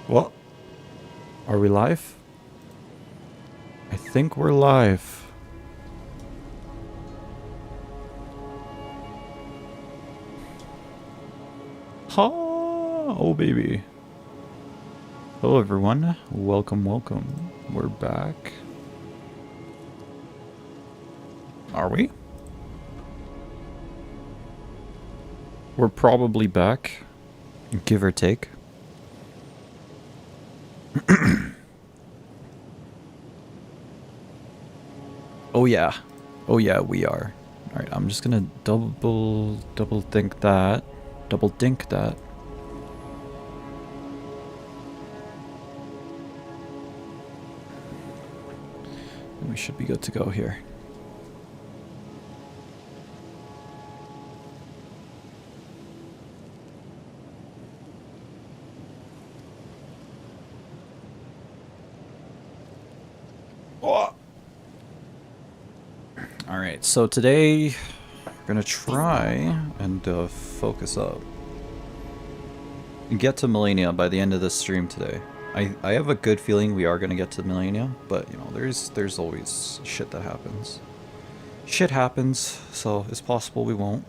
What? Are we live? I think we're live. Ha! Oh baby. Hello everyone. Welcome, welcome. We're back. Are we? We're probably back. Give or take. Oh yeah. Oh yeah, we are. Alright, I'm just gonna double think that. Double dink that. And we should be good to go here. Oh. Alright, so today we're gonna try and focus up. Get to Melania by the end of this stream today. I have a good feeling we are gonna get to Melania, but you know, there's always shit that happens. Shit happens, so it's possible we won't.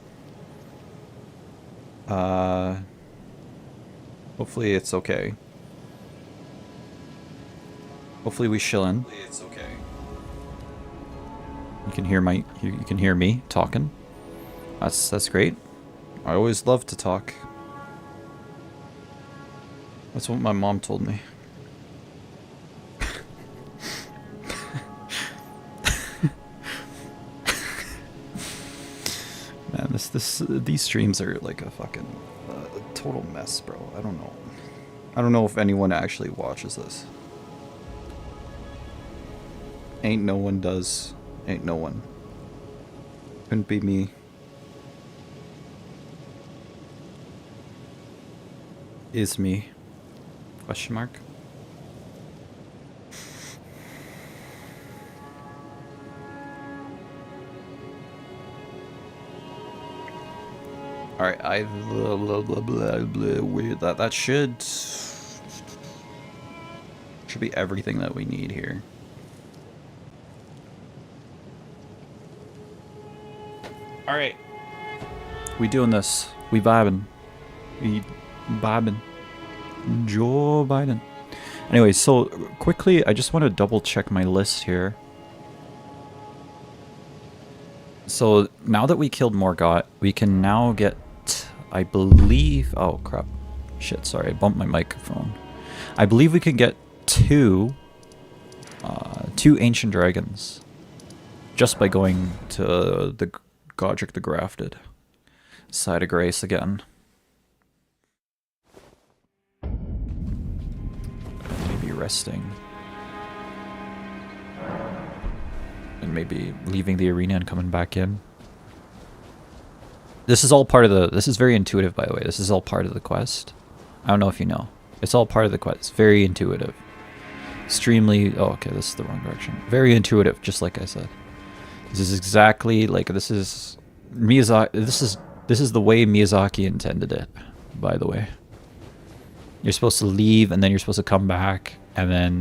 Hopefully it's okay. Hopefully we chillin'. Hopefully it's okay. You can hear me talking. That's great. I always love to talk. That's what my mom told me. Man, these streams are like a fucking total mess, bro. I don't know if anyone actually watches this. Ain't no one does. Ain't no one. Couldn't be me. Is me. Question mark. All right, I weird that should be everything that we need here. All right, we doing this. We vibing. We vibing. Joe Biden. Anyway, so quickly, I just want to double check my list here. So now that we killed Morgott, we can now get, I believe, oh crap, shit, sorry, I bumped my microphone. I believe we can get two ancient dragons just by going to the Godric the Grafted side of Grace again. Maybe resting. And maybe leaving the arena and coming back in. This is all part of the... This is very intuitive, by the way. This is all part of the quest. I don't know if you know. It's all part of the quest. It's very intuitive. Extremely... Oh, okay, this is the wrong direction. Very intuitive, just like I said. This is exactly like... This is... Miyazaki... This is the way Miyazaki intended it, by the way. You're supposed to leave, and then you're supposed to come back, and then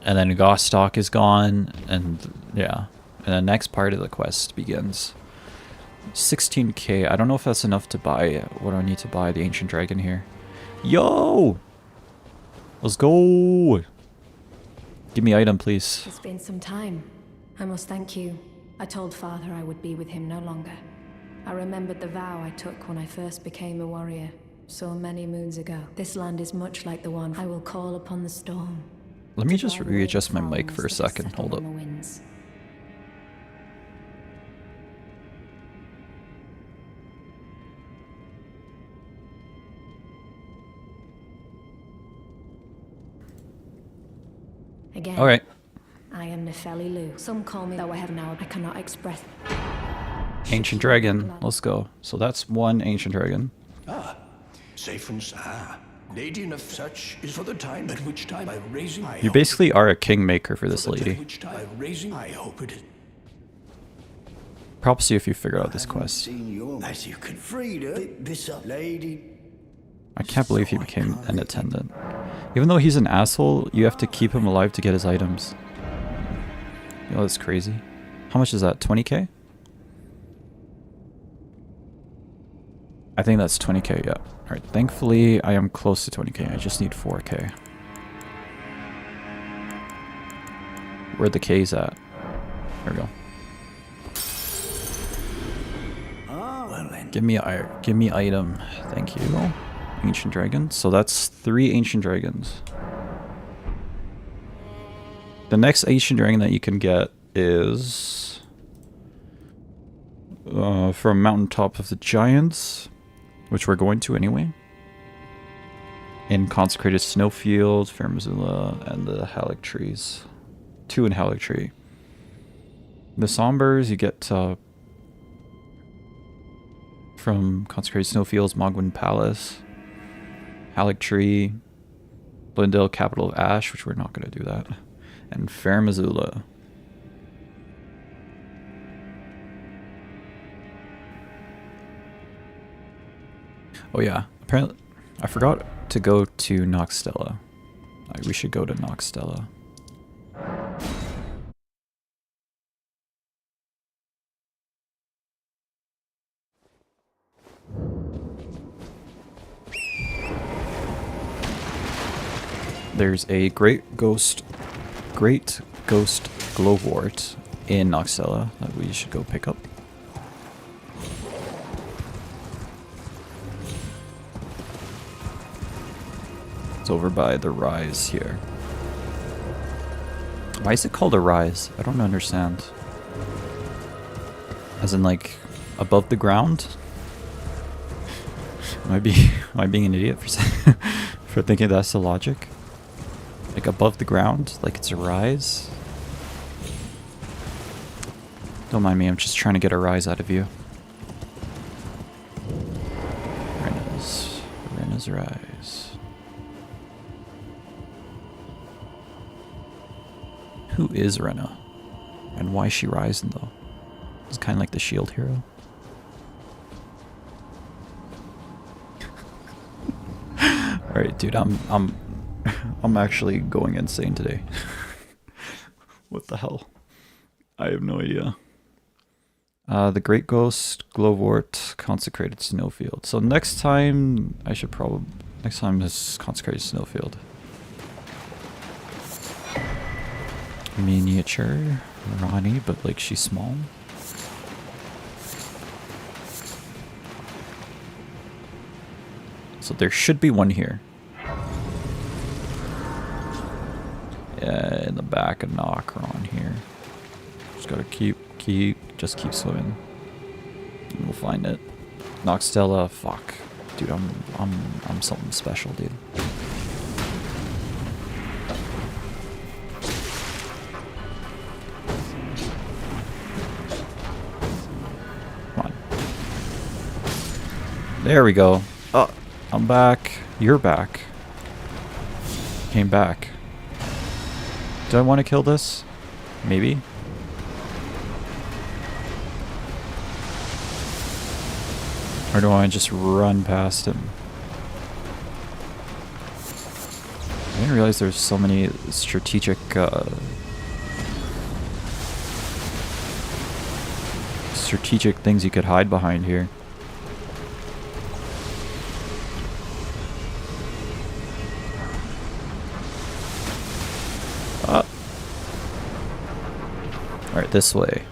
Gostock is gone, and yeah. And the next part of the quest begins. 16k. I don't know if that's enough to buy. What do I need to buy? The Ancient Dragon here. Yo! Let's go! Give me item, please. It's been some time. I must thank you. I told Father I would be with him no longer. I remembered the vow I took when I first became a warrior, so many moons ago. This land is much like the one I will call upon the storm. Let me just readjust my mic for a second. Hold up. Again. All right. I am Nefeli Lu. Some call me, though I have now, I cannot express. Ancient Dragon. Let's go. So that's one Ancient Dragon. Ah, safe and sound. Lady of such is for the time at which time I raising. You basically are a kingmaker for this lady. I hope it is. Props to you if you figure out this quest. As you can free this up, lady. I can't believe he became an attendant. Even though he's an asshole, you have to keep him alive to get his items. You know, that's crazy. How much is that? 20k? I think that's 20k, yeah. Alright, thankfully I am close to 20k. I just need 4k. Where the K's at? There we go. Well then. Give me item. Thank you. Ancient dragons. So that's 3 ancient dragons. The next ancient dragon that you can get is from Mountaintop of the Giants, which we're going to anyway. In Consecrated Snowfield, Fair Missoula, and the Halleck Trees. 2 in Halleck Tree. The Sombers you get from Consecrated Snowfields, Mogwin Palace, Halleck Tree, Blindale Capital of Ash, which we're not going to do that, and Fair Missoula. Oh yeah, apparently I forgot to go to Noxtella. We should go to Noxtella. There's a great ghost glowwort in Noxtella that we should go pick up. It's over by the rise here. Why is it called a rise? I don't understand. As in like above the ground? Am I being an idiot for thinking that's the logic? Like above the ground, like it's a rise. Don't mind me, I'm just trying to get a rise out of you. Rena's rise. Who is Rena? And why is she rising though? It's kind of like the shield hero. Alright, dude, I'm actually going insane today. What the hell? I have no idea. The Great Ghost, Glowwort, Consecrated Snowfield. So next time, next time is Consecrated Snowfield. Miniature Ronnie, but like she's small. So there should be one here. Yeah, in the back of Nokron here. Just gotta keep swimming. And we'll find it. Noxtella, fuck. Dude, I'm something special, dude. Come on. There we go. Oh, I'm back. You're back. Came back. Do I want to kill this? Maybe. Or do I just run past him? I didn't realize there's so many strategic things you could hide behind here. Alright, this way.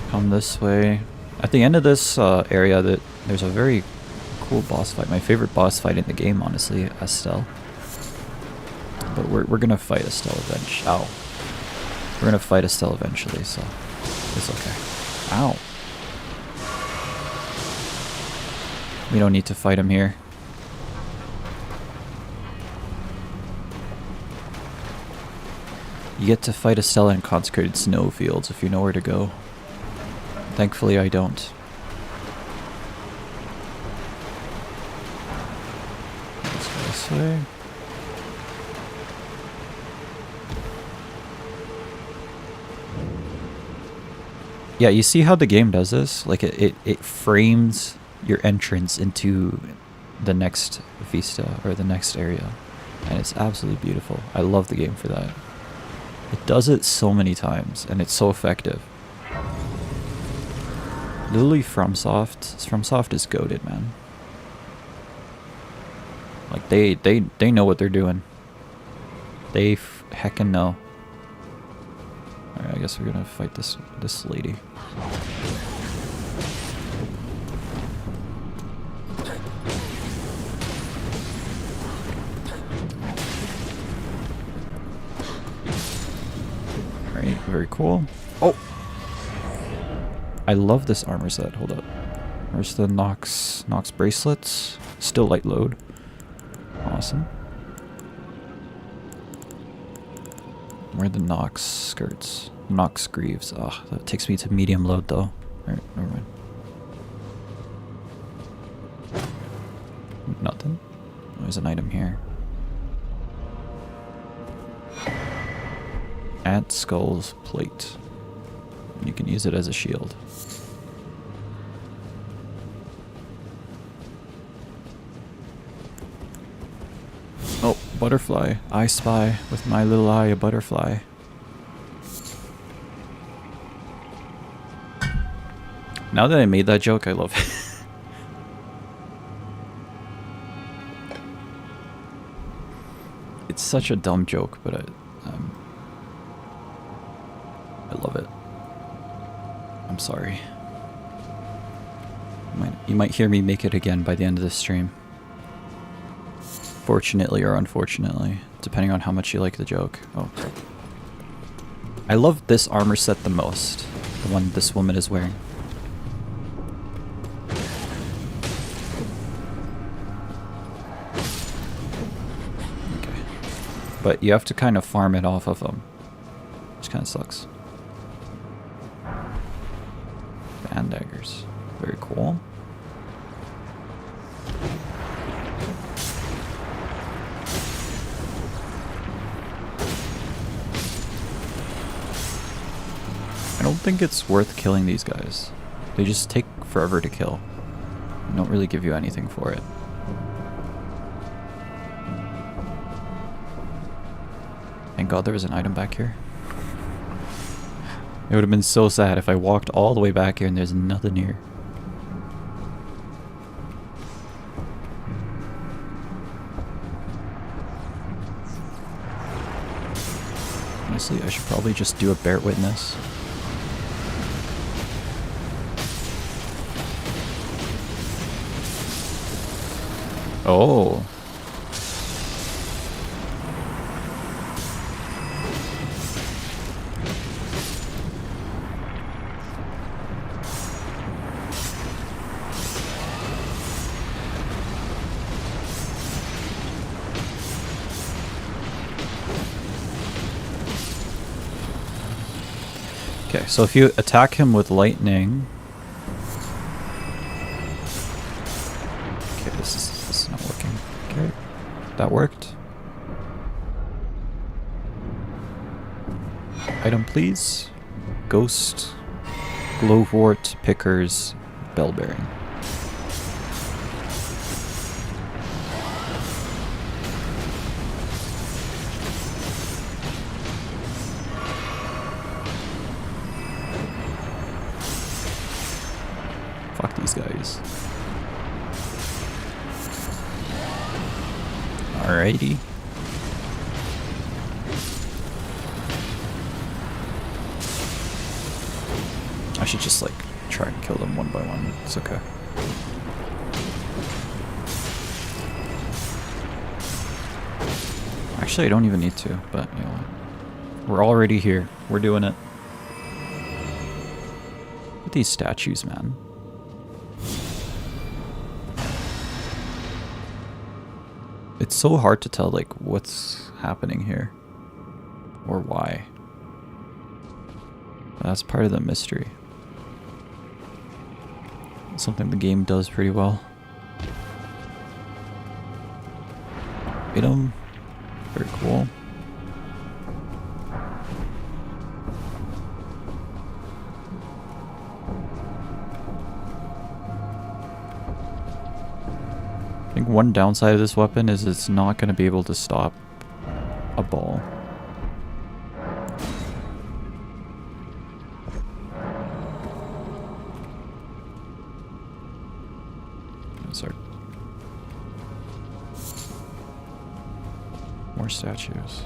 Come this way. At the end of this area, there's a very cool boss fight. My favorite boss fight in the game, honestly, Estelle. But we're gonna fight Estelle eventually. Ow. We're gonna fight Estelle eventually, so it's okay. Ow. We don't need to fight him here. You get to fight Estelle in Consecrated Snowfields if you know where to go. Thankfully, I don't. Let's go this way. Yeah, you see how the game does this? Like it frames your entrance into the next vista or the next area. And it's absolutely beautiful. I love the game for that. It does it so many times and it's so effective. Literally FromSoft is goated, man. Like they know what they're doing. They heckin' know. Alright, I guess we're gonna fight this lady. Alright, very cool. Oh! I love this armor set. Hold up. Where's the Nox bracelets? Still light load. Awesome. Where are the Nox skirts? Nox greaves. Ah, that takes me to medium load though. Alright, never mind. Nothing. There's an item here. Ant Skull's plate. You can use it as a shield. Oh, butterfly. I spy with my little eye a butterfly. Now that I made that joke, I love it. It's such a dumb joke, but I love it. I'm sorry. You might hear me make it again by the end of this stream. Fortunately or unfortunately, depending on how much you like the joke. Oh. I love this armor set the most. The one this woman is wearing. Okay. But you have to kind of farm it off of them. Which kind of sucks. Band daggers. Very cool. I don't think it's worth killing these guys. They just take forever to kill. They don't really give you anything for it. Thank God there was an item back here. It would have been so sad if I walked all the way back here and there's nothing here. Honestly, I should probably just do a bear witness. Oh. Okay, so if you attack him with lightning... Okay, this is not working. Okay, that worked. Item please. Ghost, Glowwort, Pickers, Bell Bearing. Fuck these guys. Alrighty. I should just like try and kill them one by one. It's okay. Actually, I don't even need to, but you know what? We're already here. We're doing it. Look at these statues, man. It's so hard to tell like what's happening here or why. But that's part of the mystery. Something the game does pretty well. Item, very cool. I think one downside of this weapon is it's not going to be able to stop a ball. Sorry. More statues.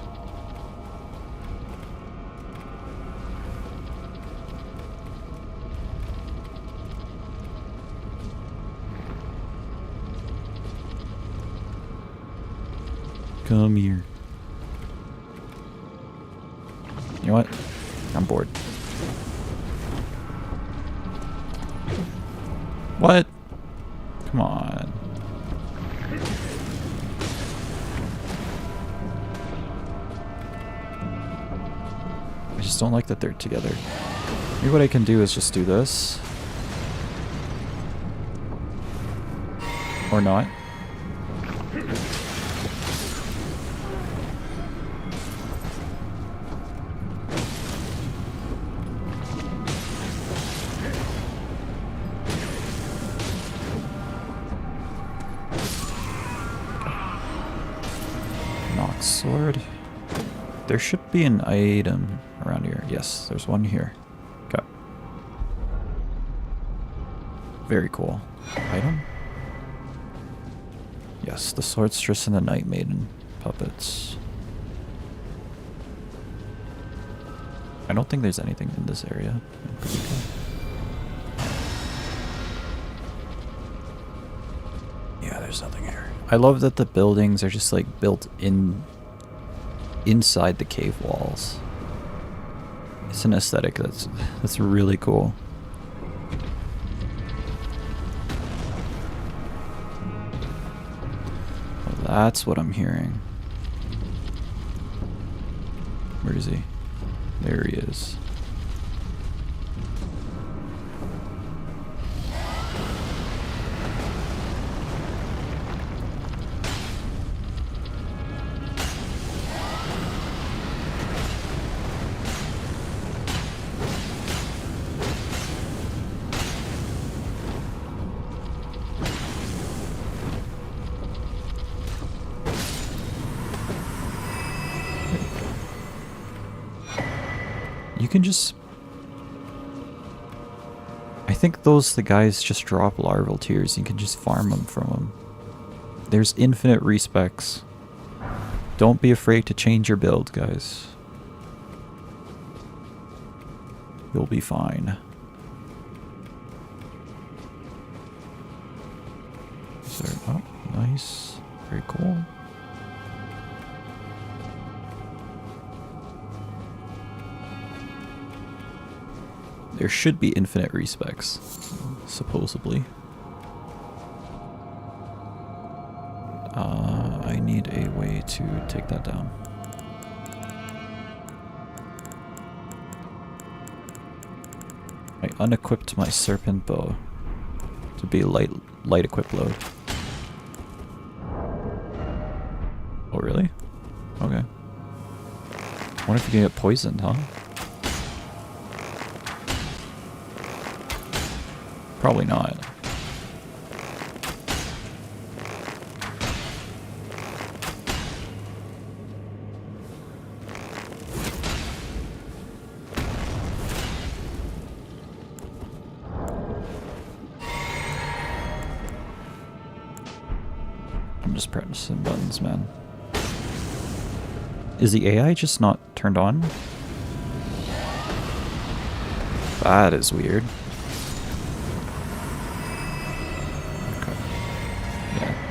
Come here. You know what? I'm bored. What? Come on. I just don't like that they're together. Maybe what I can do is just do this. Or not. Sword. There should be an item around here. Yes, there's one here. Okay. Very cool. Item? Yes, the swordstress and the night maiden puppets. I don't think there's anything in this area. Yeah, there's nothing here. I love that the buildings are just like built inside the cave walls. It's an aesthetic that's really cool. Well, that's what I'm hearing. Where is he? There he is. You can just... I think the guys just drop larval tears. You can just farm them from them. There's infinite respecs. Don't be afraid to change your build, guys. You'll be fine. Is there... Oh, nice. Very cool. There should be infinite respecs, supposedly. I need a way to take that down. I unequipped my serpent bow to be light equip load. Oh really? Okay. I wonder if you can get poisoned, huh? Probably not. I'm just pressing buttons, man. Is the AI just not turned on? That is weird.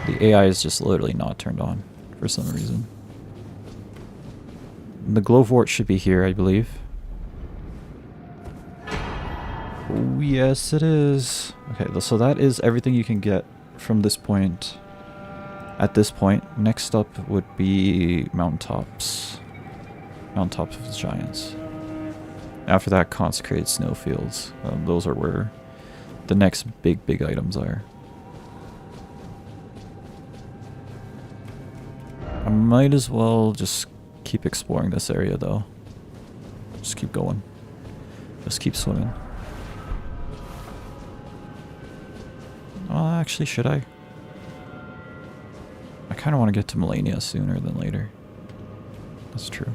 The AI is just literally not turned on for some reason. The glowwort should be here, I believe. Oh, yes, it is. Okay, so that is everything you can get from this point. At this point, next up would be mountaintops. Mountaintops of the giants. After that, consecrated snowfields. Those are where the next big items are. I might as well just keep exploring this area though. Just keep going. Just keep swimming. Well, actually, should I? kind of want to get to Melania sooner than later. That's true.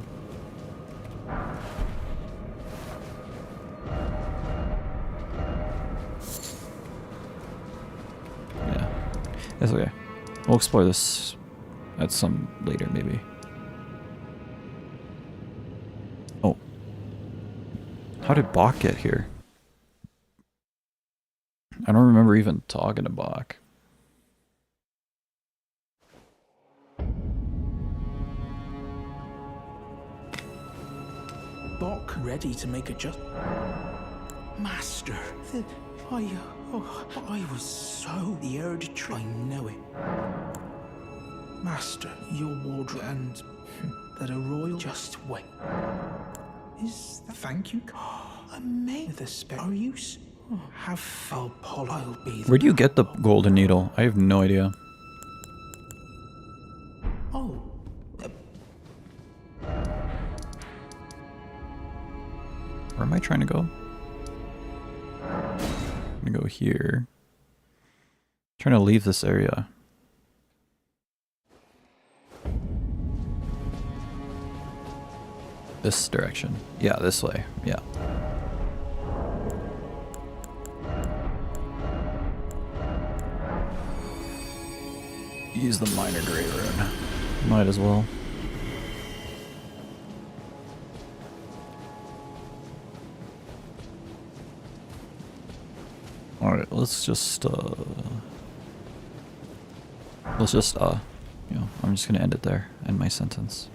Yeah. It's okay. We'll explore this at some later, maybe. Oh. How did Bach get here? I don't remember even talking to Bach. Bach ready to make a Master, I was so the urge to I know it. Master, your wardrobe and that a royal just wait. Is that thank you? Amazing. The spell. Are you? Have I'll be. Where do you get the golden needle? I have no idea. Oh. Where am I trying to go? I'm gonna go here. Trying to leave this area. This direction. Yeah, this way. Yeah. Use the minor gray rune. Might as well. Alright, let's just, you know, I'm just gonna end it there. End my sentence.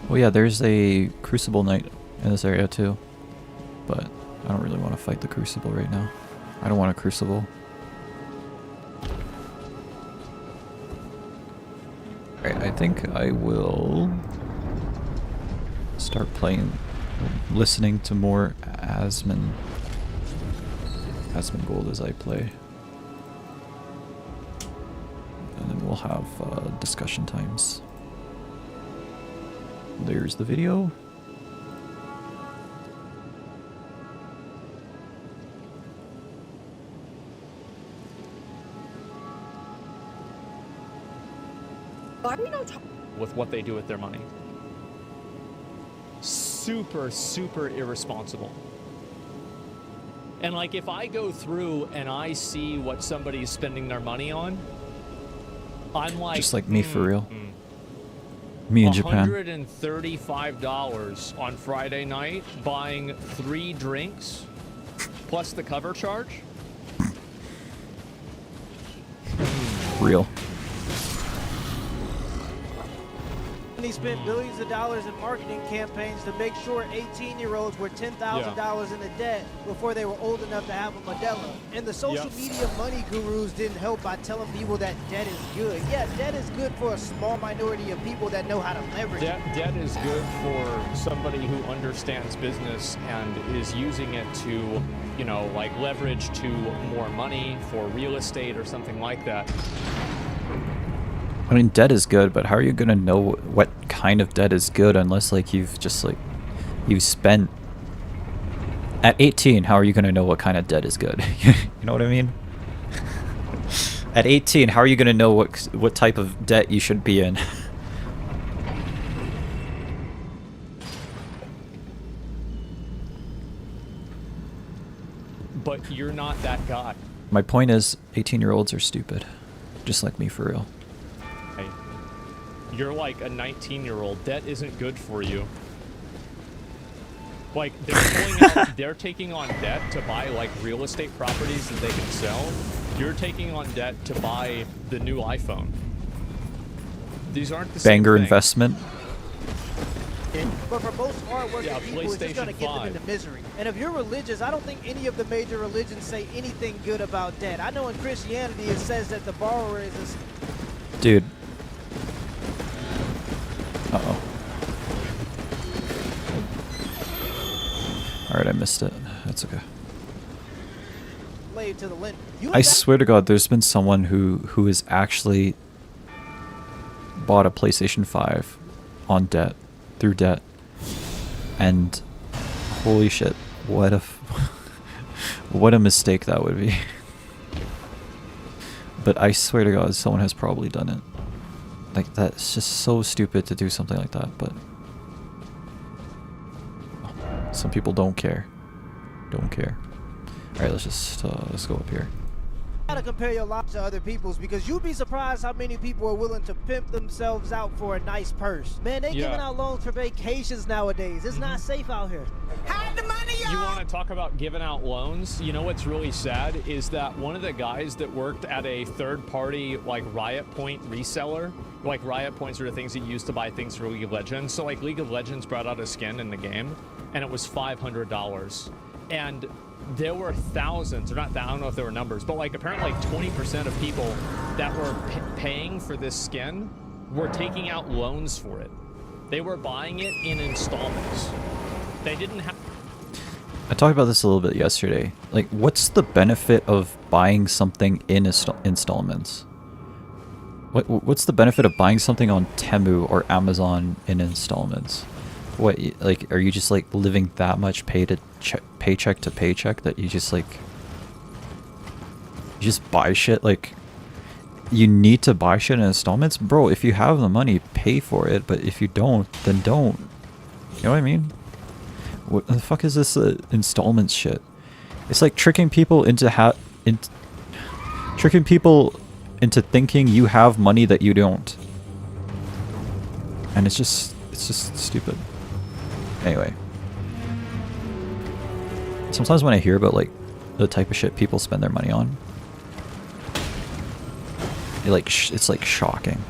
Oh yeah, there's a Crucible Knight in this area too. But I don't really want to fight the Crucible right now. I don't want a Crucible. Alright, I think I will start playing, listening to more Asmongold as I play. And then we'll have discussion times. There's the video. With what they do with their money. Super, super irresponsible. And like if I go through and I see what somebody's spending their money on, I'm like... Just like me for real. Me in Japan. $135 on Friday night, buying 3 drinks, plus the cover charge. Real. He spent billions of dollars in marketing campaigns to make sure 18-year-olds were $10,000 in debt before they were old enough to have a Modelo. And the social media money gurus didn't help by telling people that debt is good. Yeah, debt is good for a small minority of people that know how to leverage it. Debt is good for somebody who understands business and is using it to, you know, like leverage to more money for real estate or something like that. I mean, debt is good, but how are you gonna know what kind of debt is good unless, like, you've just, like, you've spent... At 18, how are you gonna know what kind of debt is good? You know what I mean? At 18, how are you gonna know what type of debt you should be in? But you're not that guy. My point is, 18-year-olds are stupid. Just like me, for real. You're like a 19-year-old. Debt isn't good for you. Like, they're taking on debt to buy, like, real estate properties that they can sell. You're taking on debt to buy the new iPhone. These aren't the same Banger thing. investment. But for most hardworking people, it's just going to get them into misery. And if you're religious, I don't think any of the major religions say anything good about debt. I know in Christianity it says that the borrower is a... Dude. Uh-oh. Alright, I missed it. That's okay. slave to the lender. I swear to God, there's been someone who has actually bought a PlayStation 5 on debt, through debt, and holy shit, what a what a mistake that would be. But I swear to God, someone has probably done it. Like, that's just so stupid to do something like that, but... some people don't care. Don't care. Alright, let's go up here. Gotta compare your life to other people's, because you'd be surprised how many people are willing to pimp themselves out for a nice purse. Man, they giving out loans for vacations nowadays. It's not safe out here. Hide the money, y'all! You want to talk about giving out loans? You know what's really sad is that one of the guys that worked at a third-party like Riot Point reseller, like Riot Points are the things that you use to buy things for League of Legends. So like League of Legends brought out a skin in the game, and it was $500, and there were thousands, or not, I don't know if there were numbers, but like apparently like 20% of people that were paying for this skin were taking out loans for it. They were buying it in installments. They didn't have... I talked about this a little bit yesterday. Like, what's the benefit of buying something in installments? What's the benefit of buying something on Temu or Amazon in installments? What, like, are you just like living that much paycheck to paycheck that you just like, you just buy shit? Like, you need to buy shit in installments? Bro, if you have the money, pay for it, but if you don't, then don't. You know what I mean? What the fuck is this installments shit? It's like tricking people into tricking people into thinking you have money that you don't. And it's just stupid. Anyway, sometimes when I hear about like the type of shit people spend their money on, it's like shocking.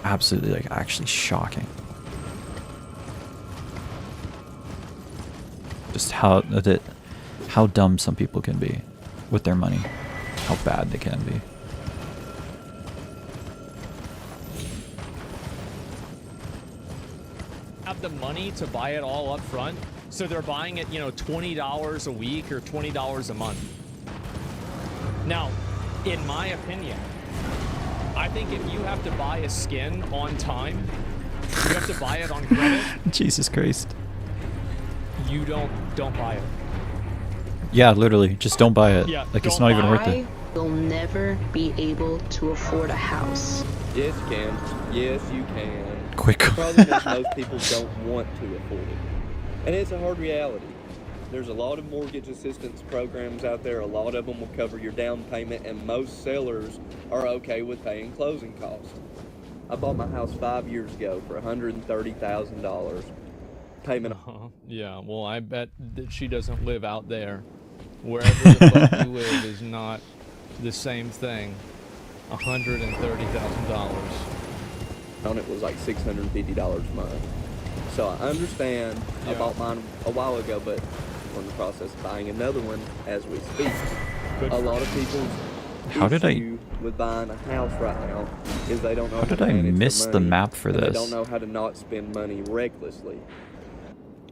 Absolutely, like actually shocking. Just how dumb some people can be with their money, how bad they can be. Have the money to buy it all up front, so they're buying it, you know, $20 a week or $20 a month. Now, in my opinion, I think if you have to buy a skin on time, you have to buy it on credit. Jesus Christ. You don't buy it. Yeah, literally, just don't buy it. Yeah, like, it's not even worth it. You'll never be able to afford a house. Yes, you can. Yes, you can. Quick. The problem is most people don't want to afford it. And it's a hard reality. There's a lot of mortgage assistance programs out there. A lot of them will cover your down payment, and most sellers are okay with paying closing costs. I bought my house 5 years ago for $130,000. Payment. Yeah, well, I bet that she doesn't live out there. Wherever the fuck you live is not the same thing. $130,000. On it was like $650 a month. So I understand. Yeah. I bought mine a while ago, but we're in the process of buying another one as we speak. A lot of people's issue with buying a house right now is they don't know how to manage their money. How did I miss the map for this? They don't know how to not spend money recklessly.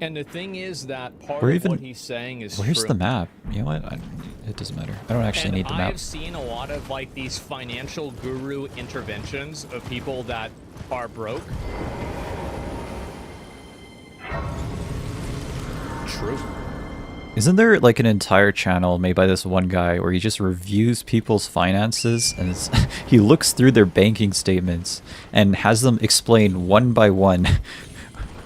And the thing is that part of what he's saying is where's true. the map? You know what? It doesn't matter. I don't actually need the map. I've seen a lot of like these financial guru interventions of people that are broke. True. Isn't there like an entire channel made by this one guy where he just reviews people's finances and he looks through their banking statements and has them explain one by one,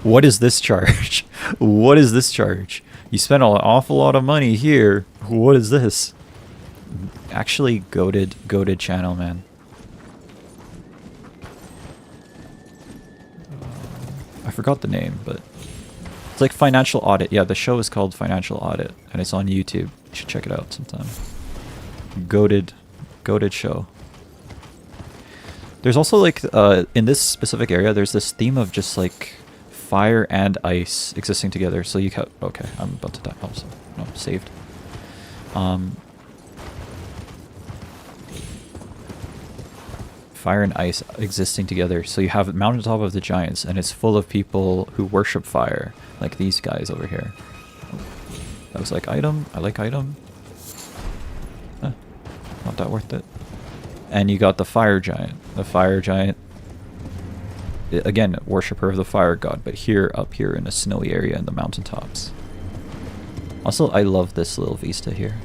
what is this charge? What is this charge? You spent an awful lot of money here. What is this? Actually, goated channel, man. I forgot the name, but it's like Financial Audit. Yeah, the show is called Financial Audit, and it's on YouTube. You should check it out sometime. Goated show. There's also like in this specific area, there's this theme of just like fire and ice existing together. So you can okay, I'm about to die. Also, no, saved. Fire and ice existing together. So you have Mountaintop of the Giants, and it's full of people who worship fire, like these guys over here. That was like item. I like item. Not that worth it. And you got the fire giant. The fire giant, again, worshipper of the fire god, but here, up here in a snowy area in the mountaintops. Also, I love this little vista here.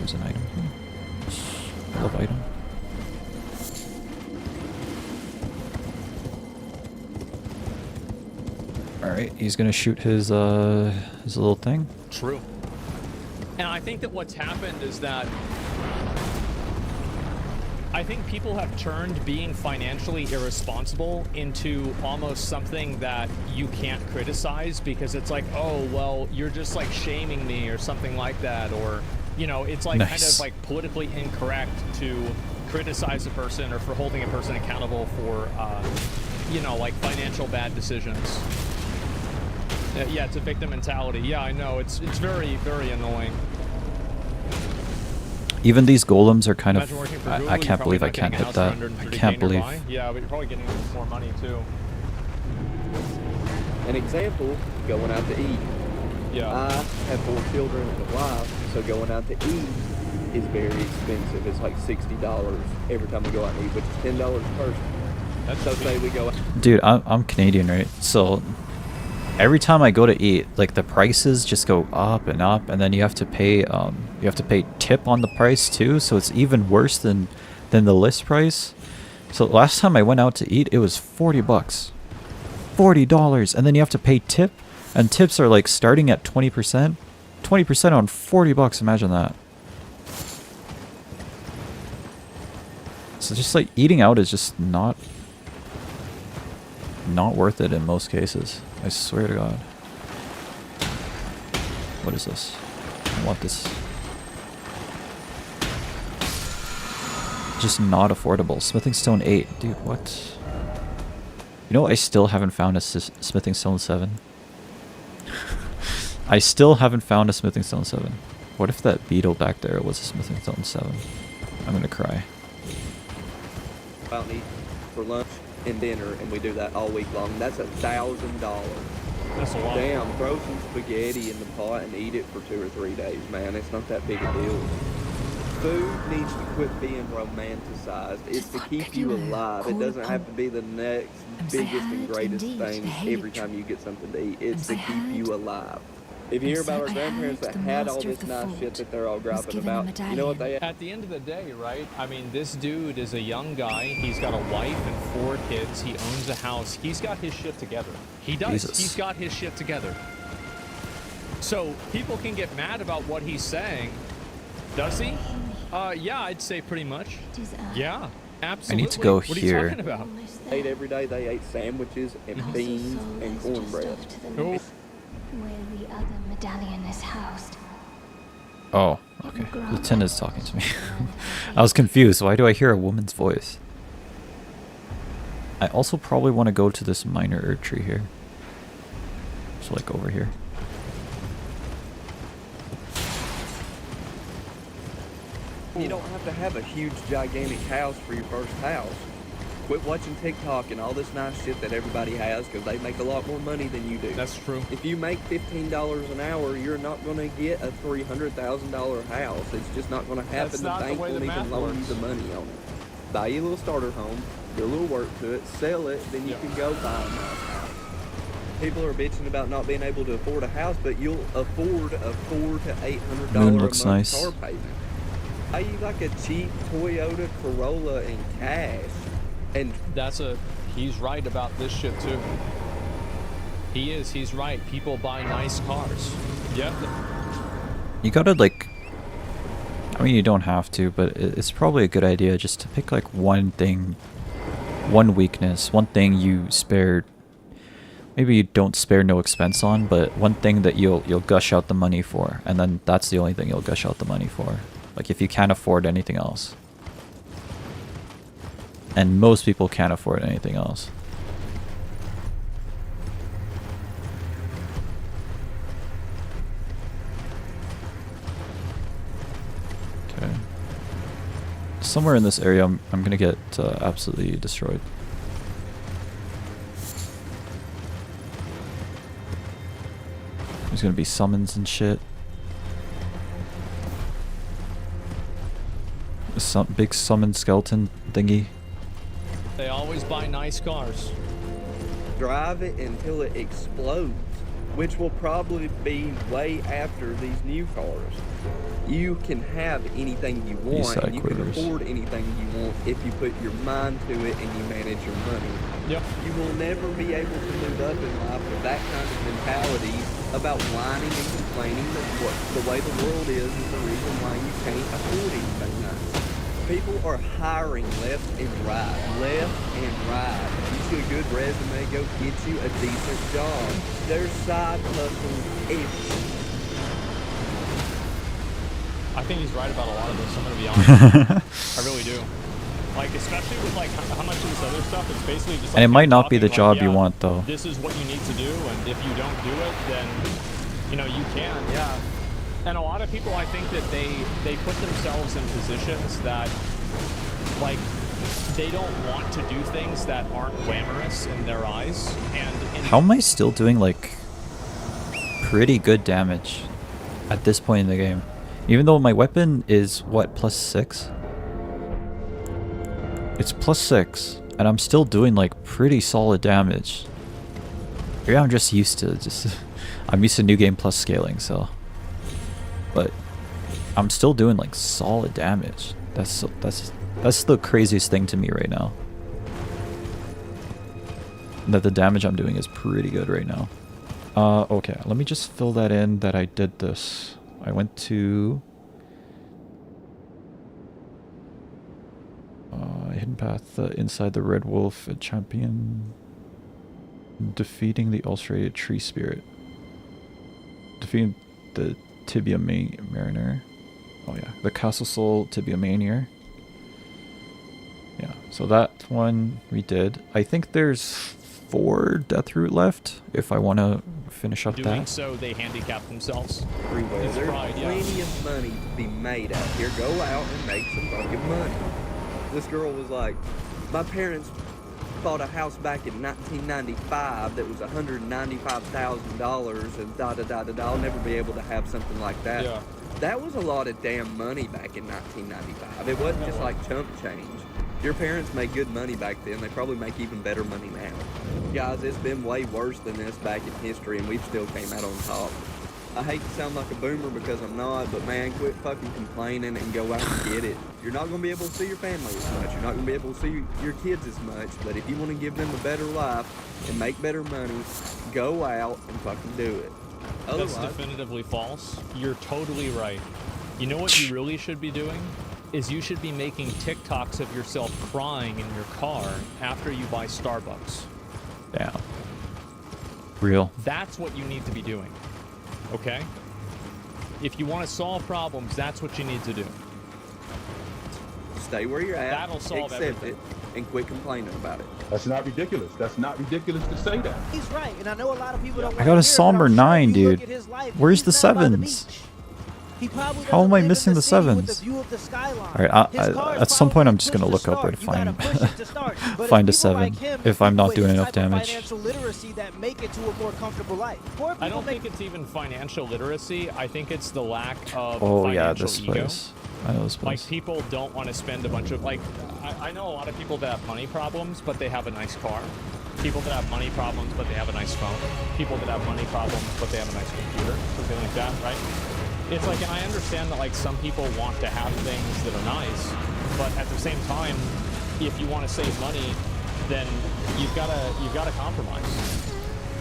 There's an item here. I love item. Alright, he's gonna shoot his little thing. True. And I think that what's happened is that I think people have turned being financially irresponsible into almost something that you can't criticize because it's like, oh, well, you're just like shaming me or something like that. Or, you know, it's like kind of like politically incorrect to criticize a person or for holding a person accountable for, you know, like financial bad decisions. Yeah, it's a victim mentality. Yeah, I know. It's very, very annoying. Even these golems are kind Imagine working of... for Google, I you're can't probably believe I not can't getting a hit house that. for I 130K can't believe... nearby. Yeah, but you're probably getting more money too. An example, going out to eat. Yeah. I have 4 children and a wife, so going out to eat is very expensive. It's like $60 every time we go out and eat, which is $10 a person. That's So say we go out. Dude, I'm Canadian, right? So every time I go to eat, like the prices just go up, and then you have to pay tip on the price too. So it's even worse than the list price. So last time I went out to eat, it was $40, $40, and then you have to pay tip, and tips are like starting at 20%, 20% on $40. Imagine that. So just like eating out is just not worth it in most cases. I swear to God. What is this? I want this. Just not affordable. Smithing Stone 8. Dude, what? You know, I still haven't found a Smithing Stone 7. I still haven't found a Smithing Stone 7. What if that beetle back there was a Smithing Stone 7? I'm gonna cry. Out and eat for lunch and dinner, and we do that all week long. That's $1,000. That's a lot. Damn, throw some spaghetti in the pot and eat it for 2 or 3 days, man. It's not that big a deal. Food needs to quit being romanticized. It's to keep you alive. It doesn't have to be the next biggest and greatest thing every time you get something to eat. It's to keep you alive. If you hear about our grandparents that had all this nice shit that they're all griping about, you know what they... At the end of the day, right? I mean, this dude is a young guy. He's got a wife and 4 kids. He owns a house. He's got his shit together. He does. Jesus. He's got his shit together. So people can get mad about what he's saying. Does he? Yeah, I'd say pretty much. Yeah, absolutely. I need to go what here. Are you talking about? Ate every day. They ate sandwiches and beans and cornbread. Oh. Where the other medallion is housed. Oh, okay. Lieutenant's talking to me. I was confused. Why do I hear a woman's voice? I also probably want to go to this minor Erd tree here. So like over here. You don't have to have a huge, gigantic house for your first house. Quit watching TikTok and all this nice shit that everybody has because they make a lot more money than you do. That's true. If you make $15 an hour, you're not going to get a $300,000 house. It's just not going to happen. That's The not the bank way the won't even math loan you works. the money on it. Buy you a little starter home, do a little work to it, sell it, then you can go buy a nice house. People are bitching about not being able to afford a house, but you'll afford a $400 to $800 Moon a looks month nice. car payment. Buy you like a cheap Toyota Corolla in cash. And he's right about this shit too. He's right. People buy nice cars. Yep. You gotta like... I mean, you don't have to, but it's probably a good idea just to pick like one thing, one weakness, one thing you spare... Maybe you don't spare no expense on, but one thing that you'll gush out the money for, and then that's the only thing you'll gush out the money for. Like if you can't afford anything else. And most people can't afford anything else. Okay. Somewhere in this area I'm gonna get absolutely destroyed. There's gonna be summons and shit. Some big summon skeleton thingy. They always buy nice cars. drive it until it explodes. which will probably be way after these new cars. You can have anything you want, and you can afford anything you want if you put your mind to it and you manage your money. Yep. You will never be able to move up in life with that kind of mentality about whining and complaining that the way the world is the reason why you can't afford anything nice. People are hiring left and right. You see a good resume, go get you a decent job. There's side hustles everywhere. I think he's right about a lot of this, I'm gonna be honest. I really do. Like, especially with like how much of this other stuff, it's basically just like, And it might not be the like, job yeah, you want, though. This is what you need to do, and if you don't do it, then, you know, you can, yeah. And a lot of people, I think that they put themselves in positions that, like, they don't want to do things that aren't glamorous in their eyes, and How am I still doing, like, pretty good damage at this point in the game? Even though my weapon is, what, +6? It's +6, and I'm still doing, like, pretty solid damage. Maybe I'm just used to I'm used to New Game Plus scaling, so. But I'm still doing, like, solid damage. That's the craziest thing to me right now. That the damage I'm doing is pretty good right now. Okay, let me just fill that in that I did this. I went to hidden path inside the Red Wolf, a champion defeating the ulcerated tree spirit, defeating the Tibia Mariner. Oh yeah, the Castle Soul Tibia Manier. Yeah, so that one we did. I think there's 4 Death Root left if I want to finish up doing that. so they handicap themselves. Everywhere. It's There's pride, yeah. plenty of money to be made out here. Go out and make some fucking money. This girl was like, my parents bought a house back in 1995 that was $195,000 and da-da-da-da-da. I'll never be able to have something like that. Yeah. That was a lot of damn money back in 1995. It wasn't just like chump change. Your parents made good money back then. They probably make even better money now. Guys, it's been way worse than this back in history, and we've still came out on top. I hate to sound like a boomer because I'm not, but man, quit fucking complaining and go out and get it. You're not going to be able to see your family as much. You're not going to be able to see your kids as much, but if you want to give them a better life and make better money, go out and fucking do it. That's definitively false. You're totally right. You know what you really should be doing? Is you should be making TikToks of yourself crying in your car after you buy Starbucks. Yeah. Real. That's what you need to be doing. Okay? If you want to solve problems, that's what you need to do. Stay where you're at, That'll solve accept everything. it, and quit complaining about it. That's not ridiculous. That's not ridiculous to say that. He's right, and I know a lot of people don't I got a somber 9, dude. Where's the 7s? How am I missing the 7s? Alright, at some point I'm just gonna look up where to find find a 7 if I'm not doing enough damage. Financial literacy that make it to a more comfortable life. I don't think it's even financial literacy. I think it's the lack of Oh yeah, financial this ego. place. I know this Like, place. people don't want to spend a bunch of, like, I know a lot of people that have money problems, but they have a nice car. People that have money problems, but they have a nice phone. People that have money problems, but they have a nice computer. Something like that, right? It's like, and I understand that, like, some people want to have things that are nice, but at the same time, if you want to save money, then you've got to compromise.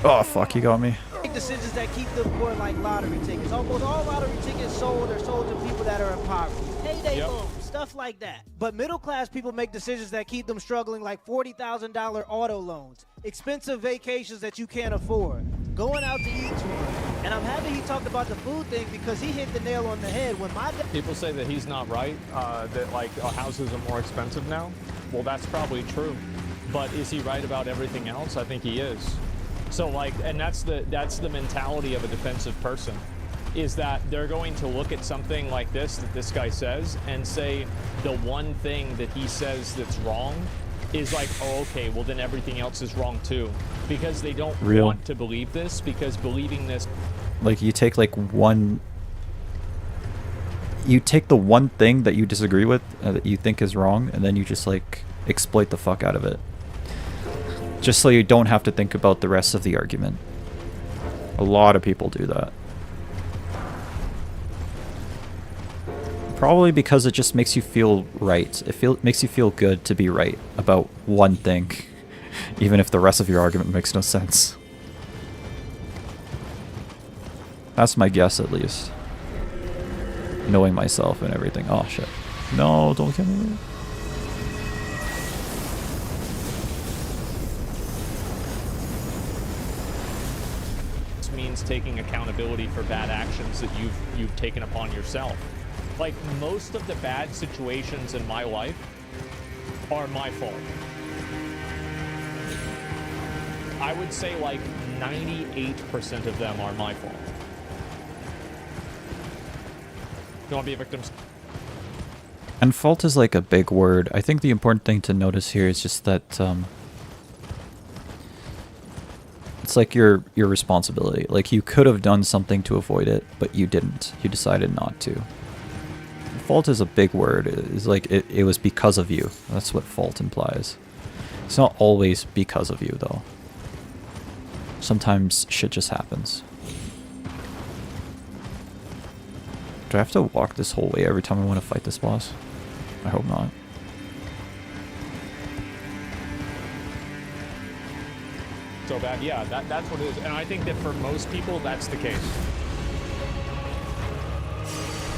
Oh fuck, you got me. Make decisions that keep them poor, like lottery tickets. Almost all lottery tickets sold are sold to people that are in poverty. Payday loans, stuff like that. But middle class people make decisions that keep them struggling, like $40,000 auto loans, expensive vacations that you can't afford, going out to eat too much. And I'm happy he talked about the food thing because he hit the nail on the head. When my People say that he's not right, that, like, houses are more expensive now. Well, that's probably true. But is he right about everything else? I think he is. So, like, and that's the mentality of a defensive person, is that they're going to look at something like this that this guy says and say the one thing that he says that's wrong is like, oh, okay, well then everything else is wrong too, because they don't want to believe this, because believing this, like, you take like you take the one thing that you disagree with that you think is wrong, and then you just like exploit the fuck out of it, just so you don't have to think about the rest of the argument. A lot of people do that. Probably because it just makes you feel right. Makes you feel good to be right about one thing, even if the rest of your argument makes no sense. That's my guess, at least. Knowing myself and everything. Oh shit! No, don't kill me. This means taking accountability for bad actions that you've taken upon yourself. Like, most of the bad situations in my life are my fault. I would say like 98% of them are my fault. Don't want to be a victim. And fault is like a big word. I think the important thing to notice here is just that it's like your responsibility. Like, you could have done something to avoid it, but you didn't. You decided not to. Fault is a big word. It's like it was because of you. That's what fault implies. It's not always because of you, though. Sometimes shit just happens. Do I have to walk this whole way every time I want to fight this boss? I hope not. So bad, yeah, that's what it is. And I think that for most people, that's the case.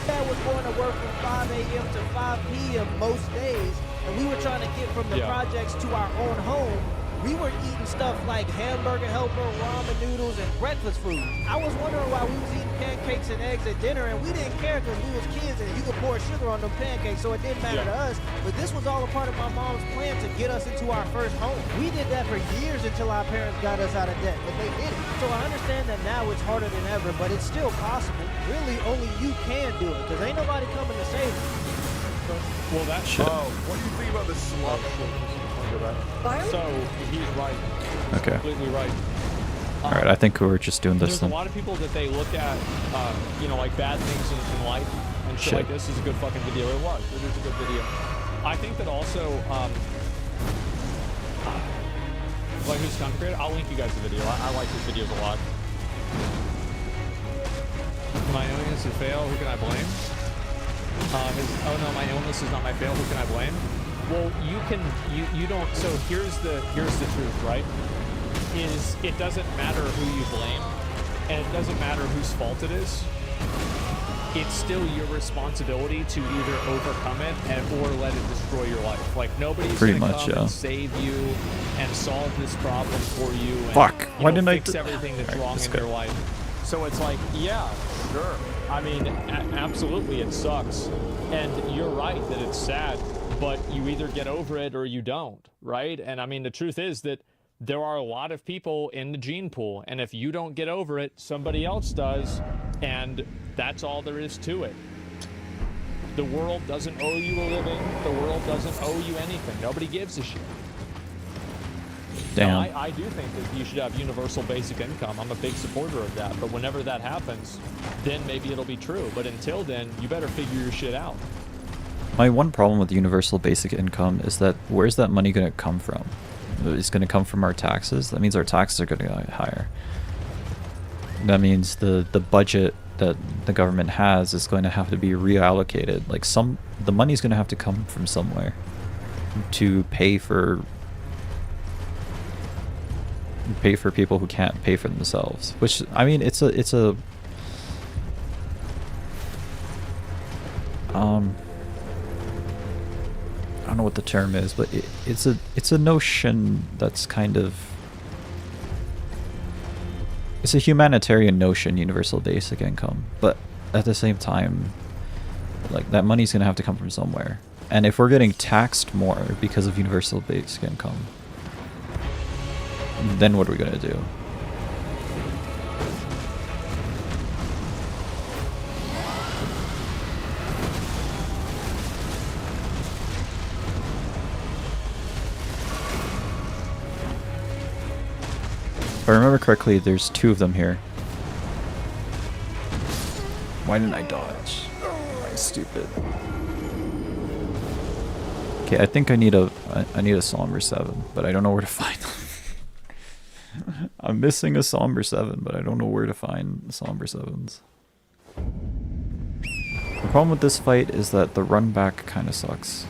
Dad was going to work from 5 a.m. to 5 p.m. most days, and we were trying to get from the projects to our own home. We were eating stuff like hamburger helper, ramen noodles, and breakfast food. I was wondering why we was eating pancakes and eggs at dinner, and we didn't care because we was kids and you could pour sugar on them pancakes, so it didn't matter to us. But this was all a part of my mom's plan to get us into our first home. We did that for years until our parents got us out of debt, but they did it. So I understand that now it's harder than ever, but it's still possible. Really, only you can do it, because ain't nobody coming to save you. Well, that's shit. Oh, what do you think about this slump? So, he's right. Okay. Completely right. Alright, I think we're just doing this There's then. a lot of people that they look at, you know, like bad things in life and shit like this is a good fucking video. It was. It is a good video. I think that also, like, who's content creator? I'll link you guys the video. I like his videos a lot. My illness is fail. Who can I blame? Oh no, my illness is not my fail. Who can I blame? Well, you don't. So here's the truth, right? Is it doesn't matter who you blame, and it doesn't matter whose fault it is. It's still your responsibility to either overcome it or let it destroy your life. Like, nobody's gonna come and save you and solve this problem for you. And, Fuck! Why didn't fix everything that's wrong in your life? So it's like, yeah, sure. I mean, absolutely, it sucks, and you're right that it's sad. But you either get over it or you don't, right? And I mean, the truth is that there are a lot of people in the gene pool, and if you don't get over it, somebody else does, and that's all there is to it. The world doesn't owe you a living. The world doesn't owe you anything. Nobody gives a shit. Damn. Now, I do think that you should have universal basic income. I'm a big supporter of that. But whenever that happens, then maybe it'll be true. But until then, you better figure your shit out. My one problem with universal basic income is that where's that money going to come from? It's going to come from our taxes. That means our taxes are going to get higher. That means the budget that the government has is going to have to be reallocated. Like, the money's going to have to come from somewhere to pay for people who can't pay for themselves. Which, I mean, it's a I don't know what the term is, but it's a notion that's kind of, it's a humanitarian notion, universal basic income, but at the same time, like, that money's gonna have to come from somewhere. And if we're getting taxed more because of universal basic income, then what are we gonna do? If I remember correctly, there's 2 of them here. Why didn't I dodge? I'm stupid. Okay, I think I need a Somber 7, but I don't know where to find them. I'm missing a Somber 7, but I don't know where to find Somber 7s. The problem with this fight is that the run back kind of sucks.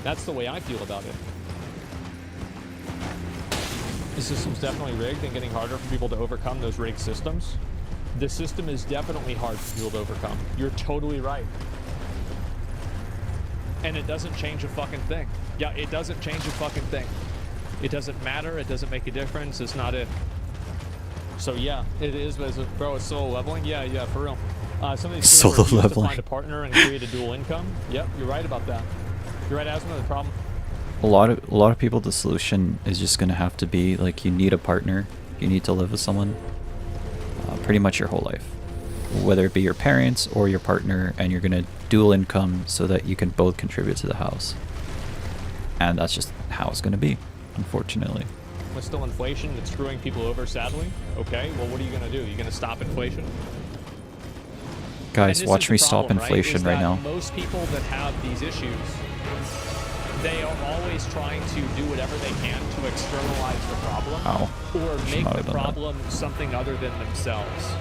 That's the way I feel about it. The system's definitely rigged and getting harder for people to overcome those rigged systems. The system is definitely hard for people to overcome. You're totally right. And it doesn't change a fucking thing. Yeah, it doesn't change a fucking thing. It doesn't matter. It doesn't make a difference. It's not it. So yeah, it is. Bro, it's solo leveling. Yeah, for real. Some of these Solo to leveling. find a partner and create a dual income. Yep, you're right about that. You're right. Asthma. The problem. A lot of people, the solution is just gonna have to be like you need a partner. You need to live with someone. Pretty much your whole life, whether it be your parents or your partner, and you're gonna dual income so that you can both contribute to the house. And that's just how it's gonna be, unfortunately. With still inflation that's screwing people over, sadly. Okay, well, what are you gonna do? You gonna stop inflation? Guys, watch me stop inflation right now. Most people that have these issues, they are always trying to do whatever they can to externalize the problem or make the problem something other than themselves.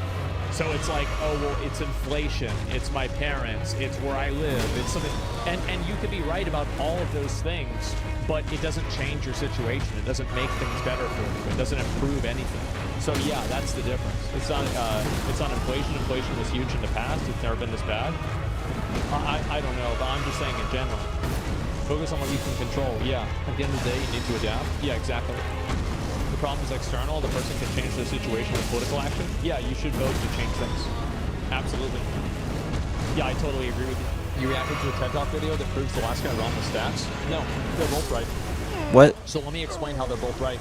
So it's like, oh, well, it's inflation, it's my parents, it's where I live, it's something. And you could be right about all of those things, but it doesn't change your situation. It doesn't make things better for you. It doesn't improve anything. So yeah, that's the difference. It's on inflation. Inflation was huge in the past. It's never been this bad. I don't know, but I'm just saying in general. Focus on what you can control. Yeah, at the end of the day, you need to adapt. Yeah, exactly. The problem is external. The person can change the situation with political action. Yeah, you should vote to change things. Absolutely. Yeah, I totally agree with you. You reacted to a TED Talk video that proves the last guy wrong with stats? No, they're both right. What? So let me explain how they're both right.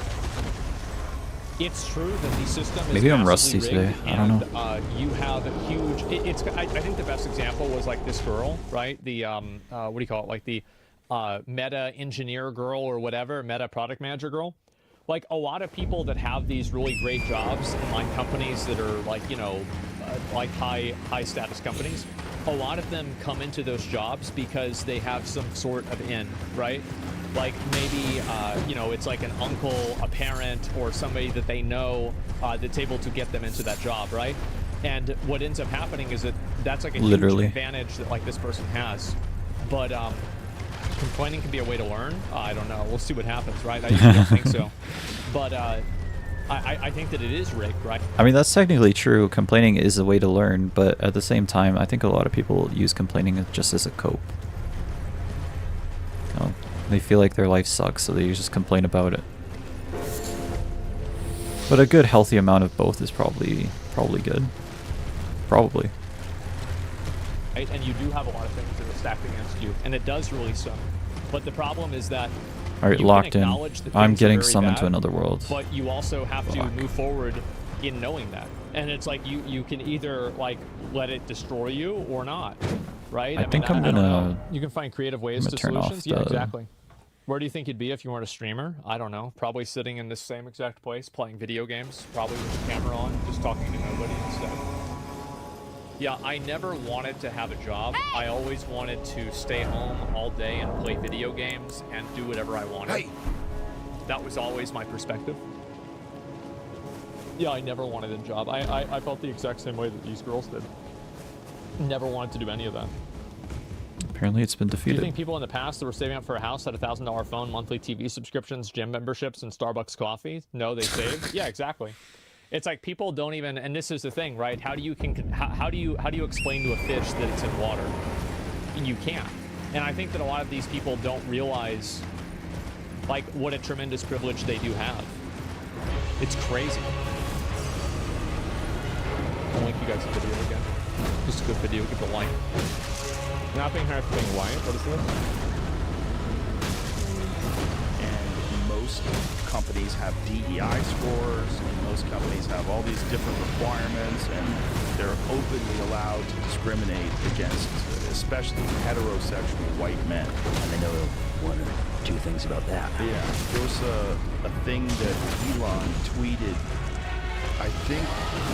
It's true that the system is maybe I'm rusty today. I don't know. You have a huge. I think the best example was like this girl, right? The what do you call it? Like the meta engineer girl or whatever, meta product manager girl. Like a lot of people that have these really great jobs in like companies that are like, you know, like high status companies, a lot of them come into those jobs because they have some sort of in, right? Like maybe, you know, it's like an uncle, a parent, or somebody that they know that's able to get them into that job, right? And what ends up happening is that that's like a huge advantage that like this person has. But complaining can be a way to learn. I don't know. We'll see what happens, right? I usually don't think so. But I think that it is rigged, right? I mean, that's technically true. Complaining is a way to learn, but at the same time, I think a lot of people use complaining just as a cope. You know, they feel like their life sucks, so they just complain about it. But a good, healthy amount of both is probably good. Probably. Right? And you do have a lot of things that are stacked against you, and it does really suck. But the problem is that alright, locked in. I'm getting summoned to another world. But you also have to move forward in knowing that. And it's like you can either like let it destroy you or not, right? I think I'm gonna. You can find creative ways to solutions. Yeah, exactly. Where do you think you'd be if you weren't a streamer? I don't know. Probably sitting in this same exact place, playing video games, probably with the camera on, just talking to nobody instead. Yeah, I never wanted to have a job. I always wanted to stay home all day and play video games and do whatever I wanted. That was always my perspective. Yeah, I never wanted a job. I felt the exact same way that these girls did. Never wanted to do any of that. Apparently it's been defeated. Do you think people in the past that were saving up for a house had $1,000 phone, monthly TV subscriptions, gym memberships, and Starbucks coffee? No, they saved? Yeah, exactly. It's like people don't even, and this is the thing, right? How do you explain to a fish that it's in water? You can't. And I think that a lot of these people don't realize like what a tremendous privilege they do have. It's crazy. I'll link you guys the video again. Just a good video, give it a like. Not being hired for being white, what is this? And most companies have DEI scores, and most companies have all these different requirements, and they're openly allowed to discriminate against especially heterosexual white men. And I know one or two things about that. Yeah, there was a thing that Elon tweeted, I think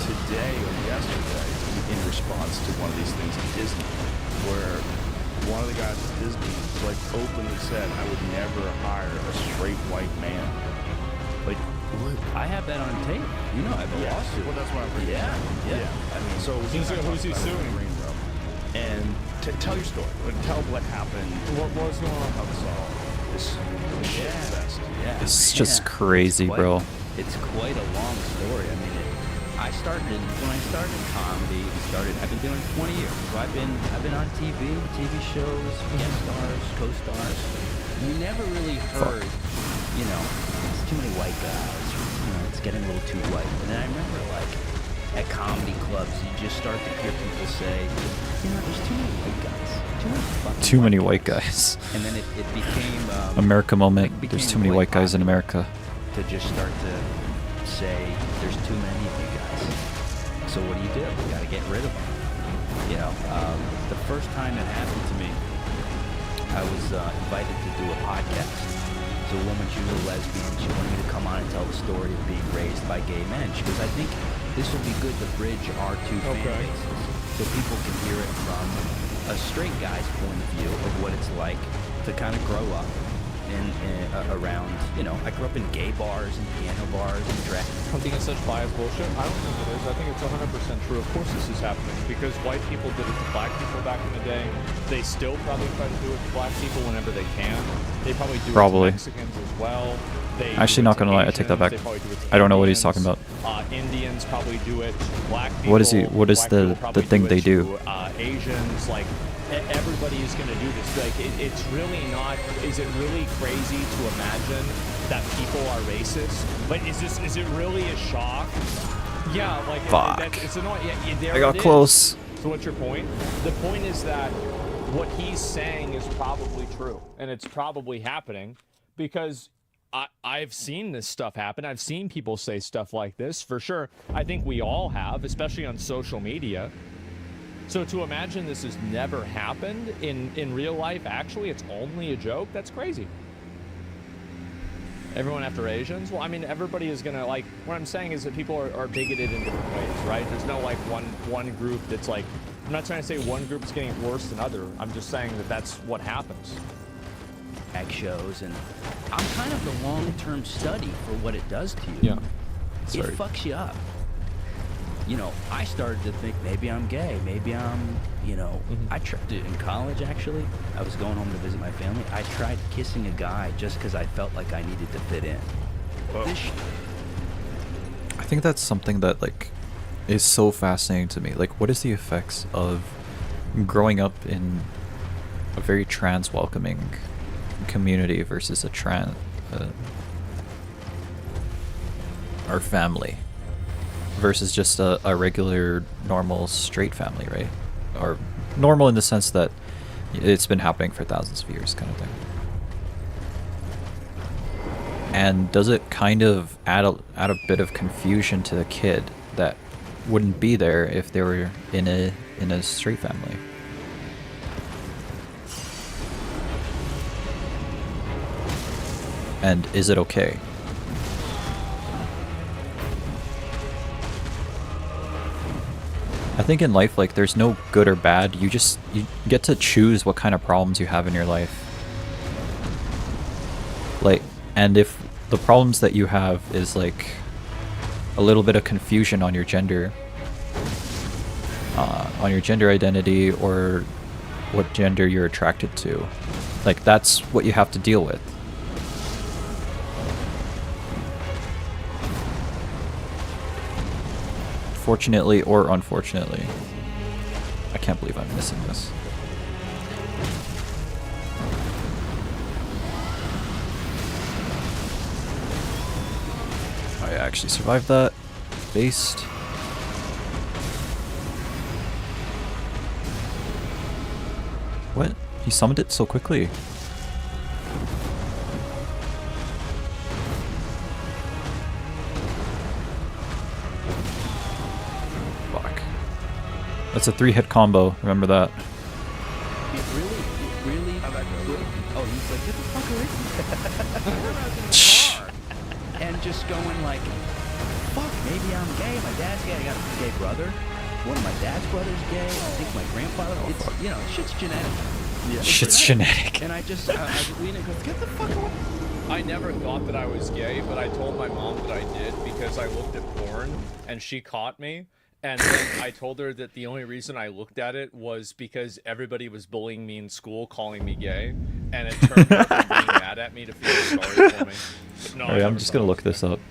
today or yesterday, in response to one of these things at Disney, where one of the guys at Disney like openly said, I would never hire a straight white man. Like, I have that on tape. You know, I have a lawsuit. Well, that's what I'm reading. Yeah. I mean, so Who's he suing? And tell your story. Tell what happened. What was going on? How this shit fest. Yeah. It's just crazy, bro. It's quite a long story. I mean, when I started in comedy, I've been doing it 20 years. So I've been on TV shows, guest stars, co-stars. You never really heard, you know, it's too many white guys. You know, it's getting a little too white. And then I remember, like, at comedy clubs, you just start to hear people say, you know, there's too many white guys. Too many white guys. And then it became America moment. There's too many white guys in America. To just start to say there's too many of you guys. So what do? You got to get rid of them. You know, the first time it happened to me, I was invited to do a podcast. So a woman, she was a lesbian. She wanted me to come on and tell the story of being raised by gay men. She goes, I think this will be good to bridge our two fan bases, so people can hear it from a straight guy's point of view of what it's like to kind of grow up around, you know, I grew up in gay bars and piano bars and drag. I think it's such biased bullshit. I don't think it is. I think it's 100% true. Of course this is happening because white people did it to black people back in the day. They still probably try to do it to black people whenever they can. They probably do it to Mexicans as well. They Actually, not gonna lie, I take that back. I don't know what he's talking about. Indians probably do it to black people. What is he? What is the thing they do? Asians, like everybody is going to do this. Like it's really not. Is it really crazy to imagine that people are racist? But is it really a shock? Yeah, like Fuck. It's annoying. Yeah, there I got it close. Is. So what's your point? The point is that what he's saying is probably true, and it's probably happening because I've seen this stuff happen. I've seen people say stuff like this for sure. I think we all have, especially on social media. So to imagine this has never happened in real life, actually, it's only a joke, that's crazy. Everyone after Asians? Well, I mean, everybody is going to, like, what I'm saying is that people are bigoted in different ways, right? There's no, like, one group that's, like, I'm not trying to say one group is getting worse than other. I'm just saying that that's what happens. Shows, and I'm kind of the long-term study for what it does to you. Yeah. It fucks you up. You know, I started to think maybe I'm gay, maybe I'm, you know, I tried to, in college actually, I was going home to visit my family. I tried kissing a guy just because I felt like I needed to fit in. I think that's something that, like, is so fascinating to me. Like, what is the effects of growing up in a very trans-welcoming community versus a our family versus just a regular normal straight family, right? Or normal in the sense that it's been happening for thousands of years kind of thing. And does it kind of add a bit of confusion to the kid that wouldn't be there if they were in a straight family? And is it okay? I think in life, like, there's no good or bad. You get to choose what kind of problems you have in your life. Like, and if the problems that you have is, like, a little bit of confusion on your gender identity, or what gender you're attracted to, like, that's what you have to deal with. Fortunately or unfortunately. I can't believe I'm missing this. I actually survived that. Based. What? He summoned it so quickly. That's a 3-hit combo, remember that. Really good. Oh, he's like, get the fuck away from me. And just going like, fuck, maybe I'm gay, my dad's gay, I got a gay brother. One of my dad's brothers gay, I think my grandfather, it's, you know, shit's genetic. Yeah, Shit's genetic. And I just, I was leaning because get the fuck away. I never thought that I was gay, but I told my mom that I did because I looked at porn and she caught me. And then I told her that the only reason I looked at it was because everybody was bullying me in school, calling me gay, and it turned her from being mad at me to feel sorry for me. But no, Alright, I'm just gonna look this up.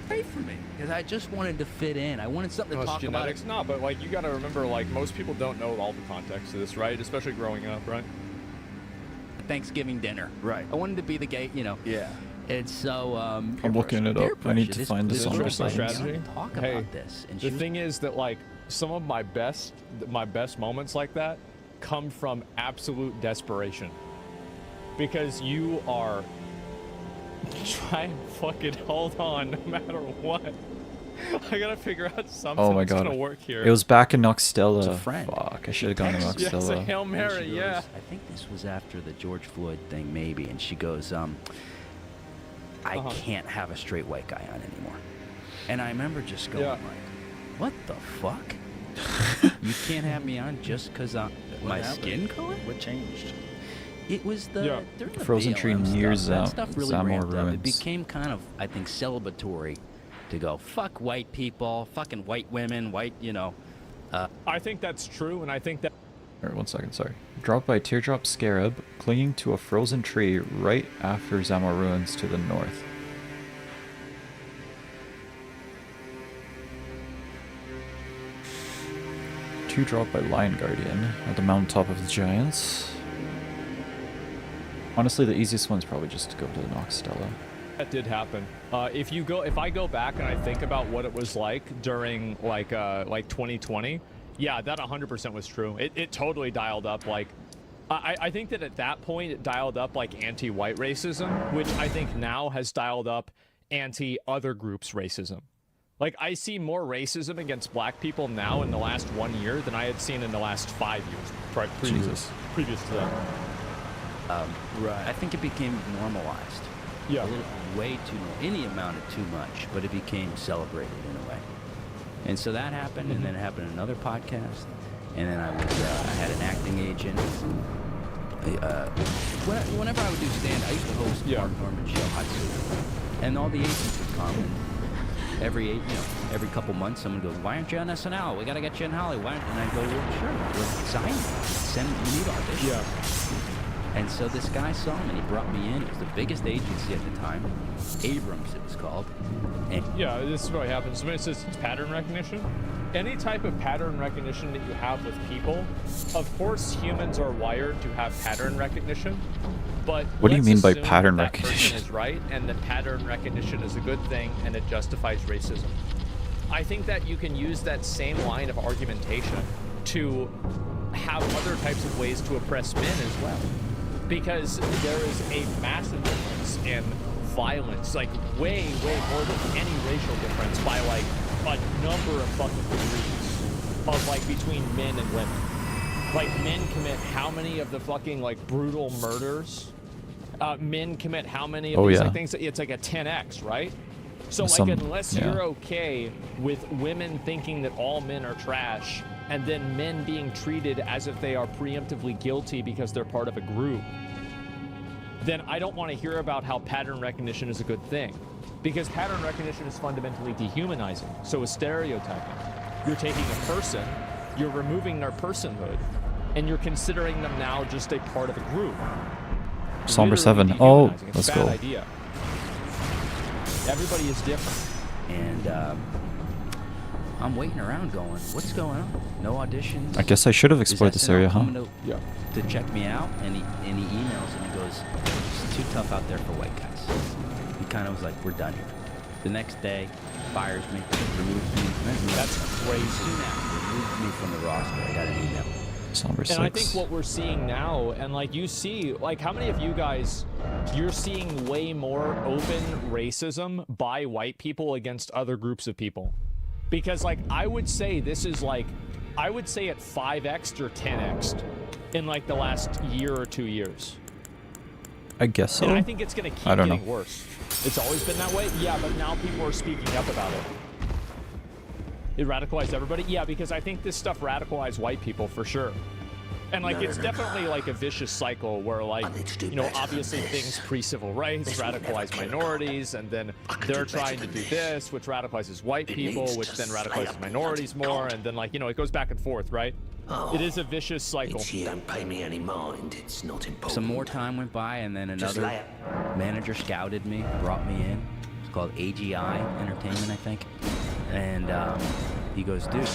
Pray for me, because I just wanted to fit in. I wanted something to No, it's talk about. genetics, no, but like you got to remember, like most people don't know all the context of this, right? Especially growing up, right? Thanksgiving dinner. Right. I wanted to be the gay, you know. Yeah. And so I'm looking it up. I need to find the somber side. Strategy. Talk Hey, about this. And the thing is that like some of my best moments like that come from absolute desperation, because you are trying to fucking hold on no matter what. I gotta figure out something Oh my that's god. gonna work here. It was back in Noxtella. It's a friend. Fuck, I should have gone to Yeah, it's a Noxtella. Hail And Mary, she yeah. goes, I think this was after the George Floyd thing, maybe. And she goes, I can't have a straight white guy on anymore. And I remember just going like, what the fuck? You can't have me on just because my skin color? What changed? It was the during the Frozen Tree BLM near stuff, that stuff really Zamor ramped up. It Ruins. became kind of, I think, celebratory to go, fuck white people, fucking white women, white, you know. I think that's true, and I think that. Alright, 1 second, sorry. Dropped by Teardrop Scarab, clinging to a frozen tree right after Zamor Ruins to the north. Two dropped by Lion Guardian at the mountaintop of the Giants. Honestly, the easiest one's probably just to go to Noxtella. That did happen. If I go back and I think about what it was like during like 2020, yeah, that 100% was true. It totally dialed up. Like, I think that at that point it dialed up like anti-white racism, which I think now has dialed up anti-other groups racism. Like, I see more racism against black people now in the last 1 year than I had seen in the last 5 years previous to that. Right. I think it became normalized. Yeah. A little, way too, any amount of too much, but it became celebrated in a way. And so that happened, and then it happened in another podcast, and then I had an acting agent. Whenever I would do stand, I used to host Mark Norman's show, Hot Soup, and all the agents would come, and every couple months, someone goes, "Why aren't you on SNL? We gotta get you in Hollywood." And I go, "Well, sure, we'll sign you. You need auditions." Yeah. And so this guy saw me and he brought me in. It was the biggest agency at the time, Abrams it was called. And yeah, this is what happens. Somebody says it's pattern recognition. Any type of pattern recognition that you have with people, of course humans are wired to have pattern recognition, but what do you mean by assume pattern that recognition? person is right, and that pattern recognition is a good thing and it justifies racism. I think that you can use that same line of argumentation to have other types of ways to oppress men as well. Because there is a massive difference in violence, like way more than any racial difference by like a number of fucking degrees of like between men and women. Like men commit how many of the fucking like brutal murders? Men commit how many of these like things? It's like a 10x, right? So like unless you're okay with women thinking that all men are trash, and then men being treated as if they are preemptively guilty because they're part of a group, then I don't want to hear about how pattern recognition is a good thing. Because pattern recognition is fundamentally dehumanizing. So is stereotyping. You're taking a person, you're removing their personhood, and you're considering them now just a part of a group. Somber Literally 7. Oh, dehumanizing. It's let's a go. bad idea. Everybody is different. And I'm waiting around going, what's going on? No auditions? I guess I should have explored this area, huh? To check me out, and he emails and he goes, it's too tough out there for white guys. He kind of was like, we're done here. The next day, fires me, removes me. That's crazy. Soon after, removed me from the roster. I got an email. Somber 6. And I think what we're seeing now, and like you see, like how many of you guys, you're seeing way more open racism by white people against other groups of people? Because like I would say this is like, I would say it 5x'd or 10x'd in like the last year or 2 years. I guess so. And I think it's going to keep don't getting know. worse. It's always been that way? Yeah, but now people are speaking up about it. It radicalized everybody? Yeah, because I think this stuff radicalized white people for sure. And like it's definitely like a vicious cycle where like obviously things pre-civil rights radicalize minorities, and then they're trying to do this, which radicalizes white people, which then radicalizes minorities more, and then like it goes back and forth, right? It is a vicious cycle. You don't pay me any mind. It's not important. Some more time went by, and then another manager scouted me, brought me in. It's called AGI Entertainment, I think. And he goes, dude,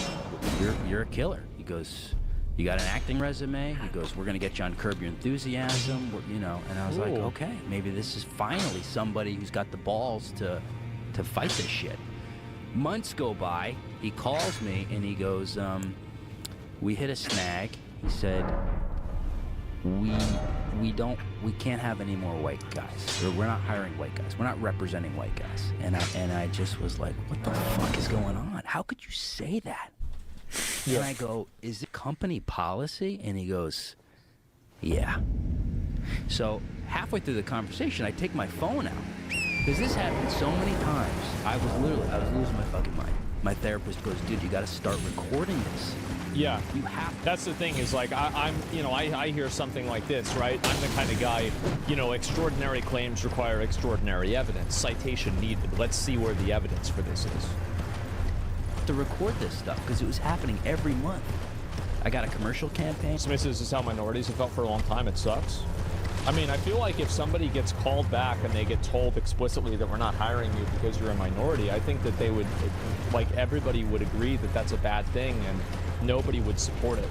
you're a killer. He goes, you got an acting resume? He goes, we're going to get you on Curb Your Enthusiasm, and I was like, okay, maybe this is finally somebody who's got the balls to fight this shit. Months go by, he calls me, and he goes, we hit a snag. He said, we can't have any more white guys. Or we're not hiring white guys. We're not representing white guys. And I just was like, what the fuck is going on? How could you say that? And I go, is it company policy? And he goes, yeah. So halfway through the conversation, I take my phone out. Because this happened so many times. I was losing my fucking mind. My therapist goes, dude, you got to start recording this. Yeah, you have. That's the thing is like I hear something like this, right? I'm the kind of guy, extraordinary claims require extraordinary evidence. Citation needed. Let's see where the evidence for this is. To record this stuff because it was happening every month. I got a commercial campaign. This is how minorities have felt for a long time. It sucks. I mean, I feel like if somebody gets called back and they get told explicitly that we're not hiring you because you're a minority, I think that they would, like everybody would agree that that's a bad thing and nobody would support it.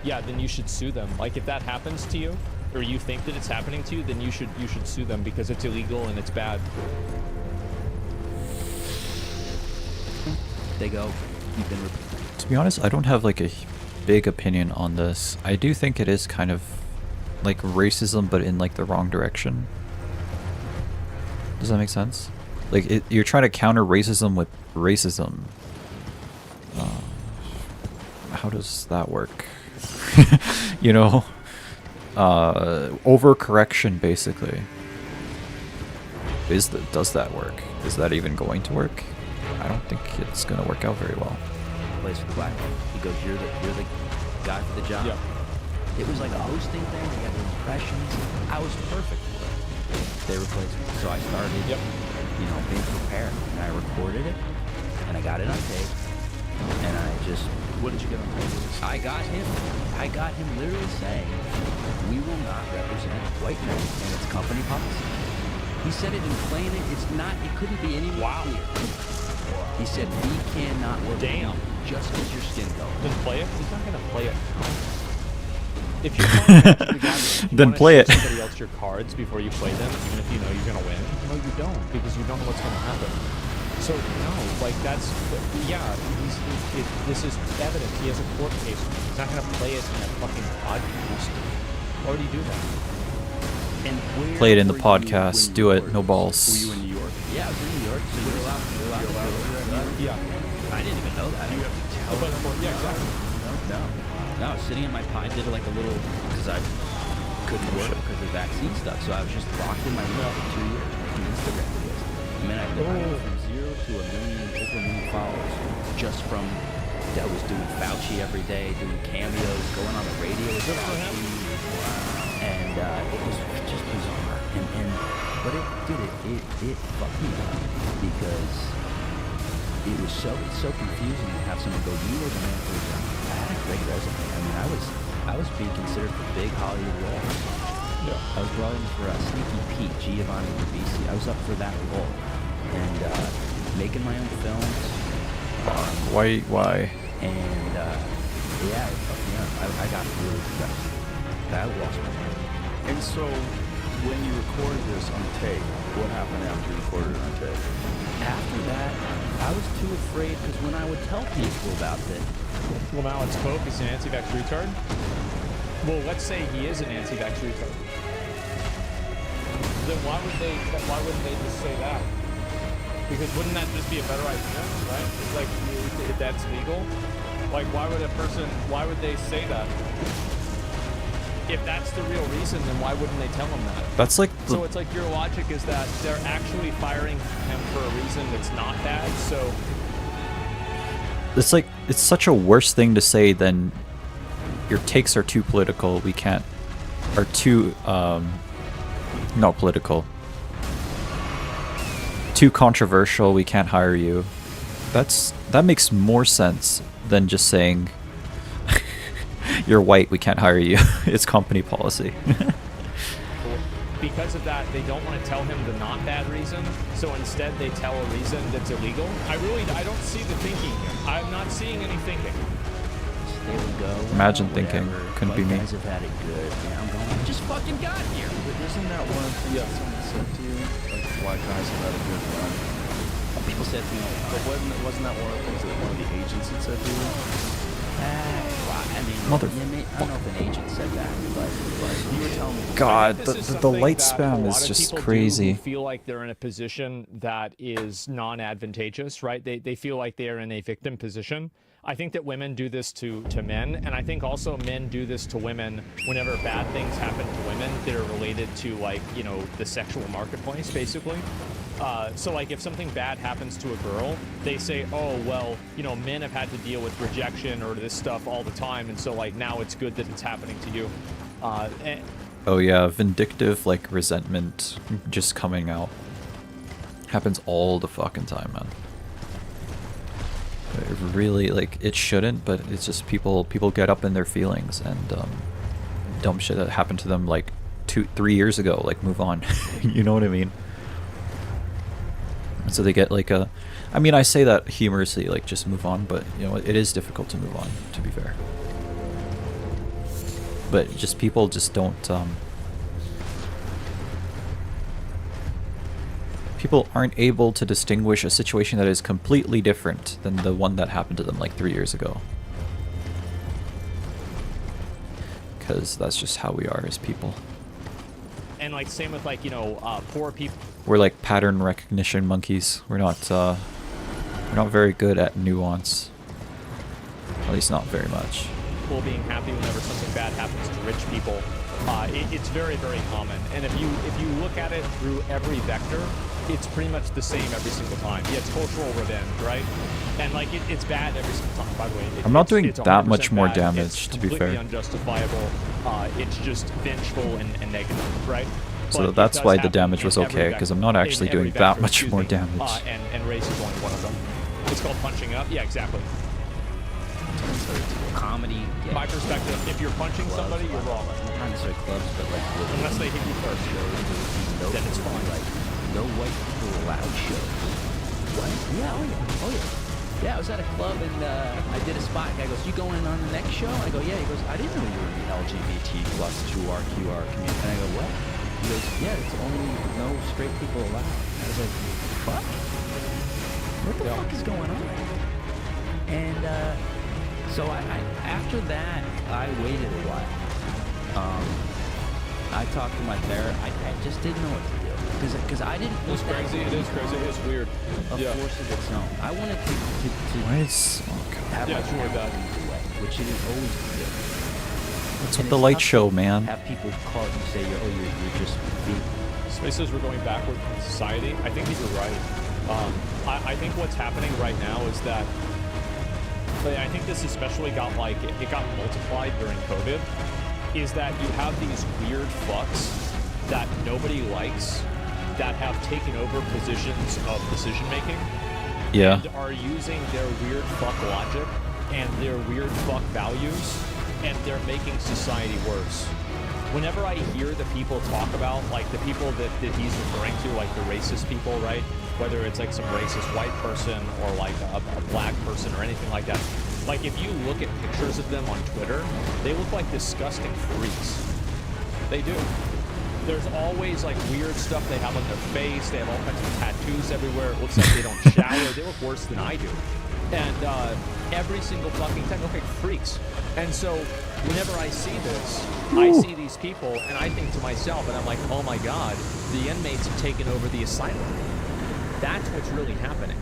Yeah, then you should sue them. Like if that happens to you, or you think that it's happening to you, then you should sue them because it's illegal and it's bad. They go, to be honest, I don't have like a big opinion on this. I do think it is kind of like racism, but in like the wrong direction. Does that make sense? Like you're trying to counter racism with racism. How does that work? Overcorrection basically. Does that work? Is that even going to work? I don't think it's gonna work out very well. Plays for the black man. He goes, you're the guy for the job. Yep. It was like a hosting thing. We got the impressions. I was perfect for it. They replaced me, so I started, being prepared. And I recorded it, and I got it on tape, and I just. What did you get on tape? I got him literally saying, "We will not represent white men, and it's company policy." He said it in plain. It's not. It couldn't be any more clear. He said, we cannot work just because your skin color. Then play it? He's not going to play it. If you're trying to the guy, then play it. Somebody else your cards before you play them, even if you know you're going to win. No, you don't, because you don't know what's going to happen. So, no, like that's, this is evidence. He has a court case. He's not going to play it in a fucking podcast. Why would he do that? And play it in the podcast. Do it. No balls. Were you in New York? Yeah, I was in New York. So you're allowed to do it. Yeah. I didn't even know that. You have to tell them. Yeah, exactly. No, sitting in my pod, I did like a little, because I couldn't work because of vaccine stuff. So I was just locked in my room for 2 years making Instagram videos. I mean, I went from 0 to over 1 million followers just from, I was doing Fauci every day, doing cameos, going on the radio with Fauci. And it was just bizarre. But it fucked me up because it's so confusing to have someone go, you were the man for the job. I had a great resume. I mean, I was being considered for big Hollywood roles. Yeah. I was brought in for Sneaky Pete, Giovanni Ribisi. I was up for that role. And making my own films. Why? And yeah, it fucked me up. I got really depressed. I lost my mind. And so, when you recorded this on tape, what happened after you recorded it on tape? After that, I was too afraid because when I would tell people about this. Well, now it's Pope. He's an anti-vax retard. Well, let's say he is an anti-vax retard. Then why wouldn't they just say that? Because wouldn't that just be a better idea, right? It's like if that's legal, like why would they say that? If that's the real reason, then why wouldn't they tell him that? That's like so it's like your logic is that they're actually firing him for a reason that's not bad. So it's like it's such a worse thing to say than your takes are too political. We can't, are too not political, too controversial. We can't hire you. That makes more sense than just saying you're white, we can't hire you. It's company policy. Because of that, they don't want to tell him the not bad reason, so instead they tell a reason that's illegal. I don't see the thinking here. I'm not seeing any thinking. There we go. Imagine Well, thinking. whatever. Couldn't be White me. guys have had it good. Yeah, I'm going, I just fucking got here. But isn't that one of the things that someone said to you? Like, white guys have had a good run. People said to me, But wasn't that one of the things that one of the agents had said to you? well, I mean, I don't know if an agent said that, but You were telling me. God, This is the something light that a spam lot is of just people do crazy. who feel like they're in a position that is non-advantageous, right? They feel like they are in a victim position. I think that women do this to men, and I think also men do this to women whenever bad things happen to women that are related to, like, you know, the sexual marketplace, basically. So, like, if something bad happens to a girl, they say, oh, well, you know, men have had to deal with rejection or this stuff all the time, and so, like, now it's good that it's happening to you. Oh yeah, vindictive, like, resentment just coming out. Happens all the fucking time, man. It really, like, it shouldn't, but it's just people get up in their feelings, and dumb shit that happened to them like 2-3 years ago, like, move on. You know what I mean? And so they get like a, I mean, I say that humorously, like, just move on, but, you know, it is difficult to move on, to be fair. But just people just don't, people aren't able to distinguish a situation that is completely different than the one that happened to them like 3 years ago. Because that's just how we are as people. And, like, same with, like, you know, poor people. We're like pattern recognition monkeys. We're not very good at nuance. At least not very much. People being happy whenever something bad happens to rich people. It's very, very common. And if you look at it through every vector, it's pretty much the same every single time. Yeah, it's cultural revenge, right? And, like, it's bad every single time, by the way. I'm not doing it's that much 100% more bad. damage, It's to be completely fair. unjustifiable. It's just vengeful and negative, right? So But it that's does why the happen damage in was every okay, because I'm not vector. actually In every doing that vector, much excuse more me. damage. And race is only one of them. It's called punching up. Yeah, exactly. comedy. Yeah. My perspective, if you're punching somebody, you're wrong. I'm trying to say clubs, but like Unless they hit you first, then it's fine. Like no white people allowed shows. What? Yeah. Oh yeah. Oh yeah. Yeah, I was at a club and I did a spot. Guy goes, "You going on the next show?" I go, "Yeah." He goes, "I didn't know you were in the LGBT plus 2RQR community." And I go, "What?" He goes, "Yeah, it's only no straight people allowed." I was like, "Fuck? What the fuck is going on?" And so I after that, I waited a while. I talked to my therapist. I just didn't know what to do because I didn't. It's crazy. It is crazy. It is weird. A force of its own. I wanted to Why is... Oh have Yeah, my it's really bad. away, which it didn't always do. What's And with the it's light tough show, to man? Have people call it and say, you're just being." Spaces we're going backward in society. I think that you're right. I think what's happening right now is that I think this especially got it got multiplied during COVID. Is that you have these weird fucks that nobody likes that have taken over positions of decision making. Yeah. And are using their weird fuck logic and their weird fuck values, and they're making society worse. Whenever I hear the people talk about, like, the people that he's referring to, like the racist people, right? Whether it's like some racist white person or like a black person or anything like that. Like, if you look at pictures of them on Twitter, they look like disgusting freaks. They do. There's always like weird stuff they have on their face. They have all kinds of tattoos everywhere. It looks like they don't shower. They look worse than I do. And every single fucking time, they look like freaks. And so whenever I see this, I see these people, and I think to myself, and I'm like, oh my God, the inmates have taken over the asylum. That's what's really happening.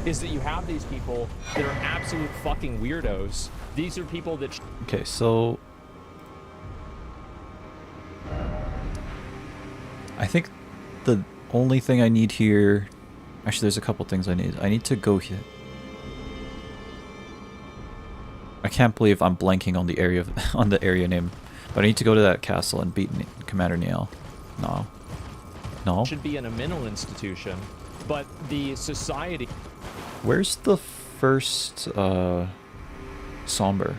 Is that you have these people that are absolute fucking weirdos. These are people that... Okay, so... I think the only thing I need here... Actually, there's a couple things I need. I need to go here. I can't believe I'm blanking on the area on the area name. But I need to go to that castle and beat Commander Neil. No. No? Should be in a mental institution, but the society... Where's the first Somber?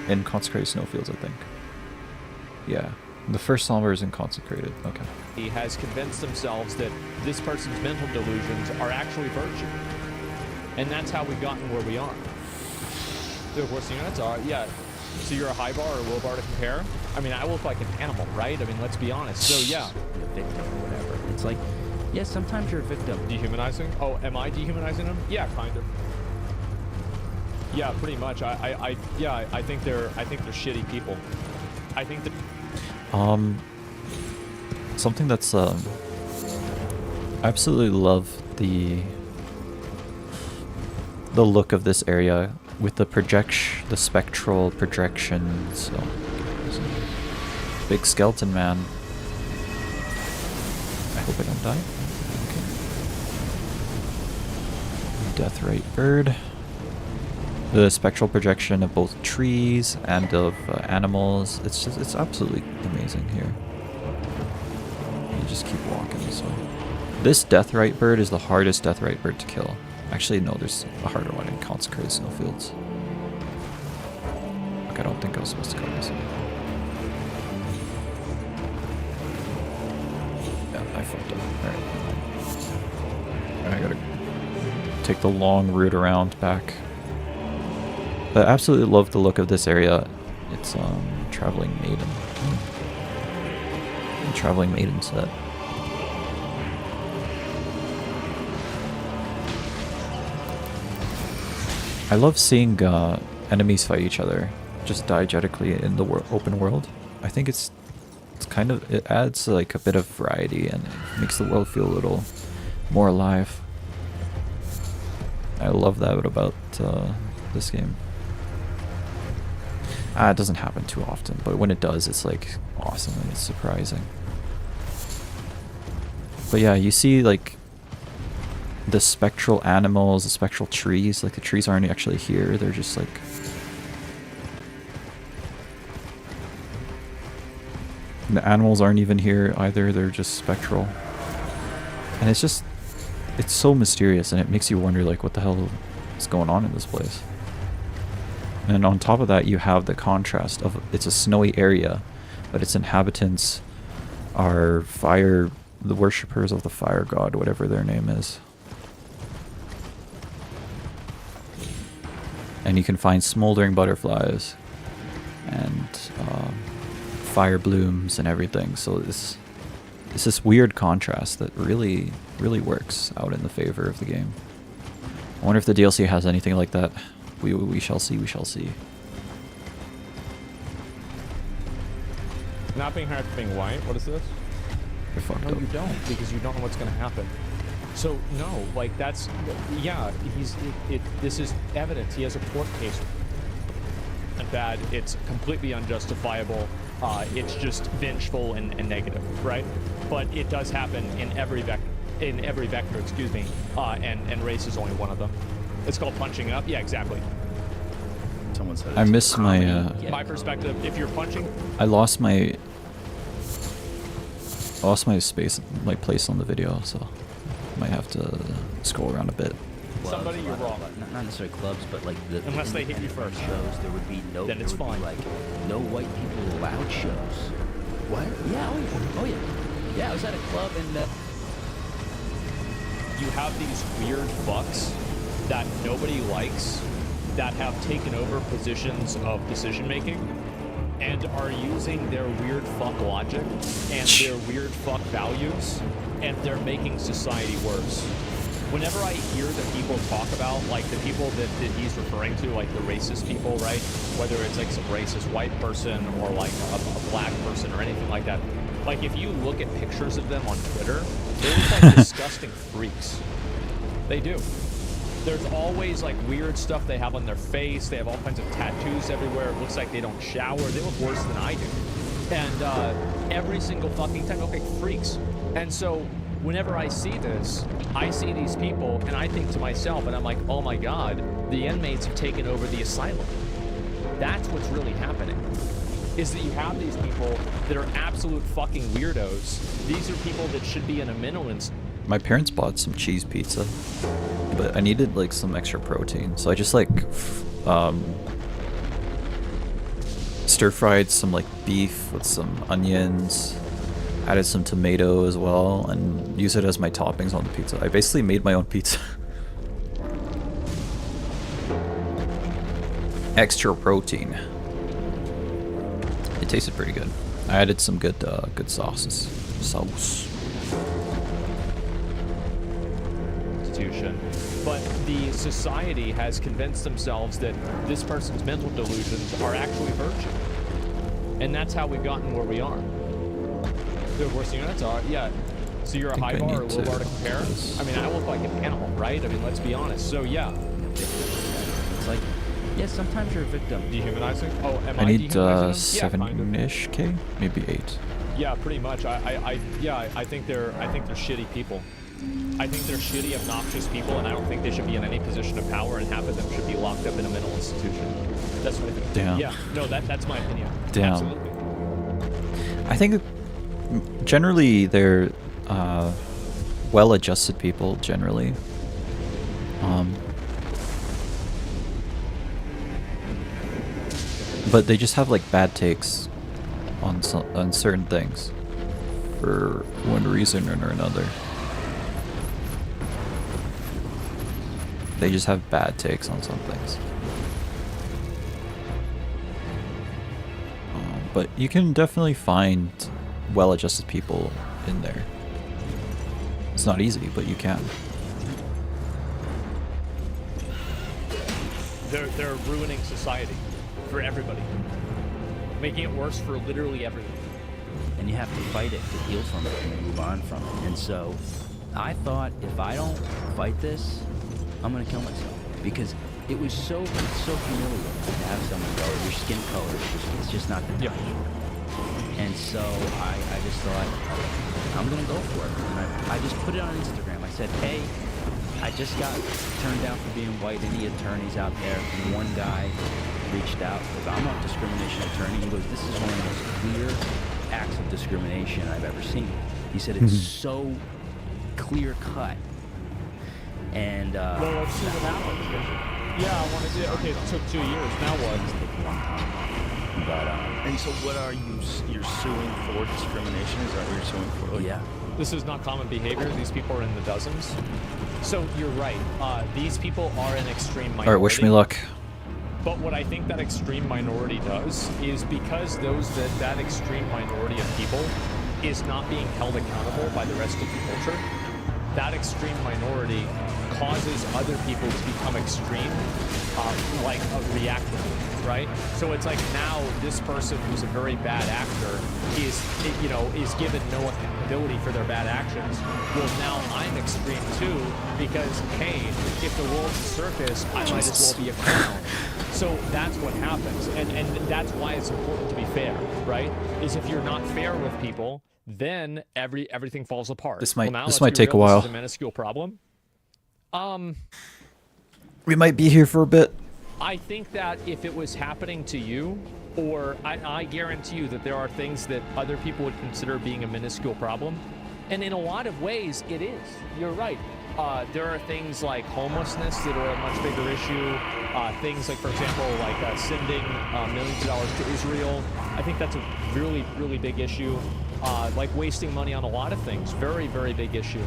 In Consecrated Snowfields, I think. Yeah. The first Somber is in Consecrated. Okay. He has convinced themselves that this person's mental delusions are actually virtue. And that's how we've gotten where we are. Of course, the units are, yeah. So you're a high bar or a low bar to compare? I mean, I look like an animal, right? I mean, let's be honest. So, yeah. The victim or whatever. It's like, yeah, sometimes you're a victim. Dehumanizing? Oh, am I dehumanizing them? Yeah, kind of. Yeah, pretty much. I think they're shitty people. I think that... Something that's, I absolutely love the look of this area with the spectral projections. So, big skeleton man. I hope I don't die. Okay. Deathrite bird. The spectral projection of both trees and of animals. It's absolutely amazing here. You just keep walking this way. This Deathrite bird is the hardest Deathrite bird to kill. Actually, no, there's a harder one in Consecrated Snowfields. Look, I don't think I was supposed to go this way. Yeah, I fucked up. Alright. I gotta take the long route around back. But I absolutely love the look of this area. It's Traveling Maiden. Traveling Maiden set. I love seeing enemies fight each other just diegetically in the open world. I think it's kind of, it adds like a bit of variety and it makes the world feel a little more alive. I love that about this game. It doesn't happen too often, but when it does, it's like awesome and it's surprising. But yeah, you see like the spectral animals, the spectral trees. Like the trees aren't actually here; they're just like the animals aren't even here either. They're just spectral, and it's so mysterious, and it makes you wonder like what the hell is going on in this place. And on top of that, you have the contrast of it's a snowy area, but its inhabitants are the worshippers of the fire god, whatever their name is. And you can find smoldering butterflies and fire blooms and everything. So it's this weird contrast that really, really works out in the favor of the game. I wonder if the DLC has anything like that. We shall see, we shall see. Not being hard, being white. What is this? You're fucked No, up. you don't, because you don't know what's going to happen. So, no, like, that's... Yeah, this is evidence. He has a court case. And bad, it's completely unjustifiable. It's just vengeful and negative, right? But it does happen in every vector, excuse me. And race is only one of them. It's called punching up. Yeah, exactly. Someone said I miss my my perspective, if you're punching... I lost my space, my place on the video, so I might have to scroll around a bit. Somebody, you're wrong. Not necessarily clubs, but like the unless they hit you first. Shows there would be no. Then it's fine. Like no white people allowed shows. What? Yeah. Oh yeah. Yeah. I was at a club and you have these weird fucks that nobody likes that have taken over positions of decision making and are using their weird fuck logic and their weird fuck values, and they're making society worse. Whenever I hear the people talk about, like the people that he's referring to, like the racist people, right? Whether it's like some racist white person or like a black person or anything like that. Like if you look at pictures of them on Twitter, they look like disgusting freaks. They do. There's always like weird stuff they have on their face. They have all kinds of tattoos everywhere. It looks like they don't shower. They look worse than I do. And every single fucking time, they look like freaks. And so whenever I see this, I see these people and I think to myself, and I'm like, oh my God, the inmates have taken over the asylum. That's what's really happening. Is that you have these people that are absolute fucking weirdos. These are people that should be in a mental institution. My parents bought some cheese pizza, but I needed like some extra protein, so I just like stir fried some like beef with some onions, added some tomato as well, and use it as my toppings on the pizza. I basically made my own pizza. Extra protein. It tasted pretty good. I added some good sauces. But the society has convinced themselves that this person's mental delusions are actually virtue. And that's how we've gotten where we are. The worst units are, yeah. So you're a high bar or a low bar to compare? I mean, I look like an animal, right? I mean, let's be honest. So yeah. It's like, yeah, sometimes you're a victim. Dehumanizing? Oh, am I I need dehumanizing them? 7-ish K, maybe 8. Yeah, pretty much. I think they're shitty people. I think they're shitty, obnoxious people, and I don't think they should be in any position of power, and half of them should be locked up in a mental institution. That's what I think. Damn. Yeah, no, that's my opinion. Damn. Absolutely. I think generally they're well-adjusted people, generally. But they just have like bad takes on certain things for one reason or another. They just have bad takes on some things. But you can definitely find well-adjusted people in there. It's not easy, but you can. They're ruining society for everybody, making it worse for literally everyone. And you have to fight it to heal from it and move on from it. And so I thought, if I don't fight this, I'm gonna kill myself, because it was so humiliating to have someone go, your skin color, it's just not the time. And so I just thought, I'm gonna go for it. And I just put it on Instagram. I said, hey, I just got turned down for being white. Any attorneys out there? And one guy reached out, because I'm a discrimination attorney. He goes, this is one of the most clear acts of discrimination I've ever seen. He said it's so clear cut. And well, let's see what happens. Yeah, I want to see. Okay, it took 2 years. Now what? It's taken a long time. But and so, what are you're suing for discrimination? Is that what you're suing for? Like, yeah. This is not common behavior. These people are in the dozens. So you're right. These people are an extreme minority. Alright, wish me luck. But what I think that extreme minority does is, because that extreme minority of people is not being held accountable by the rest of the culture, that extreme minority causes other people to become extreme, like reactive, right? So it's like now this person who's a very bad actor is given no accountability for their bad actions. Well, now I'm extreme too, because hey, if the world's a circus, I might as well be a clown. So that's what happens, and that's why it's important to be fair, right? Is if you're not fair with people, then everything falls apart. This might well, this might take a while. This is a minuscule problem. We might be here for a bit. I think that if it was happening to you, or I guarantee you that there are things that other people would consider being a minuscule problem, and in a lot of ways it is. You're right. There are things like homelessness that are a much bigger issue. Things like, for example, like sending millions of dollars to Israel. I think that's a really, really big issue. Like wasting money on a lot of things, very, very big issue.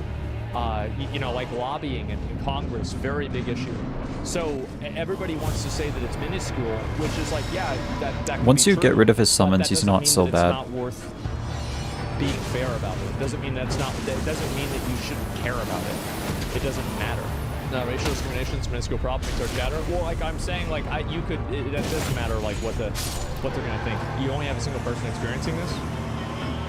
Like lobbying in Congress, very big issue. So everybody wants to say that it's minuscule, which is like, yeah, that once you true, get rid of his summons, he's not so bad. It's not worth being fair about it. It doesn't mean that it doesn't mean that you shouldn't care about it. It doesn't matter. No, racial discrimination is a minuscule problem. Things are chatter. Well, like I'm saying, like that doesn't matter. Like what they're gonna think. You only have a single person experiencing this.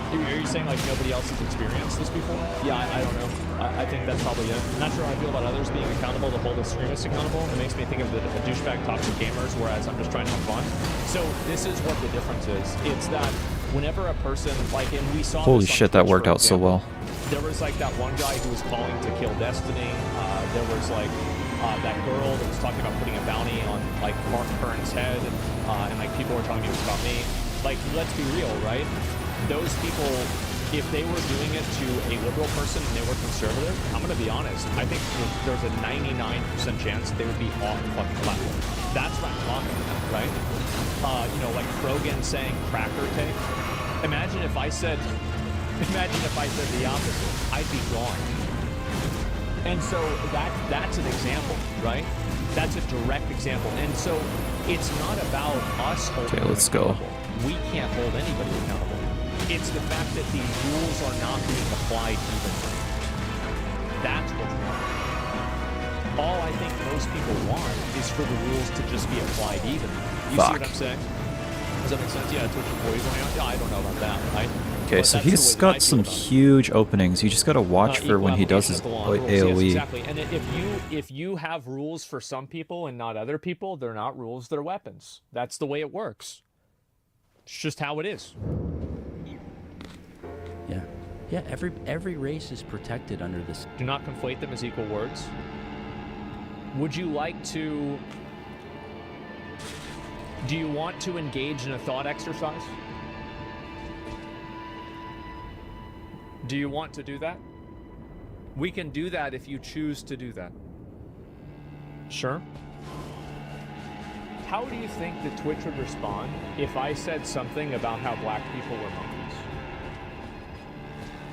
Are you saying like nobody else has experienced this before? Yeah, I don't know. I think that's probably it. I'm not sure how I feel about others being accountable to hold extremists accountable. It makes me think of the douchebag toxic gamers, whereas I'm just trying to have fun. So this is what the difference is. It's that whenever a person, like, and we saw Holy this on shit, that Twitch, worked for out so example. well. There was like that one guy who was calling to kill Destiny. There was like that girl that was talking about putting a bounty on like Mark Kern's head, and like people were telling me it was about me. Like, let's be real, right? Those people, if they were doing it to a liberal person and they were conservative, I'm gonna be honest, I think there's a 99% chance they would be off the fucking platform. That's what I'm talking about, right? You know, like Krogan saying cracker take. Imagine if I said the opposite. I'd be gone. And so that's an example, right? That's a direct example. And so it's not about us holding them let's go. accountable. We can't hold anybody accountable. It's the fact that the rules are not being applied evenly. That's what's wrong. All I think most people want is for the rules to just be applied evenly. You see what I'm saying? Does that make sense? Yeah, Twitch employees going out. Yeah, I don't know about that, right? Okay, so he's got some huge openings. You just got to watch for when he does his AoE. Yes, exactly. And if you have rules for some people and not other people, they're not rules, they're weapons. That's the way it works. It's just how it is. Yeah. Yeah, every race is protected under this. Do not conflate them as equal words. Would you like to... Do you want to engage in a thought exercise? Do you want to do that? We can do that if you choose to do that. Sure. How do you think that Twitch would respond if I said something about how black people were monkeys?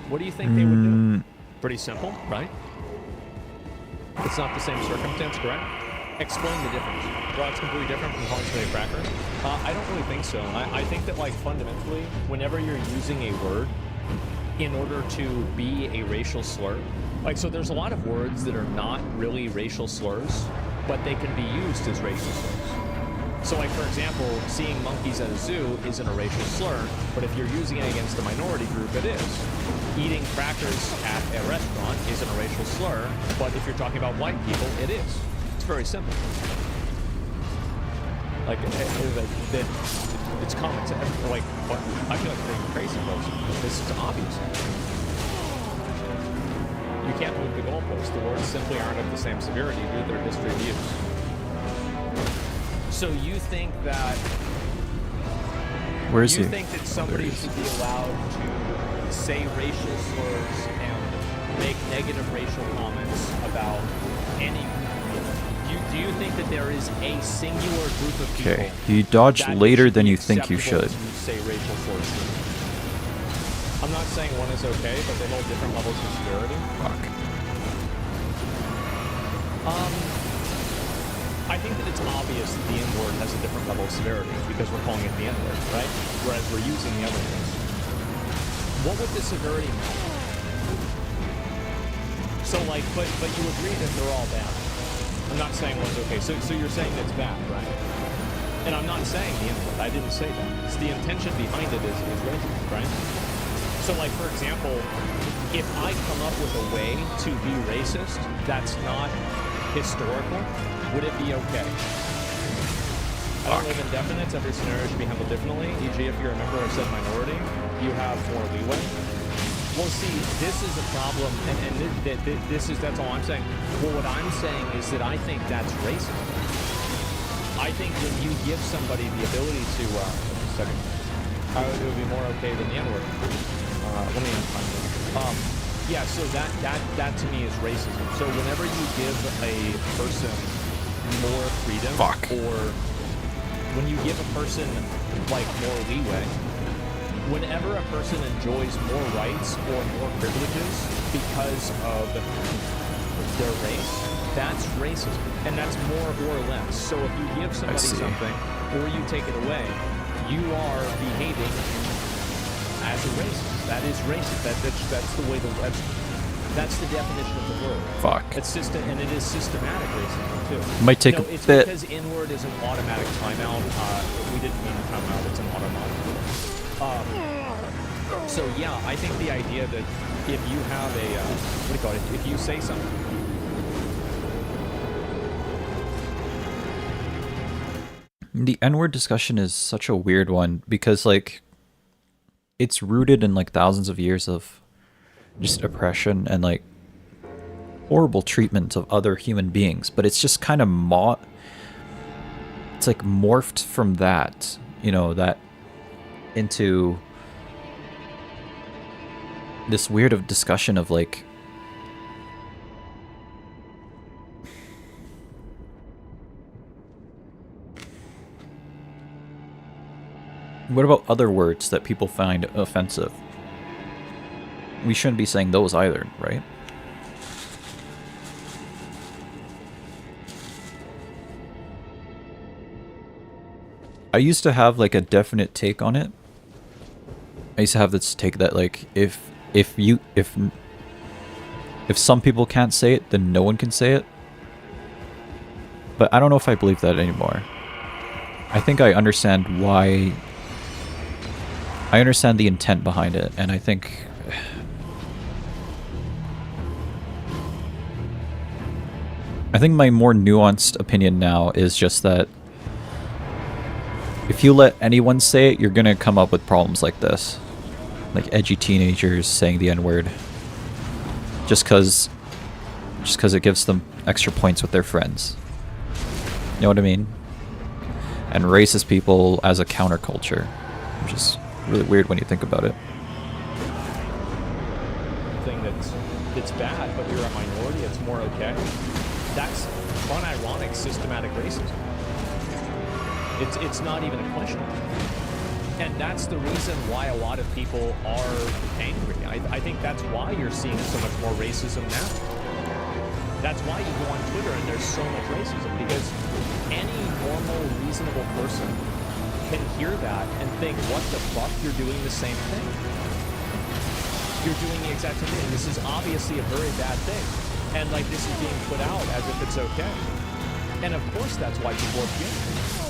What do you think they would do? Pretty simple, right? It's not the same circumstance, correct? Explain the difference. Well, it's completely different from calling somebody a cracker. I don't really think so. I think that, like, fundamentally, whenever you're using a word in order to be a racial slur, like, so there's a lot of words that are not really racial slurs, but they can be used as racial slurs. So, like, for example, seeing monkeys at a zoo isn't a racial slur, but if you're using it against a minority group, it is. Eating crackers at a restaurant isn't a racial slur, but if you're talking about white people, it is. It's very simple. Like, it's common to everyone. Like, what? I feel like they're crazy folks. This is obvious. You can't move the goalposts. The words simply aren't of the same severity due to their history of use. So you think that... Where is he? You think that somebody should be allowed to say racial slurs and make negative racial comments about any... Do you think that there is a singular group of people... Okay, you dodged later than you think you should. ...to say racial slurs? I'm not saying one is okay, but they hold different levels of severity. Fuck. I think that it's obvious that the N-word has a different level of severity because we're calling it the N-word, right? Whereas we're using the other things. What would the severity mean? So, like, but you agree that they're all bad. I'm not saying one's okay. So you're saying it's bad, right? And I'm not saying the N-word. I didn't say that. It's the intention behind it is racist, right? So, like, for example, if I come up with a way to be racist that's not historical, would it be okay? I don't live in definites. Every scenario should be handled differently. E.g., if you're a member of said minority, you have more leeway. Well, see, this is a problem, and that's all I'm saying. Well, what I'm saying is that I think that's racist. I think when you give somebody the ability to, just a second, it would be more okay than the N-word. Let me find it. Yeah, so that to me is racism. So whenever you give a person more freedom, or when you give a person like more leeway, whenever a person enjoys more rights or more privileges because of their race, that's racism, and that's more or less. So if you give somebody something or you take it away, you are behaving as a racist. That is racist. That's the way that's the definition of the word. Fuck. It's and it is systematic racism too. Might take a it's bit. Because N-word is an automatic timeout. We didn't mean a timeout. It's an automatic. So yeah, I think the idea that if you have a what do you call it? If you say something. The N-word discussion is such a weird one because, like, it's rooted in like thousands of years of just oppression and like horrible treatment of other human beings, but it's just kind of it's like morphed from that, you know, that into this weird of discussion of like what about other words that people find offensive? We shouldn't be saying those either, right? I used to have like a definite take on it. I used to have this take that like if some people can't say it, then no one can say it. But I don't know if I believe that anymore. I think I understand why. I understand the intent behind it, and I think my more nuanced opinion now is just that if you let anyone say it, you're gonna come up with problems like this. Like edgy teenagers saying the N-word. Just cause it gives them extra points with their friends. You know what I mean? And racist people as a counterculture. Which is really weird when you think about it. Thing that's bad, but you're a minority, it's more okay. That's unironic systematic racism. It's not even a question. And that's the reason why a lot of people are angry. I think that's why you're seeing so much more racism now. That's why you go on Twitter and there's so much racism, because any normal, reasonable person can hear that and think, what the fuck, you're doing the same thing. You're doing the exact same thing. This is obviously a very bad thing. And like this is being put out as if it's okay. And of course that's why people are furious.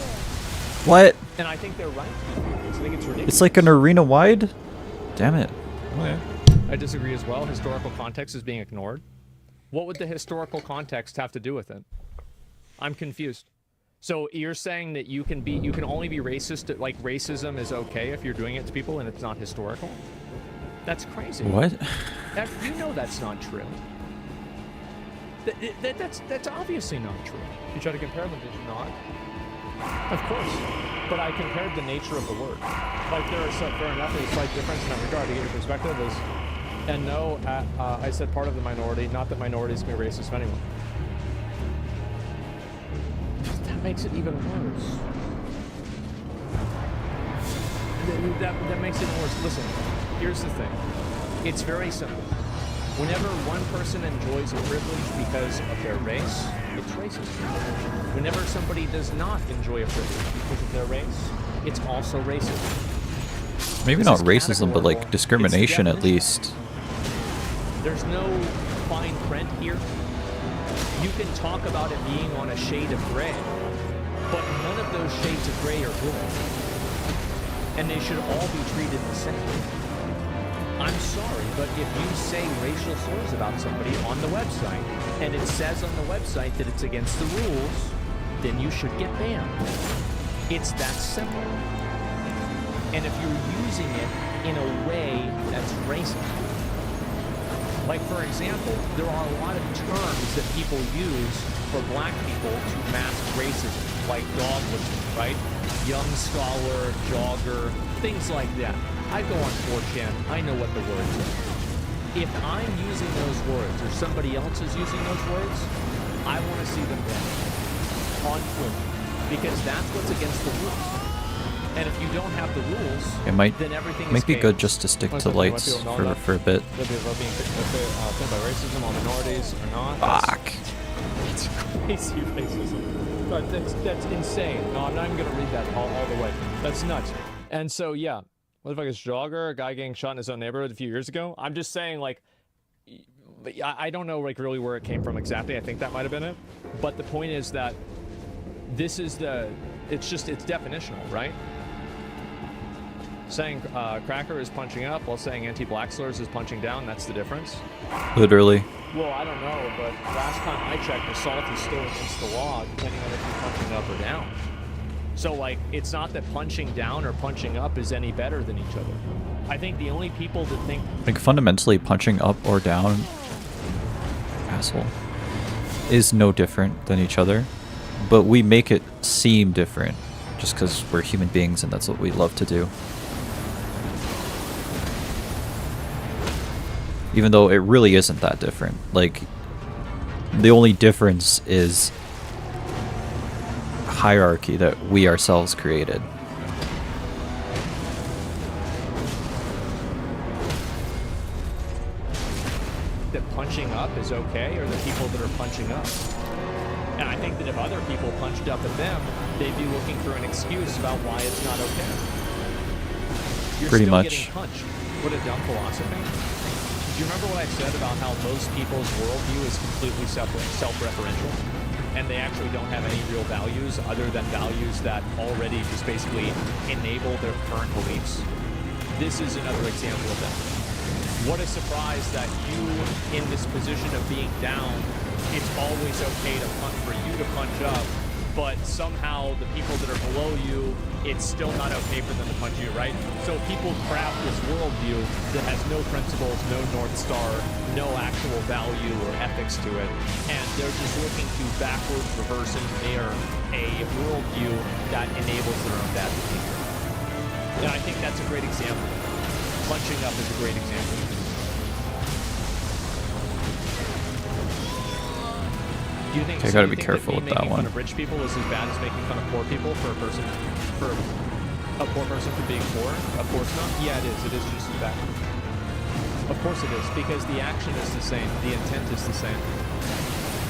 What? And I think they're right to be furious. I think it's ridiculous. It's like an arena wide? Damn it. Okay. I disagree as well. Historical context is being ignored. What would the historical context have to do with it? I'm confused. So you're saying that you can only be racist, like racism is okay if you're doing it to people and it's not historical? That's crazy. What? You know that's not true. That's obviously not true. You try to compare them, did you not? Of course. But I compared the nature of the word. Like there are fair enough, there's a slight difference in that regard. To get your perspective is, and no, I said part of the minority, not that minorities can be racist of anyone. That makes it even worse. That makes it worse. Listen, here's the thing. It's very simple. Whenever one person enjoys a privilege because of their race, it's racist. Whenever somebody does not enjoy a privilege because of their race, it's also racist. Maybe not racism, but like discrimination at least. There's no fine print here. You can talk about it being on a shade of gray, but none of those shades of gray are good. And they should all be treated the same. I'm sorry, but if you say racial slurs about somebody on the website, and it says on the website that it's against the rules, then you should get banned. It's that simple. And if you're using it in a way that's racist, like for example, there are a lot of terms that people use for black people to mask racism, like dog whistling, right? Young scholar, jogger, things like that. I go on 4chan, I know what the words are. If I'm using those words or somebody else is using those words, I want to see them banned on Twitter, because that's what's against the rules. And if you don't have the rules, then everything might be good just to stick to lights for a bit. By racism on minorities or not. Fuck. It's crazy racism. That's insane. No, I'm not even gonna read that all the way. That's nuts. And so yeah. Motherfucker's jogger, a guy getting shot in his own neighborhood a few years ago. I'm just saying, like, I don't know, like, really where it came from exactly. I think that might have been it. But the point is that this is it's definitional, right? Saying cracker is punching up while saying anti-black slurs is punching down, that's the difference. Literally. Well, I don't know, but last time I checked, assault is still against the law, depending on if you're punching up or down. So, like, it's not that punching down or punching up is any better than each other. I think the only people that think Like fundamentally punching up or down, asshole, is no different than each other, but we make it seem different just because we're human beings and that's what we love to do. Even though it really isn't that different. Like, the only difference is hierarchy that we ourselves created. that punching up is okay, or the people that are punching up. And I think that if other people punched up at them, they'd be looking for an excuse about why it's not okay. You're Pretty still much. getting punched. What a dumb philosophy. Do you remember what I said about how most people's worldview is completely self-referential? And they actually don't have any real values other than values that already just basically enable their current beliefs. This is another example of that. What a surprise that you, in this position of being down, it's always okay for you to punch up, but somehow the people that are below you, it's still not okay for them to punch you, right? So people craft this worldview that has no principles, no North Star, no actual value or ethics to it, and they're just looking to backwards, reverse engineer a worldview that enables their own bad behavior. And I think that's a great example. Punching up is a great example. Do you think, Okay, I so gotta you be think careful that with that making one. fun of rich people is as bad as making fun of poor people for a poor person for being poor? Of course not. Yeah, it is. It is just as bad. Of course it is, because the action is the same. The intent is the same.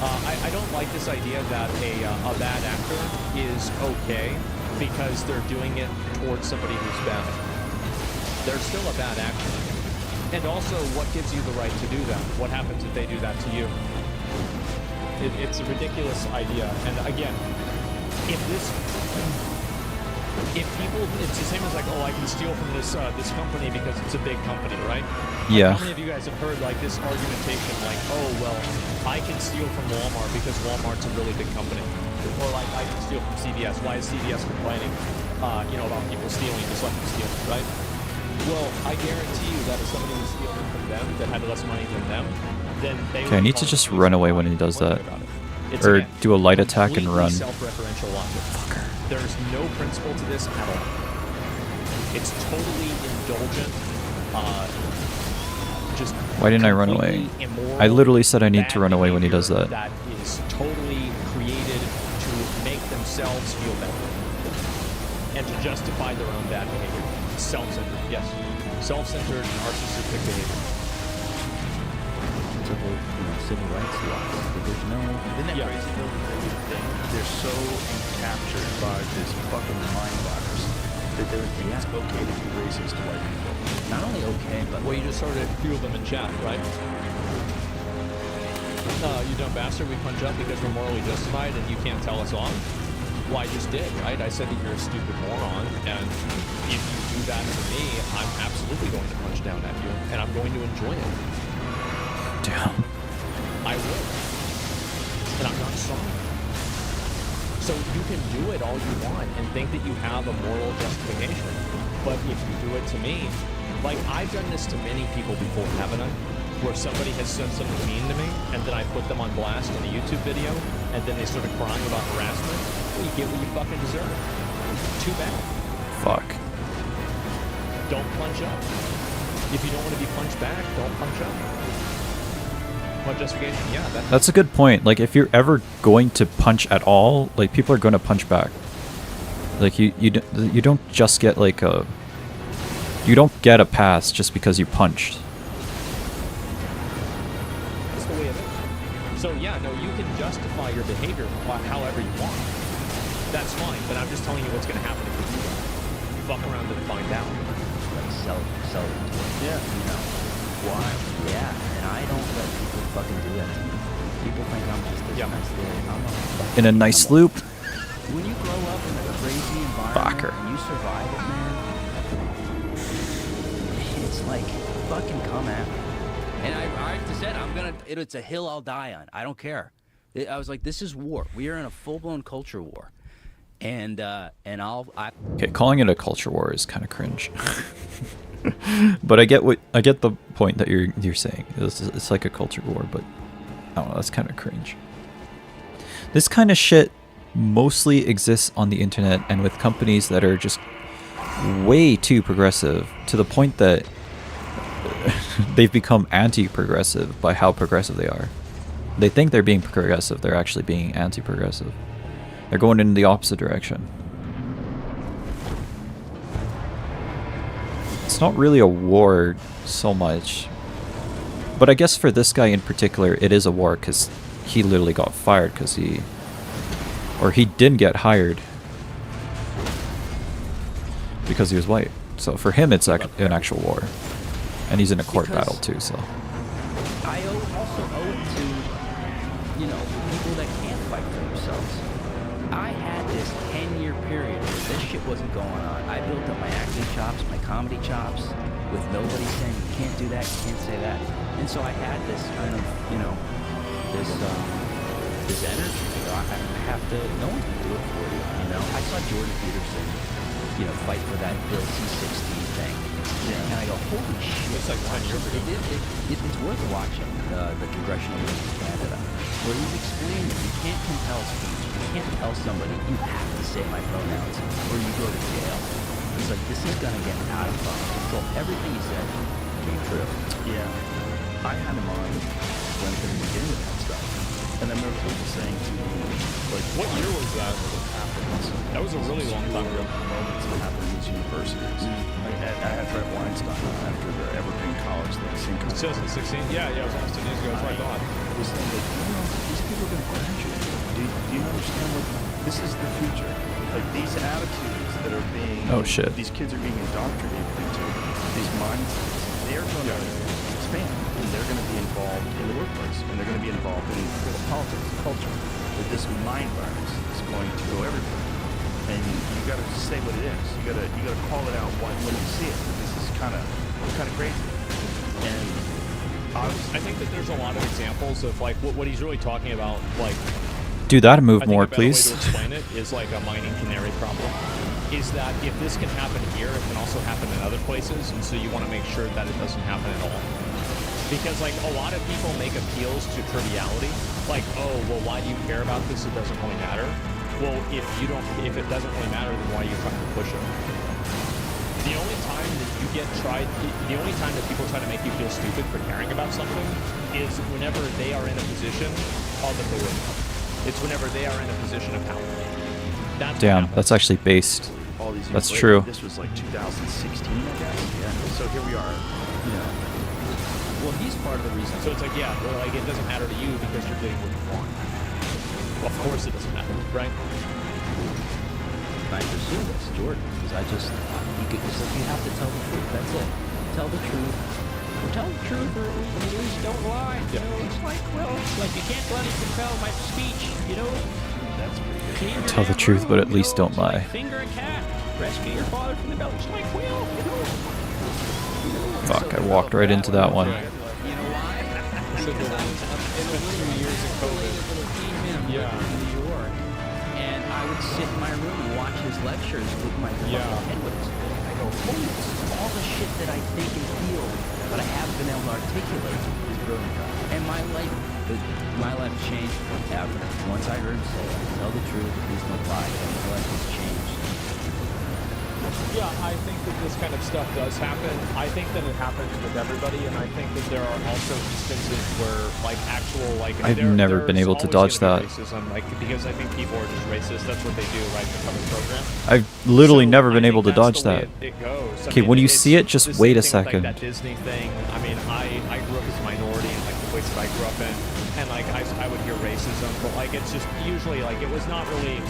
I don't like this idea that a bad actor is okay because they're doing it towards somebody who's bad. They're still a bad actor. And also, what gives you the right to do that? What happens if they do that to you? It's a ridiculous idea. And again, if people, it's the same as like, oh, I can steal from this company because it's a big company, right? Yeah. Like, how many of you guys have heard like this argumentation, like, oh, well, I can steal from Walmart because Walmart's a really big company, or like I can steal from CVS. Why is CVS complaining, about people stealing? Just let them steal, right? Well, I guarantee you that if somebody was stealing from them that had less money than them, then they would Okay, I need to just run away when he does that. Or do a light attack and run. Self-referential logic. There's no principle to this at all. It's totally indulgent. Just Why didn't I run away? immoral, I literally said I need to bad run away when he behavior does that. That is totally created to make themselves feel better and to justify their own bad behavior. Self-centered, yes. Self-centered, narcissistic behavior. Civil rights laws. There's no. Isn't that crazy though? They're so captured by this fucking mind virus that they think it's okay to be racist to white people. Not only okay, but Well, you just sort of fuel them in chat, right? You dumb bastard, we punch up because we're morally justified and you can't tell us off. Well, I just did, right? I said that you're a stupid moron, and if you do that to me, I'm absolutely going to punch down at you, and I'm going to enjoy it. Damn. I will. And I'm not sorry. So you can do it all you want and think that you have a moral justification. But if you do it to me, like I've done this to many people before, haven't I? Where somebody has said something mean to me, and then I put them on blast in a YouTube video, and then they started crying about harassment. Well, you get what you fucking deserve. Too bad. Fuck. Don't punch up. If you don't want to be punched back, don't punch up. What justification? Yeah, That's a good point. Like, if you're ever going to punch at all, like, people are going to punch back. Like, you don't just get, like, you don't get a pass just because you punched. That's the way it is. So, yeah, no, you can justify your behavior however you want. That's fine, but I'm just telling you what's going to happen if you do that. You fuck around and find out. like sell it. Yeah. Why? Yeah, and I don't let people fucking do that to me. People think I'm just this nice little. I'm a fucking, In a nice loop. When you grow up in a crazy environment and you survive it, man, it's like fucking come at me. And I said it's a hill I'll die on. I don't care. I was like, this is war. We are in a full-blown culture war, and Okay, calling it a culture war is kind of cringe. But I get the point that you're saying. It's like a culture war, but I don't know. That's kind of cringe. This kind of shit mostly exists on the internet and with companies that are just way too progressive to the point that they've become anti-progressive by how progressive they are. They think they're being progressive, they're actually being anti-progressive. They're going in the opposite direction. It's not really a war so much, but I guess for this guy in particular, it is a war because he literally got fired because he didn't get hired because he was white. So for him, it's an actual war, and he's in a court battle too. So I also owe it to, you know, people that can't fight for themselves. I had this 10-year period where this shit wasn't going on. I built up my acting chops, my comedy chops, with nobody saying you can't do that, you can't say that. And so I had this kind of, you know, this energy. You know, I have to, no one can do it for you, you know. I saw Jordan Peterson, you know, fight for that Bill C-16 thing. Yeah. And I go, holy shit. It's like 10 years ago. It's worth watching the Congressional League of Canada, where he's explaining that you can't compel speech. You can't tell somebody, you have to say my pronouns, or you go to jail. It's like, this is going to get out of control. Everything he said came true. Yeah. I had him on when at the beginning of that stuff. And I remember people saying to me, like, what year was that? That was a really long time ago. Moments that happened in these universities. Like, I had Brett Weinstein after the Evergreen College thing. 2016? Yeah, it was almost 10 years ago. That's what I thought. I was saying, like, you know, these people are going to graduate. Do you understand what this is the future? Like, these attitudes that are being... Oh, shit. These kids are being indoctrinated into. These mindsets. They're going to expand. And they're going to be involved in the workplace. And they're going to be involved in politics, culture. That this mind virus is going to go everywhere. And you got to say what it is. You got to call it out when you see it. This is kind of crazy. And I think that there's a lot of examples of like what he's really talking about. Like, do that move I think more, a better please. way to explain it is like a mining canary problem. Is that if this can happen here, it can also happen in other places, and so you want to make sure that it doesn't happen at all. Because like a lot of people make appeals to triviality, like, oh, well, why do you care about this? It doesn't really matter. Well, if it doesn't really matter, then why are you trying to push it? The only time that people try to make you feel stupid for caring about something is whenever they are in a position of authority. It's whenever they are in a position of power. Damn, that's actually based. all these years That's later. true. This was like 2016, I guess. Yeah. So here we are. You know. Well, he's part of the reason. So it's like, yeah, well, like it doesn't matter to you because you're getting what you want. Well, of course it doesn't matter, right? I pursue this, Jordan, because it's like you have to tell the truth. That's it. Tell the truth. Or tell the truth, or at least don't lie. Yeah. You know, it's like, well, like you can't bloody compel my speech. You know. That's pretty good. Tell the truth, but at least don't lie. Like finger a cat. Rescue your father from the belly. It's like, well, you know. Fuck, I walked right into that one. You know why? In the few years of COVID. Yeah. In New York, and I would sit in my room and watch his lectures with my headphones. I go, holy, all the shit that I think and feel, but I haven't been able to articulate is brilliant. And my life changed forever. Once I heard him say, tell the truth, please don't lie. My life has changed. Yeah, I think that this kind of stuff does happen. I think that it happens with everybody, and I think that there are also instances where, like, actual, like... I've never been able to dodge that. Racism, like, because I think people are just racist. That's what they do, right, to cover the program. I've literally So, never I been think able to that's dodge the way that. it goes. I Okay, mean, when you it's see it, just the same wait a thing with, second. Like, that Disney thing. I mean, I grew up as a minority in, like, the place that I grew up in, and, like, I would hear racism, but, like, it's just usually, like, it was not really...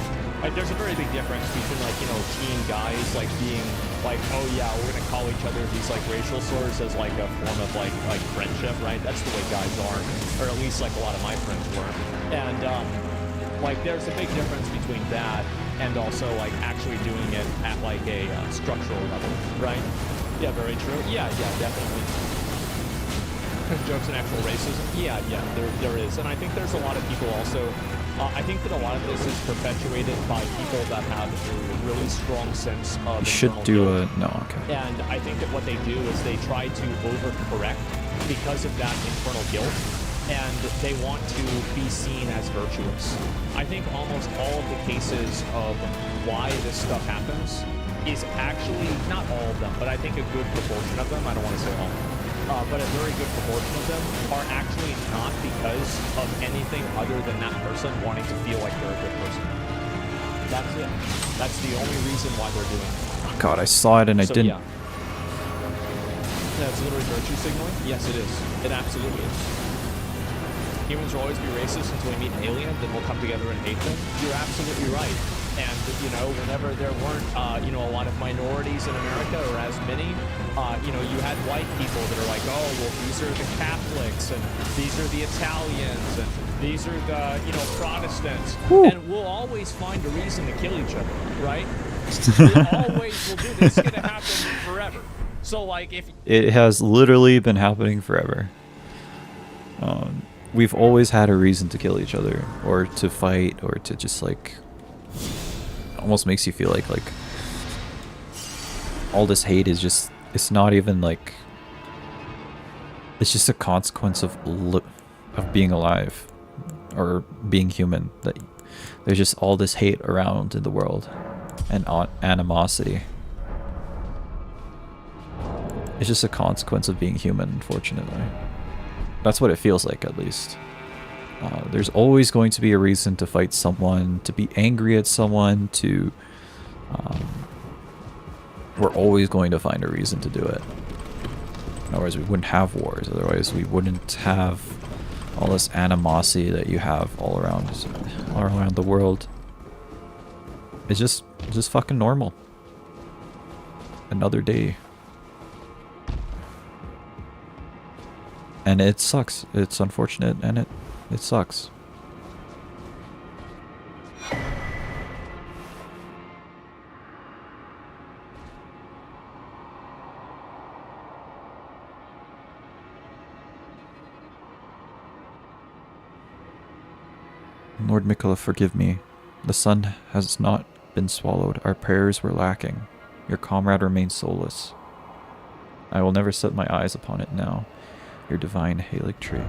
Like, there's a very big difference between, like, you know, teen guys, like, being, like, oh, yeah, we're going to call each other these, like, racial slurs as, like, a form of, like friendship, right? That's the way guys are, or at least, like, a lot of my friends were. And, like, there's a big difference between that and also, like, actually doing it at, like, a structural level, right? Yeah, very true. Yeah, definitely. Jokes and actual racism? Yeah, there is. And I think there's a lot of people also I think that a lot of this is perpetuated by people that have a really strong sense of You should internal do guilt. a... No, okay. And I think that what they do is they try to overcorrect because of that internal guilt, and they want to be seen as virtuous. I think almost all of the cases of why this stuff happens is actually, not all of them, but I think a good proportion of them, I don't want to say all, but a very good proportion of them are actually not because of anything other than that person wanting to feel like they're a good person. That's it. That's the only reason why they're doing it. Oh God, I saw it and I didn't... Yeah. That's literally virtue signaling? Yes, it is. It absolutely is. Humans will always be racist until we meet an alien, then we'll come together and hate them. You're absolutely right. And, you know, whenever there weren't, you know, a lot of minorities in America, or as many, you know, you had white people that are like, oh, well, these are the Catholics, and these are the Italians, and these are the, you know, Protestants. Whew. And we'll always find a reason to kill each other, right? We always will do this. It's going to happen forever. So, like, if... It has literally been happening forever. We've always had a reason to kill each other, or to fight, or to just, like... Almost makes you feel like all this hate is just... It's not even, like... It's just a consequence of being alive, or being human. That there's just all this hate around in the world, and animosity. It's just a consequence of being human, unfortunately. That's what it feels like, at least. There's always going to be a reason to fight someone, to be angry at someone, to... we're always going to find a reason to do it. Otherwise we wouldn't have wars, otherwise we wouldn't have all this animosity that you have all around the world. It's just fucking normal. Another day. And it sucks. It's unfortunate, and it sucks. Lord Mikola, forgive me. The sun has not been swallowed. Our prayers were lacking. Your comrade remains soulless. I will never set my eyes upon it now. Your divine Halig tree.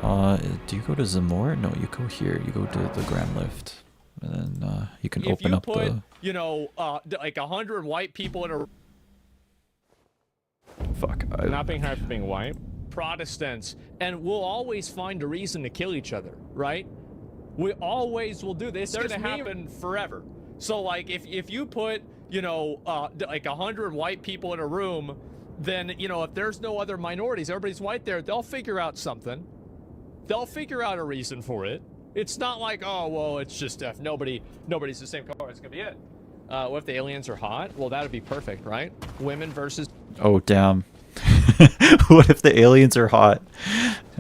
Alright. Do you go to Zamor? No, you go here. You go to the Grand Lift. And then you can open up the... you know, like 100 white people in a... Fuck. Not being high for being white. Protestants. And we'll always find a reason to kill each other, right? We always will do this. It's gonna happen forever. So, like, if you put... you know, like 100 white people in a room, then, you know, if there's no other minorities, everybody's white there, they'll figure out something. They'll figure out a reason for it. It's not like, oh, well, it's just if nobody's the same color, it's gonna be it. What if the aliens are hot? Well, that'd be perfect, right? Women versus... Oh, damn. What if the aliens are hot?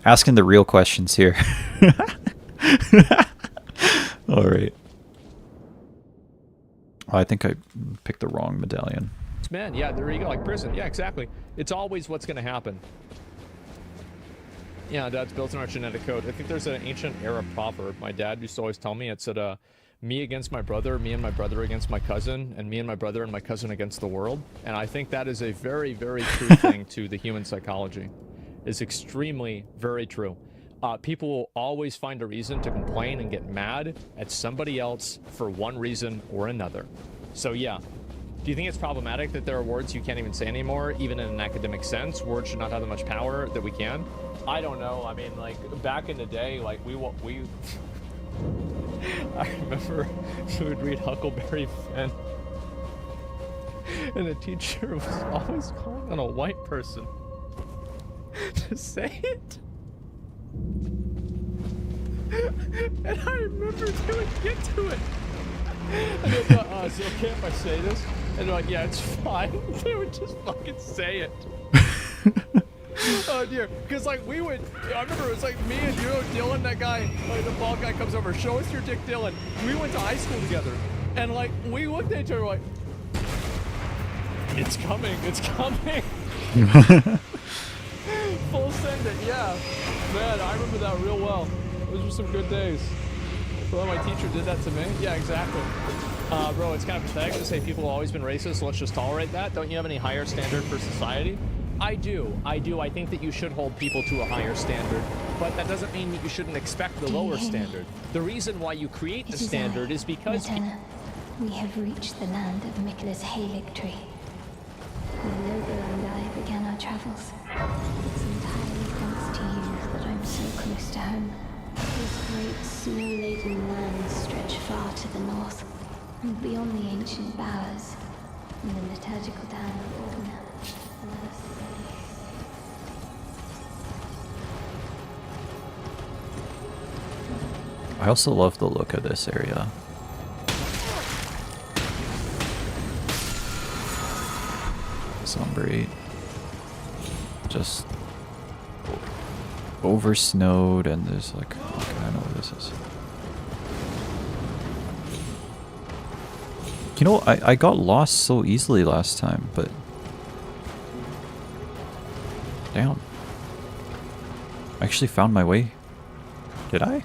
Asking the real questions here. Alright. Oh, I think I picked the wrong medallion. Men, yeah, there you go, like prison. Yeah, exactly. It's always what's going to happen. Yeah, that's built in our genetic code. I think there's an ancient Arab proverb. My dad used to always tell me, it said, me against my brother, me and my brother against my cousin, and me and my brother and my cousin against the world. And I think that is a very, very true thing to the human psychology. It's extremely, very true. People will always find a reason to complain and get mad at somebody else for one reason or another. So yeah, do you think it's problematic that there are words you can't even say anymore, even in an academic sense? Words should not have that much power that we can? I don't know. I mean, like, back in the day, like, we I remember we would read Huckleberry Finn, and the teacher was always calling on a white person to say it. And I remember they would get to it. And they thought, is it okay if I say this? And they're like, yeah, it's fine. They would just fucking say it. Oh dear. Because like we would, I remember it was like me and Dylan, that guy, like the bald guy comes over, show us your dick, Dylan. We went to high school together. And like, we looked at each other like, it's coming, it's coming. full send it, yeah. Man, I remember that real well. Those were some good days. Well, my teacher did that to me. Yeah, exactly. Bro, it's kind of pathetic to say people have always been racist, so let's just tolerate that. Don't you have any higher standard for society? I do. I think that you should hold people to a higher standard, but that doesn't mean that you shouldn't expect the lower standard. The reason why you create the standard is because... We have reached the land of Mikla's Halig tree. Lobo and I began our travels. It's entirely thanks to you that I'm so close to home. This great snow-laden land stretched far to the north, and beyond the ancient bowers, in the liturgical town of Orna. I also love the look of this area. Somber 8. Just over snowed, and there's like, okay, I know what this is. You know, I got lost so easily last time, but damn, I actually found my way. Did I?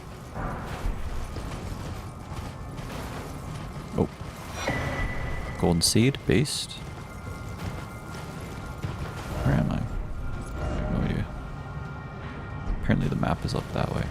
Oh, golden seed based. Where am I? I have no idea. Apparently the map is up that way.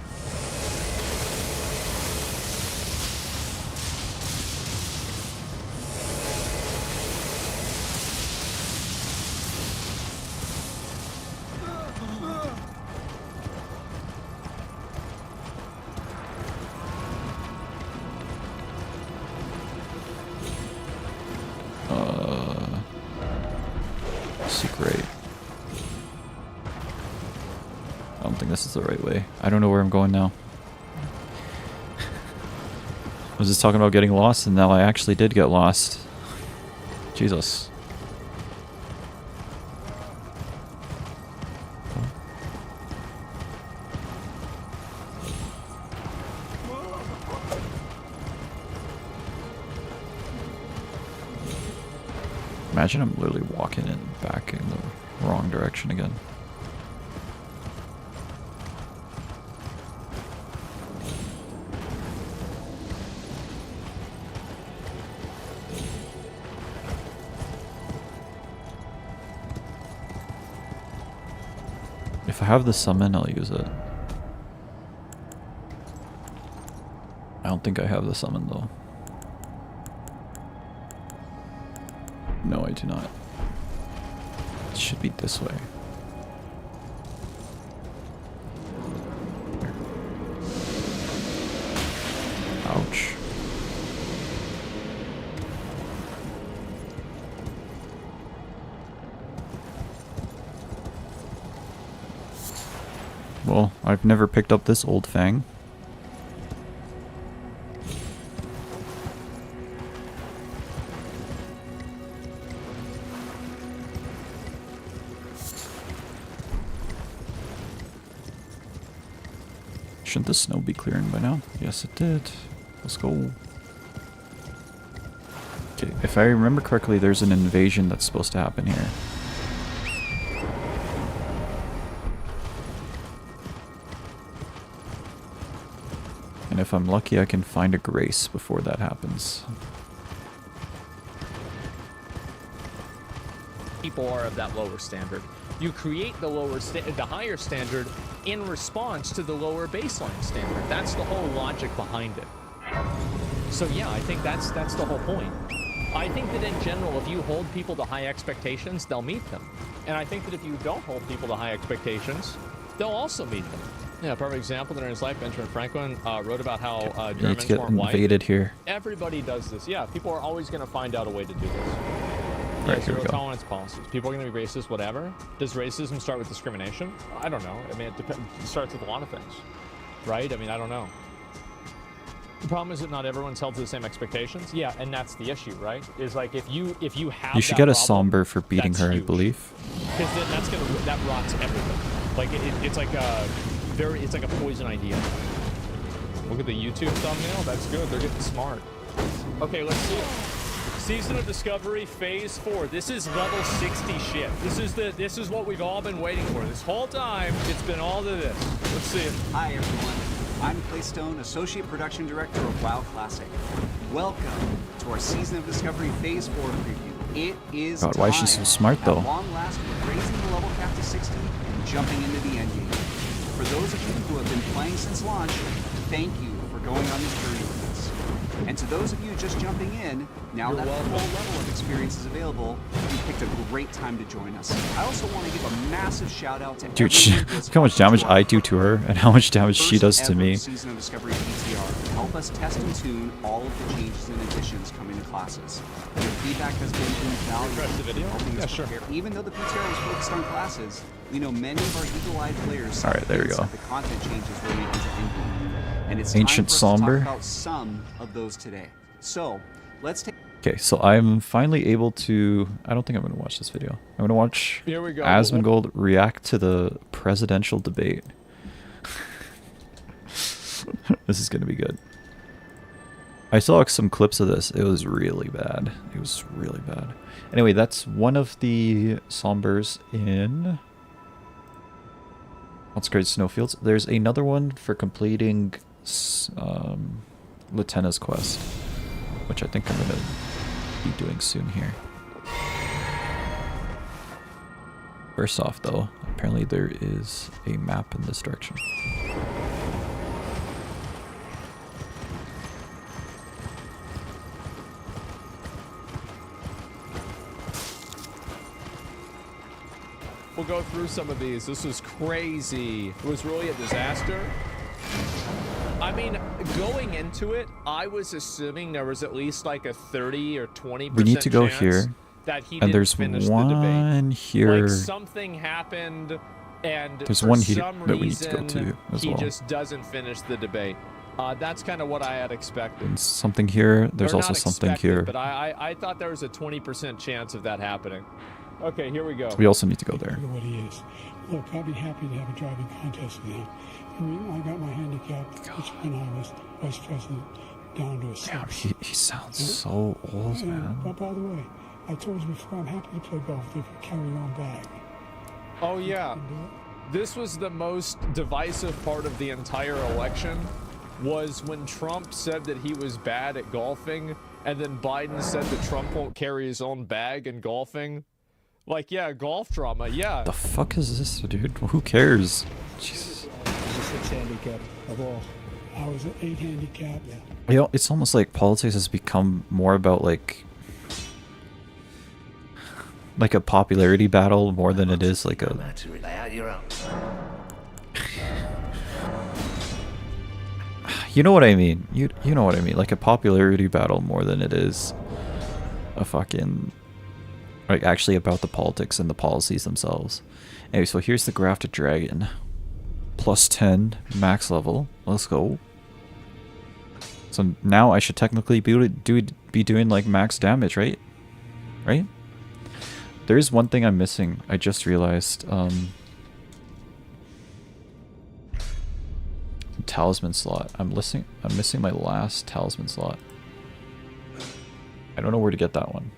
Secret. I don't think this is the right way. I don't know where I'm going now. I was just talking about getting lost, and now I actually did get lost. Jesus. Imagine I'm literally walking in back in the wrong direction again. If I have the summon, I'll use it. I don't think I have the summon though. No, I do not. It should be this way. Ouch. Well, I've never picked up this old fang. Shouldn't the snow be clearing by now? Yes, it did. Let's go. Okay, if I remember correctly, there's an invasion that's supposed to happen here. And if I'm lucky, I can find a grace before that happens. People are of that lower standard. You create the higher standard in response to the lower baseline standard. That's the whole logic behind it. So yeah, I think that's the whole point. I think that in general, if you hold people to high expectations, they'll meet them. And I think that if you don't hold people to high expectations, they'll also meet them. Yeah, perfect example that in his life, Benjamin Franklin wrote about how Germans weren't white. Invaded here. Everybody does this. Yeah, people are always going to find out a way to do this. Right, zero tolerance policies. People are going to be racist, whatever. Does racism start with discrimination? I don't know. I mean, it starts with a lot of things, right? I mean, I don't know. The problem is that not everyone's held to the same expectations. Yeah, and that's the issue, right? Is like if you have you should get a somber for beating her, huge. I believe. Because that rots everything. Like it's like a poison idea. Look at the YouTube thumbnail. That's good. They're getting smart. Okay, let's see. Season of Discovery Phase 4. This is level 60 shit. This is what we've all been waiting for. This whole time, it's been all of this. Let's see it. Hi everyone. I'm Claystone, Associate Production Director of WoW Classic. Welcome to our Season of Discovery Phase 4 preview. It is God, why is she so smart though? At long last, we're raising the level cap to 60 and jumping into the endgame. For those of you who have been playing since launch, thank you for going on this journey with us. And to those of you just jumping in, now that the full level of experience is available, you picked a great time to join us. I also want to give a massive shout out to Dude, look how much damage I do to her and how much damage she does to me. Season of Discovery PTR to help us test and tune all of the changes and additions coming to classes. Your feedback has been invaluable in helping us prepare. Even though the PTR was focused on classes, we know many of our eagle-eyed players there we go. the content changes related to Endgame. And it's Ancient time for us Somber. to talk about some of those today. So, let's take... Okay, so I'm finally able to... I don't think I'm going to watch this video. I'm going to watch Here we go. Asmongold react to the presidential debate. This is going to be good. I saw some clips of this. It was really bad. It was really bad. Anyway, that's one of the Sombers in... What's great snowfields. There's another one for completing Lieutenant's quest, which I think I'm going to be doing soon here. First off, though, apparently there is a map in this direction. We'll go through some of these. This was crazy. It was really a disaster. I mean, going into it, I was assuming there was at least like a 30 or 20% We need to go chance here, that he and didn't there's finish the one debate. here. Like something happened, and There's for one here some that we need to go reason, to as he well. just doesn't finish the debate. That's kind of what I had expected. And something here. There's Or also not something expected, here. But I thought there was a 20% chance of that happening. Okay, here we go. We also need to go there. What he is. Look, I'd be happy to have a driving contest with him. I mean, I got my handicap, which when I was vice president, down to a 6. Damn, he sounds so old, man. But by the way, I told you before, I'm happy to play golf if you carry your own bag. Oh yeah, this was the most divisive part of the entire election, was when Trump said that he was bad at golfing, and then Biden said that Trump won't carry his own bag in golfing. Like, yeah, golf drama, yeah. The fuck is this, dude? Who cares? Jesus. I was a 6 handicap of all. I was an 8 handicap. Yeah. You know, it's almost like politics has become more about like a popularity battle more than it is like a... You know what I mean? You know what I mean? Like a popularity battle more than it is a fucking... Like actually about the politics and the policies themselves. Anyway, so here's the Grafted Dragon. Plus 10, max level. Let's go. So now I should technically be doing like max damage, right? Right? There is one thing I'm missing. I just realized. Talisman slot. I'm missing my last talisman slot. I don't know where to get that one.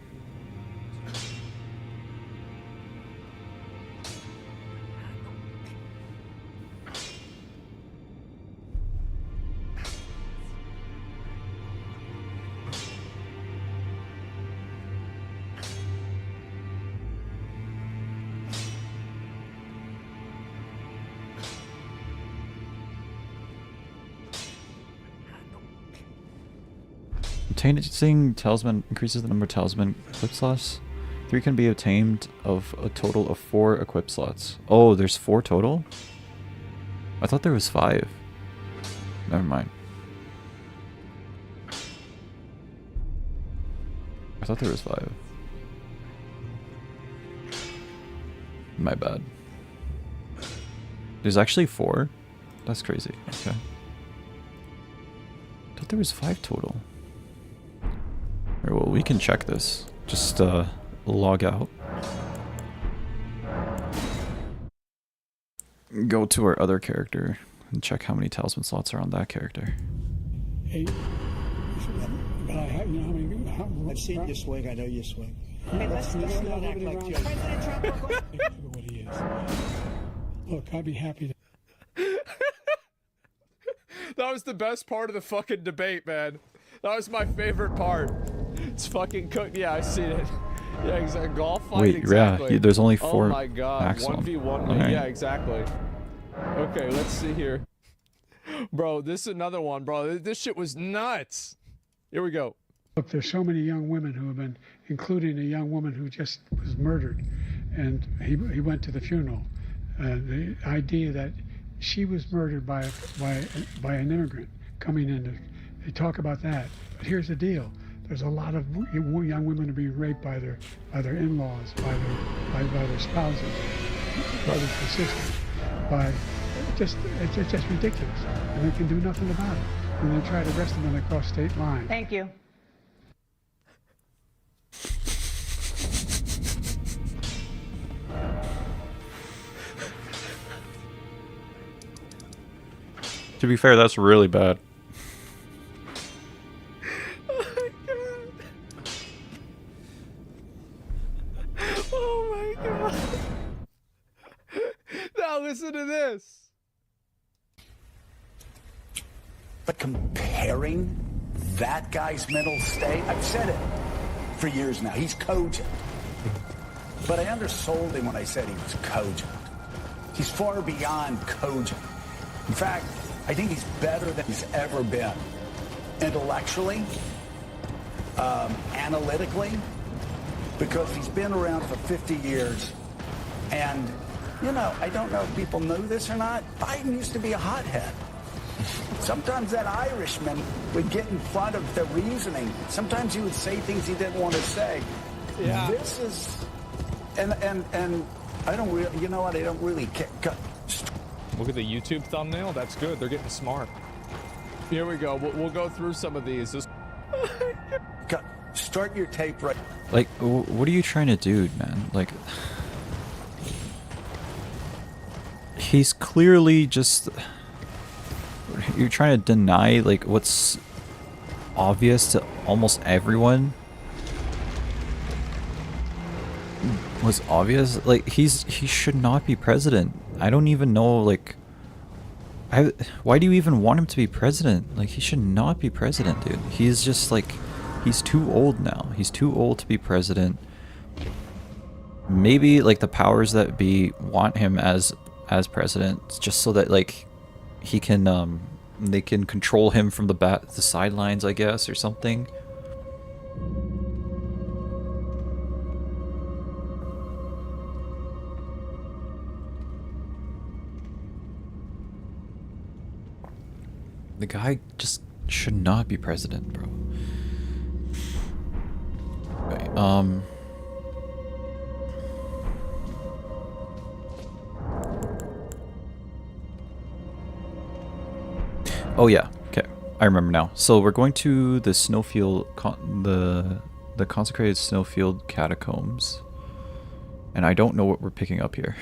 Obtaining talisman increases the number of talisman equip slots. 3 can be obtained of a total of 4 equip slots. Oh, there's 4 total? I thought there was 5. Never mind. I thought there was 5. My bad. There's actually 4? That's crazy. Okay. I thought there was 5 total. Alright, well, we can check this. Just log out. Go to our other character and check how many talisman slots are on that character. 8. But I have, you know how I've seen you swing. I know you swing. Hey, let's not act like President Trump. What he is. Look, I'd be happy to. That was the best part of the fucking debate, man. That was my favorite part. It's fucking cooked. Yeah, I seen it. Yeah, exactly. Golf fight. Wait, exactly. yeah, there's only 4 Oh my god, maximum. 1v1. Right. Yeah, exactly. Okay, let's see here. Bro, this is another one, bro. This shit was nuts. Here we go. Look, there's so many young women who have been, including a young woman who just was murdered, and he went to the funeral. The idea that she was murdered by an immigrant coming in. They talk about that, but here's the deal: there's a lot of young women who are being raped by their in-laws, by their spouses, brothers and sisters. It's just ridiculous, and they can do nothing about it. And they try to arrest them when they cross state lines. Thank you. To be fair, that's really bad. Oh my god. Now listen to this. But comparing that guy's mental state, I've said it for years now, he's cogent. But I undersold him when I said he was cogent. He's far beyond cogent. In fact, I think he's better than he's ever been. Intellectually, analytically, because he's been around for 50 years. And, you know, I don't know if people know this or not, Biden used to be a hothead. Sometimes that Irishman would get in front of the reasoning. Sometimes he would say things he didn't want to say. Yeah. This is, and I don't really, you know what, I don't really care. Look at the YouTube thumbnail. That's good. They're getting smart. Here we go. We'll go through some of these. Start your tape right. Like, what are you trying to do, man? Like, he's clearly just... You're trying to deny, like, what's obvious to almost everyone. Was obvious. Like, he should not be president. I don't even know, like... why do you even want him to be president? Like, he should not be president, dude. He's just, like... He's too old now. He's too old to be president. Maybe, like, the powers that be want him as president, just so that, like, he can, they can control him from the sidelines, I guess, or something. The guy just should not be president, bro. Okay, oh yeah, okay, I remember now. So we're going to the snowfield, the consecrated snowfield catacombs, and I don't know what we're picking up here.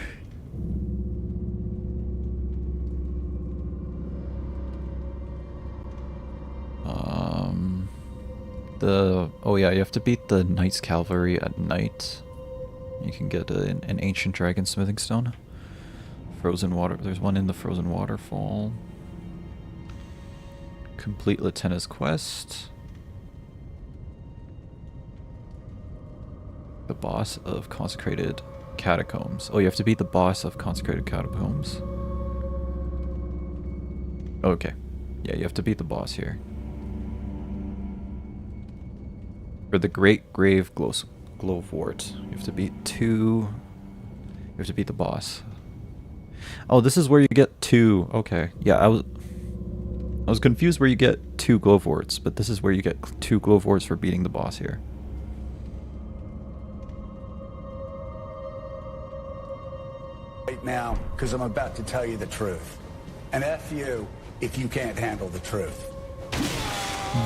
Oh yeah, you have to beat the Knight's Cavalry at night. You can get an ancient dragon smithing stone. Frozen water. There's one in the frozen waterfall. Complete Latenna's quest. The boss of consecrated catacombs. Oh, you have to beat the boss of consecrated catacombs. Okay. Yeah, you have to beat the boss here. For the Great Grave Glowwort, you have to beat you have to beat the boss. Oh, this is where you get 2. Okay, yeah, I was confused where you get 2 Glowworts, but this is where you get 2 Glowworts for beating the boss here. Right now, because I'm about to tell you the truth. And F you if you can't handle the truth.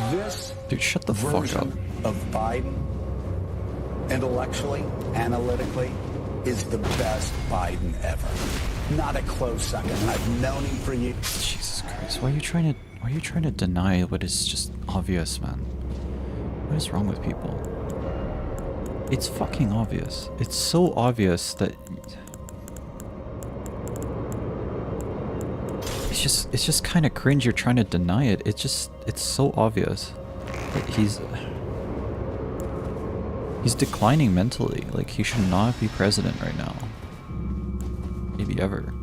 This dude, shut the fuck up. Of Biden, intellectually, analytically, is the best Biden ever. Not a close second. And I've known him for years. Jesus Christ, why are you trying to deny what is just obvious, man? What is wrong with people? It's fucking obvious. It's so obvious that it's just kind of cringe. You're trying to deny it. It's so obvious that he's declining mentally. Like, he should not be president right now. Maybe ever.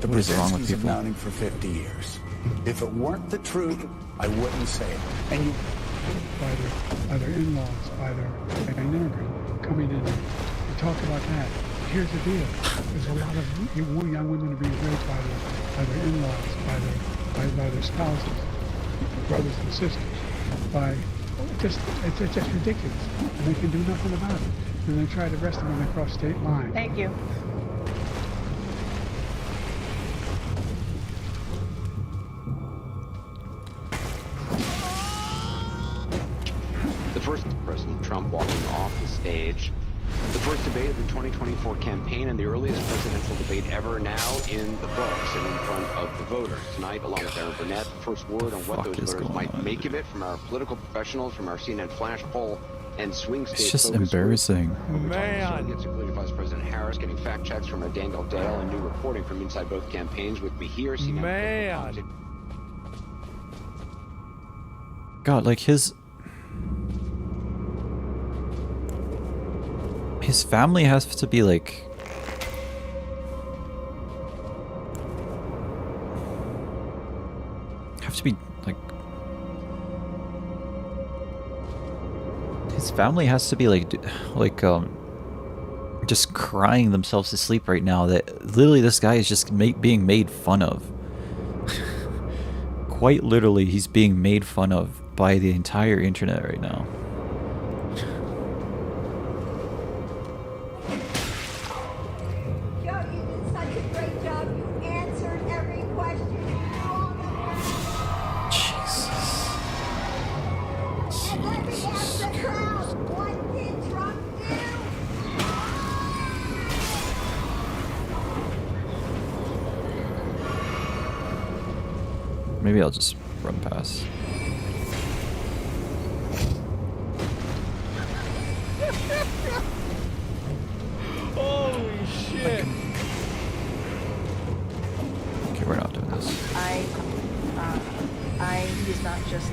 The what is wrong with Brzezinski's have people? mounting for 50 years. If it weren't the truth, I wouldn't say it. And you... By their in-laws, by an immigrant coming in. We talk about that. Here's the deal. There's a lot of young women are being raped by their in-laws, by their spouses, brothers and sisters. It's just ridiculous. And they can do nothing about it. And they try to arrest them when they cross state lines. Thank you. The first President Trump walking off the stage. The first debate of the 2024 campaign and the earliest presidential debate ever now in the books and in front of the voters. Tonight, along with Aaron Burnett, the first word on what those voters might make of it from our political professionals, from our CNN Flash poll and swing state. It's just embarrassing. Man. Gets included Vice President Harris, getting fact checks from Daniel Dale and new reporting from inside both campaigns. With me here, CNN. Man. God, like his family has to be like his family has to be like just crying themselves to sleep right now that literally this guy is just being made fun of. Quite literally, he's being made fun of by the entire internet right now. Maybe I'll just run past. Holy shit! Okay, we're not doing this. He's not just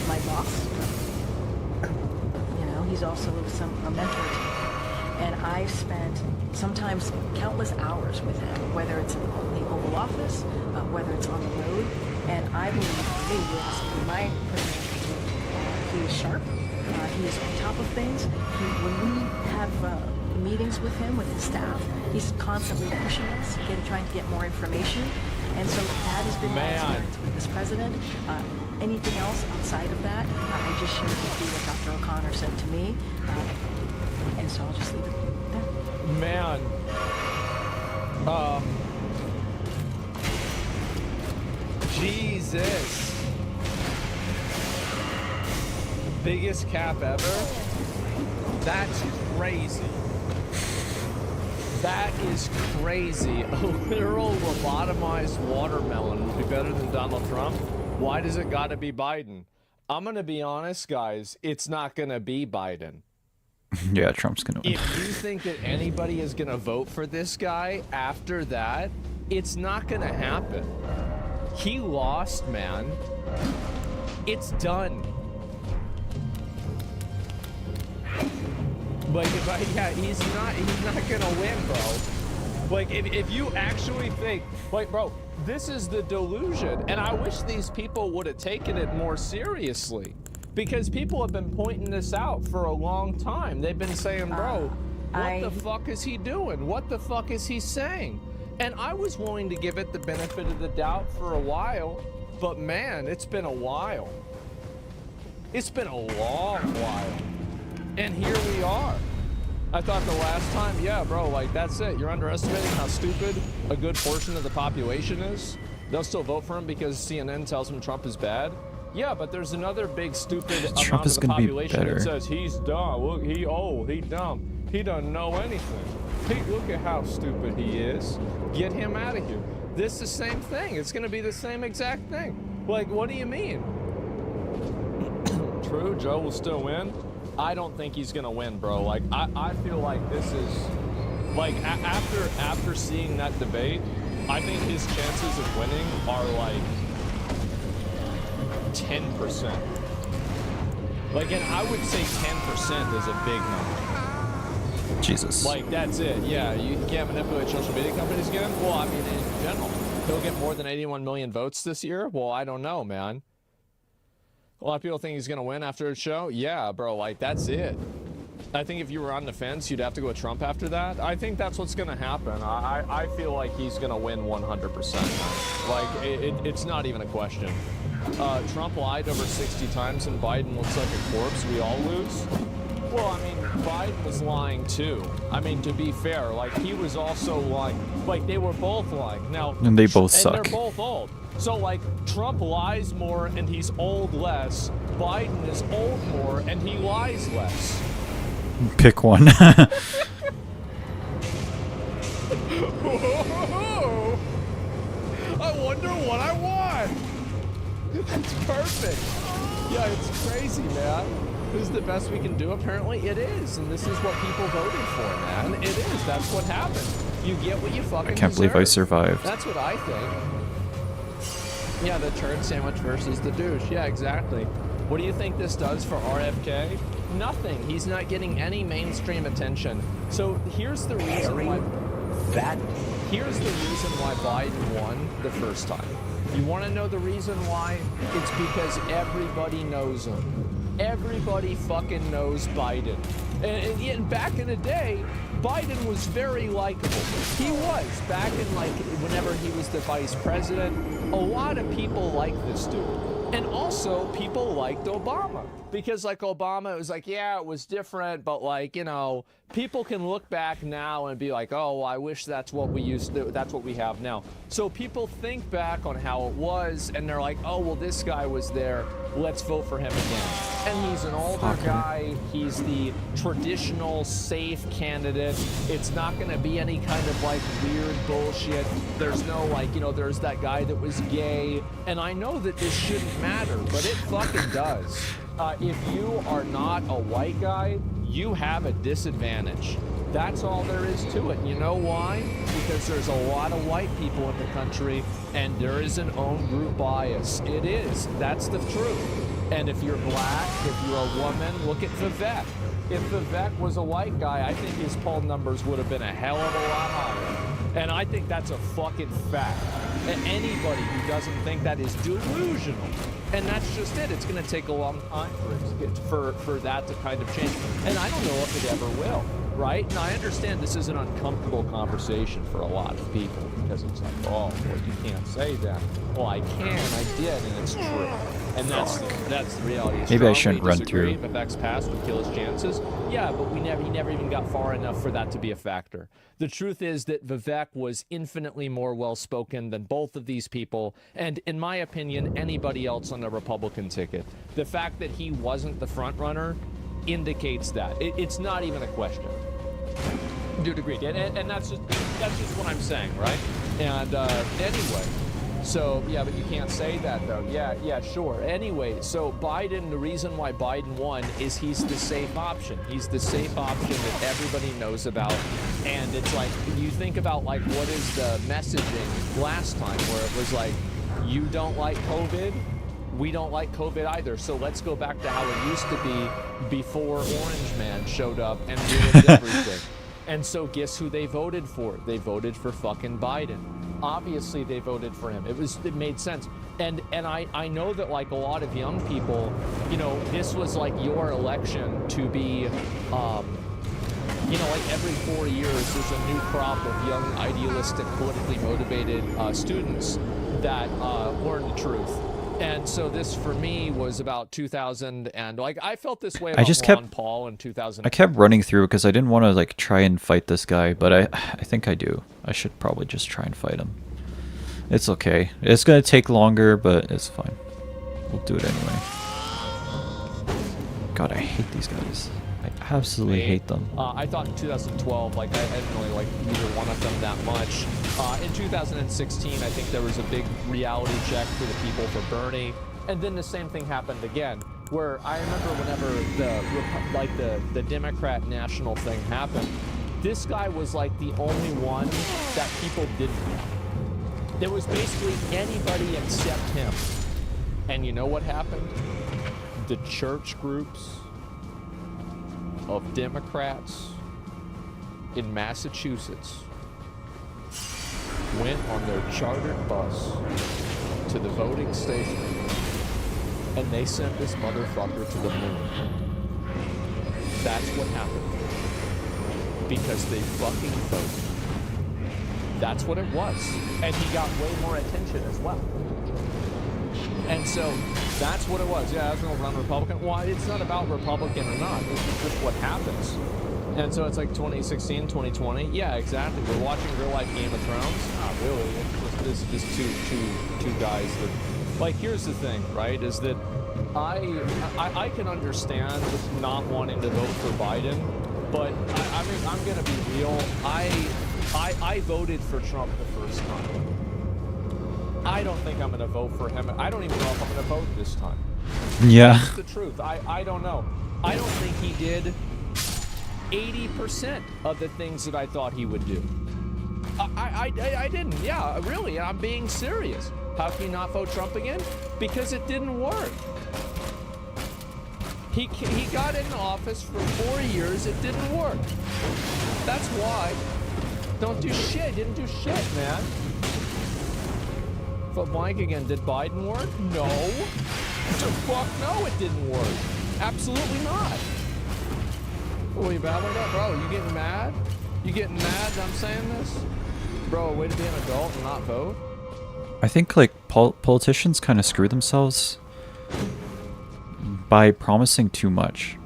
my boss. You know, he's also a mentor to me. And I've spent sometimes countless hours with him, whether it's in the Oval Office, whether it's on the road. And I believe, for me, you asked me my personal opinion, he is sharp. He is on top of things. When we have meetings with him, with his staff, he's constantly pushing us, trying to get more information. And so that has been my experience with this president. Anything else outside of that, I just shared with you what Dr. O'Connor said to me. And so I'll just leave it there. Man. Jesus. Biggest cap ever? That's crazy. That is crazy. A literal lobotomized watermelon would be better than Donald Trump. Why does it gotta be Biden? I'm gonna be honest, guys. It's not gonna be Biden. Yeah, Trump's gonna win. If you think that anybody is gonna vote for this guy after that, it's not gonna happen. He lost, man. It's done. But yeah, he's not gonna win, bro. Like, if you actually think, like, bro, this is the delusion, and I wish these people would have taken it more seriously, because people have been pointing this out for a long time. They've been saying, bro, what the fuck is he doing? What the fuck is he saying? And I was willing to give it the benefit of the doubt for a while, but man, it's been a while. It's been a long while. And here we are. I thought the last time, yeah, bro, like, that's it. You're underestimating how stupid a good portion of the population is. They'll still vote for him because CNN tells them Trump is bad. Yeah, but there's another big stupid amount of the population that says he's dumb. Look, he's dumb. He doesn't know anything. Pete, look at how stupid he is. Get him out of here. This is the same thing. It's going to be the same exact thing. Like, what do you mean? True, Joe will still win. I don't think he's going to win, bro. Like, I feel like this is... Like, after seeing that debate, I think his chances of winning are, like, 10%. Like, and I would say 10% is a big number. Jesus. Like, that's it. Yeah, you can't manipulate social media companies again? Well, I mean, in general. He'll get more than 81 million votes this year? Well, I don't know, man. A lot of people think he's going to win after a show? Yeah, bro, like, that's it. I think if you were on the fence, you'd have to go with Trump after that. I think that's what's going to happen. I feel like he's going to win 100%. Like, it's not even a question. Trump lied over 60 times and Biden looks like a corpse. We all lose. Well, I mean, Biden was lying too. I mean, to be fair, like, he was also lying. Like, they were both lying. Now, And they both suck. And they're both old. So, like, Trump lies more and he's old less. Biden is old more and he lies less. Pick one. I wonder what I want. That's perfect. Yeah, it's crazy, man. This is the best we can do, apparently. It is, and this is what people voted for, man. It is. That's what happened. You get what you fucking I can't believe I survived. That's what I think. Yeah, the turd sandwich versus the douche. Yeah, exactly. What do you think this does for RFK? Nothing. He's not getting any mainstream attention. So here's the reason why... Here's the reason why Biden won the first time. You want to know the reason why? It's because everybody knows him. Everybody fucking knows Biden. And back in the day, Biden was very likable. He was. Back in, like, whenever he was the vice president, a lot of people liked this dude. And also, people liked Obama. Because, like, Obama, it was like, yeah, it was different, but, like, you know, people can look back now and be like, oh, well, I wish that's what we used to, that's what we have now. So people think back on how it was, and they're like, oh, well, this guy was there, let's vote for him again. And he's an older guy, he's the traditional, safe candidate. It's not going to be any kind of, like, weird bullshit. There's no, like, you know, there's that guy that was gay. And I know that this shouldn't matter, but it fucking does. If you are not a white guy, you have a disadvantage. That's all there is to it. You know why? Because there's a lot of white people in the country, and there is an own group bias. It is. That's the truth. And if you're black, if you're a woman, look at Vivek. If Vivek was a white guy, I think his poll numbers would have been a hell of a lot higher. And I think that's a fucking fact. And anybody who doesn't think that is delusional. And that's just it. It's going to take a long time for that to kind of change. And I don't know if it ever will, right? And I understand this is an uncomfortable conversation for a lot of people because it's like, oh, well, you can't say that. Well, I can, I did, and it's true. And that's the reality. Maybe I shouldn't run through. If X pass would kill his chances. Yeah, but he never even got far enough for that to be a factor. The truth is that Vivek was infinitely more well-spoken than both of these people, and in my opinion, anybody else on the Republican ticket. The fact that he wasn't the front runner indicates that. It's not even a question. Dude, agreed. And that's just what I'm saying, right? And anyway. So, yeah, but you can't say that, though. Yeah, sure. Anyway, so Biden, the reason why Biden won is he's the safe option. He's the safe option that everybody knows about. And it's like, you think about, like, what is the messaging last time where it was like, you don't like COVID? We don't like COVID either. So let's go back to how it used to be before Orange Man showed up and ruined everything. And so guess who they voted for? They voted for fucking Biden. Obviously they voted for him. It made sense. And I know that, like, a lot of young people, you know, this was like your election to be, you know, like every 4 years there's a new crop of young, idealistic, politically motivated students that learn the truth. And so this, for me, was about 2000, and, like, I felt this way about Ron Paul in 2000. I kept running through because I didn't want to, like, try and fight this guy, but I think I do. I should probably just try and fight him. It's okay. It's going to take longer, but it's fine. We'll do it anyway. God, I hate these guys. I absolutely hate them. I thought in 2012, like, I didn't really like either one of them that much. In 2016, I think there was a big reality check for the people for Bernie. And then the same thing happened again, where I remember whenever the Democrat national thing happened, this guy was like the only one that people didn't want. There was basically anybody except him. And you know what happened? The church groups of Democrats in Massachusetts went on their chartered bus to the voting station, and they sent this motherfucker to the moon. That's what happened. Because they fucking voted. That's what it was. And he got way more attention as well. And so that's what it was. Yeah, I was going to run Republican. Well, it's not about Republican or not. It's just what happens. And so it's like 2016, 2020. Yeah, exactly. We're watching real life Game of Thrones. Not really. It's just two guys that, like, here's the thing, right? Is that I can understand not wanting to vote for Biden, but I mean, I'm gonna be real. I voted for Trump the first time. I don't think I'm gonna vote for him. I don't even know if I'm gonna vote this time. Yeah. That's the truth. I don't know. I don't think he did 80% of the things that I thought he would do. I didn't. Yeah, really. I'm being serious. How can you not vote Trump again? Because it didn't work. He got in office for 4 years. It didn't work. That's why. Don't do shit. Didn't do shit, man. But blank again. Did Biden work? No. The fuck no, it didn't work. Absolutely not. What are you babbling about? Bro, you getting mad? You getting mad that I'm saying this? Bro, way to be an adult and not vote? I think like politicians kind of screw themselves by promising too much.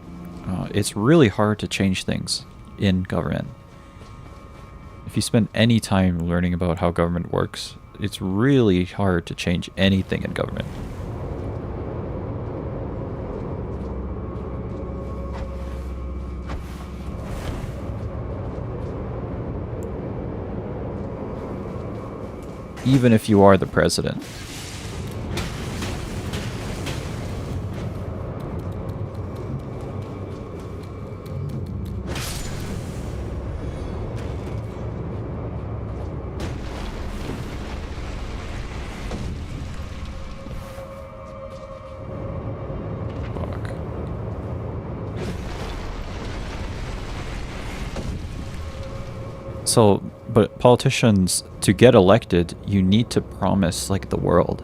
It's really hard to change things in government. If you spend any time learning about how government works, it's really hard to change anything in government. Even if you are the president. So, but politicians, to get elected, you need to promise, like, the world.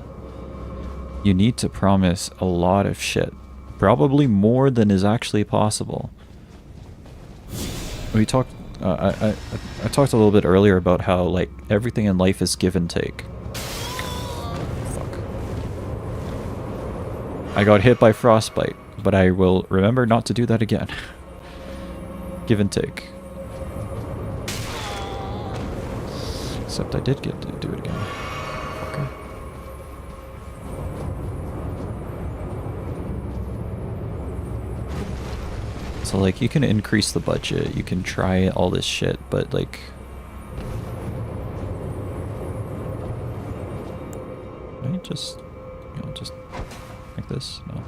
You need to promise a lot of shit. Probably more than is actually possible. We talked, I talked a little bit earlier about how, like, everything in life is give and take. Fuck. I got hit by frostbite, but I will remember not to do that again. Give and take. Except I did get to do it again. Okay. So, like, you can increase the budget, you can try all this shit, but, like... Can I just, you know, just like this? No.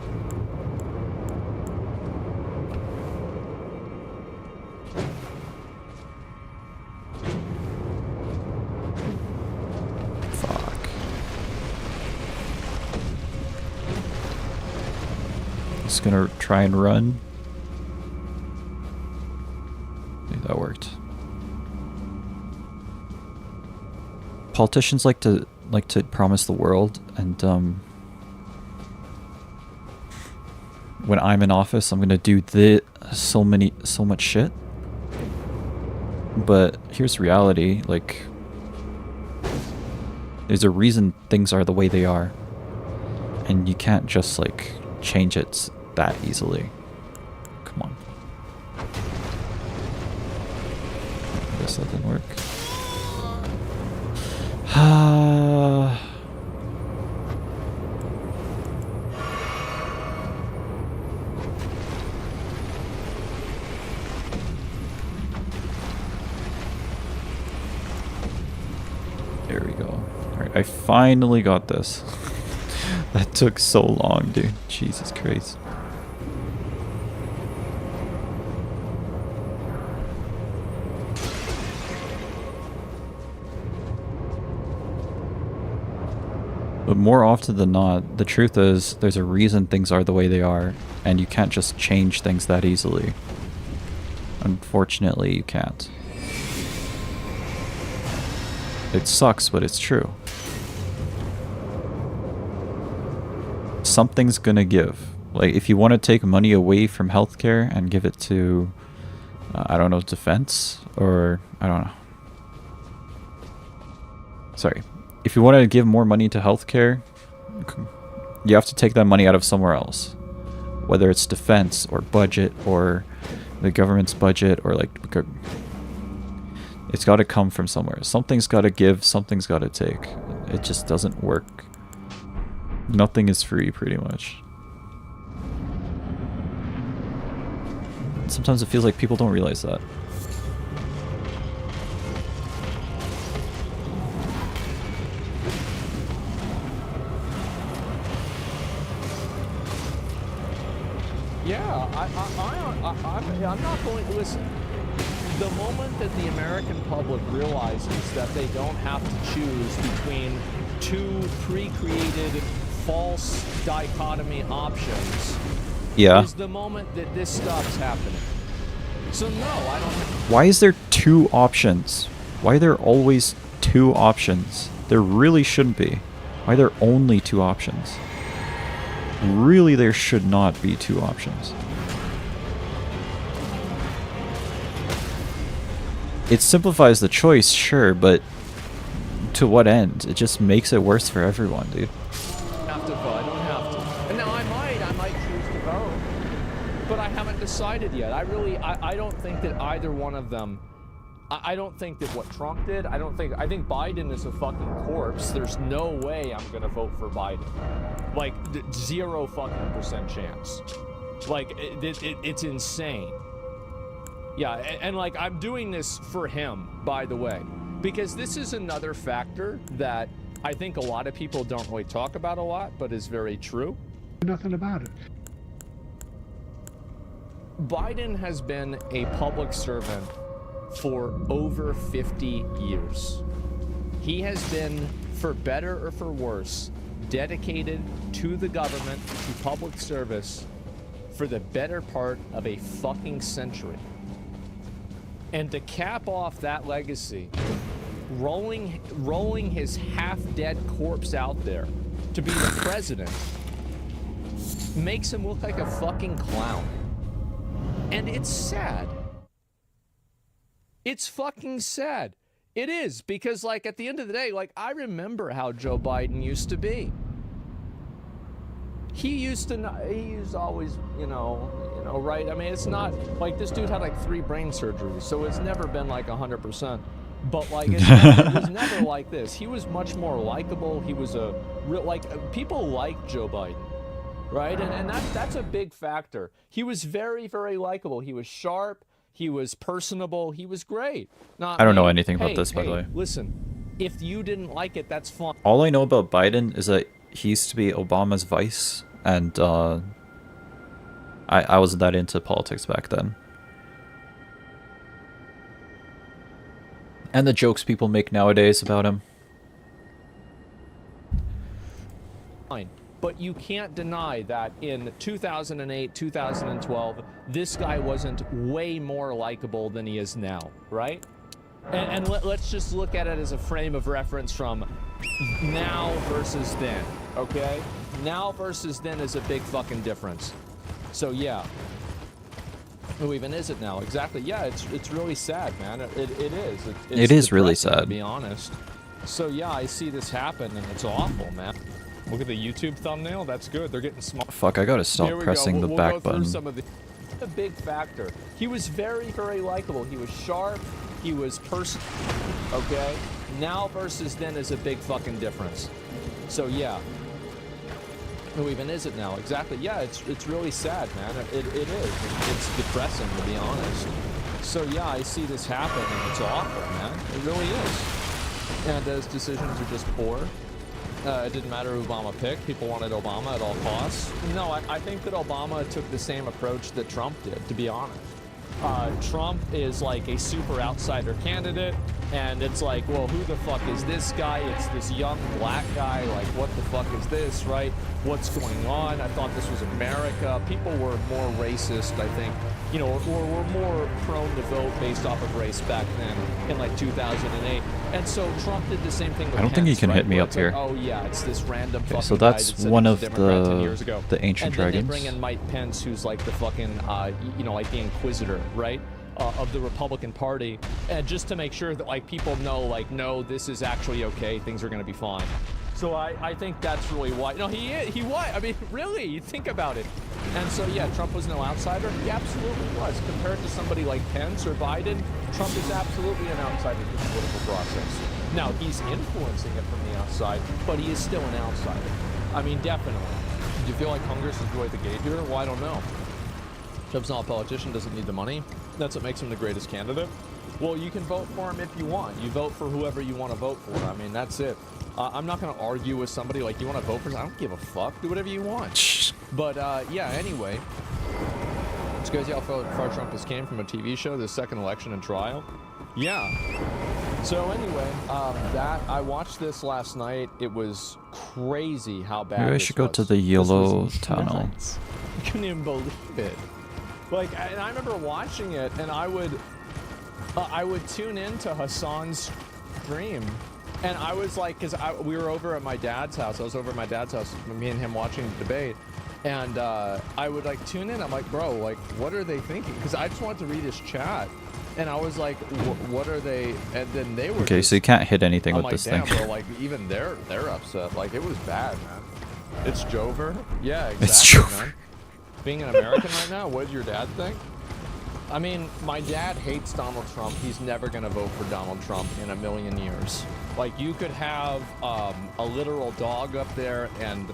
Just gonna try and run. I think that worked. Politicians like to promise the world, and when I'm in office, I'm gonna do so much shit. But here's reality, like, there's a reason things are the way they are, and you can't just, like, change it that easily. Come on. I guess that didn't work. I finally got this. That took so long, dude. Jesus Christ. But more often than not, the truth is there's a reason things are the way they are, and you can't just change things that easily. Unfortunately, you can't. It sucks, but it's true. Something's gonna give. Like, if you want to take money away from healthcare and give it to, I don't know, defense? Or, I don't know. Sorry. If you want to give more money to healthcare, you have to take that money out of somewhere else. Whether it's defense, or budget, or the government's budget, or like... It's got to come from somewhere. Something's got to give, something's got to take. It just doesn't work. Nothing is free, pretty much. Sometimes it feels like people don't realize that. Yeah, I'm not going to listen. The moment that the American public realizes that they don't have to choose between two pre-created false dichotomy options, is the moment that this stops happening. So no, I don't. Why is there two options? Why are there always two options? There really shouldn't be. Why are there only two options? Really, there should not be two options. It simplifies the choice, sure, but to what end? It just makes it worse for everyone, dude. I have to vote. I don't have to. And now I might choose to vote, but I haven't decided yet. I don't think that either one of them. I don't think that what Trump did. I think Biden is a fucking corpse. There's no way I'm gonna vote for Biden. Like 0 fucking % chance. Like it's insane. Yeah, and like I'm doing this for him, by the way, because this is another factor that I think a lot of people don't really talk about a lot, but is very true. Nothing about it. Biden has been a public servant for over 50 years. He has been, for better or for worse, dedicated to the government, to public service, for the better part of a fucking century. And to cap off that legacy, rolling his half-dead corpse out there to be the president makes him look like a fucking clown. And it's sad. It's fucking sad. It is, because like at the end of the day, like I remember how Joe Biden used to be. He was always, you know, right? I mean, it's not like this dude had like 3 brain surgeries, so it's never been like 100%. But like, it was never like this. He was much more likable. He was a real, like, people like Joe Biden, right? And that's a big factor. He was very, very likable. He was sharp. He was personable. He was great. I don't know anything about this, by the way. Listen, if you didn't like it, that's fine. All I know about Biden is that he used to be Obama's vice, and I wasn't that into politics back then. And the jokes people make nowadays about him. Fine. But you can't deny that in 2008, 2012, this guy wasn't way more likable than he is now, right? And let's just look at it as a frame of reference from now versus then, okay? Now versus then is a big fucking difference. So yeah. Who even is it now? Exactly. Yeah, it's really sad, man. It is. It is really sad, to be honest. So yeah, I see this happen, and it's awful, man. Look at the YouTube thumbnail. That's good. They're getting smart. Fuck, I gotta stop pressing the back button. A big factor. He was very, very likable. He was sharp. He was okay? Now versus then is a big fucking difference. So yeah. Who even is it now? Exactly. Yeah, it's really sad, man. It is. It's depressing, to be honest. So yeah, I see this happen, and it's awful, man. It really is. and his decisions are just poor. It didn't matter who Obama picked. People wanted Obama at all costs. No, I think that Obama took the same approach that Trump did, to be honest. Trump is like a super outsider candidate, and it's like, well, who the fuck is this guy? It's this young black guy. Like, what the fuck is this, right? What's going on? I thought this was America. People were more racist, I think, you know, or were more prone to vote based off of race back then in like 2008. And so Trump did the same thing with I don't think he Pence, can right? hit me Where up it's like, here. oh yeah, it's this random fucking so guy that's that said one he of was a Democrat 10 years ago. the ancient and then dragons. they bring in Mike Pence, who's like the fucking, you know, like the inquisitor, right? Of the Republican Party, and just to make sure that like people know, like, no, this is actually okay, things are going to be fine. So I think that's really why. No, he was. I mean, really, you think about it. And so yeah, Trump was no outsider. He absolutely was. Compared to somebody like Pence or Biden, Trump is absolutely an outsider to the political process. Now he's influencing it from the outside, but he is still an outsider. I mean, definitely. Do you feel like Congress is really the gate here? Well, I don't know. Trump's not a politician, doesn't need the money. That's what makes him the greatest candidate. Well, you can vote for him if you want. You vote for whoever you want to vote for. I mean, that's it. I'm not going to argue with somebody like, you want to vote for? I don't give a fuck. Do whatever you want. But yeah, anyway. Did you guys see how far Trump has came from a TV show, the second election and trial? Yeah. So anyway, that I watched this last night. It was crazy how bad. Maybe I should go to the yellow tunnel. I couldn't even believe it. Like, and I remember watching it, and I would tune into Hassan's stream, and I was like, because we were over at my dad's house. I was over at my dad's house, me and him watching the debate, and I would like tune in. I'm like, bro, like, what are they thinking? Because I just wanted to read his chat, and I was like, what are they? And then they were. Okay, just, so you can't hit anything I'm with like, this damn, thing. bro, like even they're upset. Like it was bad, man. It's Jover. Yeah, exactly, It's Jover. man. Being an American right now, what did your dad think? I mean, my dad hates Donald Trump. He's never going to vote for Donald Trump in a million years. Like, you could have a literal dog up there, and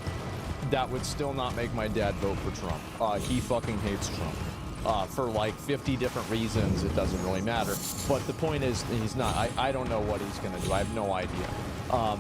that would still not make my dad vote for Trump. He fucking hates Trump. For like 50 different reasons, it doesn't really matter. But the point is, he's not. I don't know what he's going to do. I have no idea.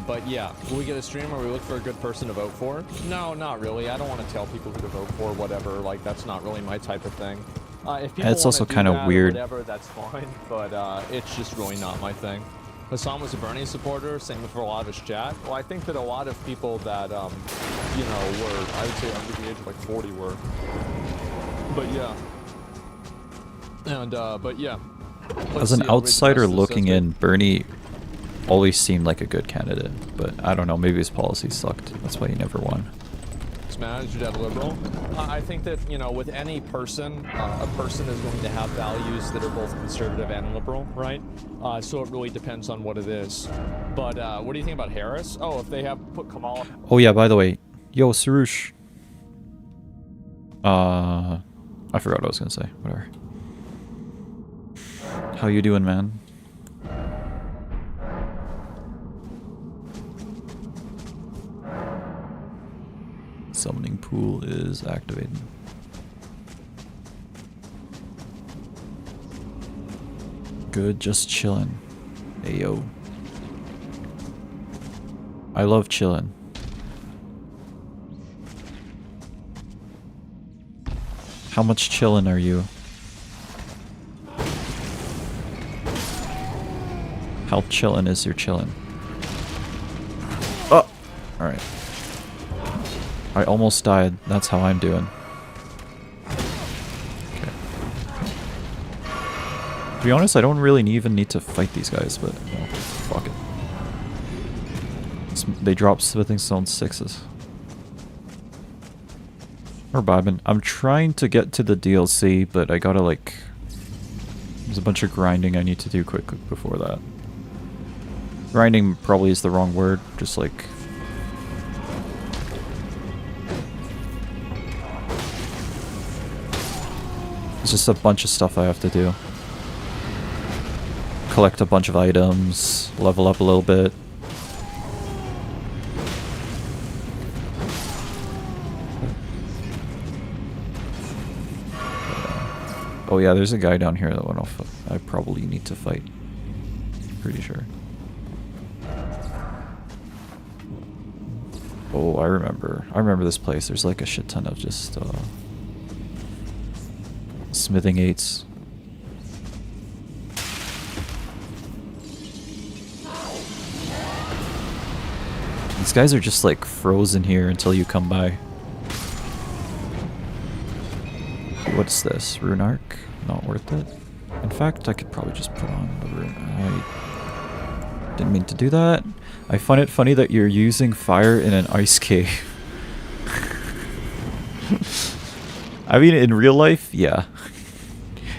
But yeah, will we get a stream where we look for a good person to vote for? No, not really. I don't want to tell people who to vote for, whatever. Like, that's not really my type of thing. If people It's also kind of weird. whatever, that's fine. But it's just really not my thing. Hassan was a Bernie supporter, same for a lot of his chat. Well, I think that a lot of people that, you know, were, I would say under the age of like 40 were. But yeah. And, but yeah. As an outsider looking in, Bernie always seemed like a good candidate, but I don't know, maybe his policy sucked. That's why he never won. Smash, is your dad liberal? I think that, you know, with any person, a person is going to have values that are both conservative and liberal, right? So it really depends on what it is. But what do you think about Harris? Oh, if they have put Kamala... Oh yeah, by the way, yo, Sarush. I forgot what I was gonna say. Whatever. How you doing, man? Summoning pool is activated. Good, just chillin'. Ayo. I love chillin'. How much chillin' are you? How chillin' is your chillin'? Oh! Alright. I almost died. That's how I'm doing. Okay. To be honest, I don't really even need to fight these guys, but well, fuck it. They drop Smithing Stone 6s. Or Babin. I'm trying to get to the DLC, but I gotta like... There's a bunch of grinding I need to do quick before that. Grinding probably is the wrong word, just like... It's just a bunch of stuff I have to do. Collect a bunch of items, level up a little bit. Oh yeah, there's a guy down here that went off. I probably need to fight. Pretty sure. Oh, I remember. I remember this place. There's like a shit ton of just smithing 8s. These guys are just like frozen here until you come by. What's this? Rune Arc? Not worth it. In fact, I could probably just put on the rune. I didn't mean to do that. I find it funny that you're using fire in an ice cave. I mean, in real life, yeah.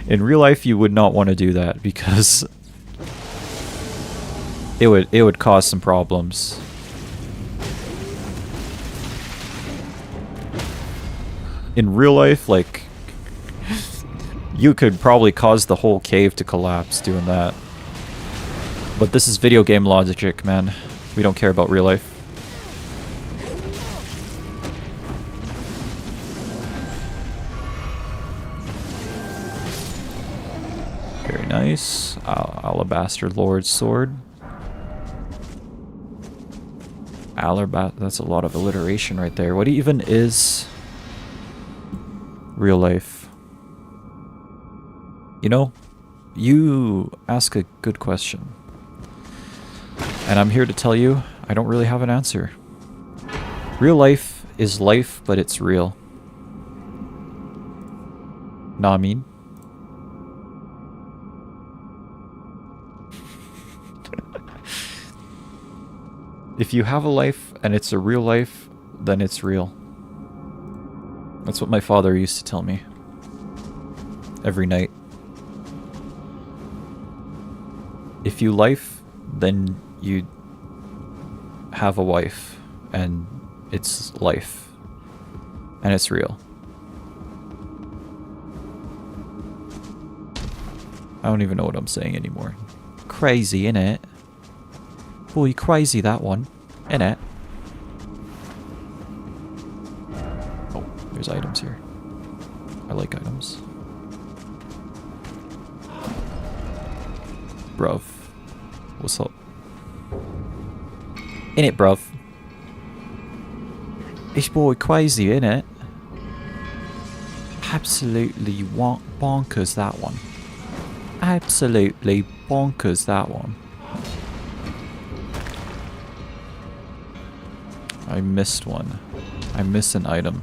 In real life, you would not want to do that because it would cause some problems. In real life, like, you could probably cause the whole cave to collapse doing that. But this is video game logic, man. We don't care about real life. Very nice. Alabaster Lord's Sword. That's a lot of alliteration right there. What even is real life? You know, you ask a good question. And I'm here to tell you, I don't really have an answer. Real life is life, but it's real. Know what I mean? If you have a life and it's a real life, then it's real. That's what my father used to tell me every night. If you life, then you have a wife, and it's life, and it's real. I don't even know what I'm saying anymore. Crazy, innit? Boy, crazy that one, innit? Oh, there's items here. I like items. Bruv. What's up? Innit, bruv? This boy crazy, innit? Absolutely bonkers, that one. Absolutely bonkers, that one. I missed one. I missed an item.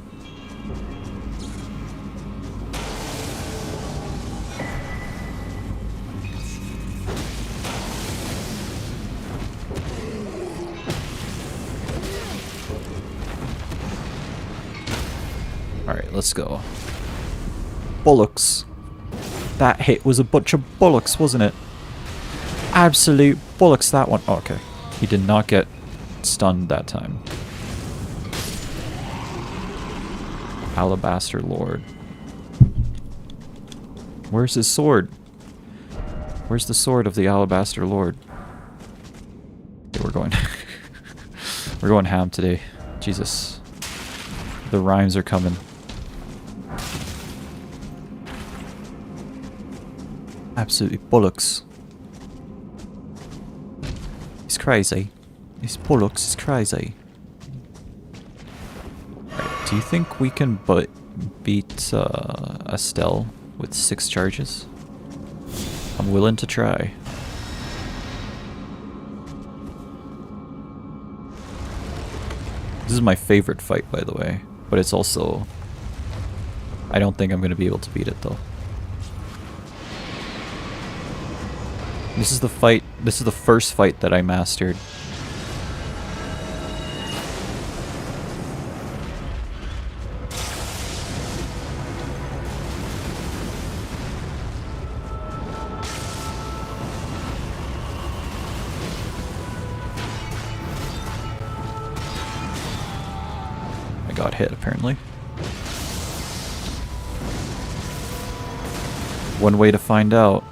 Alright, let's go. Bollocks. That hit was a bunch of bollocks, wasn't it? Absolute bollocks, that one. Oh, okay. He did not get stunned that time. Alabaster Lord. Where's his sword? Where's the sword of the Alabaster Lord? Okay, we're going... we're going ham today. Jesus. The rhymes are coming. Absolutely bollocks. He's crazy. This bollocks is crazy. Right, do you think we can beat Estelle with 6 charges? I'm willing to try. This is my favorite fight, by the way. But it's also... I don't think I'm going to be able to beat it, though. This is the fight... This is the first fight that I mastered. I got hit, apparently. One way to find out.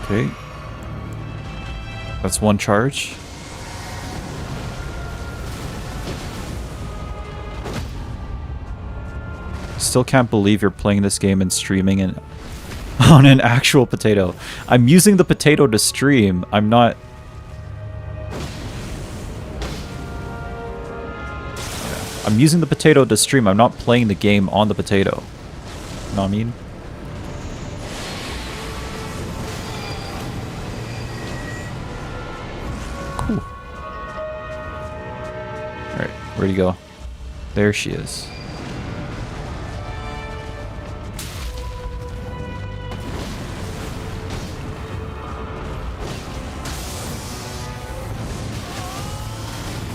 Okay. That's one charge. Still can't believe you're playing this game and streaming and On an actual potato. I'm using the potato to stream. I'm not... I'm using the potato to stream. I'm not playing the game on the potato. You know what I mean? Cool. Alright, where'd he go? There she is.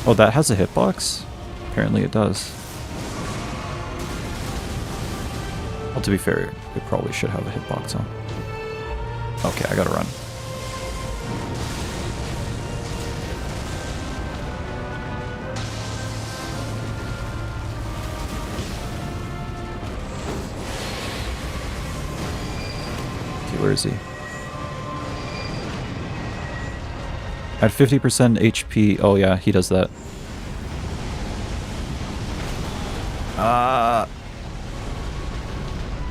Oh, that has a hitbox? Apparently it does. Well, to be fair, it probably should have a hitbox on. Okay, I gotta run. Okay, where is he? At 50% HP. Oh yeah, he does that.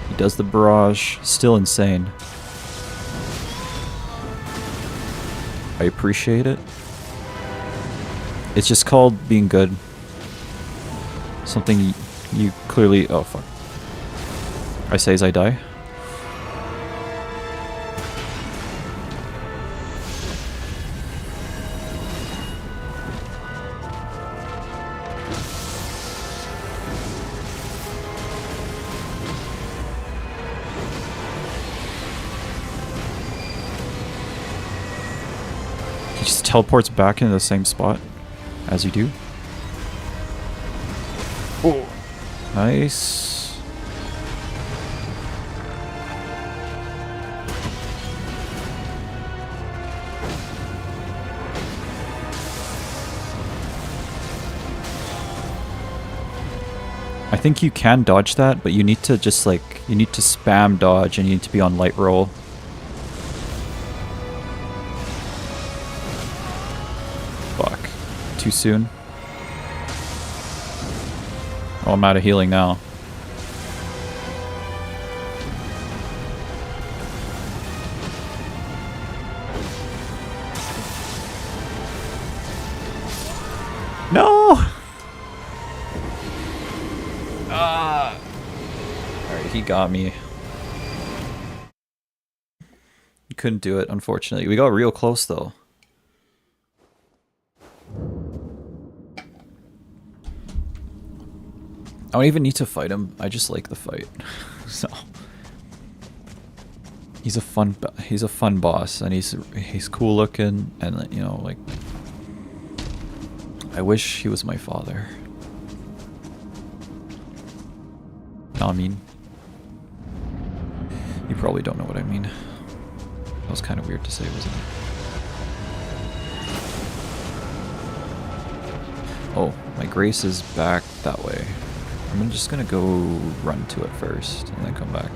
He does the barrage. Still insane. I appreciate it. It's just called being good. Something you clearly... Oh, fuck. I say as I die. He just teleports back into the same spot as you do. Oh, nice. I think you can dodge that, but you need to just like, you need to spam dodge and you need to be on light roll. Fuck. Too soon. Oh, I'm out of healing now. No! Alright, he got me. You couldn't do it, unfortunately. We got real close, though. I don't even need to fight him. I just like the fight. So he's a fun boss, and he's cool looking, and you know, like, I wish he was my father. Know what I mean? You probably don't know what I mean. That was kind of weird to say, wasn't it? Oh, my grace is back that way. I'm just gonna go run to it first and then come back.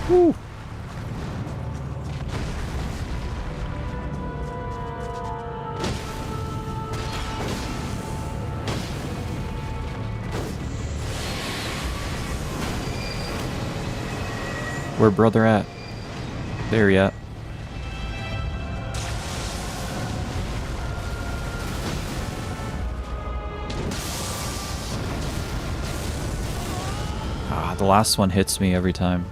Woo! Where brother at? There he at. Ah, the last one hits me every time.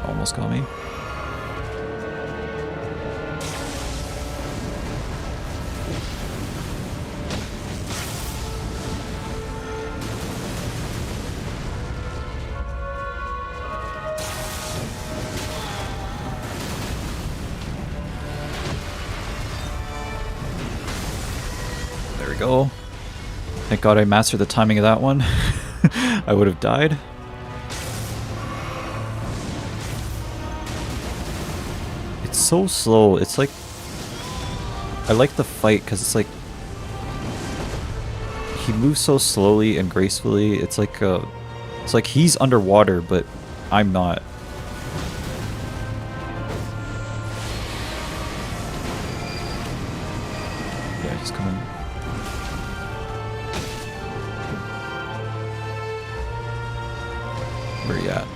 Almost got me. Go. Thank God I mastered the timing of that one. I would have died. It's so slow. It's like, I like the fight because it's like he moves so slowly and gracefully. It's like he's underwater, but I'm not. Alright, he's coming. Where you at?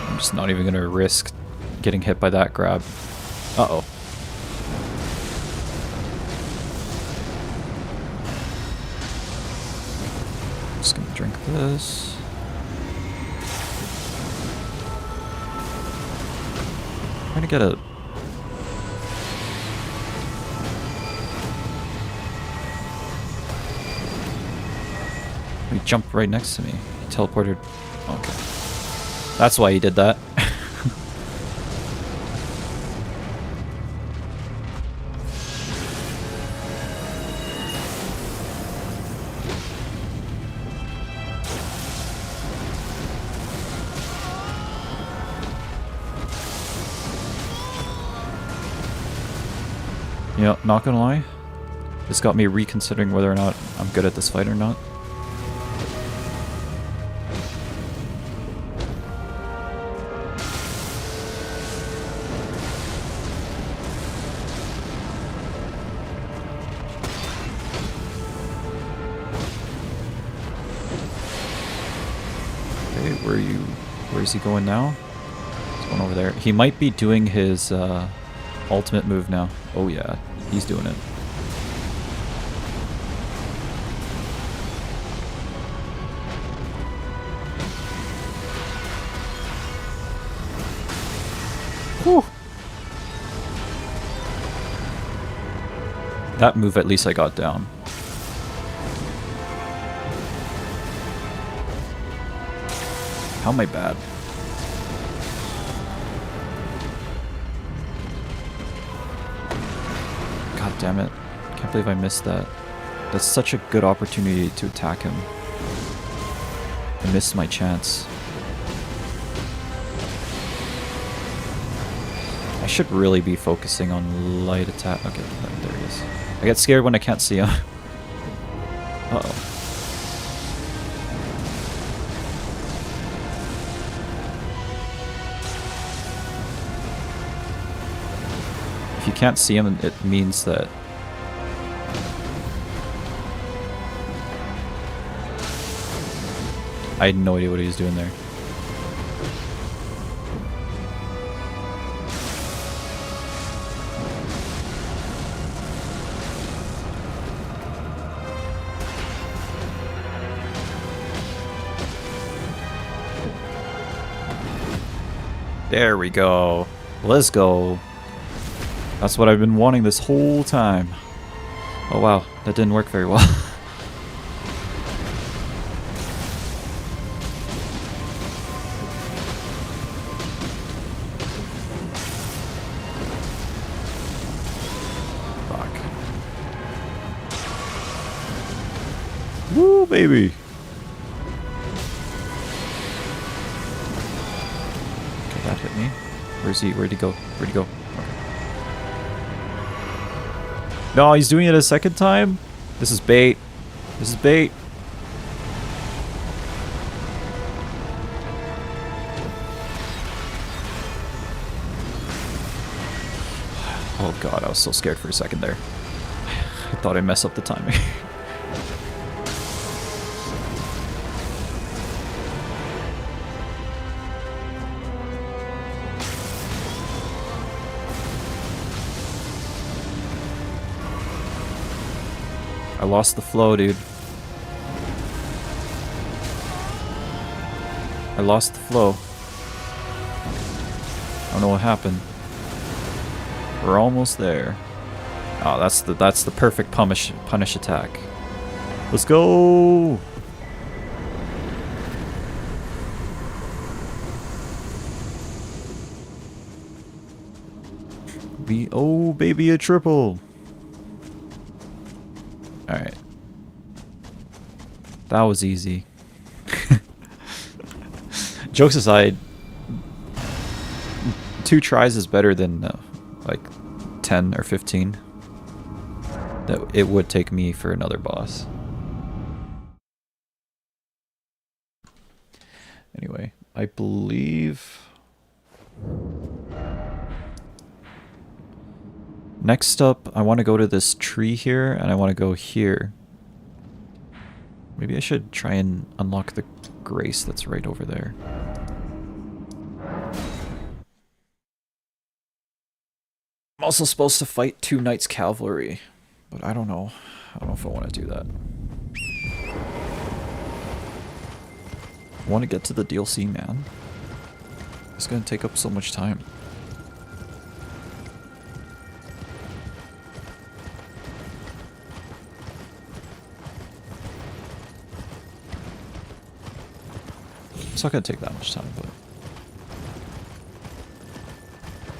I'm just not even gonna risk getting hit by that grab. Uh-oh. Just gonna drink this. Trying to get a... He jumped right next to me. He teleported. Okay. That's why he did that. You know, not gonna lie, this got me reconsidering whether or not I'm good at this fight or not. Okay, where is he going now? He's going over there. He might be doing his ultimate move now. Oh yeah, he's doing it. Whew. That move at least I got down. How am I bad? God damn it. Can't believe I missed that. That's such a good opportunity to attack him. I missed my chance. I should really be focusing on light attack. Okay, there he is. I get scared when I can't see him. Uh-oh. If you can't see him, it means that I had no idea what he was doing there. There we go. Let's go. That's what I've been wanting this whole time. Oh wow, that didn't work very well. Fuck. Woo, baby. Okay, that hit me. Where's he? Where'd he go? Where'd he go? No, he's doing it a second time? This is bait. This is bait. Oh god, I was so scared for a second there. I thought I messed up the timing. I lost the flow, dude. I lost the flow. I don't know what happened. We're almost there. Oh, that's the perfect punish attack. Let's go. Oh baby, a triple. Alright. That was easy. Jokes aside, 2 tries is better than like 10 or 15 that it would take me for another boss. Anyway, I believe next up I want to go to this tree here and I want to go here. Maybe I should try and unlock the grace that's right over there. I'm also supposed to fight 2 Knights Cavalry, but I don't know. I don't know if I want to do that. I want to get to the DLC, man. It's going to take up so much time. It's not going to take that much time, but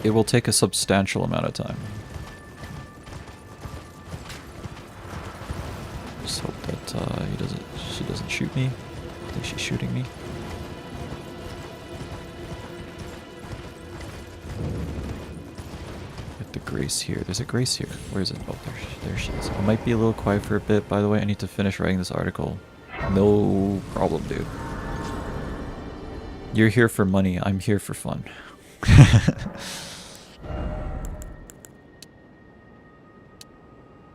it will take a substantial amount of time. Just hope that she doesn't shoot me. I think she's shooting me. Get the grace here. There's a grace here. Where is it? Oh, there she is. I might be a little quiet for a bit, by the way. I need to finish writing this article. No problem, dude. You're here for money. I'm here for fun.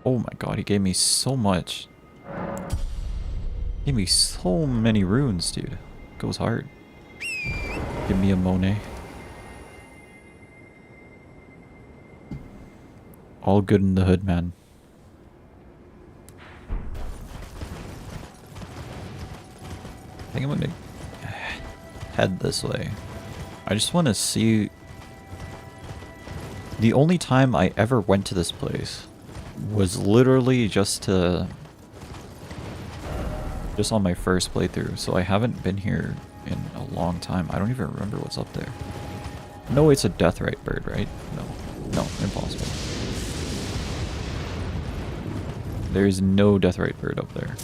Oh my god, he gave me so much. He gave me so many runes, dude. Goes hard. Give me a Monet. All good in the hood, man. I think I'm gonna head this way. I just want to see. The only time I ever went to this place was literally just on my first playthrough, so I haven't been here in a long time. I don't even remember what's up there. No, it's a deathrite bird, right? No, impossible. There's no deathrite bird up there.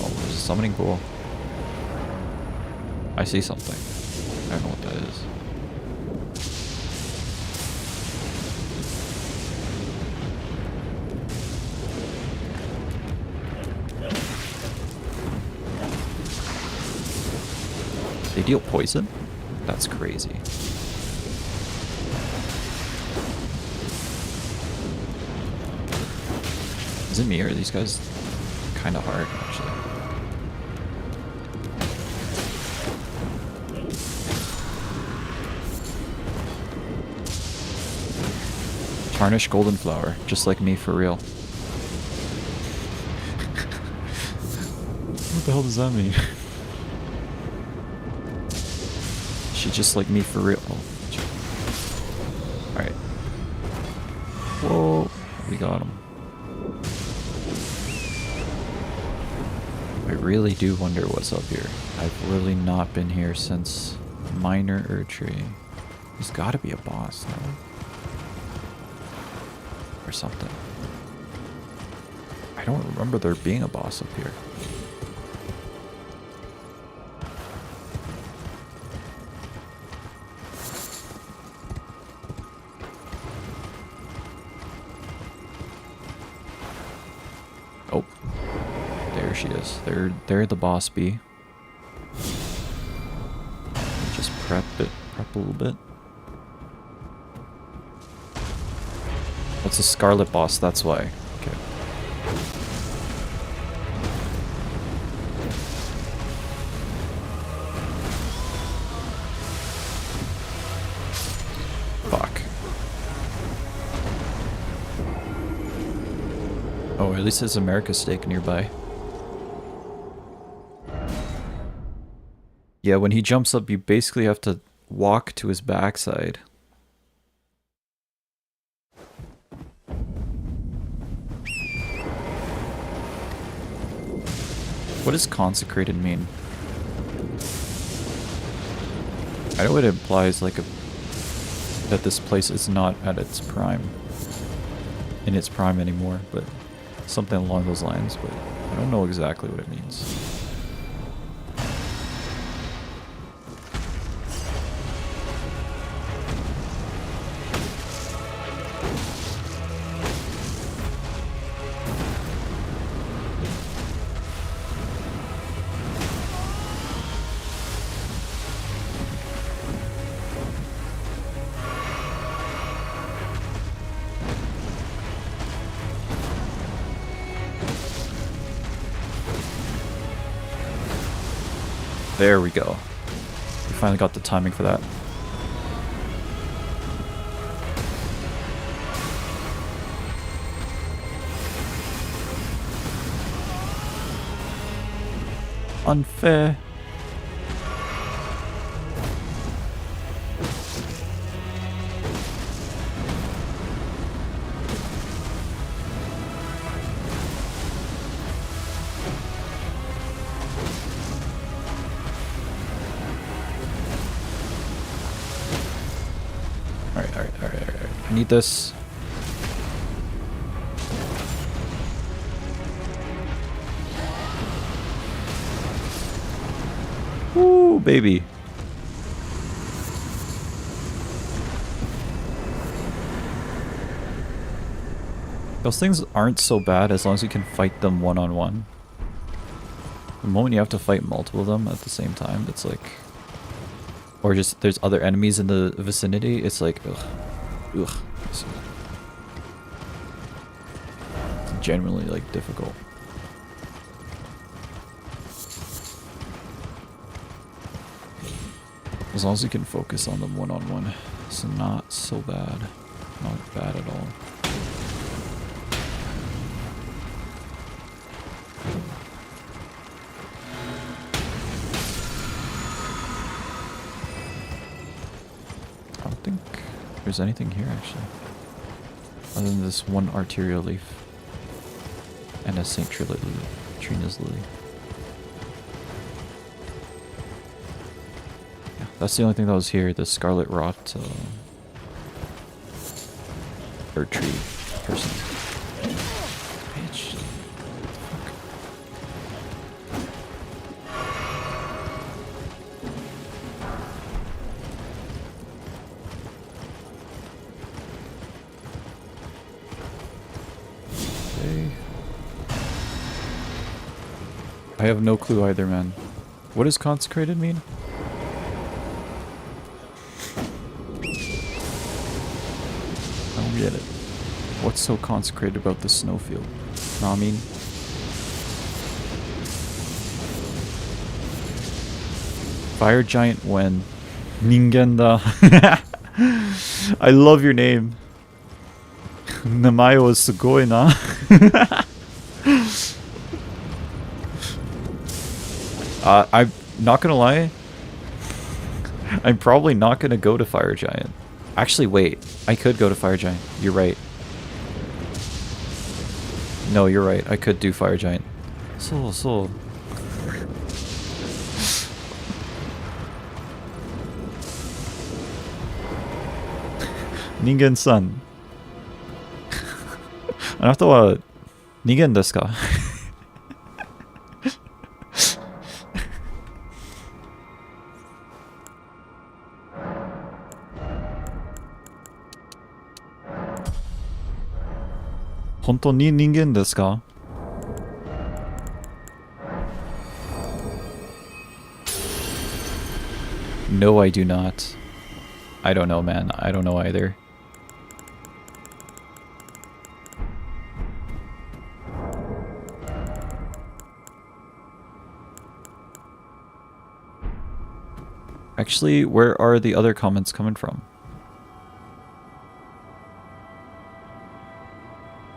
Oh, there's a summoning pool. I see something. I don't know what that is. They deal poison? That's crazy. Is it me or are these guys kind of hard, actually? Tarnished golden flower, just like me for real. What the hell does that mean? She just like me for real. Oh. Alright. Whoa, we got him. I really do wonder what's up here. I've really not been here since Minor Erdtree. There's gotta be a boss, no? Or something. I don't remember there being a boss up here. Oh. There she is. There the boss be. Just prep a little bit. That's a Scarlet boss, that's why. Okay. Fuck. Oh, at least there's America's Steak nearby. Yeah, when he jumps up, you basically have to walk to his backside. What does consecrated mean? I know it implies like that this place is not at its prime. In its prime anymore, but something along those lines, but I don't know exactly what it means. There we go. We finally got the timing for that. Unfair. Alright. I need this. Ooh, baby. Those things aren't so bad as long as you can fight them one-on-one. The moment you have to fight multiple of them at the same time, it's like... Or just there's other enemies in the vicinity, it's like, ugh. Ugh. It's genuinely, like, difficult. As long as you can focus on them one-on-one, it's not so bad. Not bad at all. I don't think there's anything here, actually. Other than this one arterial leaf. And a St. Trina's lily. That's the only thing that was here, the Scarlet Rot bird tree person. Bitch. Fuck. Okay. I have no clue either, man. What does consecrated mean? Get it. What's so consecrated about this snowfield? Know what I mean? Fire giant when Ningenda. I love your name. Namae was sugoi na. I'm not gonna lie. I'm probably not gonna go to Fire Giant. Actually, wait. I could go to Fire Giant. You're right. No, you're right. I could do Fire Giant. So. Ningen-san. あなたは人間ですか? 本当に人間ですか? No, I do not. I don't know, man. I don't know either. Actually, where are the other comments coming from?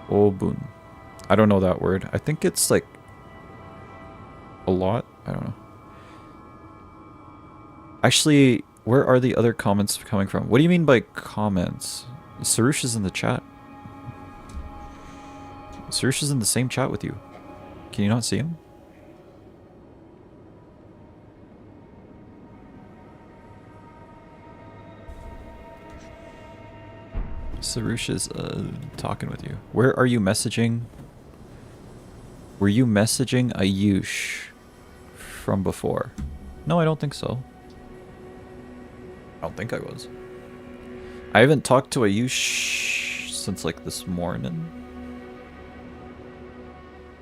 Obun. I don't know that word. I think it's like a lot. I don't know. Actually, where are the other comments coming from? What do you mean by comments? Sarush is in the chat. Sarush is in the same chat with you. Can you not see him? Sarush is talking with you. Where are you messaging? Were you messaging Ayush from before? No, I don't think so. I don't think I was. I haven't talked to Ayush since like this morning.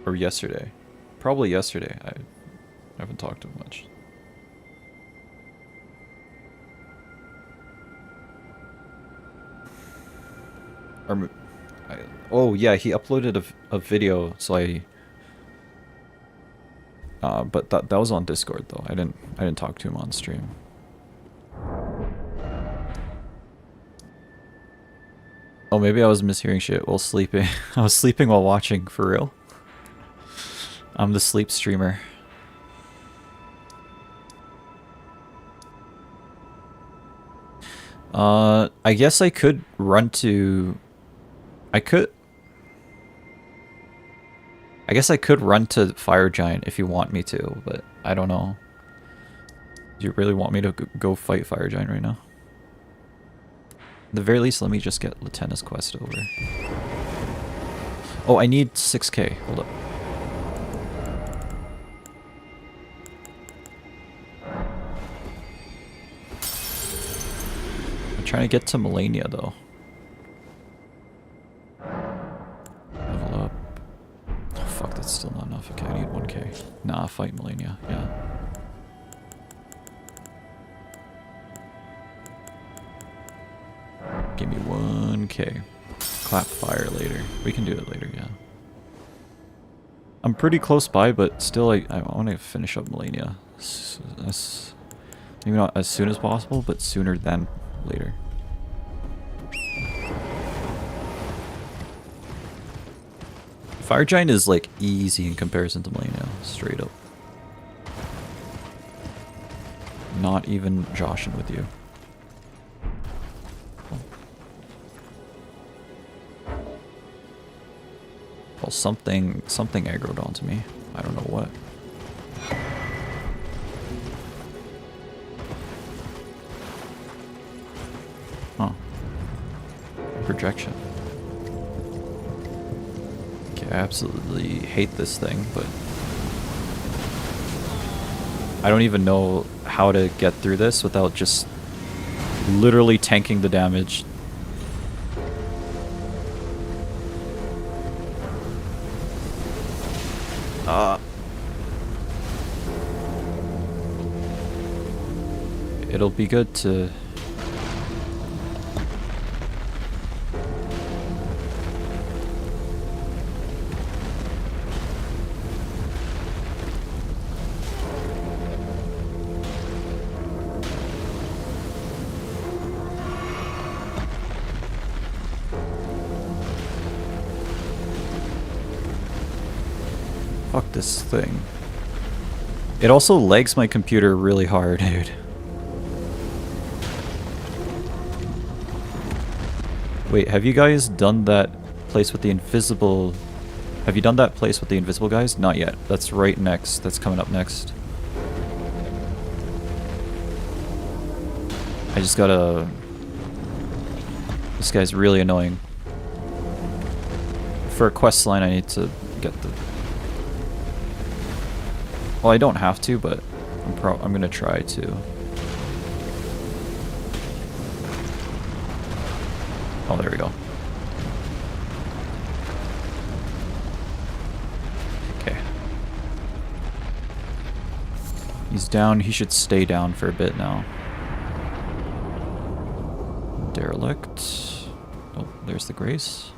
Or yesterday. Probably yesterday. I haven't talked to him much. Oh yeah, he uploaded a video, so But that was on Discord though. I didn't talk to him on stream. Oh, maybe I was mishearing shit while sleeping. I was sleeping while watching, for real. I'm the sleep streamer. I guess I could run to... I guess I could run to Fire Giant if you want me to, but I don't know. Do you really want me to go fight Fire Giant right now? At the very least, let me just get Latenna's quest over. Oh, I need 6k. Hold up. I'm trying to get to Melania, though. Level up. Oh, fuck, that's still not enough. Okay, I need 1k. Nah, fight Melania. Yeah. Give me 1k. Clap fire later. We can do it later, yeah. I'm pretty close by, but still, I want to finish up Melania. Maybe not as soon as possible, but sooner than later. Fire Giant is like easy in comparison to Melania, straight up. Not even joshing with you. Well, something aggroed onto me. I don't know what. Huh. Projection. Okay, I absolutely hate this thing, but I don't even know how to get through this without just literally tanking the damage. It'll be good to... Fuck this thing. It also lags my computer really hard, dude. Wait, have you guys done that place with the invisible... Have you done that place with the invisible guys? Not yet. That's right next. That's coming up next. I just gotta... This guy's really annoying. For a quest line, I need to get the... Well, I don't have to, but I'm gonna try to. Oh, there we go. Okay. He's down. He should stay down for a bit now. Derelict. Oh, there's the Grace.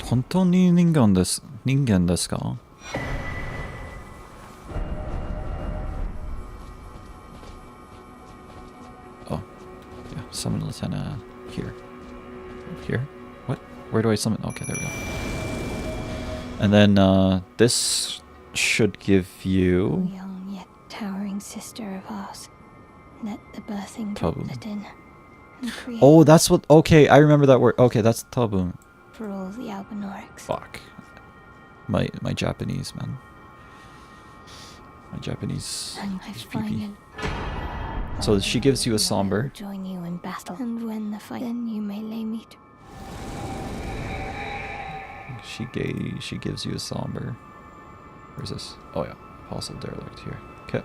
Hontou ni ningen desu ka? Oh, yeah. Summon Latenna here. Here? What? Where do I summon? Okay, there we go. And then this should give you... O young yet towering sister of ours, let the birthing Tabum. droplet in. And create Oh, that's what... Okay, I remember that word. Okay, that's Tabum. for all the Albinorics. Fuck. My Japanese, man. My Japanese And I is find PP. So she gives you a somber. Join you in battle, and when the fight, then you may lay me to. She gives you a somber. Where's this? Oh yeah, Apostle Derelict here. Okay.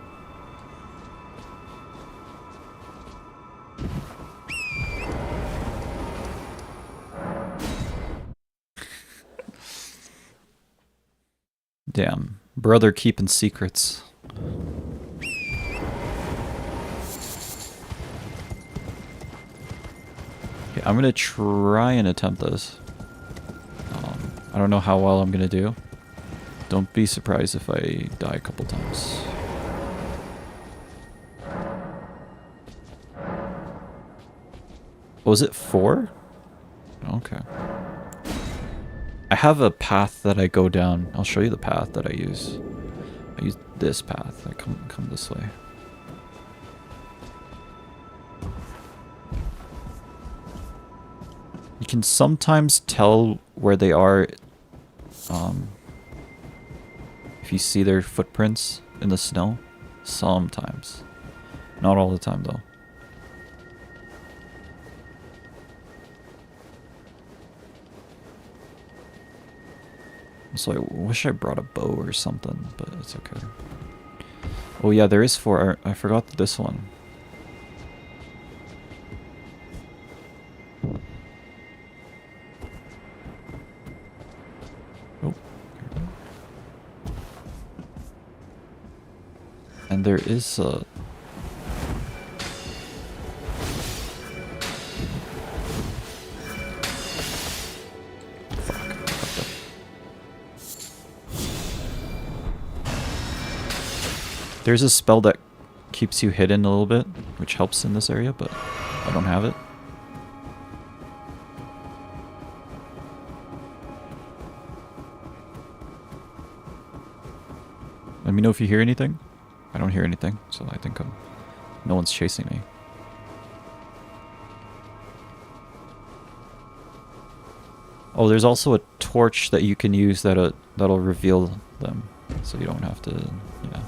Damn, brother keeping secrets. Okay, I'm gonna try and attempt this. I don't know how well I'm gonna do. Don't be surprised if I die a couple times. Was it 4? Okay. I have a path that I go down. I'll show you the path that I use. I use this path. I come this way. You can sometimes tell where they are if you see their footprints in the snow. Sometimes. Not all the time though. So I wish I brought a bow or something, but it's okay. Oh yeah, there is 4. I forgot this one. Oh. And there is a... There's a spell that keeps you hidden a little bit, which helps in this area, but I don't have it. Let me know if you hear anything. I don't hear anything, so I think no one's chasing me. Oh, there's also a torch that you can use that'll reveal them, so you don't have to, yeah.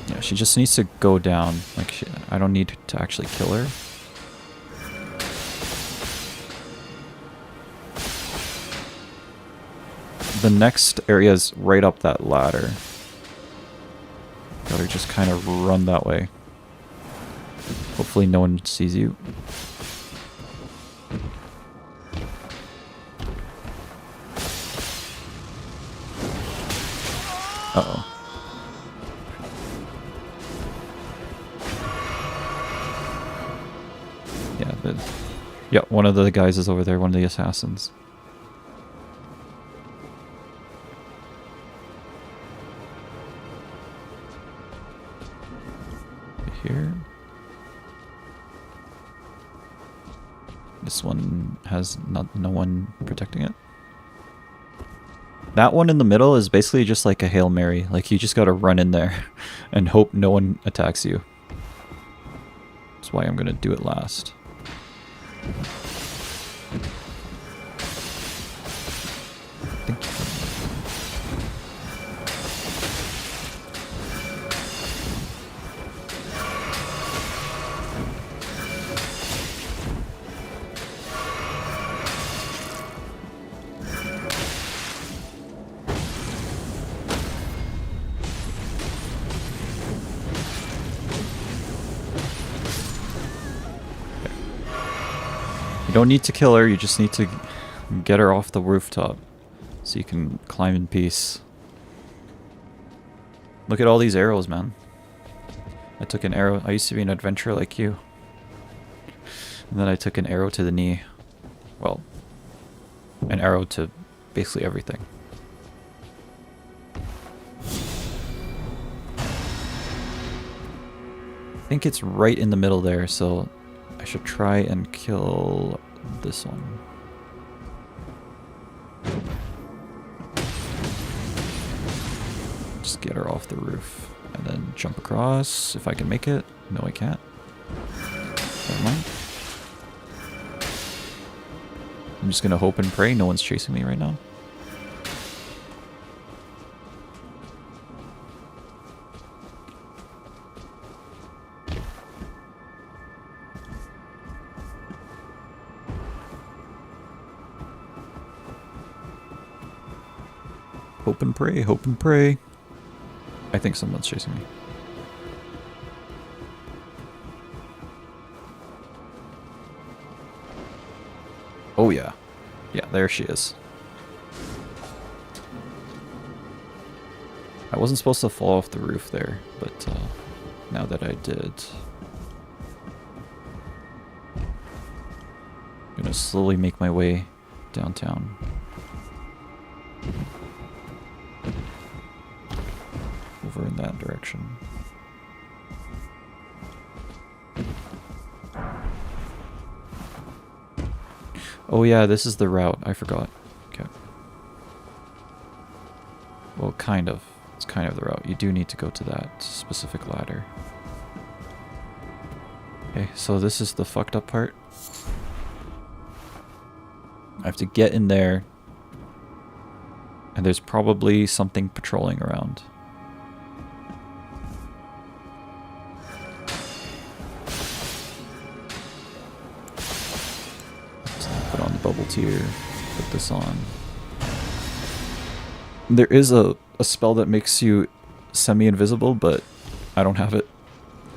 Yeah, she just needs to go down. Like, I don't need to actually kill her. The next area is right up that ladder. Gotta just kind of run that way. Hopefully no one sees you. Uh-oh. Yeah, one of the guys is over there, one of the assassins. Here. This one has no one protecting it. That one in the middle is basically just like a Hail Mary. Like, you just gotta run in there and hope no one attacks you. That's why I'm gonna do it last. You don't need to kill her, you just need to get her off the rooftop so you can climb in peace. Look at all these arrows, man. I took an arrow. I used to be an adventurer like you. And then I took an arrow to the knee. Well, an arrow to basically everything. I think it's right in the middle there, so I should try and kill this one. Just get her off the roof and then jump across if I can make it. No, I can't. Never mind. I'm just gonna hope and pray no one's chasing me right now. Hope and pray, hope and pray. I think someone's chasing me. Oh yeah. Yeah, there she is. I wasn't supposed to fall off the roof there, but now that I did, I'm gonna slowly make my way downtown. Over in that direction. Oh yeah, this is the route. I forgot. Okay. Well, kind of. It's kind of the route. You do need to go to that specific ladder. Okay, so this is the fucked up part. I have to get in there. And there's probably something patrolling around. Put on the bubble tier. Put this on. There is a spell that makes you semi-invisible, but I don't have it.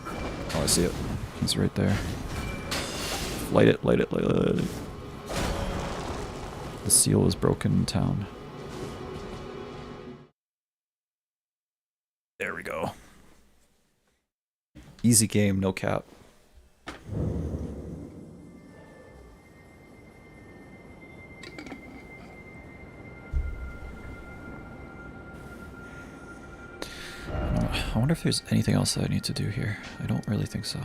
Oh, I see it. He's right there. Light it, light it, light it, light it. The seal is broken in town. There we go. Easy game, no cap. I wonder if there's anything else that I need to do here. I don't really think so.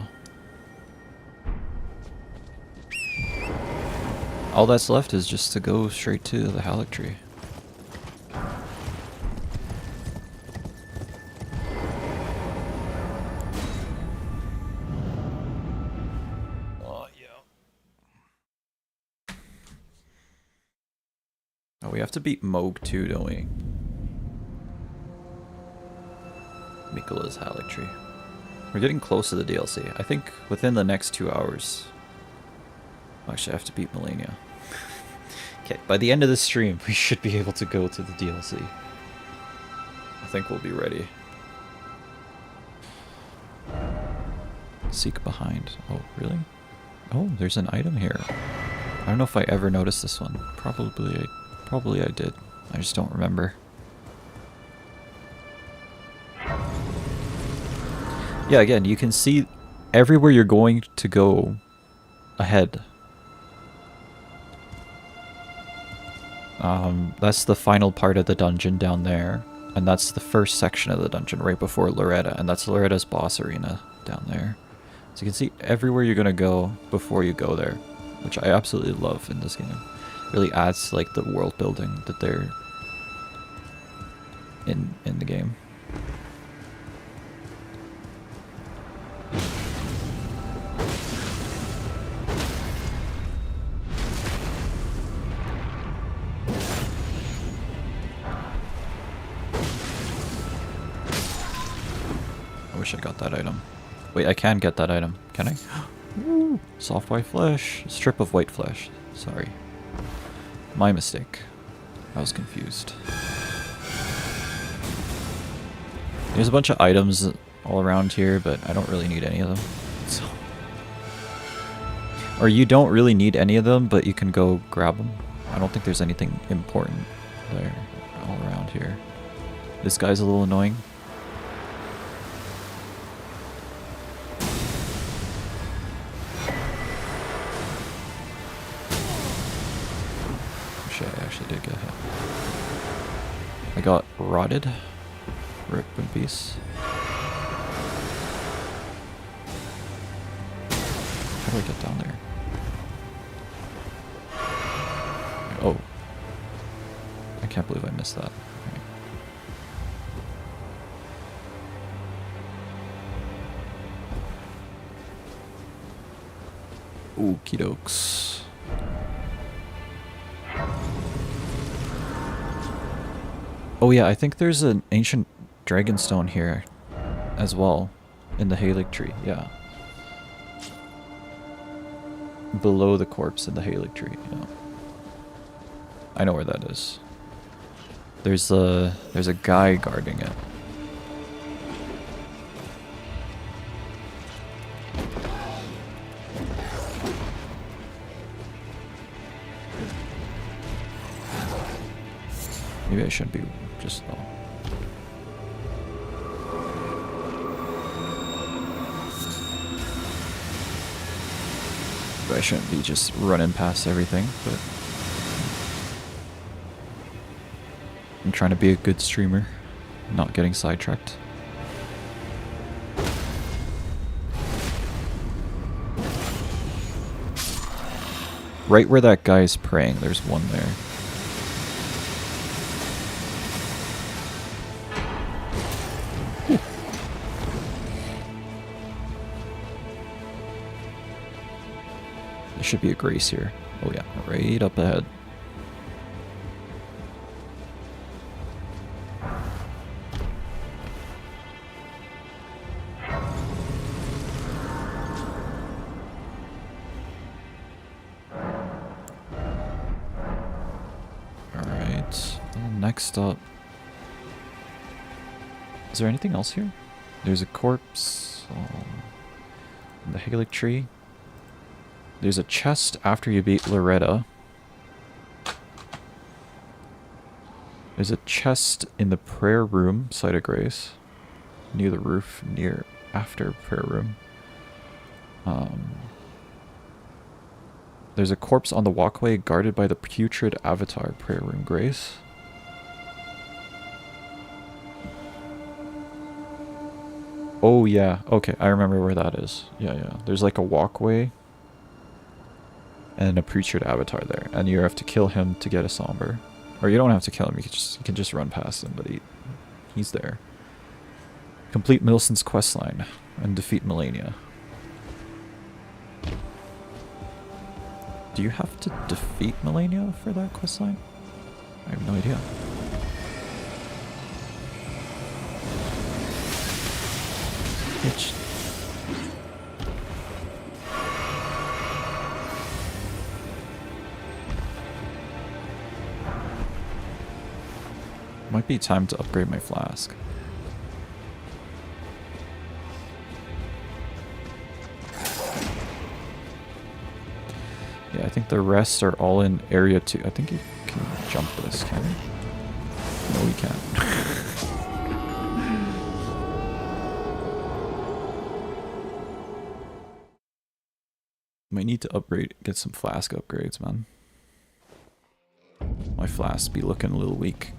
All that's left is just to go straight to the Halleck tree. Oh, yeah. Oh, we have to beat Moog too, don't we? Mikola's Halleck tree. We're getting close to the DLC. I think within the next 2 hours. Actually, I have to beat Melania. Okay, by the end of this stream, we should be able to go to the DLC. I think we'll be ready. Seek behind. Oh, really? Oh, there's an item here. I don't know if I ever noticed this one. Probably I did. I just don't remember. Yeah, again, you can see everywhere you're going to go ahead. That's the final part of the dungeon down there. And that's the first section of the dungeon right before Loretta. And that's Loretta's boss arena down there. So you can see everywhere you're going to go before you go there. Which I absolutely love in this game. It really adds to, like, the world building that they're in the game. I wish I got that item. Wait, I can get that item. Can I? Ooh, soft white flesh. Strip of white flesh. Sorry. My mistake. I was confused. There's a bunch of items all around here, but I don't really need any of them. So. Or you don't really need any of them, but you can go grab them. I don't think there's anything important there all around here. This guy's a little annoying. I actually did get hit. I got rotted. Rip in peace. How do I get down there? Oh. I can't believe I missed that. Okay. Okie dokes. Oh yeah, I think there's an ancient dragonstone here as well in the Halleck tree, yeah. Below the corpse in the Halleck tree, yeah. I know where that is. There's a guy guarding it. Maybe I shouldn't be just... Oh. Maybe I shouldn't be just running past everything, but I'm trying to be a good streamer, not getting sidetracked. Right where that guy is praying, there's one there. There should be a grace here. Oh yeah, right up ahead. Alright, next up. Is there anything else here? There's a corpse in the Halig tree. There's a chest after you beat Loretta. There's a chest in the prayer room, site of grace. Near the roof, near after prayer room. There's a corpse on the walkway guarded by the putrid avatar, prayer room, grace. Oh yeah, okay, I remember where that is. Yeah. There's like a walkway and a putrid avatar there, and you have to kill him to get a somber. Or you don't have to kill him, you can just run past him, but he's there. Complete Millicent's questline and defeat Melania. Do you have to defeat Melania for that questline? I have no idea. Which... Might be time to upgrade my flask. Yeah, I think the rest are all in area 2. I think you can jump this, can you? No, we can't. Might need to upgrade, get some flask upgrades, man. My flasks be looking a little weak.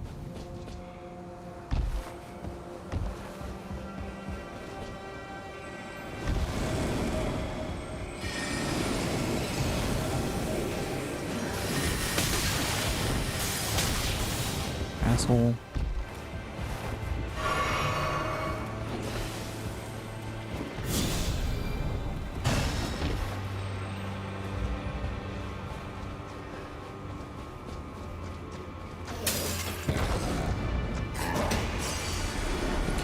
Asshole.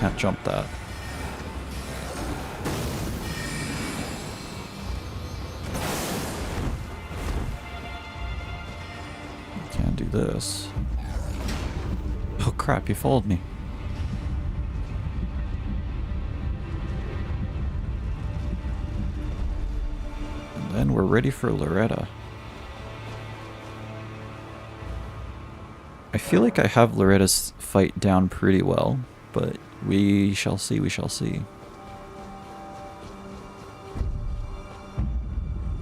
Can't jump that. Can't do this. Oh crap, you followed me. And then we're ready for Loretta. I feel like I have Loretta's fight down pretty well, but we shall see, we shall see.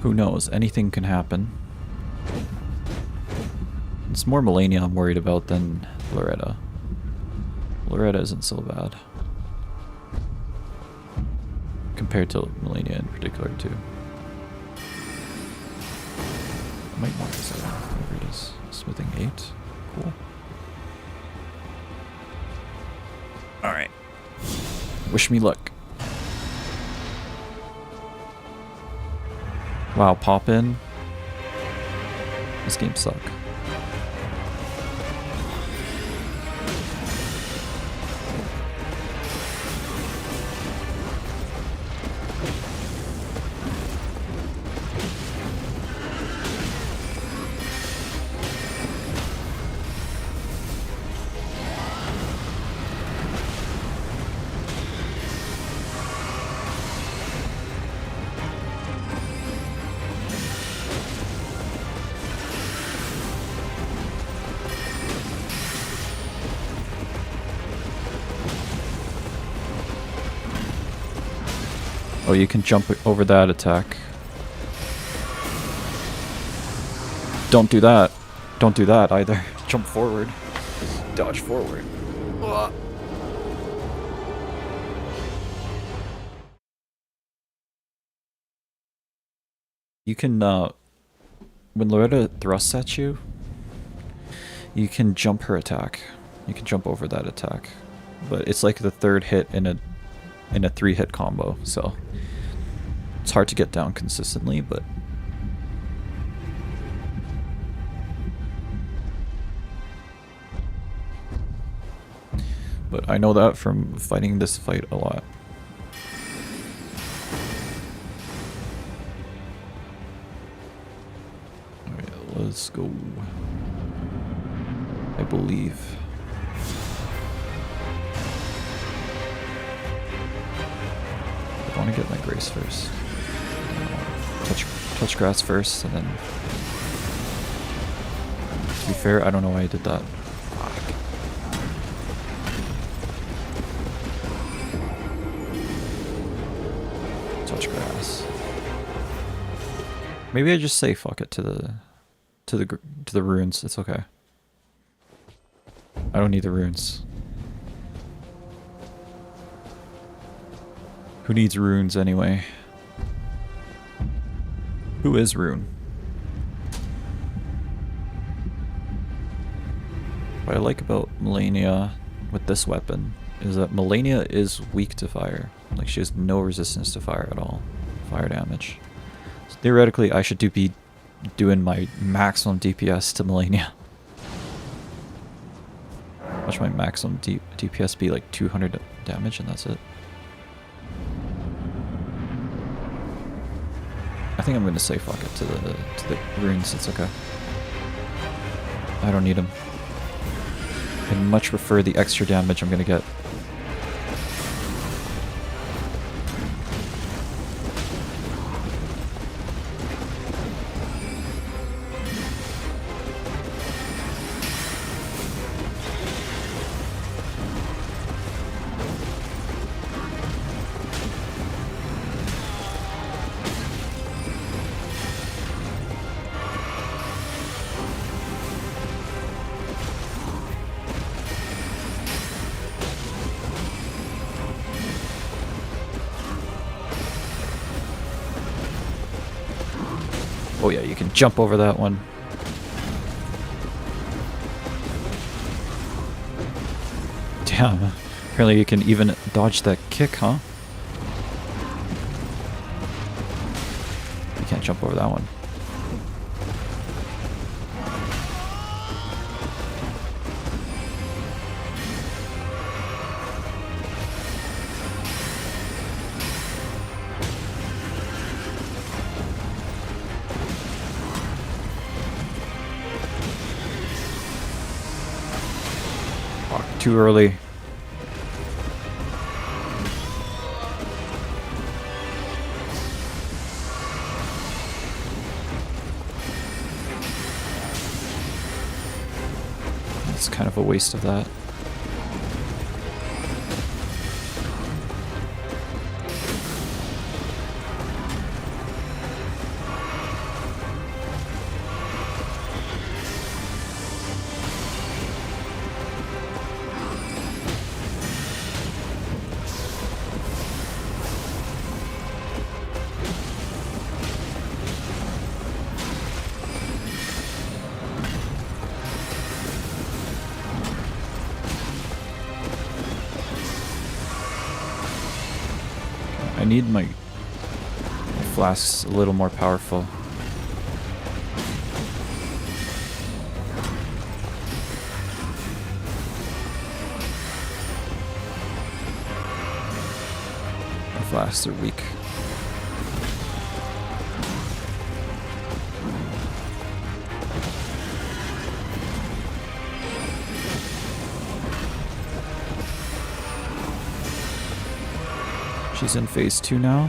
Who knows, anything can happen. It's more Melania I'm worried about than Loretta. Loretta isn't so bad. Compared to Melania in particular, too. I might mark this out, whatever it is. Smithing 8. Cool. Alright. Wish me luck. Wow, pop in. This game sucks. Oh, you can jump over that attack. Don't do that. Don't do that either. Jump forward. Dodge forward. Ugh. You can, when Loretta thrusts at you, you can jump her attack. You can jump over that attack. But it's like the third hit in a 3-hit combo, so it's hard to get down consistently, but I know that from fighting this fight a lot. Alright, let's go. I believe. I want to get my grace first. Touch grass first, and then... To be fair, I don't know why I did that. Touch grass. Maybe I just say fuck it to the runes. It's okay. I don't need the runes. Who needs runes anyway? Who is Rune? What I like about Melania with this weapon is that Melania is weak to fire. Like, she has no resistance to fire at all. Fire damage. So theoretically, I should be doing my maximum DPS to Melania. Watch my maximum DPS be like 200 damage and that's it. I think I'm gonna say fuck it to the runes. It's okay. I don't need them. I much prefer the extra damage I'm gonna get. Oh yeah, you can jump over that one. Damn, apparently you can even dodge that kick, huh? You can't jump over that one. Too early. It's kind of a waste of that. I need my flasks a little more powerful. My flasks are weak. She's in phase 2 now.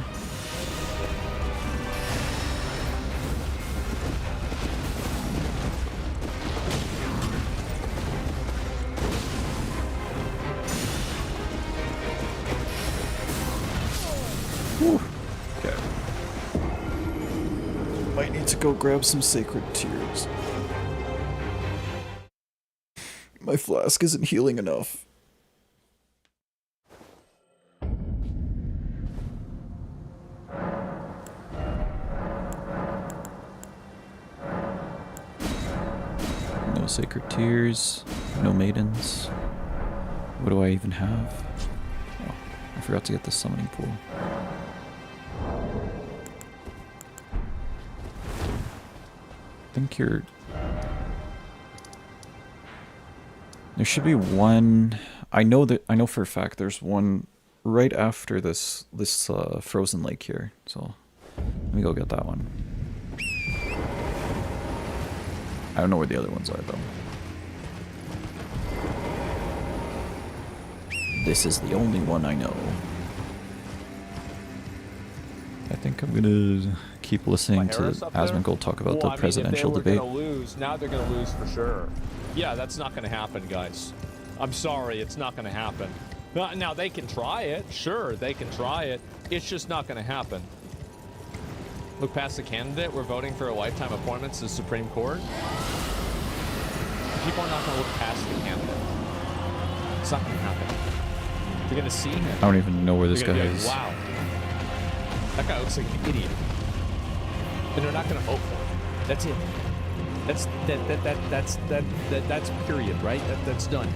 Whew. Okay. Might need to go grab some sacred tears. My flask isn't healing enough. No sacred tears, no maidens. What do I even have? Oh, I forgot to get the summoning pool. I think you're... There should be one... I know for a fact there's one right after this frozen lake here. So let me go get that one. I don't know where the other ones are though. This is the only one I know. I think I'm gonna keep listening to Asmongold talk about the presidential debate. If they were gonna lose, now they're gonna lose for sure. Yeah, that's not gonna happen, guys. I'm sorry, it's not gonna happen. Now they can try it, sure, they can try it. It's just not gonna happen. Look past the candidate. We're voting for a lifetime appointment to the Supreme Court. People are not gonna look past the candidate. It's not gonna happen. They're gonna see him. I don't even know where this guy is. Like, wow, that guy looks like an idiot. And they're not gonna vote for him. That's it. That's period, right? That's done.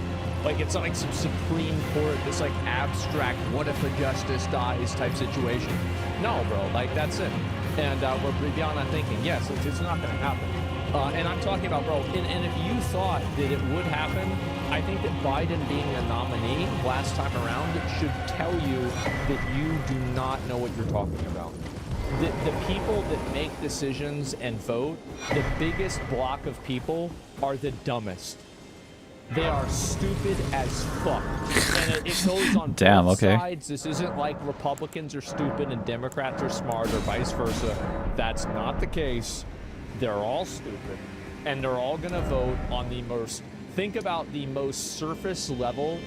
Like, it's not like some Supreme Court, this like abstract what if a justice dies type situation. No, bro, like that's it. And we're beyond that thinking. Yes, it's not gonna happen. And I'm talking about, bro, and if you thought that it would happen, I think that Biden being a nominee last time around should tell you that you do not know what you're talking about. The people that make decisions and vote, the biggest block of people are the dumbest. They are stupid as fuck. And it goes on both sides. This isn't like Republicans are stupid and Democrats are smart or vice versa. That's not the case. They're all stupid. And they're all gonna vote on the most... Think about the most surface level.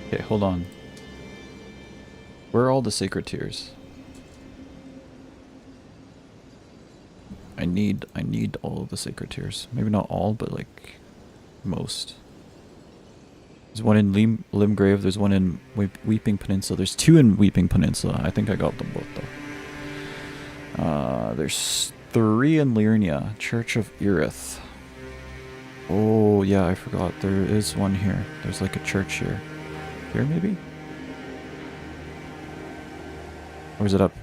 Okay, hold on. Where are all the sacred tears? I need all of the sacred tears. Maybe not all, but like most. There's one in Limgrave, there's one in Weeping Peninsula. There's two in Weeping Peninsula. I think I got them both though. There's 3 in Liurnia, Church of Erith. Oh yeah, I forgot. There is one here. There's like a church here. Here maybe? Or is it up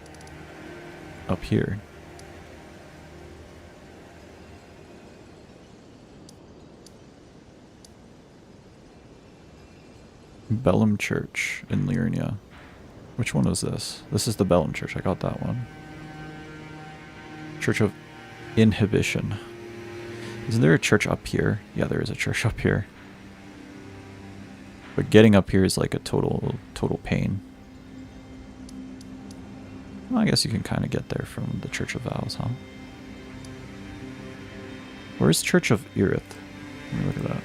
here? Bellum Church in Liurnia. Which one was this? This is the Bellum Church. I got that one. Church of Inhibition. Isn't there a church up here? Yeah, there is a church up here. But getting up here is like a total pain. Well, I guess you can kind of get there from the Church of Vows, huh? Where's Church of Erith? Let me look at that.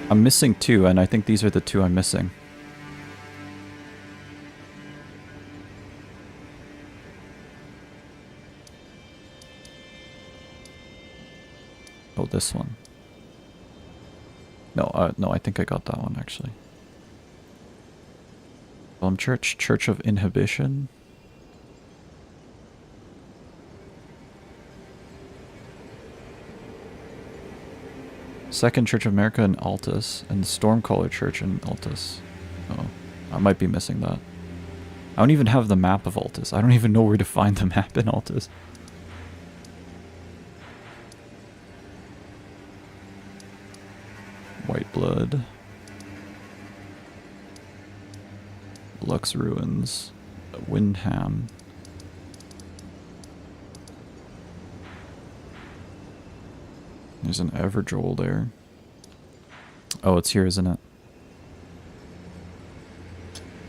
I'm missing 2, and I think these are the 2 I'm missing. Oh, this one. No, no, I think I got that one, actually. Church of Inhibition. Second Church of America in Altus, and the Stormcaller Church in Altus. Oh, I might be missing that. I don't even have the map of Altus. I don't even know where to find the map in Altus. White Blood. Lux Ruins. Windham. There's an Everjoel there. Oh, it's here, isn't it?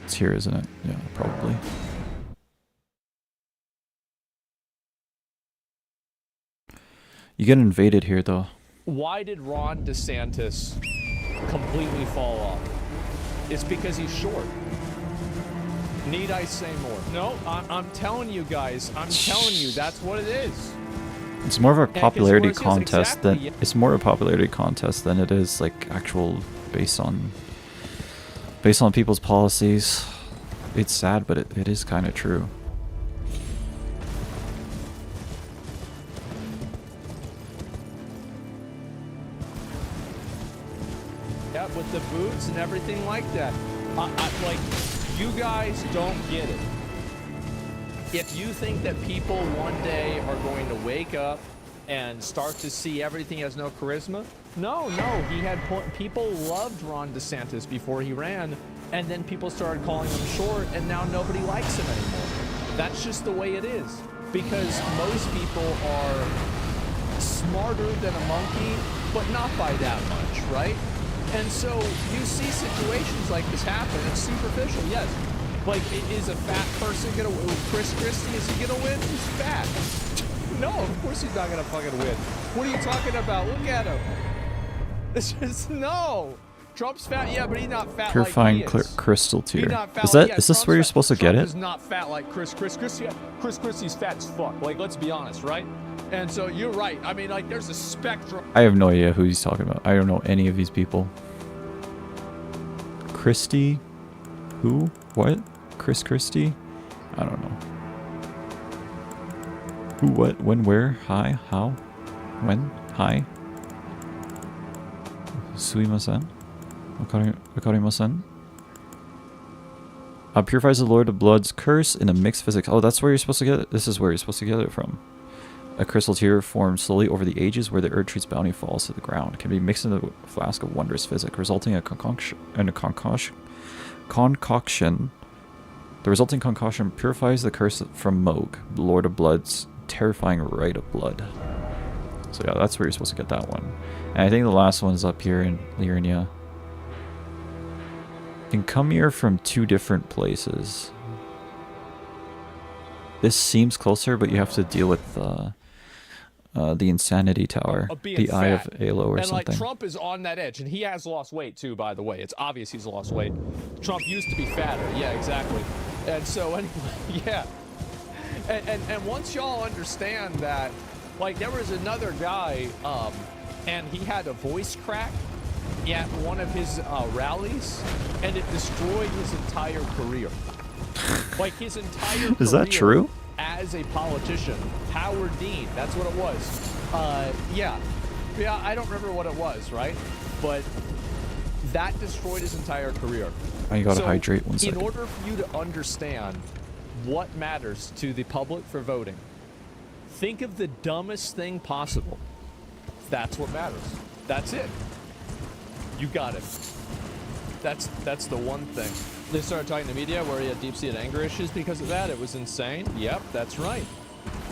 It's here, isn't it? Yeah, probably. You get invaded here, though. Why did Ron DeSantis completely fall off? It's because he's short. Need I say more? No, I'm telling you guys. I'm telling you, that's what it is. It's more of a 'cause popularity whereas- yes, contest exactly, than yeah. it's more a popularity contest than it is like actual based on people's policies. It's sad, but it is kind of true. Yeah, with the boots and everything like that. Like, you guys don't get it. If you think that people one day are going to wake up and start to see everything as no charisma, no, he had people loved Ron DeSantis before he ran, and then people started calling him short, and now nobody likes him anymore. That's just the way it is, because most people are smarter than a monkey, but not by that much, right? And so you see situations like this happen. It's superficial, yes. Like, is a fat person gonna win? Chris Christie, is he gonna win? He's fat. No, of course he's not gonna fucking win. What are you talking about? Look at him. It's just, no. Trump's fat, yeah, but he's not fat Purifying like he is. crystal tier. He's not fat Is like- that yeah, is this Trump's where you're fat. supposed to get Trump it? is not fat like Chris Christie. Chris Christie's fat as fuck. Like, let's be honest, right? And so you're right. I mean, like, there's a spectrum. I have no idea who he's talking about. I don't know any of these people. Christie? Who? What? Chris Christie? I don't know. Who, what, when, where, hi, how, when, hi. Suimasen? Wakarimasen? Purifies the Lord of Blood's curse in a mixed physics. Oh, that's where you're supposed to get it? This is where you're supposed to get it from. A crystal tear formed slowly over the ages where the Earth Tree's bounty falls to the ground. Can be mixed in a flask of wondrous physic, resulting in a concoction. The resulting concoction purifies the curse from Moog, the Lord of Blood's terrifying rite of blood. So yeah, that's where you're supposed to get that one. And I think the last one's up here in Liurnia. You can come here from 2 different places. This seems closer, but you have to deal with the Insanity Tower, being the Eye of fat. Alo or and something. like Trump is on that edge, and he has lost weight too, by the way. It's obvious he's lost weight. Trump used to be fatter. Yeah, exactly. And so anyway, yeah. And once y'all understand that, like, there was another guy, and he had a voice crack at one of his rallies, and it destroyed his entire career. Like, his entire career. Is that true? As a politician. Howard Dean, that's what it was. Yeah, I don't remember what it was, right? But that destroyed his entire career. I gotta hydrate 1 second. In order for you to understand what matters to the public for voting, think of the dumbest thing possible. That's what matters. That's it. You got it. That's the one thing. They started talking to media where he had deep-seated anger issues because of that. It was insane. Yep, that's right.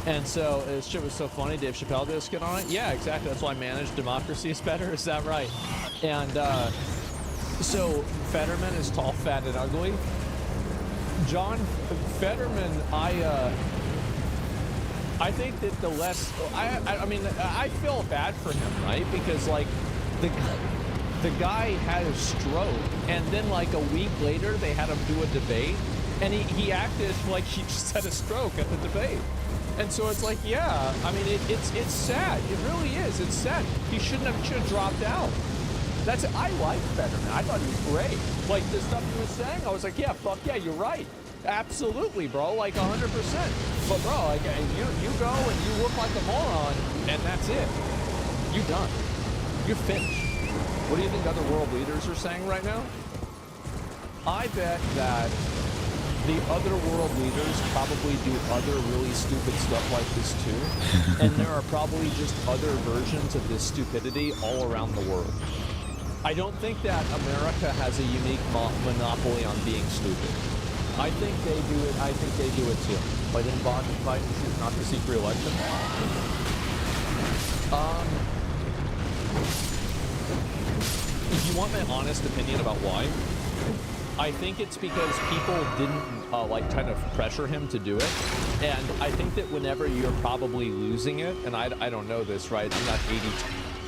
And so this shit was so funny. Dave Chappelle did a skit on it. Yeah, exactly. That's why managed democracy is better. Is that right? And so Fetterman is tall, fat, and ugly. John Fetterman, I think that the less I mean, I feel bad for him, right? Because like the guy had a stroke, and then like a week later they had him do a debate, and he acted like he just had a stroke at the debate. And so it's like, yeah, I mean, it's sad. It really is. It's sad. He should have dropped out. I like Fetterman. I thought he was great. Like, the stuff he was saying, I was like, yeah, fuck yeah, you're right. Absolutely, bro. Like, 100%. But, bro, like, you go and you look like a moron, and that's it. You're done. You're finished. What do you think other world leaders are saying right now? I bet that the other world leaders probably do other really stupid stuff like this too. And there are probably just other versions of this stupidity all around the world. I don't think that America has a unique monopoly on being stupid. I think they do it. I think they do it too. But in Biden choose not to seek re-election. If you want my honest opinion about why, I think it's because people didn't like kind of pressure him to do it, and I think that whenever you're probably losing it, and I don't know this, right? I'm not 80.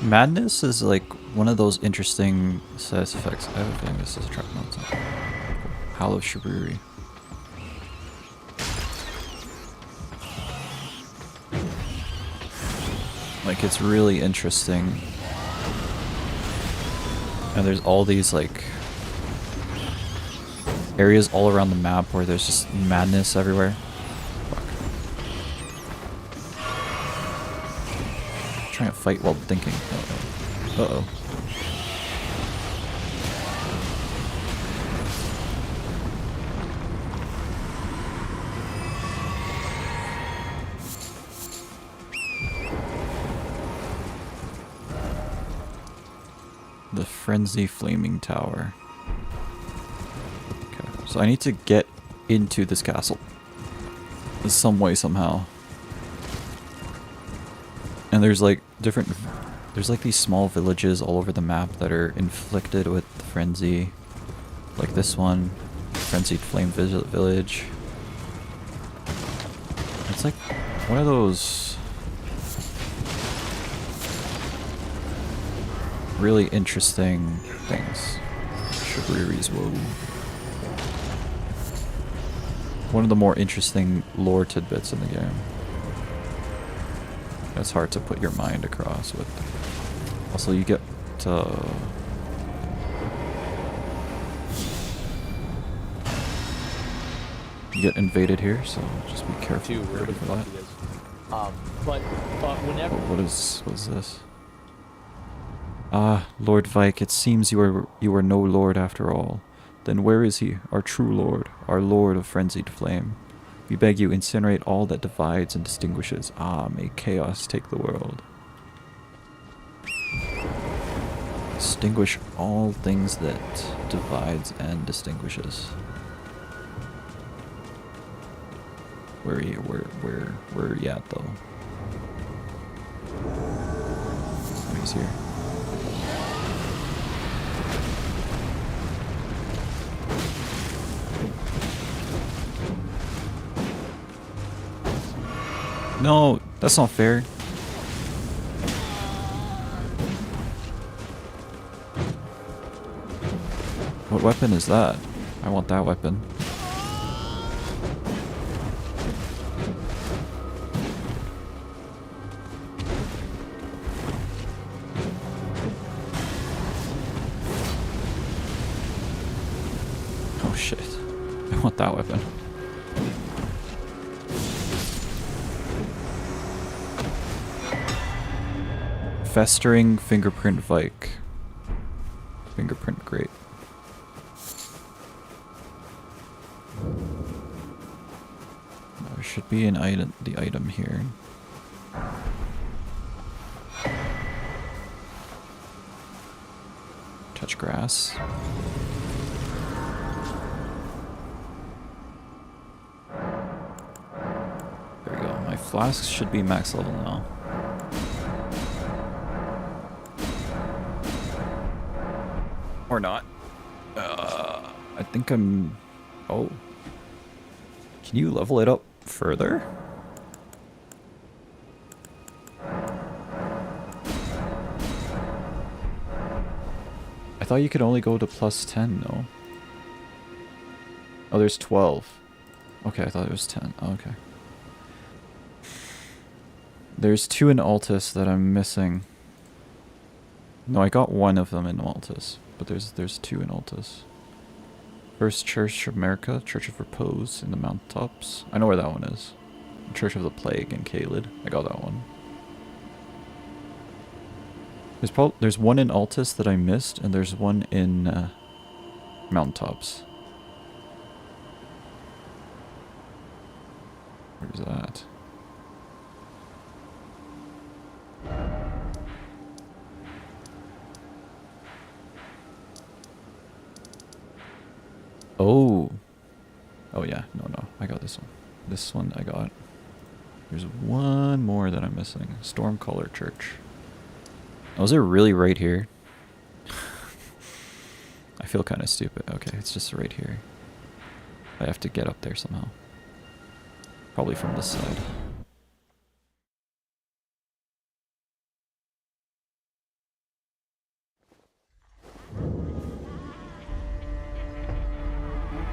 Madness is like one of those interesting side effects. I have a feeling this is a trap mountain. Hollow Shrubbery. Like, it's really interesting. And there's all these, like, areas all around the map where there's just madness everywhere. Fuck. I'm trying to fight while thinking. Uh-oh. Uh-oh. The Frenzy Flaming Tower. Okay, so I need to get into this castle in some way, somehow. And there's like different... There's like these small villages all over the map that are inflicted with the frenzy. Like this one. Frenzied Flame Village. It's like one of those... really interesting things. Shabriri's Woe. One of the more interesting lore tidbits in the game. It's hard to put your mind across with. Also, you get you get invaded here, so just be careful. Ready for that. But whenever. Oh, what is this? Ah, Lord Vike, it seems you are no lord after all. Then where is he, our true lord, our lord of frenzied flame? We beg you, incinerate all that divides and distinguishes. Ah, may chaos take the world. Extinguish all things that divides and distinguishes. Where are you at though? Oh, he's here. No, that's not fair. What weapon is that? I want that weapon. Oh shit. I want that weapon. Festering Fingerprint Vike. Fingerprint, great. There should be an item, the item here. Touch grass. There we go. My flasks should be max level now. Or not. I think I'm... Oh. Can you level it up further? I thought you could only go to plus 10, no? Oh, there's 12. Okay, I thought it was 10. Oh, okay. There's 2 in Altus that I'm missing. No, I got 1 of them in Altus. But there's 2 in Altus. First Church of America, Church of Repose in the mountaintops. I know where that one is. Church of the Plague in Caelid. I got that one. There's one in Altus that I missed, and there's one in mountaintops. Where's that? Oh. Oh yeah, no, I got this one. This one I got. There's one more that I'm missing. Stormcaller Church. Oh, is it really right here? I feel kind of stupid. Okay, it's just right here. I have to get up there somehow. Probably from this side.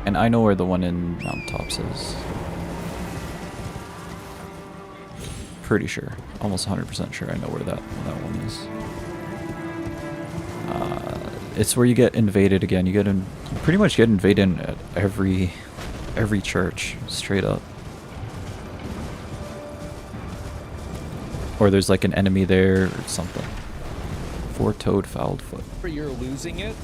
And I know where the one in Mount Tops is. pretty sure, almost 100% sure I know where that one is. It's where you get invaded again. You pretty much get invaded at every church, straight up. Or there's like an enemy there or something. Four-toed fouled foot. You're losing it.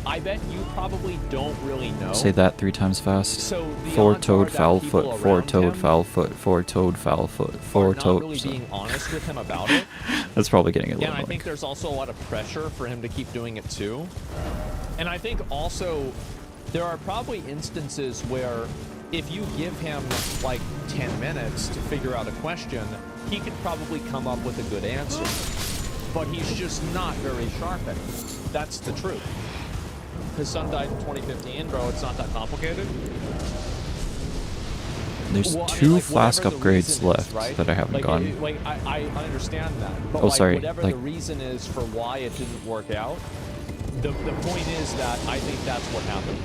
I bet you probably don't really know. Say that 3 times fast. So the Four-toed odds are foul that people foot, around four-toed him foul foot, four-toed foul foot, not four-toed. really being honest with him about it. That's probably getting a Yeah, little and I annoying. think there's also a lot of pressure for him to keep doing it too. And I think also there are probably instances where if you give him like 10 minutes to figure out a question, he could probably come up with a good answer. But he's just not very sharp at it. That's the truth. His son died in 2015, bro. It's not that complicated. There's Well, I mean, 2 like, flask whatever the upgrades reason left is, right? that I haven't like, gotten. I understand that. But Oh, like, sorry, whatever like- the reason is for why it didn't work out, the point is that I think that's what happened.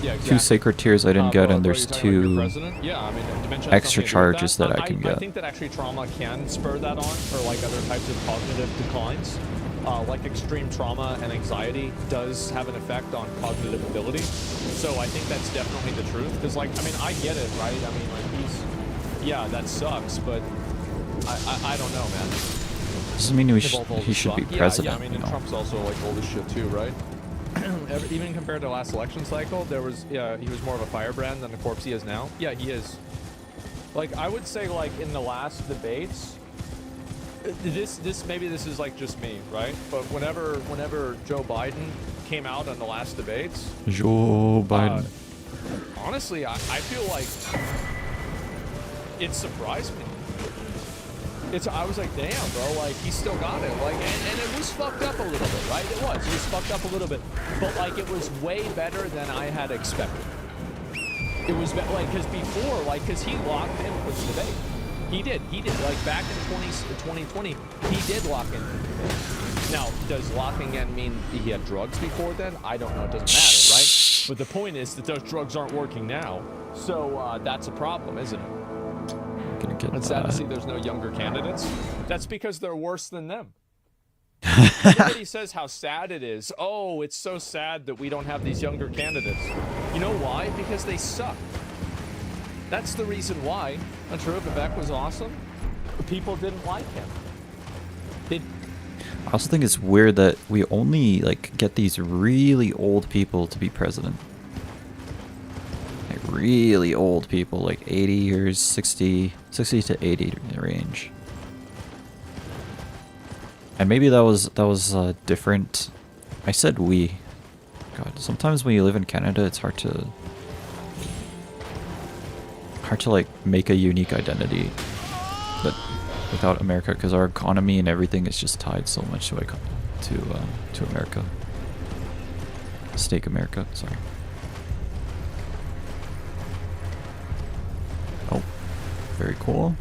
Yeah, exactly. 2 sacred tears I didn't get, bro, and there's you're talking about your 2 president? Yeah, I mean, dementia has extra something to do with charges that I can I get. think that actually trauma can spur that on, or like other types of cognitive declines. Like extreme trauma and anxiety does have an effect on cognitive ability. So I think that's definitely the truth. Because, like, I mean, I get it, right? I mean, like, yeah, that sucks, but I don't know, man. Doesn't mean They both old he as should be fuck. president. Yeah, I mean, you and know? Trump's also like old as shit too, right? Even compared to last election cycle, he was more of a firebrand than the corpse he is now. Yeah, he is. Like, I would say, like, in the last debates, maybe this is like just me, right? But whenever Joe Biden came out on the last debates, Joe Biden. honestly, I feel like it surprised me. I was like, damn, bro, like, he still got it. Like, and it was fucked up a little bit, right? It was fucked up a little bit. But, like, it was way better than I had expected. It was, like, because before, like, because he locked in for the debate. He did. Like, back in 2020, he did lock in for the debate. Now, does locking in mean he had drugs before then? I don't know. It doesn't matter, right? But the point is that those drugs aren't working now. So, that's a problem, isn't it? Gonna get It's sad to that. see there's no younger candidates. That's because they're worse than them. Everybody says how sad it is. Oh, it's so sad that we don't have these younger candidates. You know why? Because they suck. That's the reason why. Untrue, Vivek was awesome. People didn't like him. I also think it's weird that we only like get these really old people to be president. Like really old people, like 80 years, 60 to 80 range. And maybe that was different. I said we. God, sometimes when you live in Canada, it's hard to like make a unique identity, but without America, because our economy and everything is just tied so much to America. Steak America, sorry. Oh, very cool.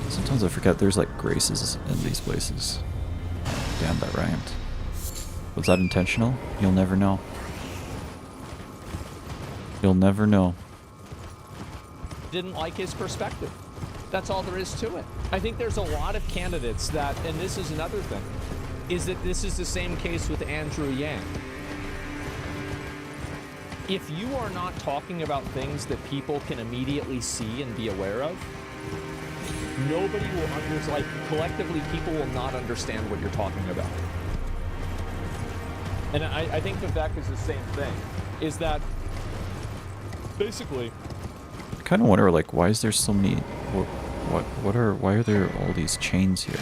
Sometimes I forget there's like graces in these places. Damn, that rhymed. Was that intentional? You'll never know. You'll never know. Didn't like his perspective. That's all there is to it. I think there's a lot of candidates that, and this is another thing, is that this is the same case with Andrew Yang. If you are not talking about things that people can immediately see and be aware of, nobody will understand, like, collectively, people will not understand what you're talking about. And I think Vivek is the same thing, is that basically, I kind of wonder, like, why is there so many? Why are there all these chains here?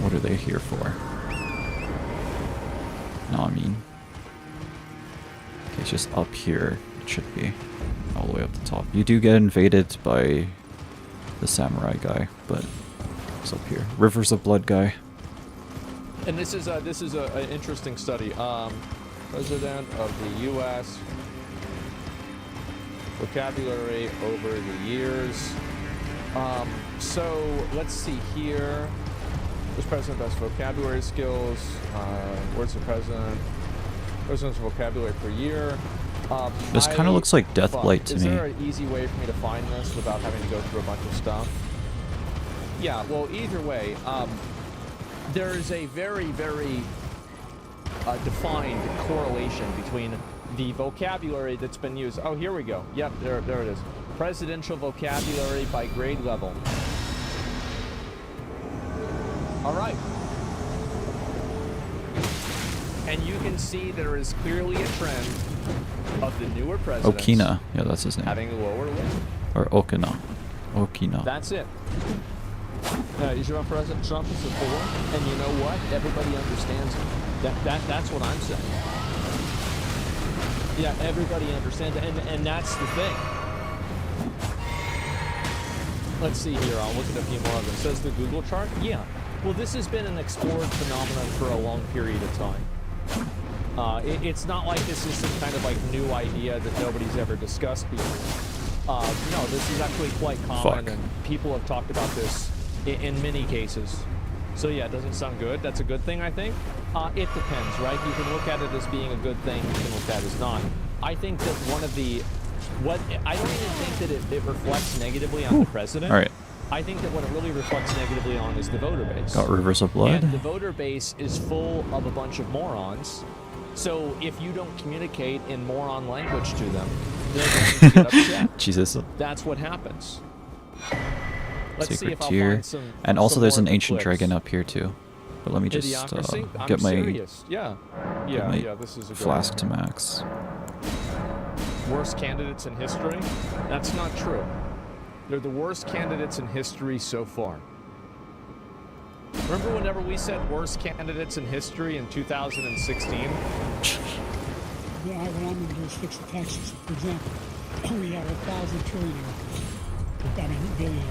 What are they here for? No, I mean, okay, it's just up here. It should be all the way up the top. You do get invaded by the samurai guy, but it's up here. Rivers of Blood guy. and this is an interesting study. President of the U.S. vocabulary over the years. So let's see here. Which president best vocabulary skills? Words of president. President's vocabulary per year. This kind of looks like Deathblight to Is me. there an easy way for me to find this without having to go through a bunch of stuff? Yeah, well, either way, there is a very, very defined correlation between the vocabulary that's been used. Oh, here we go. Yep, there it is. Presidential vocabulary by grade level. All right. And you can see there is clearly a trend of the newer presidents. Okina. Yeah, that's his name. Having a lower lip. Or Okina. Okina. That's it. Is your President Trump is a fool? And you know what? Everybody understands it. That's what I'm saying. Yeah, everybody understands it. And that's the thing. Let's see here. I'll look at a few more of them. Says the Google chart? Yeah. Well, this has been an explored phenomenon for a long period of time. It's not like this is some kind of like new idea that nobody's ever discussed before. No, this is actually quite common, and people have talked about this in many cases. So yeah, it doesn't sound good. That's a good thing, I think. It depends, right? You can look at it as being a good thing. You can look at it as not. I think that one of the I don't even think that it reflects negatively on the president. All right. I think that what it really reflects negatively on is the voter base. Got rivers of blood. And the voter base is full of a bunch of morons. So if you don't communicate in moron language to them, they're going to get upset. Jesus. That's what happens. Let's see Sacred if I'll tier. find some. And also there's an more ancient clips. dragon up here too. But let me just Idiocracy? I'm get my serious. Yeah. get my This is a good flask one. to max. Worst candidates in history? That's not true. They're the worst candidates in history so far. Remember whenever we said worst candidates in history in 2016? Yeah, when I'm in jurisdiction of Texas, for example, we have 1,000 trillion, billion.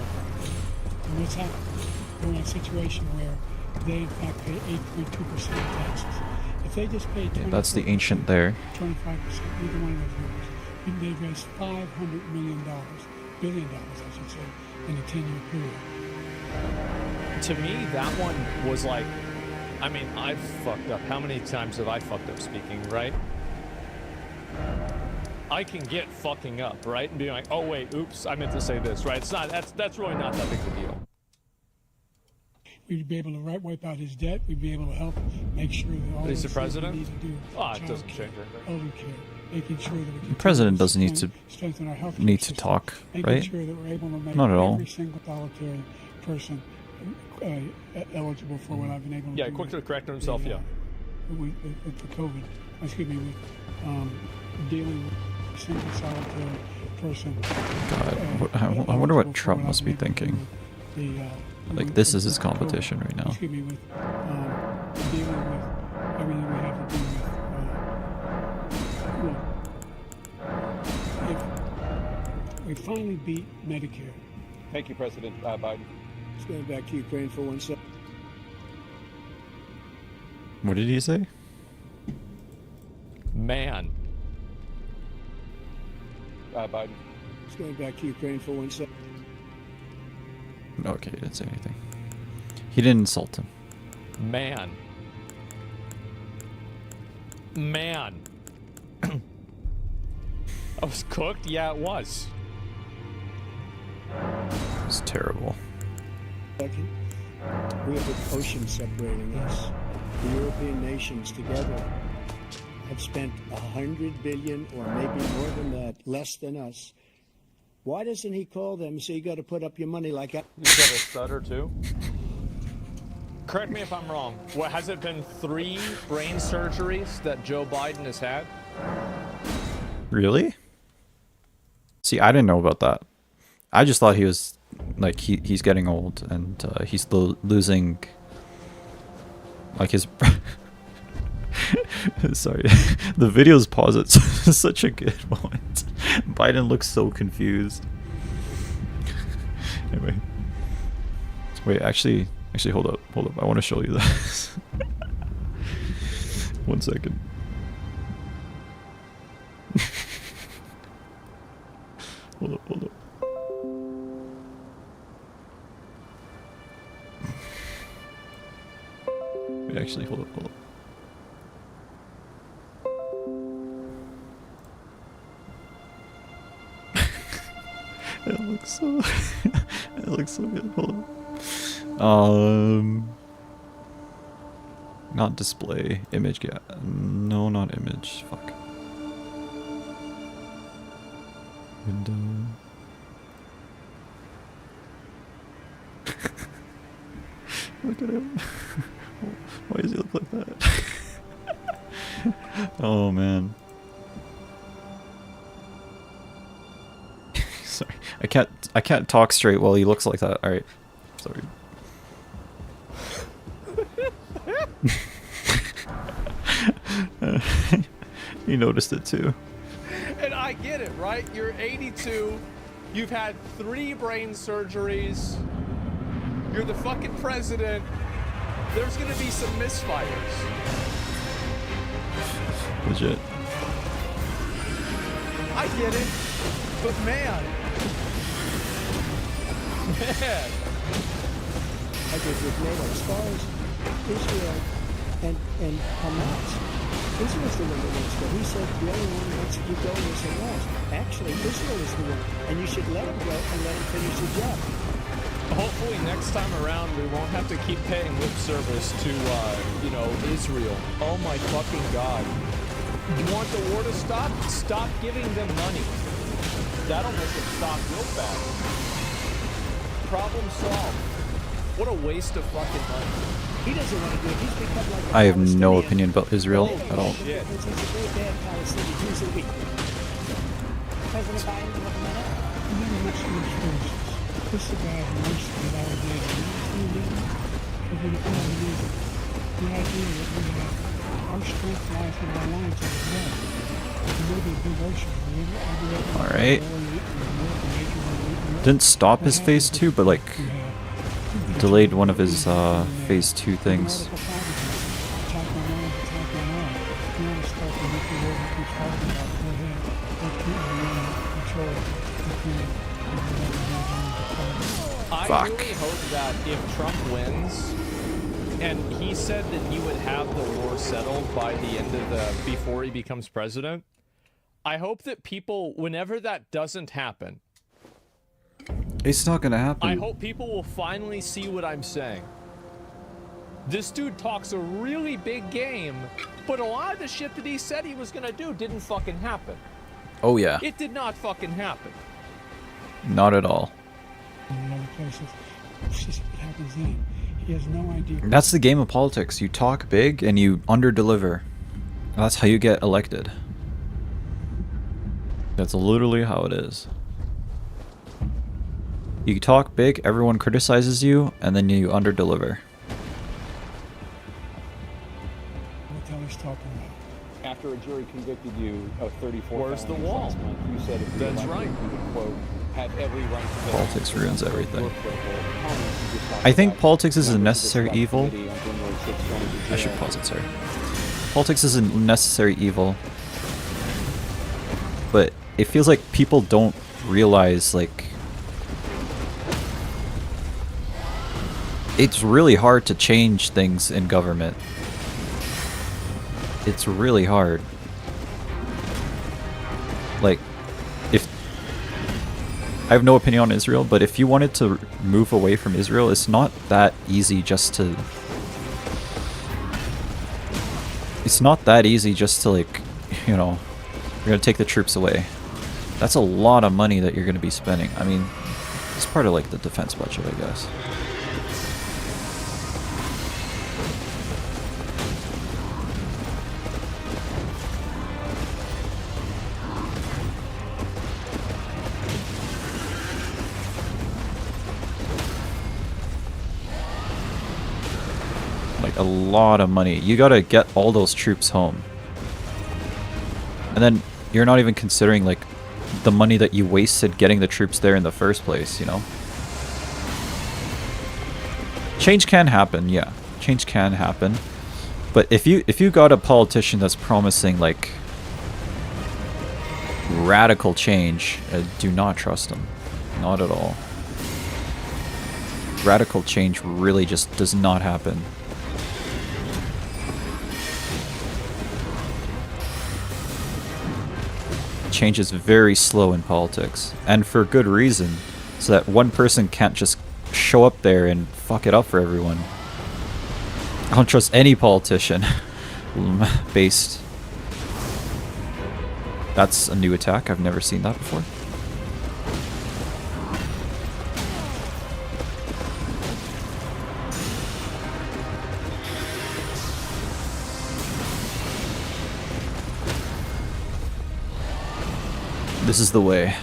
And what's happened? We're in a situation where they in fact pay 8.2% of taxes. If they just pay 20%, That's the ancient there. 25%, either one of those numbers, they've raised $500 billion, I should say, in a 10-year period. To me, that one was like, I mean, I've fucked up. How many times have I fucked up speaking, right? I can get fucking up, right? And being like, oh wait, oops, I meant to say this, right? It's not, that's really not that big of a deal. We'd be able to wipe out his debt. We'd be able to help make sure that all But he's the the president? we need to do, It doesn't change anything. elder care, making sure that we The president doesn't need to strengthen our health talk, making right? sure that we're able to make Not at all. every single solitary person eligible for what I've been able to do. Yeah, quick to correct himself, yeah. With the COVID, excuse me, with dealing with a single solitary person. God, I wonder what Trump must be thinking. Like, this is his competition right now. Excuse me, with dealing with everything we have to do with. If we finally beat Medicare. Thank you, President Biden. Let's go back to Ukraine for 1 second. What did he say? Man. Biden. Let's go back to Ukraine for 1 second. Okay, he didn't say anything. He didn't insult him. Man. Man. I was cooked? Yeah, it was. It's terrible. Second, we have an ocean separating us. The European nations together have spent $100 billion, or maybe more than that, less than us. Why doesn't he call them? So you got to put up your money like that. You got a stutter too? Correct me if I'm wrong. What, has it been 3 brain surgeries that Joe Biden has had? Really? See, I didn't know about that. I just thought he was like he's getting old and he's losing like his. Sorry, the video's paused at such a good moment. Biden looks so confused. Anyway, wait, actually, hold up. I want to show you this. 1 second. Hold up. Wait, actually, hold up. It looks so it looks so good. Hold on. Not display. Image, yeah. No, not image. Fuck. Window. Look at him. Why does he look like that? Oh man. Sorry. I can't talk straight while he looks like that. Alright. Sorry. You noticed it too. And I get it, right? You're 82. You've had 3 brain surgeries. You're the fucking president. There's gonna be some misfires. Legit. I get it. But man. Man. I did with NATO. As far as Israel and Hamas, Israel's the one that wants to go. He said the only one who wants to go is Hamas. Actually, Israel is the one. And you should let him go and let him finish the job. Hopefully next time around we won't have to keep paying lip service to, Israel. Oh my fucking God. You want the war to stop? Stop giving them money. That'll make it stop real fast. Problem solved. What a waste of fucking money. He doesn't want to do it. He's become like a I have no Palestinian. opinion about Israel at all. He's a very bad Palestinian. He's a weak. President Biden looking that up. This is a guy who wants to get our data. Because we don't believe it. The idea that we have our strength lies in our lines of the world. There may be a big ocean. Alright. Didn't stop his phase 2, but like delayed one of his phase 2 things. I really hope that if Trump wins, and he said that he would have the war settled by the end of before he becomes president, I hope that people, whenever that doesn't happen, It's not gonna happen. I hope people will finally see what I'm saying. This dude talks a really big game, but a lot of the shit that he said he was gonna do didn't fucking happen. Oh yeah. It did not fucking happen. Not at all. In other places, it's just what happens then. He has no idea. That's the game of politics. You talk big and you underdeliver. That's how you get elected. That's literally how it is. You talk big, everyone criticizes you, and then you underdeliver. What the hell he's talking about? After a jury convicted you of 34 Where's the felonies wall? last month, you said if you That's were elected, right. you would, quote, have every right to vote. Politics ruins everything. Your opponents you just talked I think about. politics is a Members of necessary the evil. committee on January 6th going to I should jail. pause it, sorry. Politics is a necessary evil. But it feels like people don't realize, like, it's really hard to change things in government. It's really hard. Like, if I have no opinion on Israel, but if you wanted to move away from Israel, it's not that easy just to... It's not that easy just to, like, you know, you're gonna take the troops away. That's a lot of money that you're gonna be spending. I mean, it's part of, like, the defense budget, I guess. Like, a lot of money. You gotta get all those troops home. And then you're not even considering, like, the money that you wasted getting the troops there in the first place, you know? Change can happen, yeah. Change can happen. But if you got a politician that's promising, like, radical change, do not trust him. Not at all. Radical change really just does not happen. change is very slow in politics, and for good reason, so that one person can't just show up there and fuck it up for everyone. I don't trust any politician based. That's a new attack. I've never seen that before. This is the way.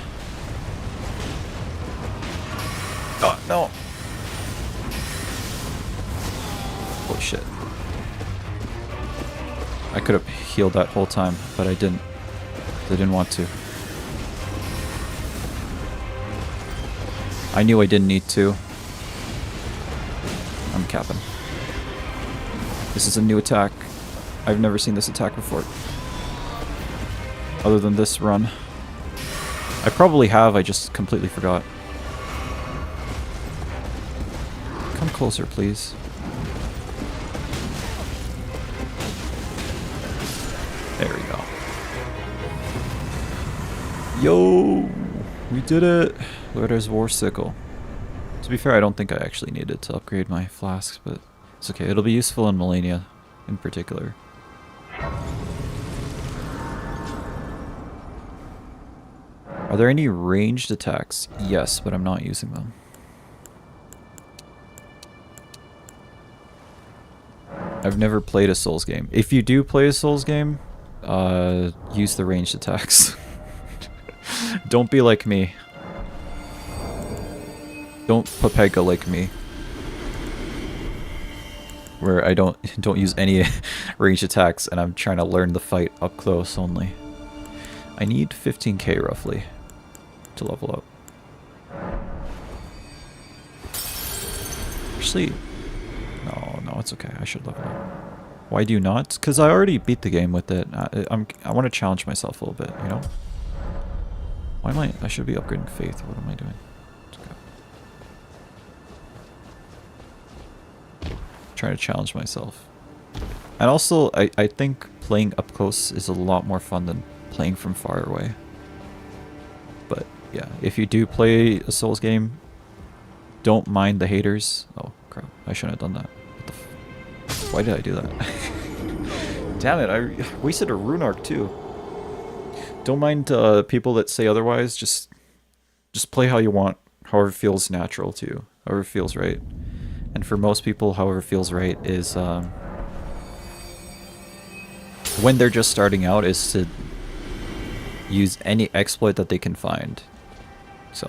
Oh, no. Holy shit. I could have healed that whole time, but I didn't. I didn't want to. I knew I didn't need to. I'm capping. This is a new attack. I've never seen this attack before. Other than this run. I probably have, I just completely forgot. Come closer, please. There we go. Yo! We did it! Where's War Sickle? To be fair, I don't think I actually needed to upgrade my flasks, but it's okay. It'll be useful in Melania, in particular. Are there any ranged attacks? Yes, but I'm not using them. I've never played a Souls game. If you do play a Souls game, use the ranged attacks. Don't be like me. Don't Papega like me. Where I don't use any ranged attacks and I'm trying to learn the fight up close only. I need 15k roughly to level up. Actually, no, it's okay. I should level up. Why do you not? Because I already beat the game with it. I want to challenge myself a little bit, you know? Why am I should be upgrading faith. What am I doing? It's okay. Trying to challenge myself. And also, I think playing up close is a lot more fun than playing from far away. But yeah, if you do play a Souls game, don't mind the haters. Oh crap, I shouldn't have done that. What the why did I do that? Damn it, I wasted a rune arc too. Don't mind people that say otherwise, just play how you want, however feels natural to you, however feels right. And for most people, however feels right is when they're just starting out is to use any exploit that they can find. So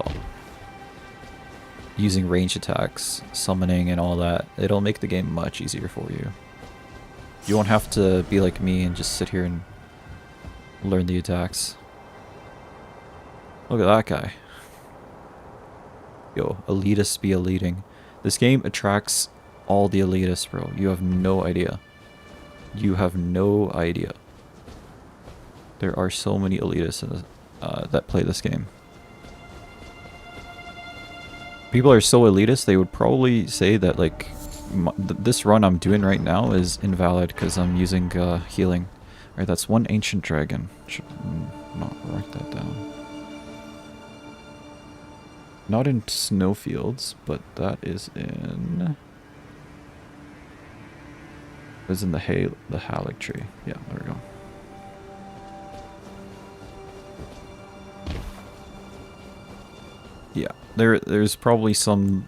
using range attacks, summoning and all that, it'll make the game much easier for you. You won't have to be like me and just sit here and learn the attacks. Look at that guy. Yo, elitists be eliting. This game attracts all the elitists, bro. You have no idea. You have no idea. There are so many elitists in this, that play this game. People are so elitist, they would probably say that, like, this run I'm doing right now is invalid because I'm using healing. Alright, that's one ancient dragon. Should not write that down. Not in snowfields, but that is in... It's in the Halleck tree. Yeah, there we go. Yeah, there's probably some...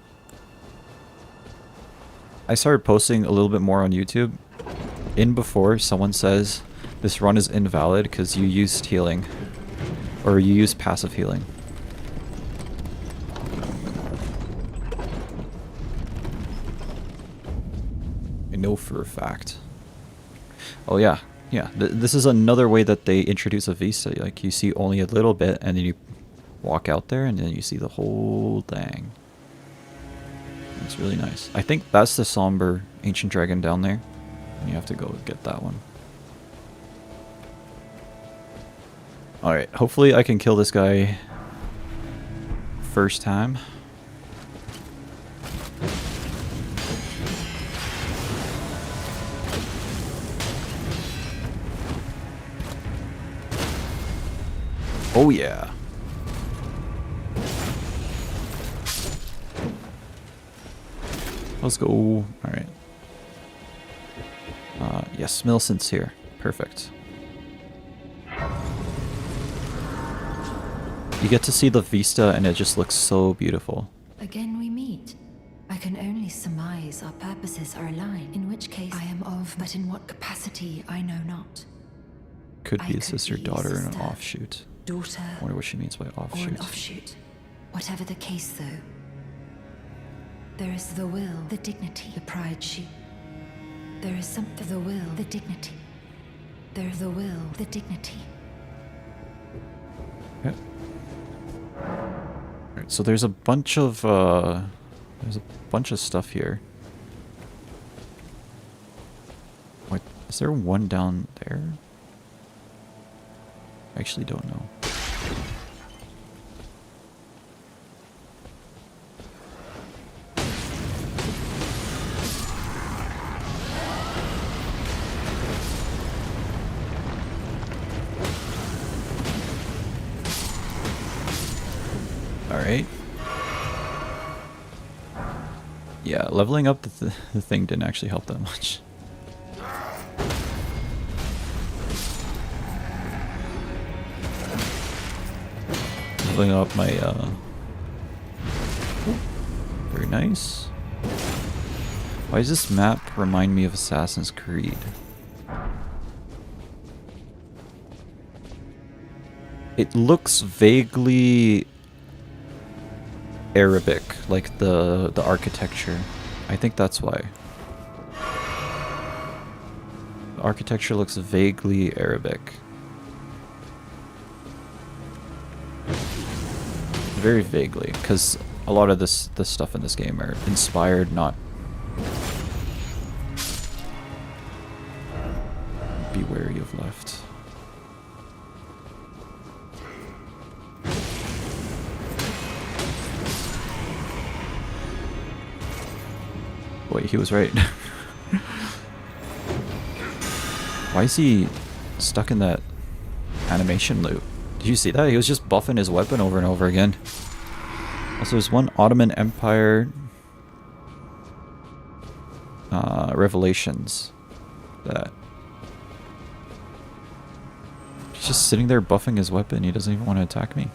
I started posting a little bit more on YouTube. In before, someone says this run is invalid because you used healing. Or you used passive healing. I know for a fact. Oh yeah, yeah. This is another way that they introduce a vista. Like you see only a little bit and then you walk out there and then you see the whole thing. It's really nice. I think that's the somber ancient dragon down there. And you have to go get that one. Alright, hopefully I can kill this guy first time. Oh yeah. Let's go. All right. Yes, Millicent's here. Perfect. You get to see the vista and it just looks so beautiful. Again we meet. I can only surmise our purposes are aligned, in which case I am of, but in what capacity I know not. Could be I a sister, be daughter, and an sister, offshoot. Daughter. I wonder what she means by Or an offshoot. offshoot. Whatever the case, though, there is the will, the dignity, the pride she. There is something, the will, the dignity. There is the will, the dignity. Yep. Alright, so there's a bunch of stuff here. Wait, is there one down there? I actually don't know. Alright. Yeah, leveling up the thing didn't actually help that much. Leveling up my, very nice. Why does this map remind me of Assassin's Creed? It looks vaguely Arabic, like the architecture. I think that's why. The architecture looks vaguely Arabic. Very vaguely, because a lot of this stuff in this game are inspired, not... Be wary of left. Wait, he was right. Why is he stuck in that animation loop? Did you see that? He was just buffing his weapon over and over again. Also, there's one Ottoman Empire Revelations that he's just sitting there buffing his weapon. He doesn't even want to attack me.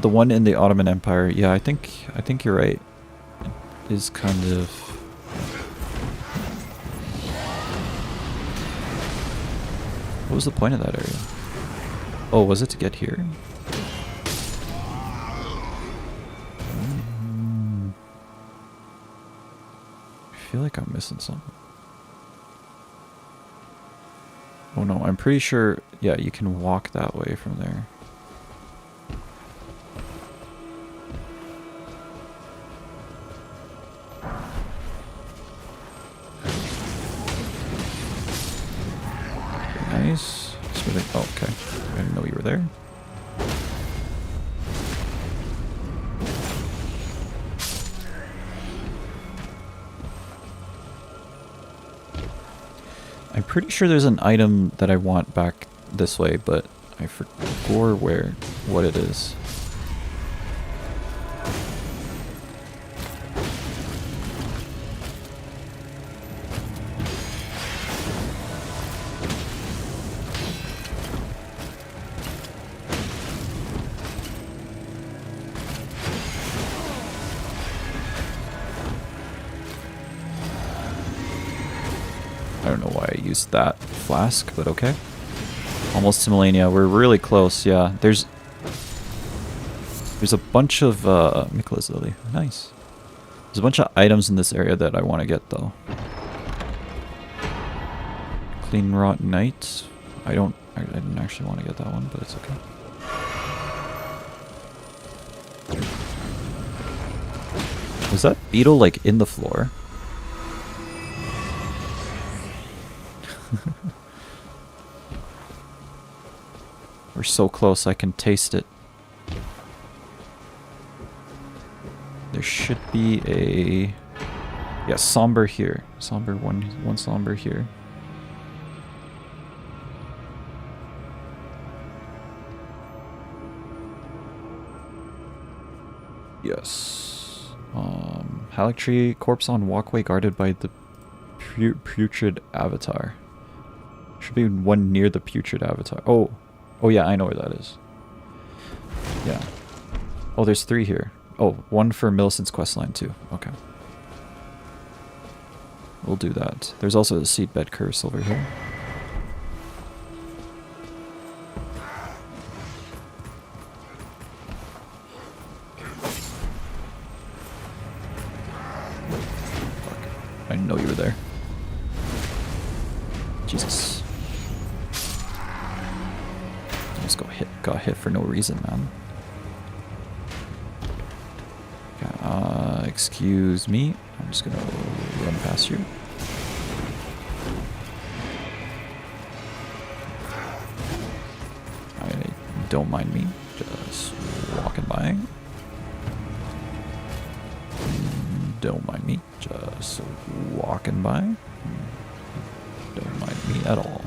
The one in the Ottoman Empire, yeah, I think you're right. It is kind of... What was the point of that area? Oh, was it to get here? I feel like I'm missing something. Oh no, I'm pretty sure, yeah, you can walk that way from there. Nice. Oh, okay. I didn't know you were there. I'm pretty sure there's an item that I want back this way, but I forgot what it is. I don't know why I used that flask, but okay. Almost to Melania. We're really close, yeah. There's a bunch of Mikola's Lily. Nice. There's a bunch of items in this area that I want to get though. Clean Rot Knight. I didn't actually want to get that one, but it's okay. Was that beetle like in the floor? We're so close, I can taste it. There should be a... Yeah, somber here. Somber, one somber here. Yes. Halictree corpse on walkway guarded by the putrid avatar. Should be one near the putrid avatar. Oh. Oh yeah, I know where that is. Yeah. Oh, there's 3 here. Oh, one for Millicent's questline too. Okay. We'll do that. There's also a seedbed curse over here. I didn't know you were there. Jesus. Almost got hit for no reason, man. Okay, excuse me. I'm just gonna run past you. Don't mind me. Just walking by. Don't mind me. Just walking by. Don't mind me at all.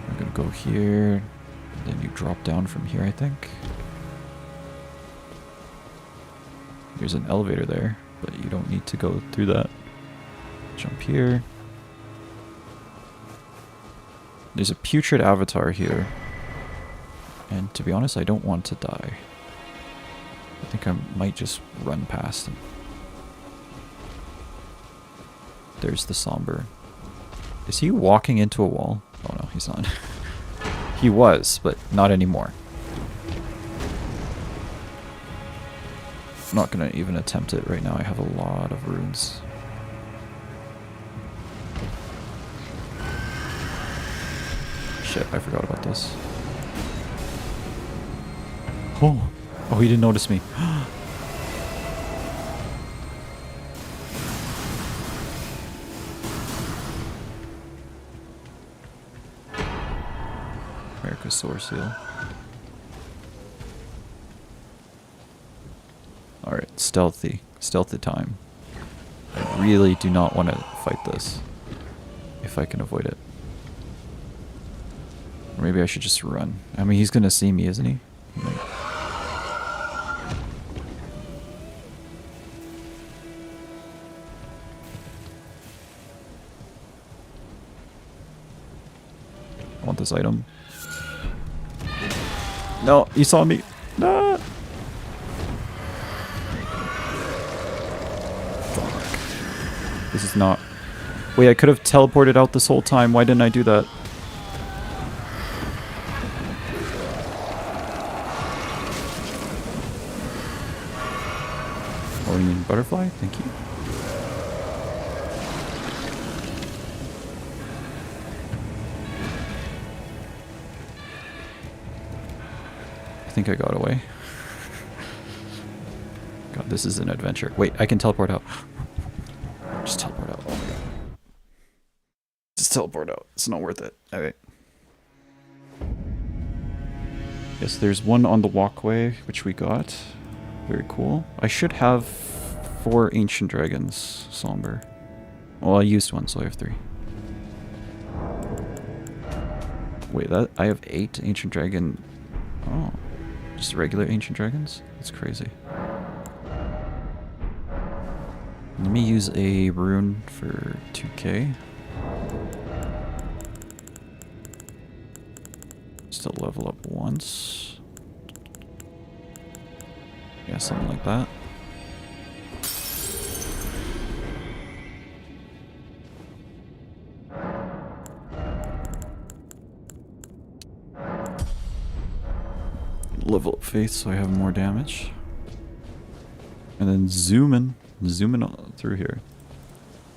I'm gonna go here. Then you drop down from here, I think. There's an elevator there, but you don't need to go through that. Jump here. There's a putrid avatar here. And to be honest, I don't want to die. I think I might just run past him. There's the somber. Is he walking into a wall? Oh no, he's not. He was, but not anymore. I'm not gonna even attempt it right now. I have a lot of runes. Shit, I forgot about this. Oh, oh, he didn't notice me. America's Sword Seal. Alright, stealthy time. I really do not want to fight this. If I can avoid it. Or maybe I should just run. I mean, he's gonna see me, isn't he? I want this item. No, he saw me. No. Fuck. This is not... Wait, I could have teleported out this whole time. Why didn't I do that? Orion butterfly, thank you. I think I got away. God, this is an adventure. Wait, I can teleport out. Just teleport out. Oh my god. Just teleport out. It's not worth it. Alright. Yes, there's one on the walkway, which we got. Very cool. I should have 4 ancient dragons, somber. Well, I used one, so I have 3. Wait, that I have 8 ancient dragon. Oh, just regular ancient dragons? That's crazy. Let me use a rune for 2k. Still level up once. Yeah, something like that. Level up faith so I have more damage. And then zoom in through here.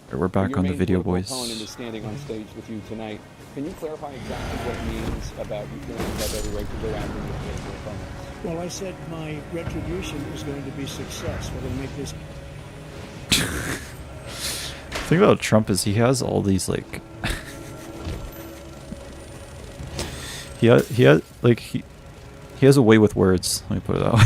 Alright, we're back on the video, boys. Your main opponent is standing on stage with you tonight. Can you clarify exactly what it means about you feeling you have every right to go after your opponents? Well, I said my retribution is going to be success. We're going to make this. The thing about Trump is he has all these like he has a way with words. Let me put it that way.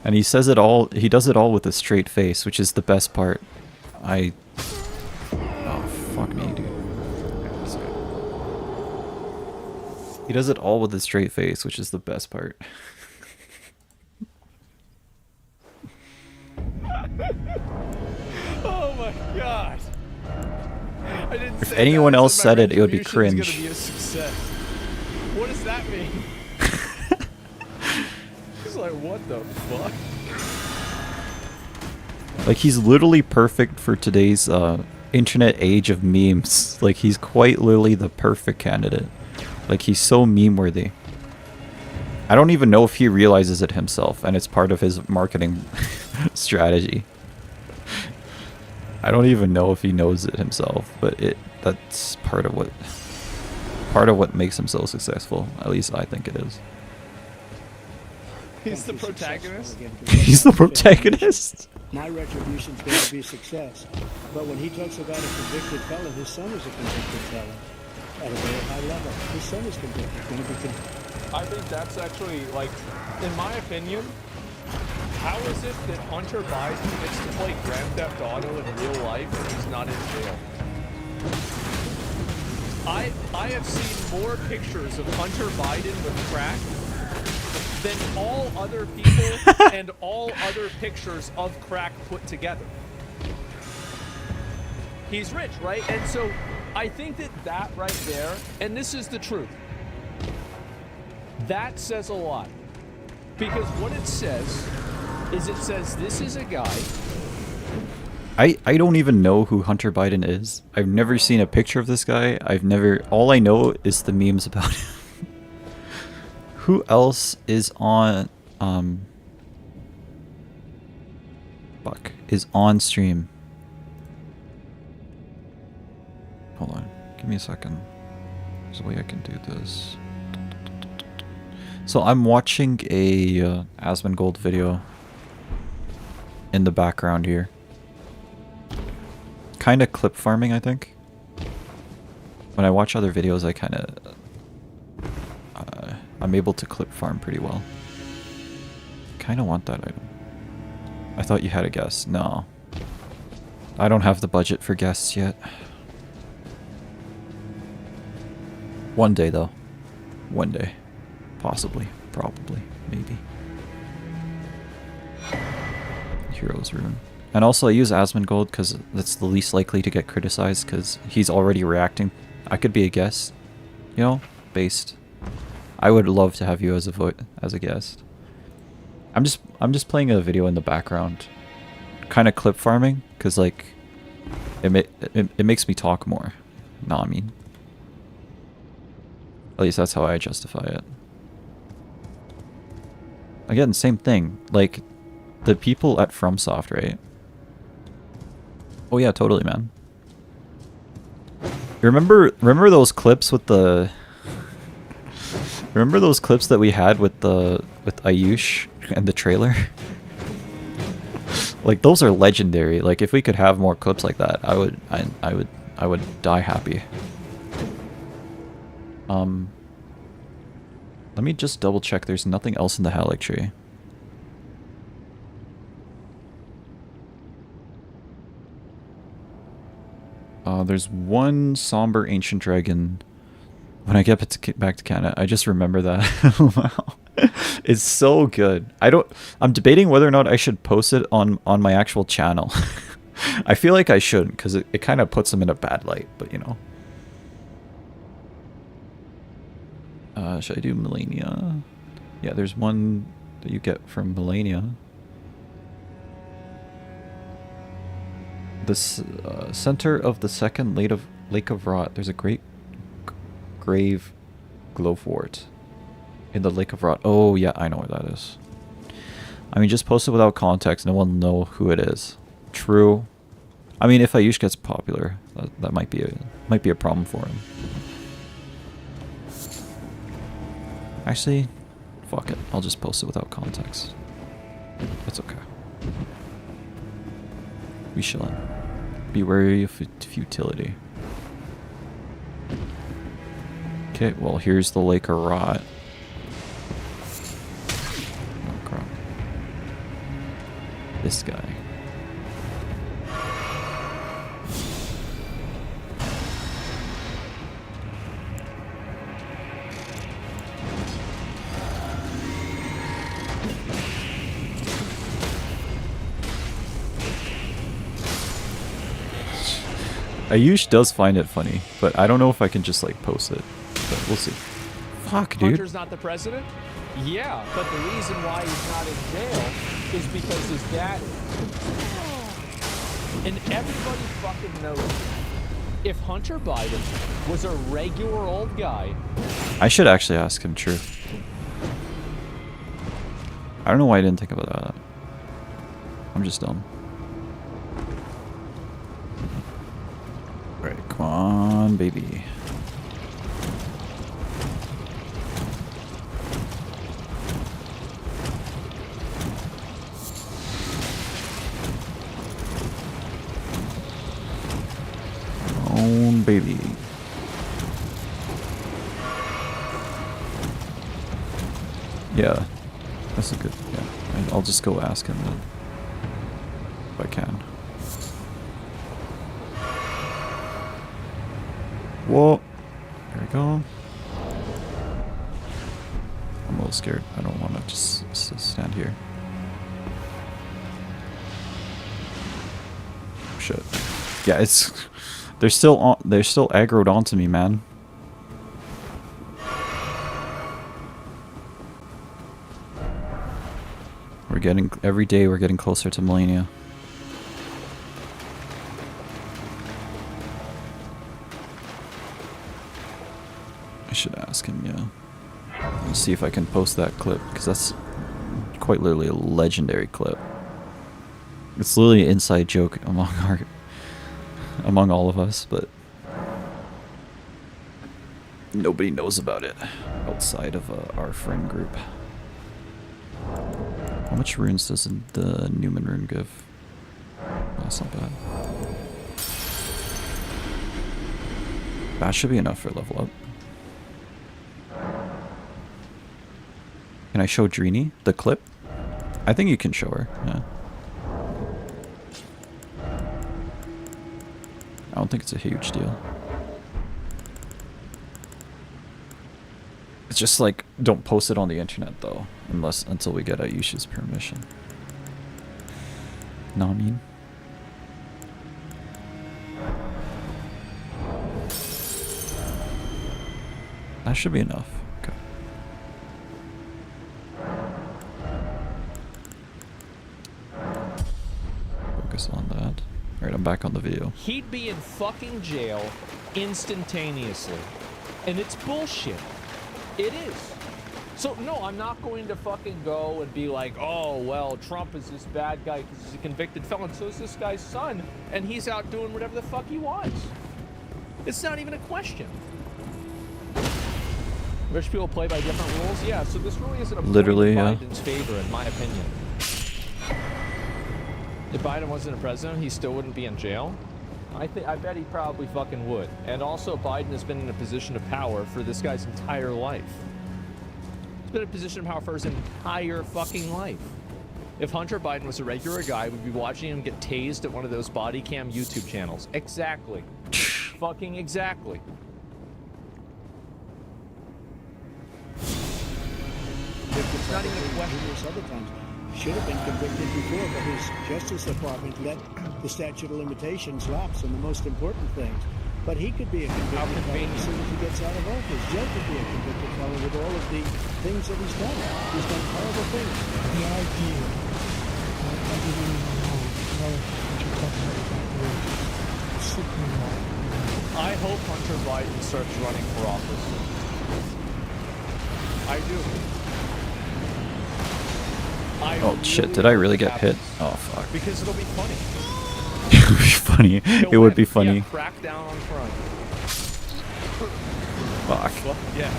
And he says it all. He does it all with a straight face, which is the best part. Oh fuck me, dude. He does it all with a straight face, which is the best part. Oh my god. I didn't If say anyone that. I else said my said it, it would be retribution is cringe. gonna be a success. What does that mean? He's like, what the fuck? Like, he's literally perfect for today's internet age of memes. Like, he's quite literally the perfect candidate. Like, he's so meme-worthy. I don't even know if he realizes it himself, and it's part of his marketing strategy. I don't even know if he knows it himself, but that's part of what makes him so successful. At least I think it is. He's the protagonist? He's the protagonist? My retribution's going to be a success. But when he talks about a convicted felon, his son is a convicted felon at a very high level. His son is convicted. Going to be convicted. I think that's actually, like, in my opinion, how is it that Hunter Biden gets to play Grand Theft Auto in real life and he's not in jail? I have seen more pictures of Hunter Biden with crack than all other people and all other pictures of crack put together. He's rich, right? And so I think that right there, and this is the truth, that says a lot. Because what it says is this is a guy. I don't even know who Hunter Biden is. I've never seen a picture of this guy. All I know is the memes about him. Who else is on is on stream? Hold on. Give me a second. There's a way I can do this. So I'm watching a Asmongold video in the background here. Kind of clip farming, I think. When I watch other videos, I kind of I'm able to clip farm pretty well. Kind of want that item. I thought you had a guess. No. I don't have the budget for guests yet. One day, though. One day. Possibly. Probably. Maybe. Heroes Rune. And also I use Asmongold because that's the least likely to get criticized because he's already reacting. I could be a guest. You know? Based. I would love to have you as a guest. I'm just playing a video in the background. Kind of clip farming because like it makes me talk more. No, I mean. At least that's how I justify it. Again, same thing. Like, the people at FromSoft, right? Oh yeah, totally, man. Remember those clips with the... Remember those clips that we had with Ayush and the trailer? Like, those are legendary. Like, if we could have more clips like that, I would die happy. Let me just double check there's nothing else in the Halleck tree. There's one somber ancient dragon. When I get back to Canada, I just remember that. Wow. It's so good. I'm debating whether or not I should post it on my actual channel. I feel like I shouldn't, because it kind of puts them in a bad light, but you know. Should I do Melania? Yeah, there's one that you get from Melania. The center of the second Lake of Rot, there's a great grave glowfort in the Lake of Rot. Oh yeah, I know where that is. I mean, just post it without context, no one will know who it is. True. I mean, if Ayush gets popular, that might be a problem for him. Actually, fuck it. I'll just post it without context. It's okay. We shall be wary of futility. Okay, well, here's the Lake of Rot. Oh, crap. This guy. Ayush does find it funny, but I don't know if I can just like post it. But we'll see. Fuck, dude. Hunter's not the president? Yeah, but the reason why he's not in jail is because his dad is. And everybody fucking knows it. If Hunter Biden was a regular old guy... I should actually ask him, true. I don't know why I didn't think about that. I'm just dumb. Alright, come on, baby. Baby. Yeah, that's a good. Yeah, I'll just go ask him then if I can. Whoa, there we go. I'm a little scared. I don't want to just stand here. Shit. Yeah, it's. They're still aggroed onto me, man. Every day we're getting closer to Melania. I should ask him, yeah. Let's see if I can post that clip, because that's quite literally a legendary clip. It's literally an inside joke among all of us, but nobody knows about it outside of our friend group. How much runes does the Newman rune give? Oh, that's not bad. That should be enough for level up. Can I show Drini the clip? I think you can show her, yeah. I don't think it's a huge deal. It's just like, don't post it on the internet though, until we get Ayush's permission. Know what I mean? That should be enough. Okay. Focus on that. Alright, I'm back on the video. He'd be in fucking jail instantaneously. And it's bullshit. It is. So, no, I'm not going to fucking go and be like, oh, well, Trump is this bad guy because he's a convicted felon. So is this guy's son, and he's out doing whatever the fuck he wants. It's not even a question. Rich people play by different rules? Yeah, so this really isn't a literally, point in Biden's favor, in my opinion. If Biden wasn't a president, he still wouldn't be in jail. I bet he probably fucking would. And also, Biden has been in a position of power for this guy's entire life. He's been in a position of power for his entire fucking life. If Hunter Biden was a regular guy, we'd be watching him get tased at one of those body cam YouTube channels. Exactly. Fucking exactly. It's not even a question. Other times should have been convicted before, but his Justice Department let the statute of limitations lapse on the most important things. But he could be a convicted felon as soon as he gets out of office. Joe could be a convicted felon with all of the things that he's done. He's done horrible things. The idea that everyone in the world knows what you're talking about is simply wrong. I hope Hunter Biden starts running for office. I do. Oh shit, did I really get hit? Oh fuck. Because it'll be funny. It would be funny. It would be funny. Yeah, crack down on front. Fuck. Well, yeah.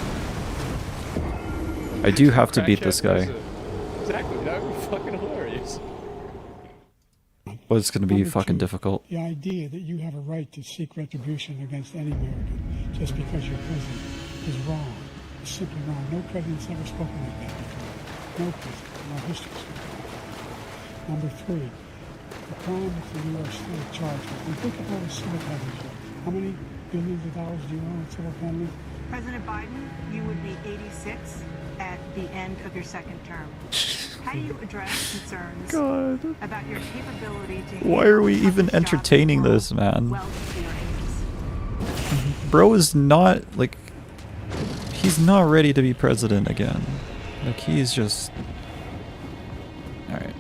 I do have to beat this guy. Exactly, that would be fucking hilarious. But it's gonna be Number fucking two, difficult. The idea that you have a right to seek retribution against any American just because you're president is wrong. It's simply wrong. No president's ever spoken like that before. No president in our history. Number three, the crime that the New York State charged with. And think of all the civil penalties. How many billions of dollars do you owe in civil penalties? President Biden, you would be 86 at the end of your second term. How do you address concerns about your capability to Why are we even entertaining this, man? well into your 86 bro is not, like, he's not ready to be president again. Like, he's just... Alright.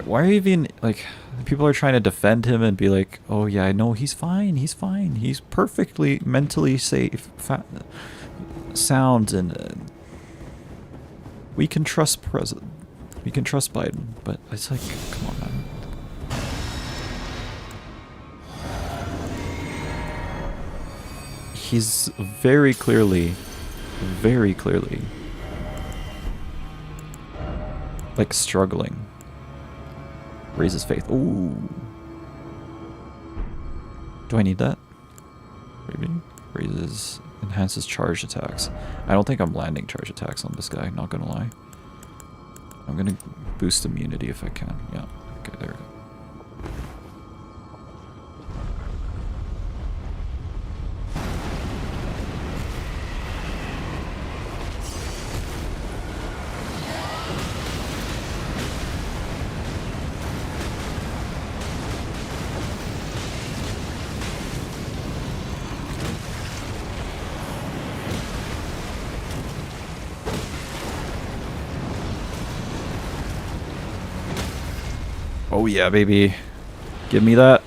Why are you even, like, people are trying to defend him and be like, oh yeah, I know he's fine, he's fine. He's perfectly mentally safe, sound, and we can trust we can trust Biden, but it's like, come on, man. He's very clearly, like, struggling. Raises faith. Ooh. Do I need that? Maybe. Enhances charge attacks. I don't think I'm landing charge attacks on this guy, not gonna lie. I'm gonna boost immunity if I can. Yeah. Okay, there we go. Oh yeah, baby. Give me that.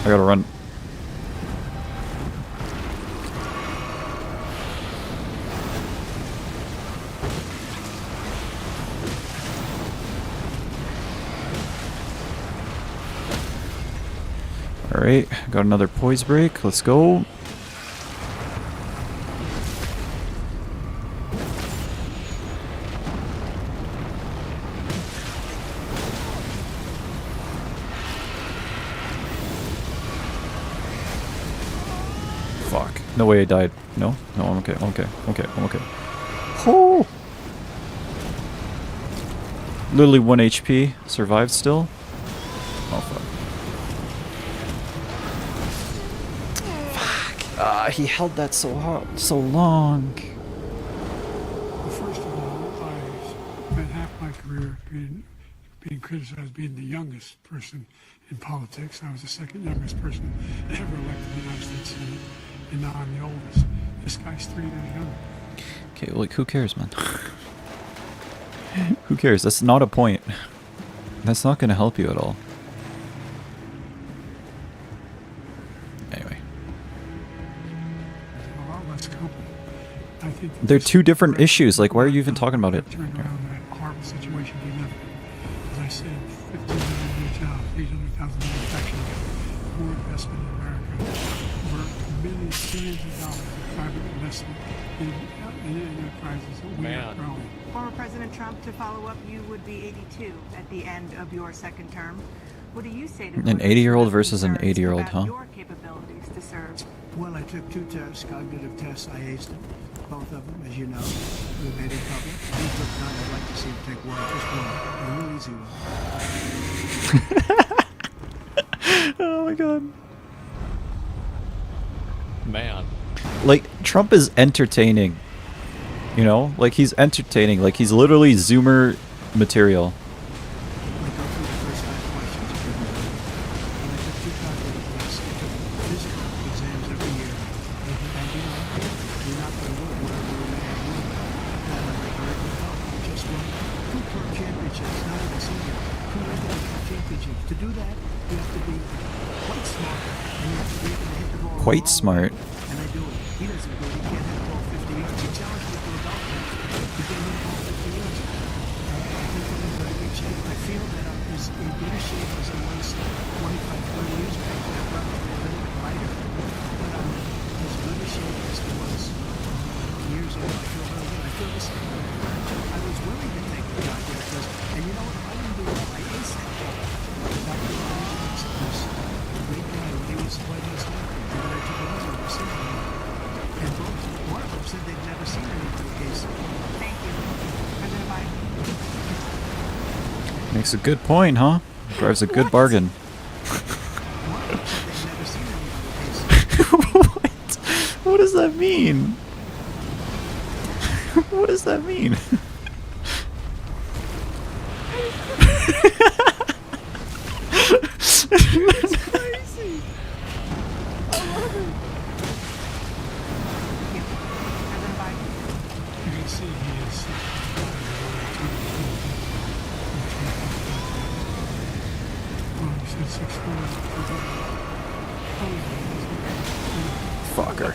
I gotta run. Alright, got another poise break. Let's go. Fuck. No way I died. No? No, I'm okay. I'm okay. I'm okay. I'm okay. Oh! Literally 1 HP. Survived still. Oh, fuck. He held that so hard, so long. Well, first of all, I spent half my career being criticized being the youngest person in politics. I was the second youngest person ever elected to the United States Senate, and now I'm the oldest. This guy's 3 years younger. Okay, like, who cares, man? Who cares? That's not a point. That's not going to help you at all. Anyway. They're two different issues. Like, why are you even talking about it? Turned around that horrible situation to be left. As I said, 15 million new jobs, 800,000 manufacturing, more investment in America, over billions of dollars of private investment in enterprises that we are growing. Former President Trump, to follow up, you would be 82 at the end of your second term. What do you say to an 80-year-old versus an 80-year-old, huh? your capabilities to serve? Well, I took 2 tests, cognitive tests. I aced them. Both of them, as you know. We made it public. He took none. I'd like to see him take one. Just one. A real easy one. Oh my god. Man. Like, Trump is entertaining. You know? Like, he's entertaining. Like, he's literally Zoomer material. Quite smart. And I do it. He doesn't do it. He can't hit the ball 50 yards. He challenged me to a golf match. He can't hit the ball 50 yards. I think I'm in very good shape. I feel that I'm as in good a shape as I was 25, 30 years back. I'm probably a little bit lighter, but I'm as good a shape as I was years ago. I feel very good. I feel the same way. I was willing to take the job here because, and you know what? I didn't do well. I aced that job. Dr. Melania was a great guy. He was White House doctor. And then I took it over to see him. And both, one of them said they'd never seen anything case. Thank you. President Biden. Makes a good point, huh? Drives a good bargain. One of them said they'd never seen anything case. that mean? What does that mean? It's crazy. I love it. You can see he is. Fucker.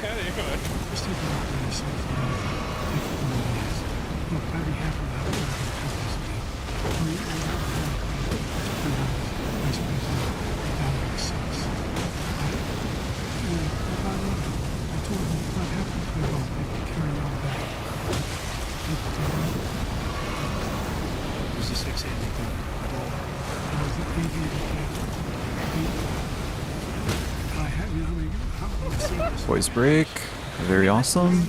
Voice break. Very awesome.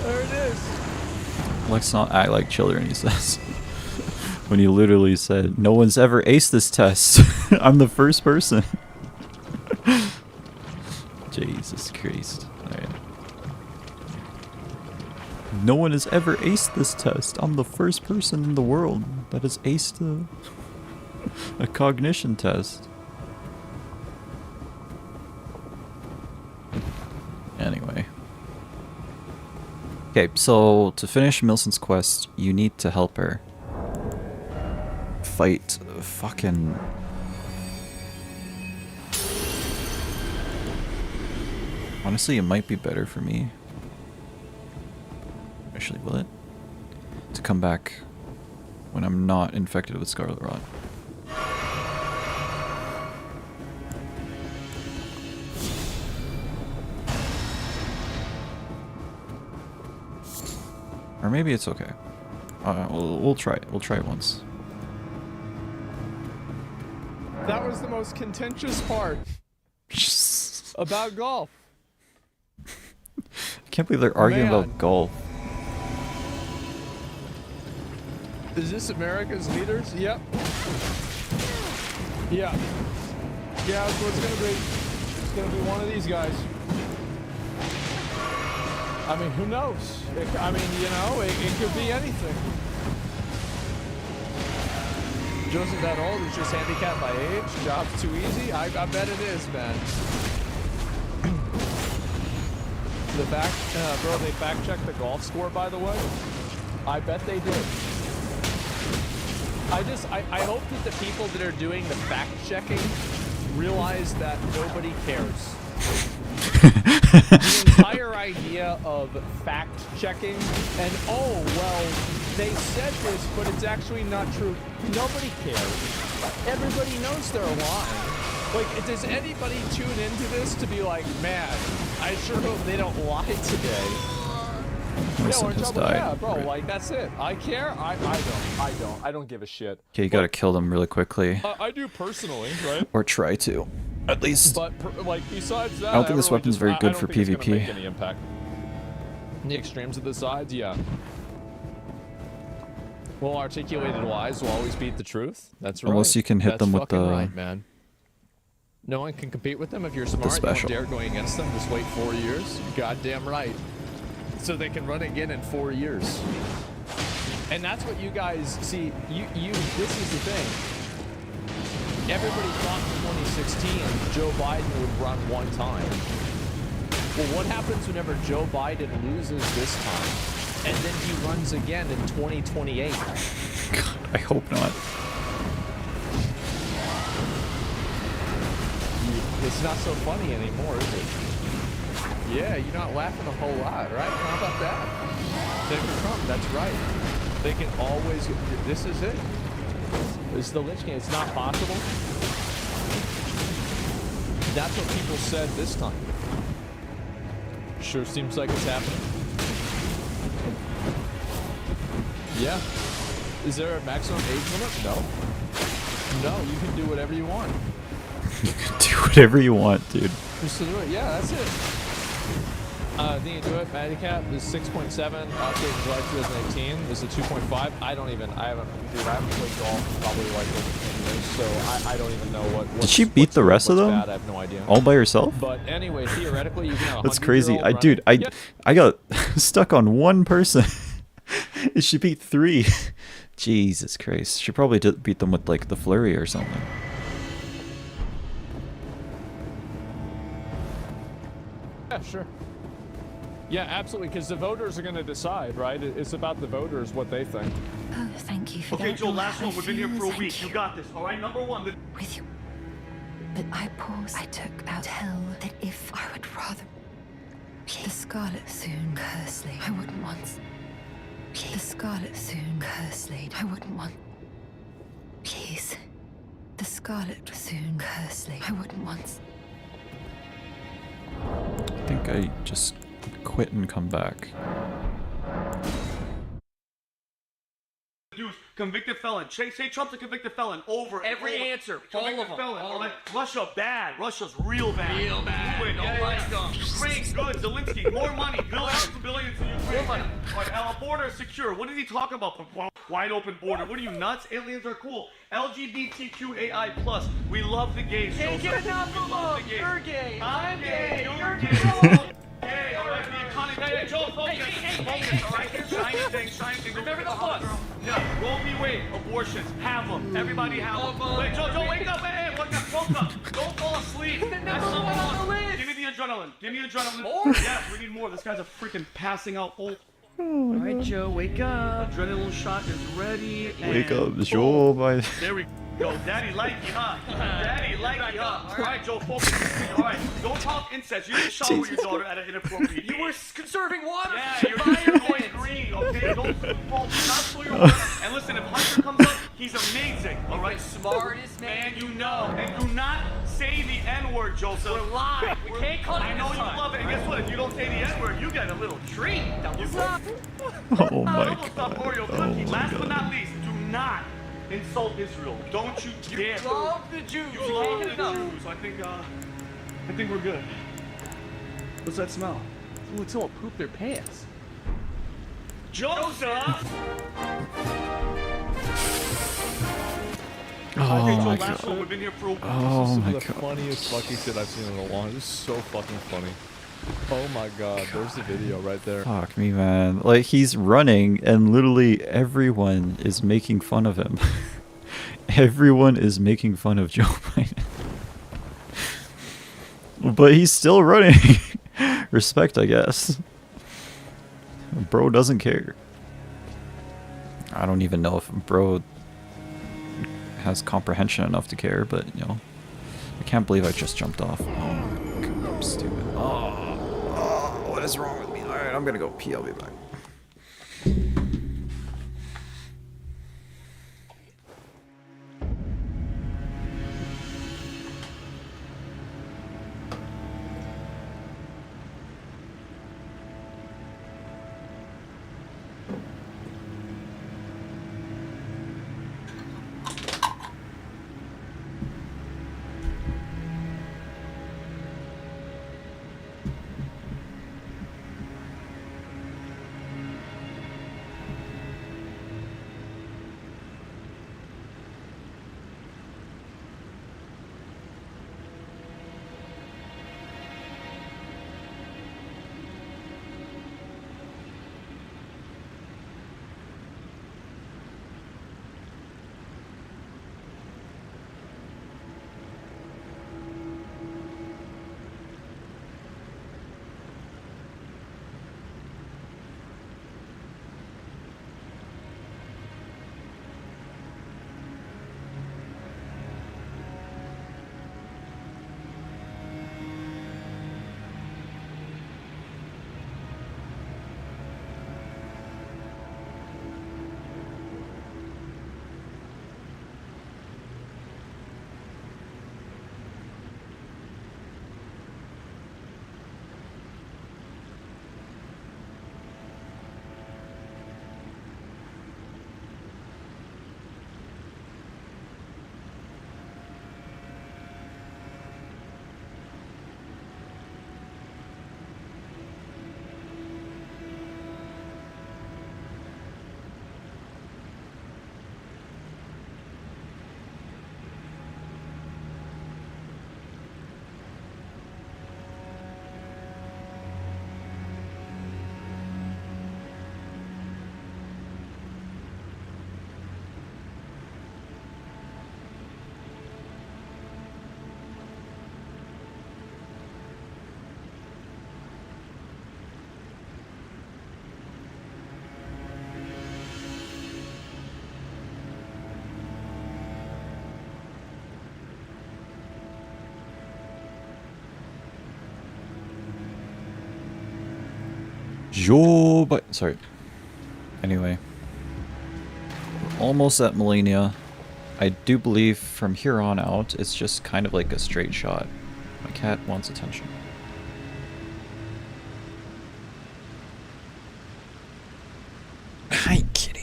There it is. Let's not act like children, he says. When he literally said, no one's ever aced this test. I'm the first person. Jesus Christ. Alright. No one has ever aced this test. I'm the first person in the world that has aced a cognition test. Anyway. Okay, so to finish Millicent's quest, you need to help her fight fucking... Honestly, it might be better for me. Actually, will it? To come back when I'm not infected with Scarlet Rot. Or maybe it's okay. We'll try it. We'll try it once. That was the most contentious part about golf. I can't believe they're arguing about golf. Is this America's leaders? Yep. Yeah. Yeah, that's what it's gonna be. It's gonna be one of these guys. I mean, who knows? I mean, you know, it could be anything. Joseph that old is just handicapped by age. Job's too easy. I bet it is, man. The fact, bro, they fact checked the golf score, by the way. I bet they did. I hope that the people that are doing the fact checking realize that nobody cares. The entire idea of fact checking and oh well they said this but it's actually not true. Nobody cares. Everybody knows they're lying. Like, does anybody tune into this to be like, man, I sure hope they don't lie today? Yeah, we're in trouble. Yeah, bro, like that's it. I care. I don't. I don't give a shit. Okay, you gotta kill them really quickly. I do personally, right? Or try to. At least. But like besides that, I don't think this weapon's very good for I don't think it's gonna PvP. make any impact. The extremes of the sides, yeah. Well articulated lies will always beat the truth. That's right. Unless you can hit them with fucking the right, man. No one can compete with them if you're smart. You special. won't dare going against them. Just wait 4 years. You're goddamn right. So they can run again in 4 years. And that's what you guys see. This is the thing. Everybody thought in 2016 Joe Biden would run one time. Well, what happens whenever Joe Biden loses this time, and then he runs again in 2028? God, I hope not. It's not so funny anymore, is it? Yeah, you're not laughing a whole lot, right? How about that? Senator Trump, that's right. They can always... This is it. This is the Lich King. It's not possible. That's what people said this time. Sure seems like it's happening. Yeah. Is there a maximum age limit? No. No, you can do whatever you want. You can do whatever you want, dude. Just to do it. Yeah, that's it. Think you do it. Handicap is 6.7. Oscar July 2018 is a 2.5. I haven't played golf probably like over 10 years, so I don't even know what. Did she beat the rest of them? Bad. I have no idea. All by herself? But anyway, theoretically, you can. That's crazy. I got stuck on one person. She beat 3. Jesus Christ. She probably did beat them with like the flurry or something. Yeah, sure. Yeah, absolutely, because the voters are going to decide, right? It's about the voters, what they think. Oh, thank you for that. Okay, Joel, last I one. We've been here for a feel- week. You got this. All right, number one. With you. But I paused. I took out hell that if I would rather. The Scarlet soon Kersley. I wouldn't want. The Scarlet soon Kersley. I wouldn't want. Please. The Scarlet soon Kersley. I wouldn't want. I think I just quit and come back. Dudes, convicted felon. Say Trump's a convicted felon. Over Every over. answer. Convicted All of them. felon. All All of right. Russia bad. Russia's real bad. Real bad. Wait, Yeah, don't like yeah. them. Ukraine good. Zelensky more money. Billions and billions to Ukraine. More money. All right, our border is secure. What is he talking about? Wide open border. What are you nuts? Aliens are cool. LGBTQAI+. We love the gays. Can't Joseph. get enough We of love them. the gays. You're gay. I'm gay. You're You're gay. Hey, all right, the economy. Hey, Joe, focus. Focus, all right? Shiny thing. Remember the plus. Yeah, Roe v. Wade, abortions, have them. Everybody have them. Wait, Joe, wake up, hey, wake up, woke up. Don't fall asleep. That's number one on the list. Give me the adrenaline. More? Yes, we need more. This guy's a freaking passing out old. All right, Joe, wake up. Adrenaline shot is ready. Wake and up, boom. Joe. By There we go. Daddy like you, huh? Daddy like you, huh? All right, Joe, focus. All right, don't talk incest. You didn't shower with your daughter at an inappropriate age. You were conserving water. Yeah, you're going green, okay? Don't not spoil your water. And listen, if Hunter comes up, he's amazing, all right? Smartest man you know. And do not say the N-word, Joseph. We're live. We can't cut it I know this you time. love it. And guess what? If you don't say the N-word, you get a little treat. oh my god. Oreo cookie. Last but not least, do not insult Israel. Don't you dare. You love the Jews. You love the Jews. I think we're good. What's that smell? Ooh, someone pooped their pants. Joseph! Oh my last god. one. We've been here for a week. Oh This is my the god. funniest fucking shit I've seen in a long. This is so fucking funny. Oh my god, there's the video right there. Fuck me, man. Like, he's running and literally everyone is making fun of him. Everyone is making fun of Joe Biden. But he's still running. Respect, I guess. Bro doesn't care. I don't even know if bro has comprehension enough to care, but, you know. I can't believe I just jumped off. Oh my god, I'm stupid. Oh, what is wrong with me? Alright, I'm gonna go pee. I'll be back. Joe, but sorry. Anyway, we're almost at Melania. I do believe from here on out, it's just kind of like a straight shot. My cat wants attention. Hi, kitty.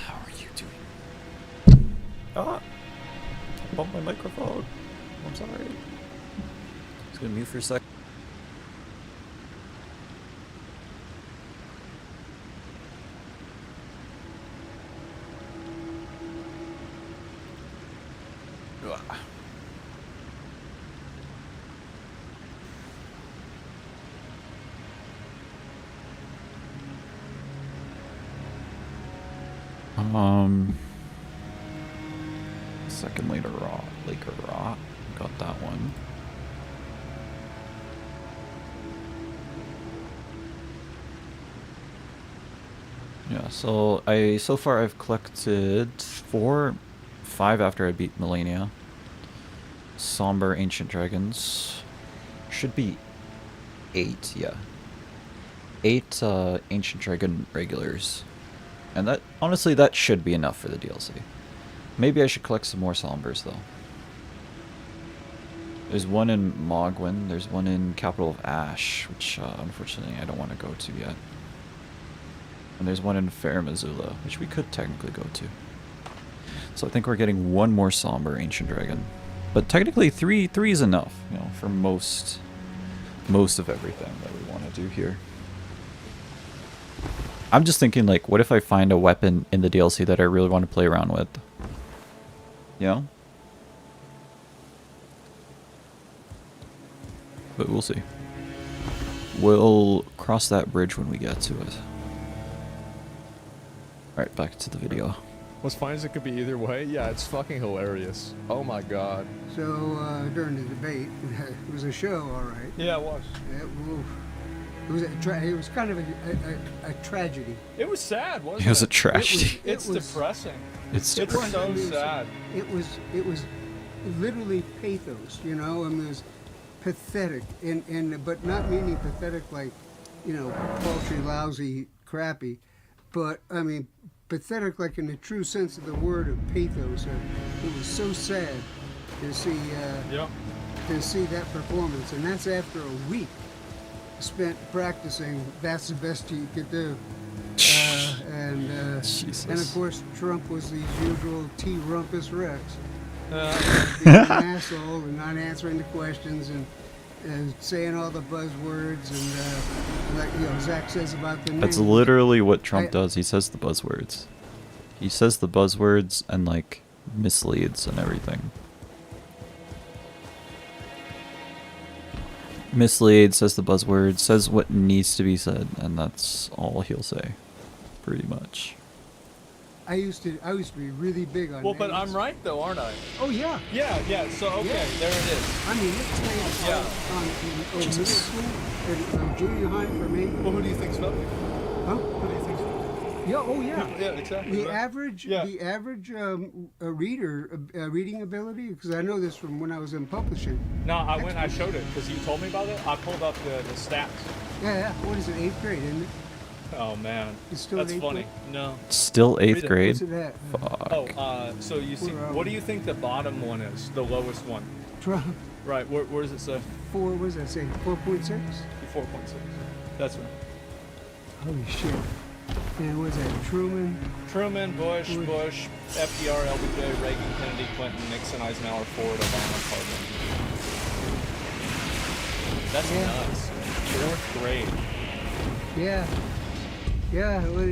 How are you doing? Ah, I bumped my microphone. I'm sorry. Just gonna mute for a sec. Second later Laker Raw. Got that one. Yeah, so so far I've collected 5 after I beat Melania. Somber Ancient Dragons. Should be 8, yeah. 8 Ancient Dragon regulars. And that, honestly, that should be enough for the DLC. Maybe I should collect some more Sombers, though. There's one in Mogwin, there's one in Capital of Ash, which unfortunately I don't want to go to yet. And there's one in Fair Missoula, which we could technically go to. So I think we're getting one more Somber Ancient Dragon. But technically three is enough, you know, for most of everything that we want to do here. I'm just thinking, like, what if I find a weapon in the DLC that I really want to play around with? You know? But we'll see. We'll cross that bridge when we get to it. Alright, back to the video. What's funny is it could be either way. Yeah, it's fucking hilarious. Oh my god. So, during the debate, it was a show, all right. Yeah, it was. It was kind of a tragedy. It was sad, wasn't it? It was a tragedy. It's depressing. It's so sad. It was literally pathos, you know. I mean, it was pathetic, but not meaning pathetic like, you know, paltry, lousy, crappy, but I mean pathetic like in the true sense of the word of pathos. It was so sad to see that performance, and that's after a week spent practicing. That's the best you could do. And of course Trump was the usual T-Rumpus Rex, being an asshole and not answering the questions and saying all the buzzwords and like, you know, Zach says about the That's name. literally what Trump does. He says the buzzwords. He says the buzzwords and like misleads and everything. Misleads, says the buzzwords, says what needs to be said, and that's all he'll say, pretty much. I used to be really big on. Well, but I'm right though, aren't I? Oh yeah. Yeah. So okay, there it is. I mean, it's played on middle school and junior high for me. Well, who do you think's better? Huh? Who do you think's better? Yeah. Oh yeah. Yeah, exactly. The average reader reading ability, because I know this from when I was in publishing. No, I showed it because you told me about it. I pulled up the stats. Yeah. What is it? 8th grade, isn't it? Oh man, it's still that's 8th funny. grade? No. Still 8th grade? What's it at? Fuck. Oh, so you see, what do you think the bottom one is? The lowest one? Trump. Right. Where does it say? 4. What does that say? 4.6. 4.6. That's right. Holy shit. And what is that? Truman, Bush, FDR, LBJ, Reagan, Kennedy, Clinton, Nixon, Eisenhower, Ford, Obama, Carter. That's nuts. 4th grade. Yeah. Well,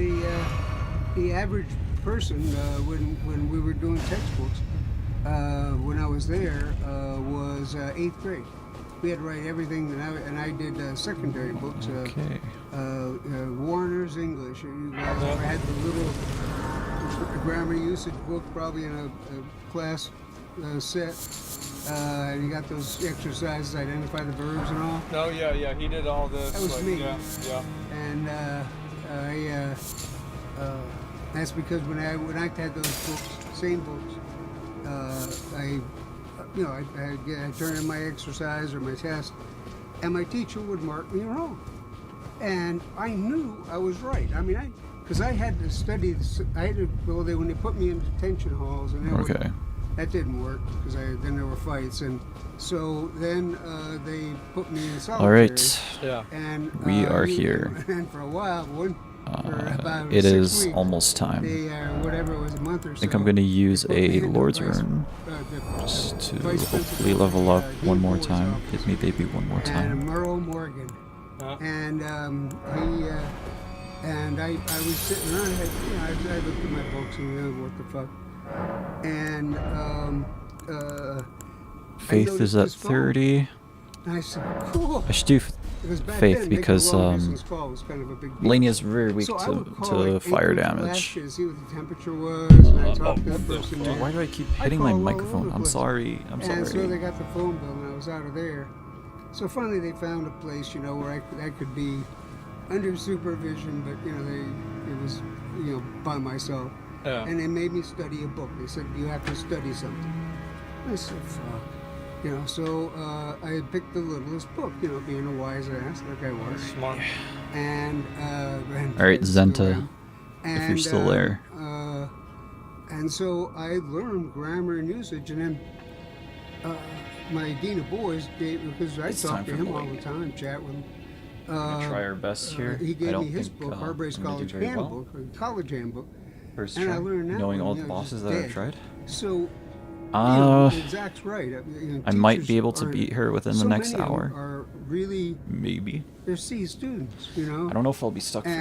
the average person when we were doing textbooks when I was there was 8th grade. We had to write everything, and I did secondary books. Okay. Warner's English. You guys ever had the little grammar usage book, probably in a class set? And you got those exercises, identify the verbs and all. Oh yeah. He did all this. That was me. Yeah. And that's because when I had those books, same books, I turned in my exercise or my test, and my teacher would mark me wrong. And I knew I was right. I mean, because I had to study. I had to go there when they put me in detention halls, and that didn't work because then there were fights, and so then they put me in solitary. All right. Yeah. And we are here. And for a while, for about it 6 is weeks, almost time. Whatever it was, a month or so. I think I'm going to use they put me a in the Lord's vice- Rune the just to vice hopefully principal, level up one more Dean time. Boy's Hit me, baby, one more and time. Merle Morgan. And he and I was sitting around. I looked at my books and what the fuck. And Faith is at 30. And I said, cool. I should do Because back Faith then, because making a long-distance call was kind of a big deal. Melania's very weak So I would call, to like, fire acres of damage. Alaska to see what the temperature was, and I talked to the person. Dude, why do I keep I hitting my called all over microphone? the I'm place. sorry. I'm sorry. And so they got the phone bill, and I was out of there. So finally, they found a place, where I could be under supervision, but it was by myself. Yeah. And they made me study a book. They said you have to study something. I said, fuck. So I had picked the littlest book, being a wise ass like I was. Smart. And All right, Zenta, if you're still there. And so I learned grammar and usage, and then my dean of boys gave, because I talked to him all the time, chat with him. I'm gonna try our best here. He I gave don't me his think, book, Harbrace I'm gonna do College very well. Handbook, college handbook. First and try, I learned that knowing one, all the bosses that I've dead. tried. So, Zach's right. I might be able to beat her within the next many of them hour. Are really, maybe. They're C students, I don't know if I'll be stuck for 2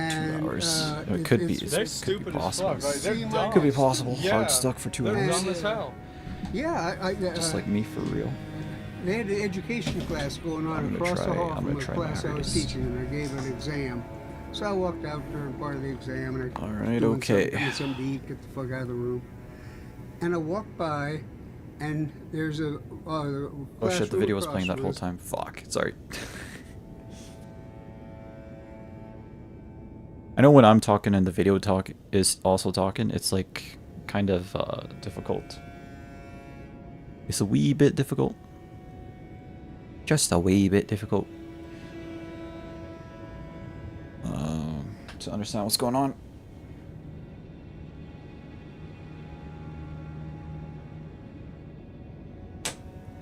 hours. It could be. They're It could stupid be as possible. fuck. Like, they're dumb. Could be possible. Yeah, Hard stuck for 2 they're hours. dumb as hell. Yeah, Just like me for real. They had an education class going on I'm gonna across the try- hall I'm from gonna the try class I was Marius. teaching, and I gave an exam. So I walked out during part of the exam, and I All right, doing okay. something to eat, get the fuck out of the room. And I walked by, and there's a Oh shit, the video was playing that whole time. Fuck, sorry. I know when I'm talking and the video talk is also talking, it's like kind of difficult. It's a wee bit difficult. Just a wee bit difficult. To understand what's going on.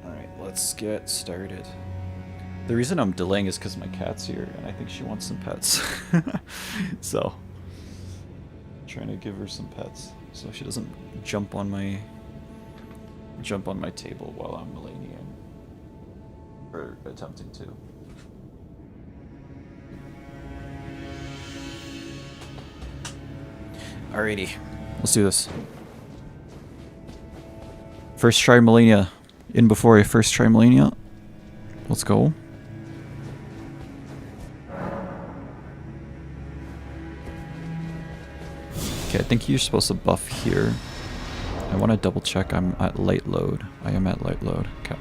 Alright, let's get started. The reason I'm delaying is because my cat's here and I think she wants some pets. So, trying to give her some pets so she doesn't jump on my table while I'm Melania, or attempting to. Alrighty, let's do this. First try Melania. In before I first try Melania. Let's go. Okay, I think you're supposed to buff here. I want to double check I'm at light load. I am at light load. Okay.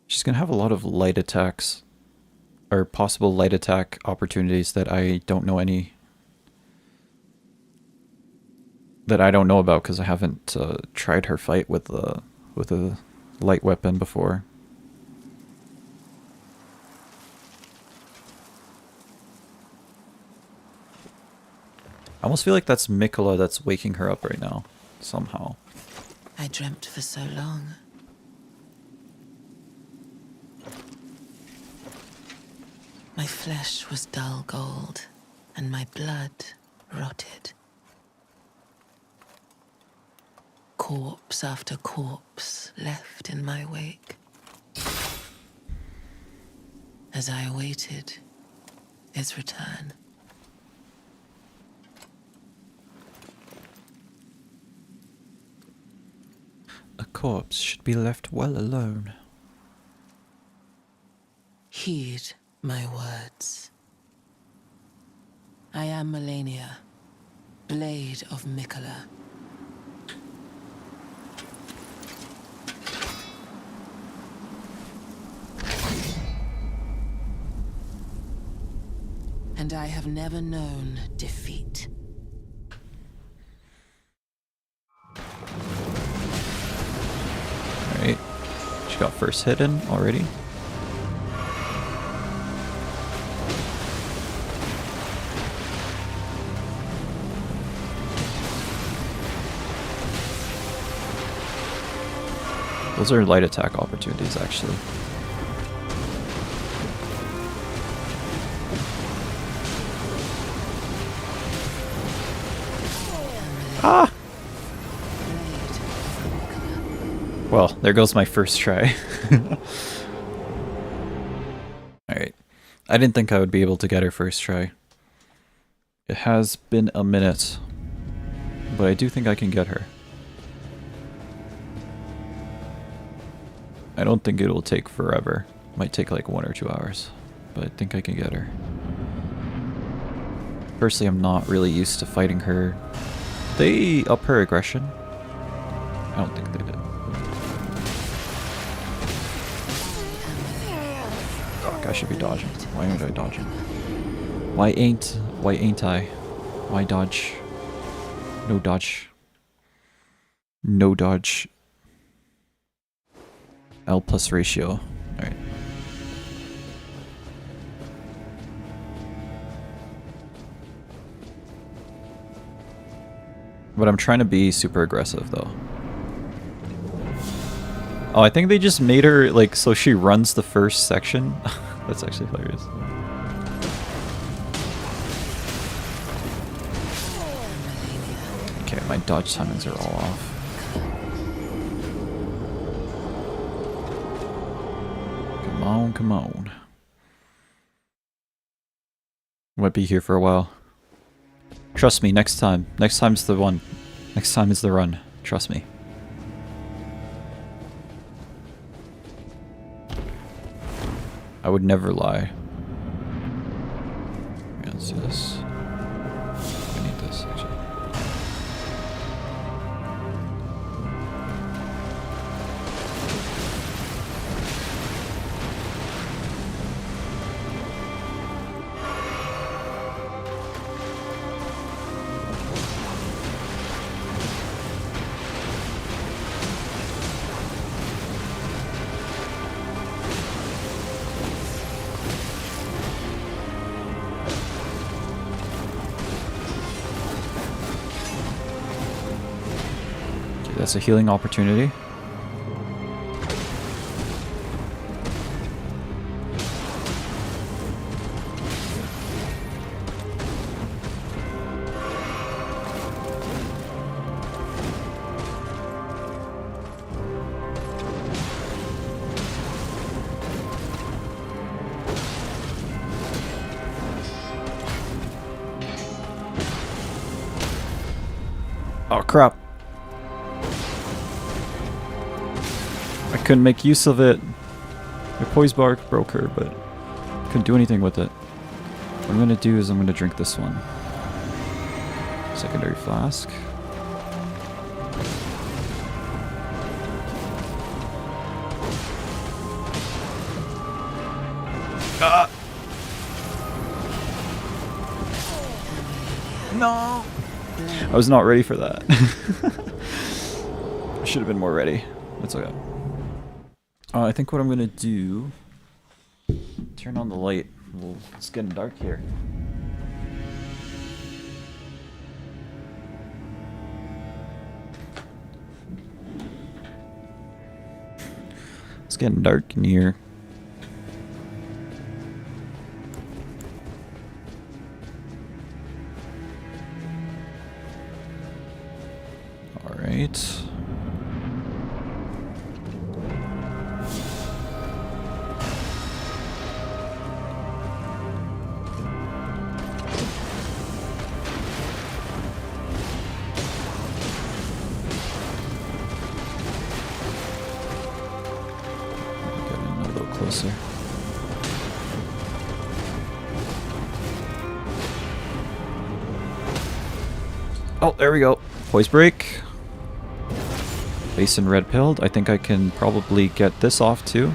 She's gonna have a lot of light attacks, or possible light attack opportunities that I don't know about because I haven't tried her fight with a light weapon before. I almost feel like that's Mikola that's waking her up right now, somehow. I dreamt for so long. My flesh was dull gold, and my blood rotted. Corpse after corpse left in my wake. As I awaited his return. A corpse should be left well alone. Heed my words. I am Melania, Blade of Mikola. And I have never known defeat. Alright. She got first hit in already. Those are light attack opportunities, actually. Ah! Well, there goes my first try. Alright. I didn't think I would be able to get her first try. It has been a minute, but I do think I can get her. I don't think it will take forever. Might take like 1 or 2 hours, but I think I can get her. Firstly, I'm not really used to fighting her. They up her aggression? I don't think they did. Fuck, I should be dodging. Why aren't I dodging? Why ain't I? Why dodge? No dodge. No dodge. L plus ratio. Alright. But I'm trying to be super aggressive though. Oh, I think they just made her like so she runs the first section. That's actually hilarious. Okay, my dodge timings are all off. Come on, come on. Might be here for a while. Trust me, next time. Next time's the one. Next time is the run. Trust me. I would never lie. Yeah, let's do this. I need this, actually. That's a healing opportunity. Oh crap. I couldn't make use of it. My poise bar broke her, but couldn't do anything with it. What I'm gonna do is I'm gonna drink this one. Secondary flask. Ah! No! I was not ready for that. I should have been more ready. It's okay. I think what I'm gonna do, turn on the light. Well, it's getting dark here. It's getting dark in here. All right. Closer. Oh, there we go. Poise break. Base and red pilled. I think I can probably get this off too.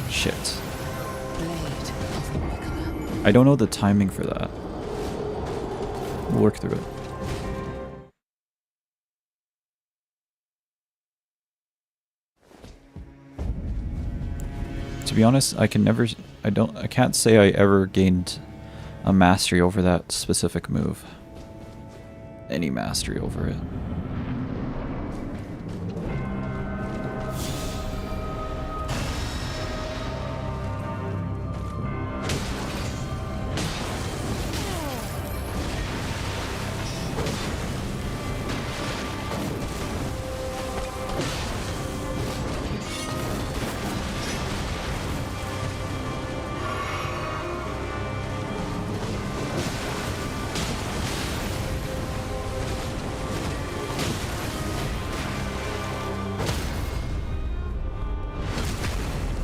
Shit. I don't know the timing for that. We'll work through it. To be honest, I can't say I ever gained a mastery over that specific move. Any mastery over it.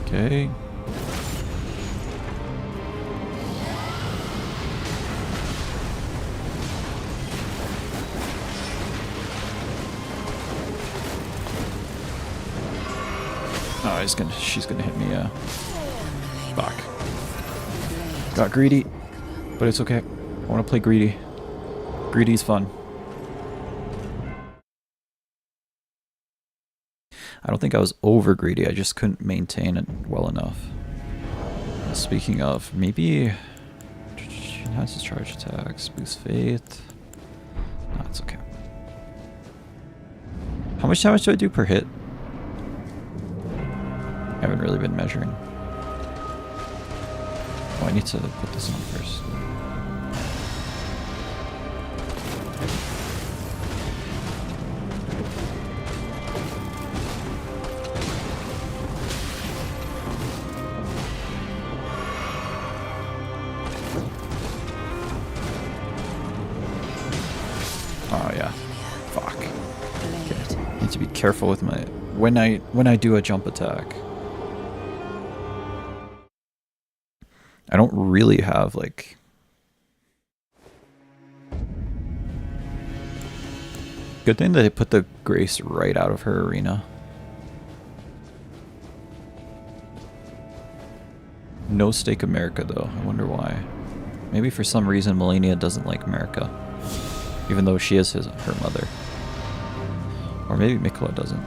Okay. Oh, she's gonna hit me, fuck. Got greedy, but it's okay. I wanna play greedy. Greedy's fun. I don't think I was over greedy, I just couldn't maintain it well enough. Speaking of, maybe enhances charge attacks, boost faith. No, it's okay. How much damage do I do per hit? I haven't really been measuring. Oh, I need to put this on first. Oh yeah. Fuck. Okay. Need to be careful with my when I do a jump attack. I don't really have like good thing that they put the Grace right out of her arena. No stake America though. I wonder why. Maybe for some reason Melania doesn't like America. Even though she is her mother. Or maybe Mikola doesn't.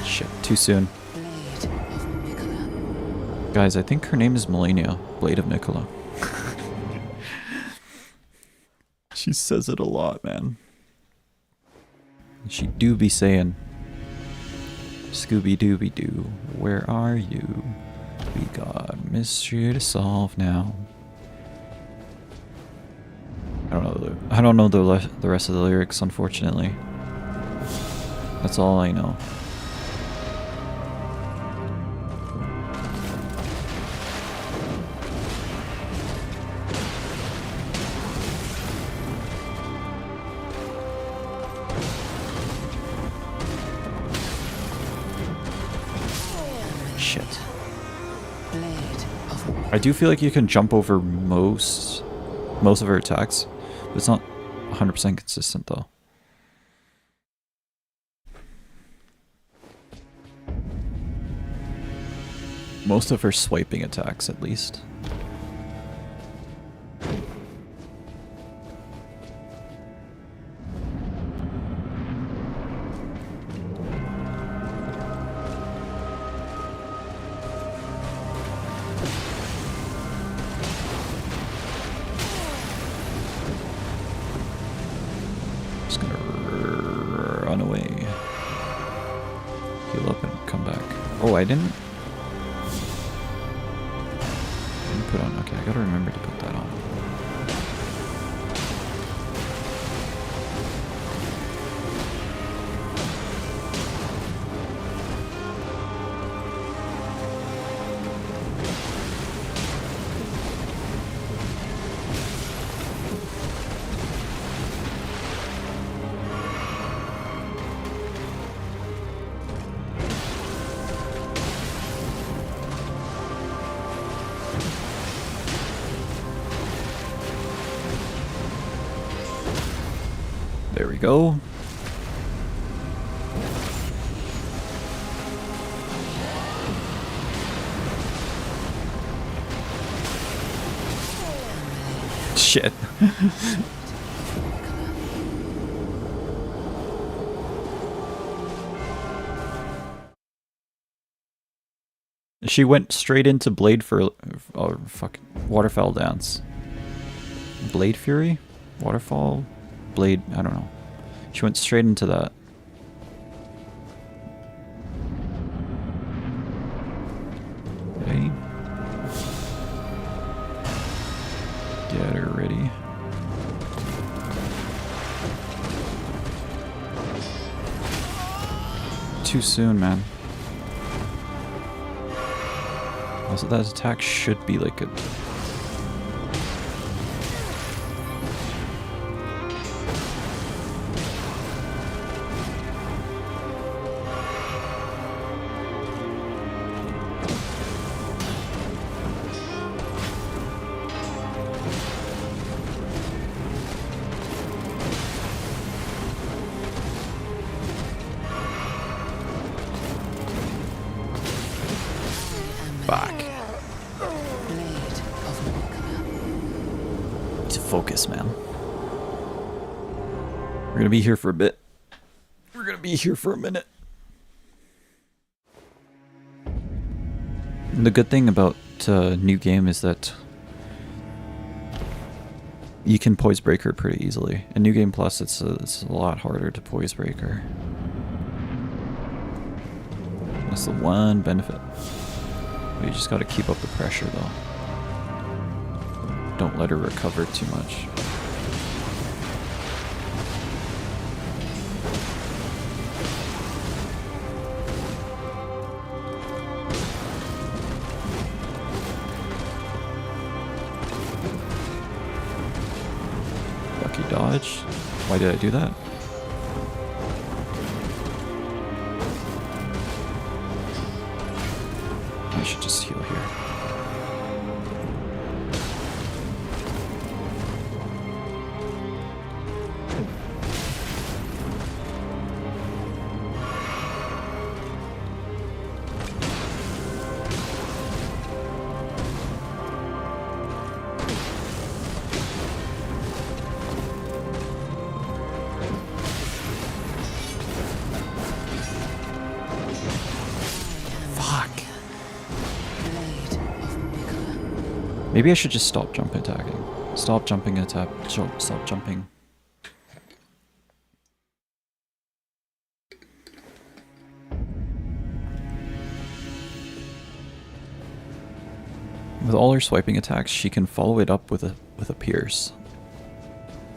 Shit, too soon. Guys, I think her name is Melania, Blade of Mikola. She says it a lot, man. She do be saying, Scooby-Dooby-Doo, where are you? We got a mystery to solve now. I don't know the rest of the lyrics, unfortunately. That's all I know. Shit. I do feel like you can jump over most of her attacks, but it's not 100% consistent though. Most of her swiping attacks, at least. Just gonna run away. Heal up and come back. Oh, I didn't. put on? Okay, I gotta remember to put that on. There we go. Shit. She went straight into Blade for fucking Waterfall Dance. Blade Fury? Waterfall? Blade, I don't know. She went straight into that. Okay. Get her ready. Too soon, man. Also, that attack should be like a... Focus, man. We're gonna be here for a bit. We're gonna be here for a minute. And the good thing about new game is that you can poise break her pretty easily. In New Game Plus, it's a lot harder to poise break her. That's the one benefit. But you just gotta keep up the pressure, though. Don't let her recover too much. Lucky dodge. Why did I do that? I should just heal here. Maybe I should just stop jump attacking. Stop jumping attack. Stop jumping. With all her swiping attacks, she can follow it up with a pierce.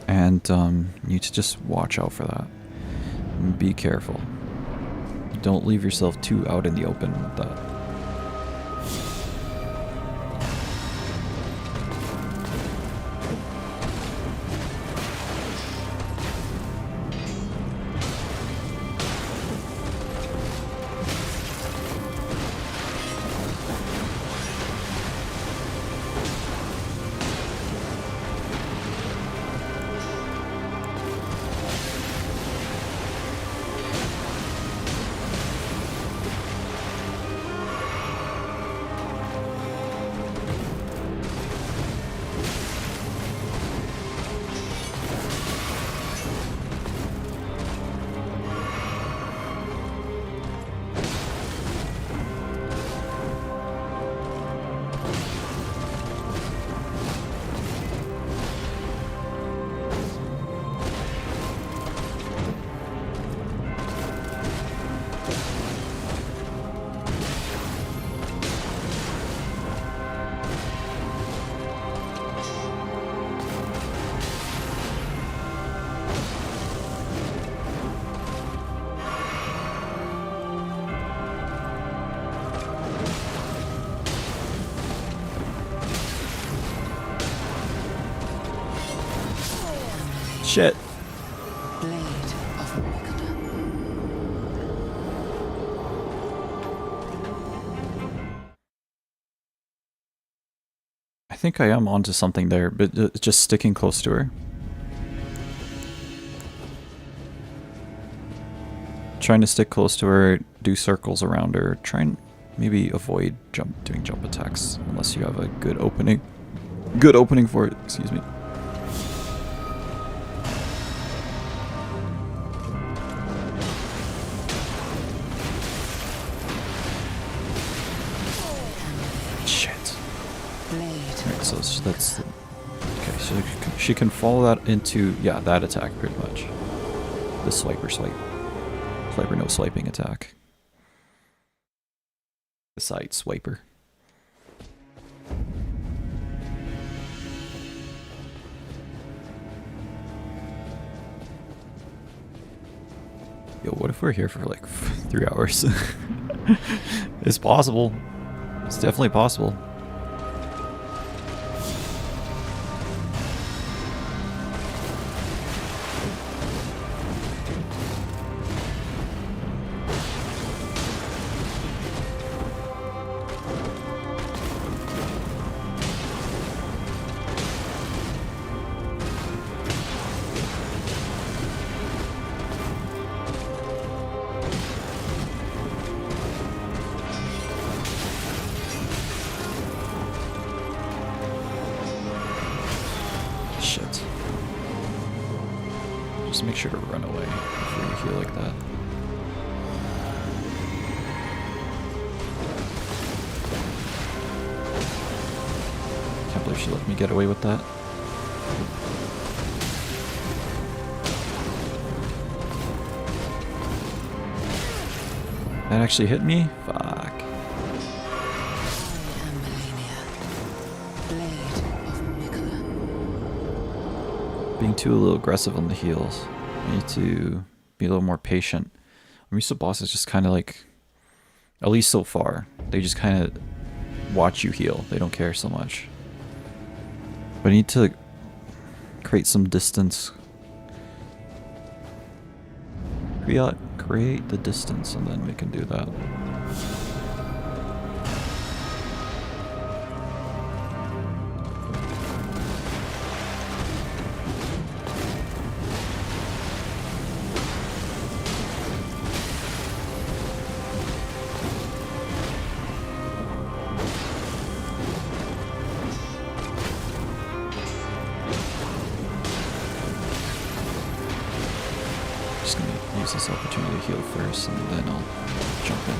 And you need to just watch out for that. And be careful. Don't leave yourself too out in the open with that. Shit. Blade of Mikula. I think I am onto something there, but just sticking close to her. Trying to stick close to her, do circles around her, try and maybe avoid doing jump attacks unless you have a good opening. Good opening for it, excuse me. Shit. Alright, so that's... Okay, so she can follow that into, yeah, that attack pretty much. The swiper swipe. Swiper no swiping attack. The side swiper. Yo, what if we're here for like 3 hours? It's possible. It's definitely possible. Just make sure to run away before you heal like that. Can't believe she let me get away with that. That actually hit me? Fuck. Being too a little aggressive on the heals. I need to be a little more patient. Miso bosses just kind of like, at least so far, they just kind of watch you heal. They don't care so much. But I need to create some distance. Create the distance and then we can do that. This opportunity to heal first and then I'll jump in.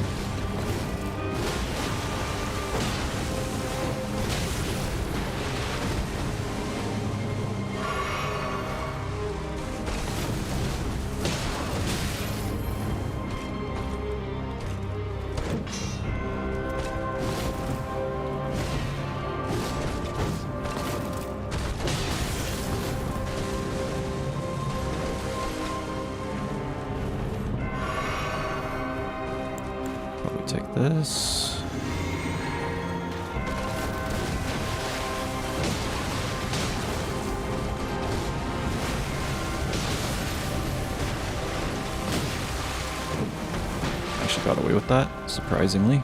Take this. Actually got away with that, surprisingly.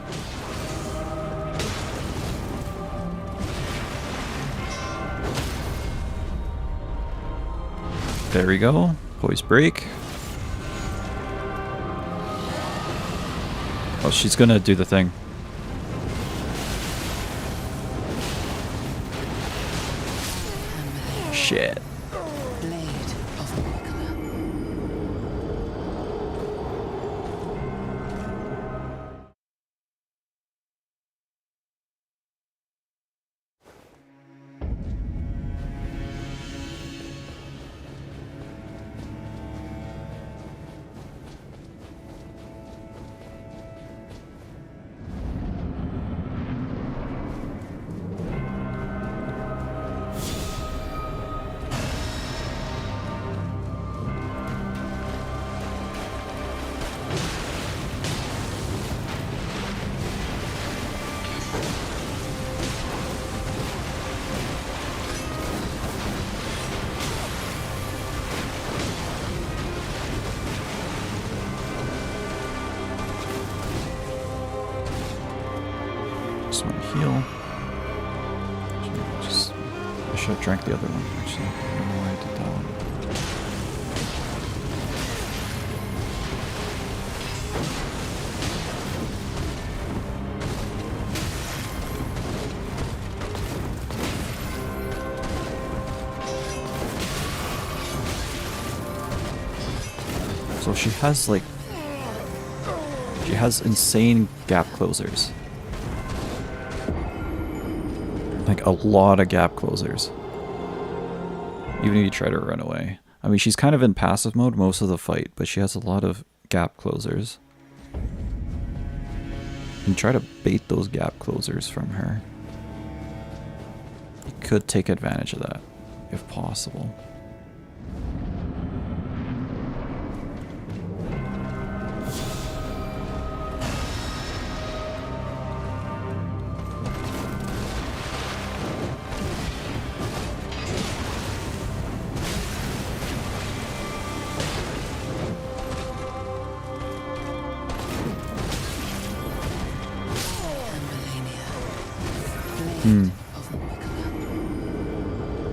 There we go. Poise break. Oh, she's gonna do the thing. Shit. Just want to heal. I should have drank the other one, actually. I don't know why I did that one. So she has like, she has insane gap closers. Like a lot of gap closers. Even if you try to run away. I mean, she's kind of in passive mode most of the fight, but she has a lot of gap closers. You try to bait those gap closers from her. You could take advantage of that, if possible.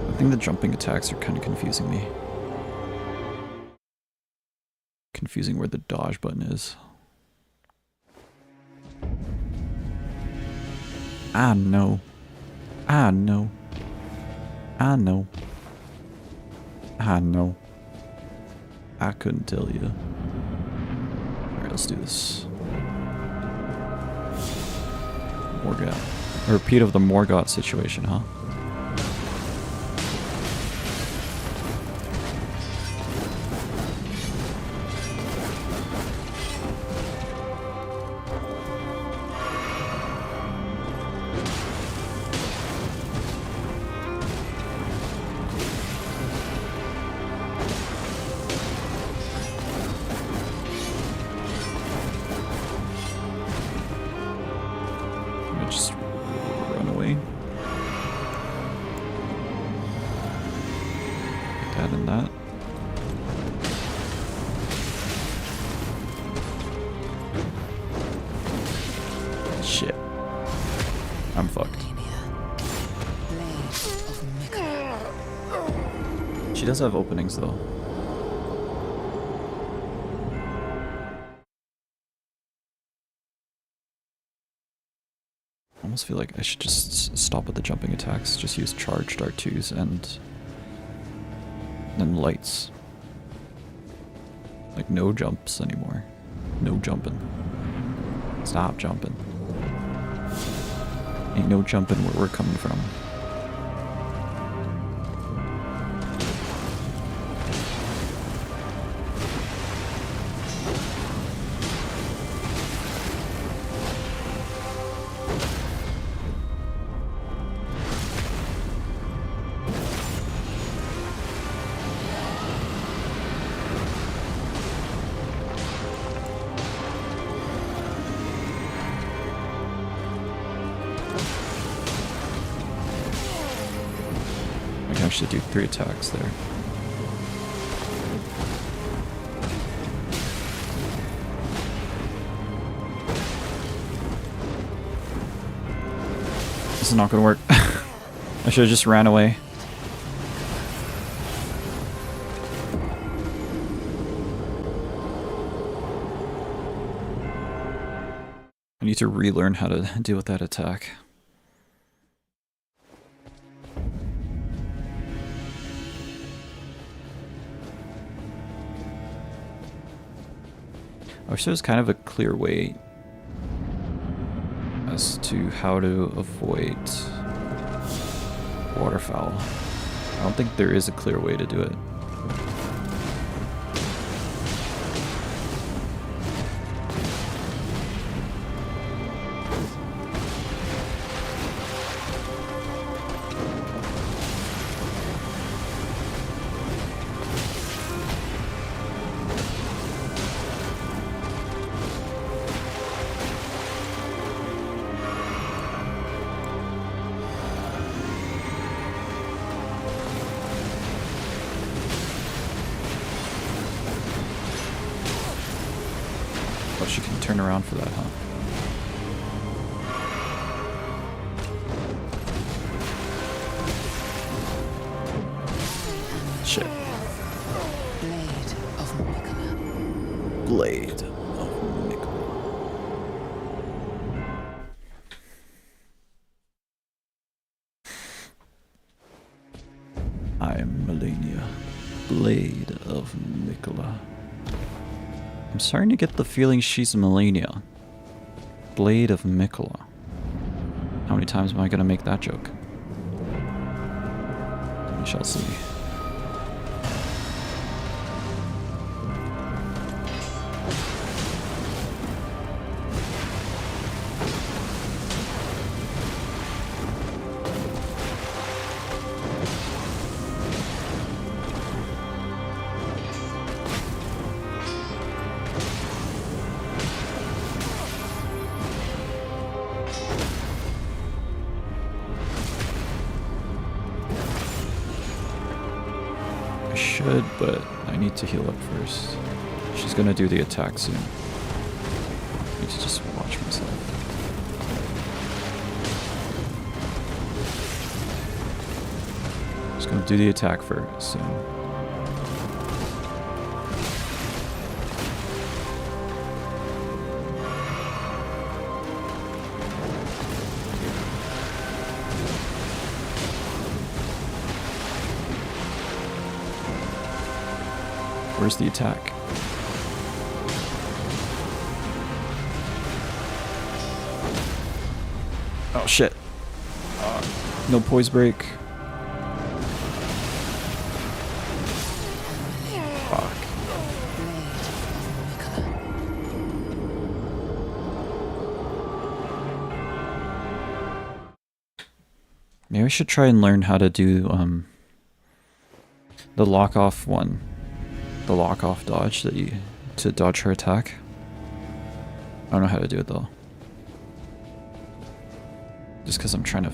I think the jumping attacks are kind of confusing me. Confusing where the dodge button is. I know. I know. I know. I know. I couldn't tell you. Alright, let's do this. Morgoth. A repeat of the Morgoth situation, huh? Just run away. That and that. Shit. I'm fucked. She does have openings though. I almost feel like I should just stop with the jumping attacks, just use charged R2s and then lights. Like no jumps anymore. No jumping. Stop jumping. Ain't no jumping where we're coming from. I can actually do 3 attacks there. This is not gonna work. I should have just ran away. I need to relearn how to deal with that attack. I wish there was kind of a clear way as to how to avoid waterfowl. I don't think there is a clear way to do it. Oh, she can turn around for that, huh? I am Melania, Blade of Mikola. I'm starting to get the feeling she's Melania, Blade of Mikola. How many times am I gonna make that joke? We shall see. I should, but I need to heal up first. She's gonna do the attack soon. I need to just watch myself. Just gonna do the attack first soon. Where's the attack? Oh shit. No poise break. Fuck. Maybe I should try and learn how to do the lock off one. The lock off dodge that you to dodge her attack. I don't know how to do it though. Just because I'm trying to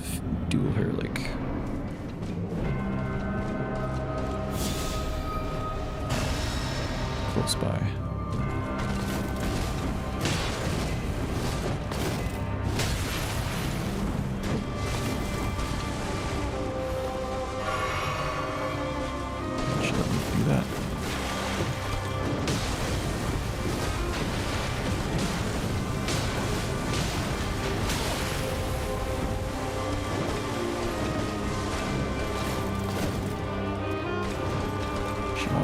duel her like close by. Should let me do that.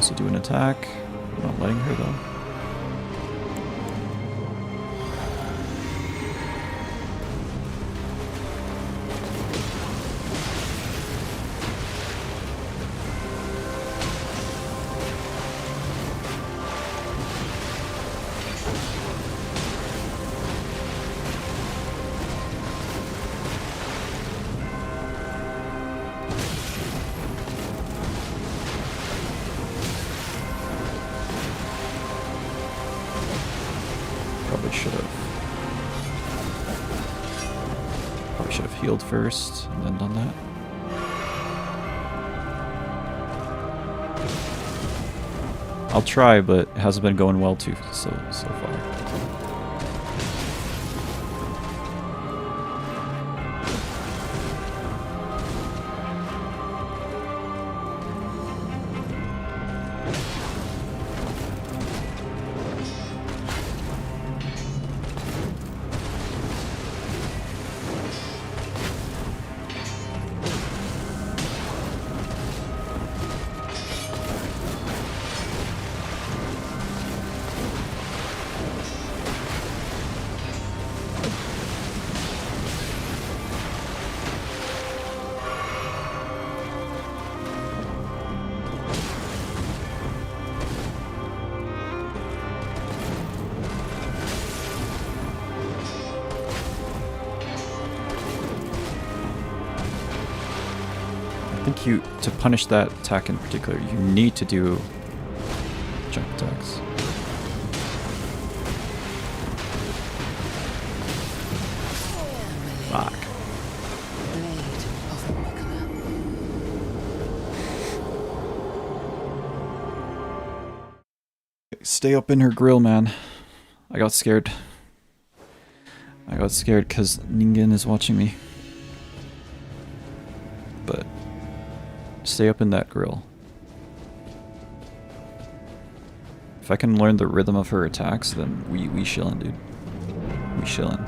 To do an attack. I'm not letting her though. Probably should have healed first and then done that. I'll try, but it hasn't been going well too so far. I think to punish that attack in particular, you need to do jump attacks. Fuck. Stay up in her grill, man. I got scared. I got scared because Ningen is watching me. But stay up in that grill. If I can learn the rhythm of her attacks, then we chillin', dude. We chillin'.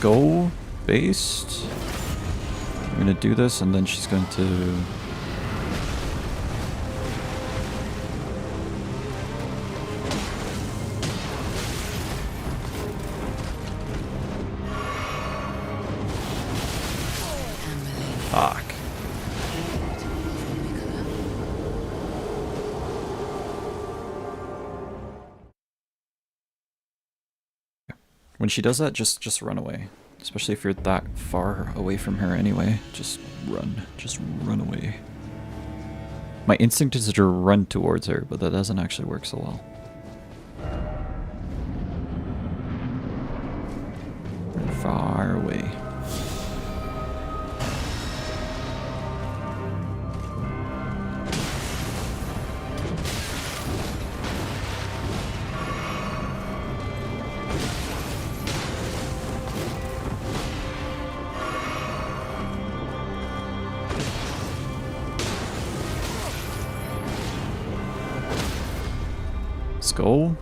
go. Based. I'm gonna do this and then she's going to... Fuck. When she does that, just run away. Especially if you're that far away from her anyway. Just run. Just run away. My instinct is to run towards her, but that doesn't actually work so well. Run far away. Let's go.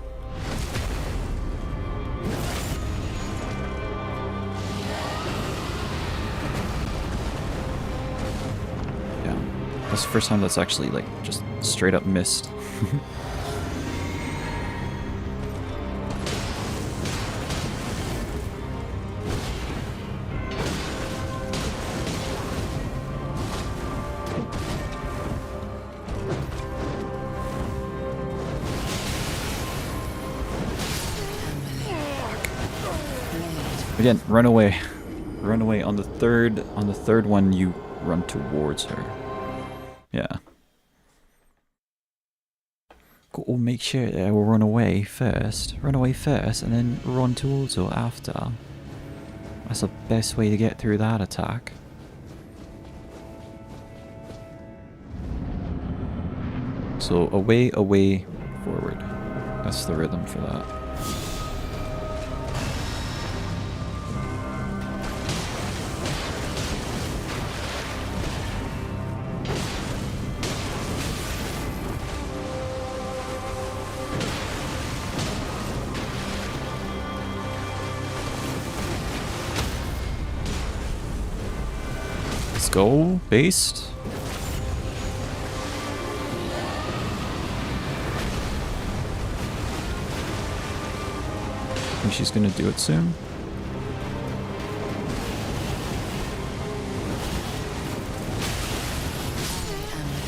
Yeah, that's the first time that's actually like just straight up missed. Again, run away. Run away. On the third one you run towards her. Yeah. Got to make sure that I will run away first. Run away first and then run towards her after. That's the best way to get through that attack. So away, away, forward. That's the rhythm for that. Let's go, based. I think she's gonna do it soon.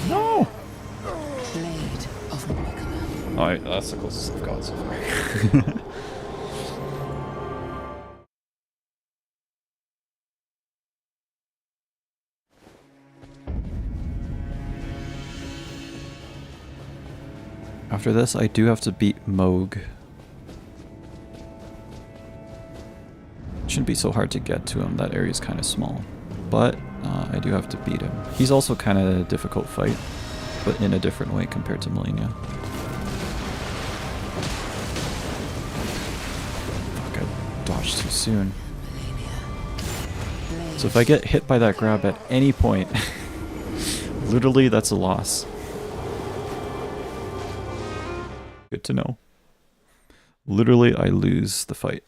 No! Alright, that's the closest I've got so far. After this, I do have to beat Moog. Shouldn't be so hard to get to him, that area's kind of small. But I do have to beat him. He's also kind of a difficult fight, but in a different way compared to Melania. Fuck, I dodged too soon. So if I get hit by that grab at any point, literally that's a loss. Good to know. Literally, I lose the fight.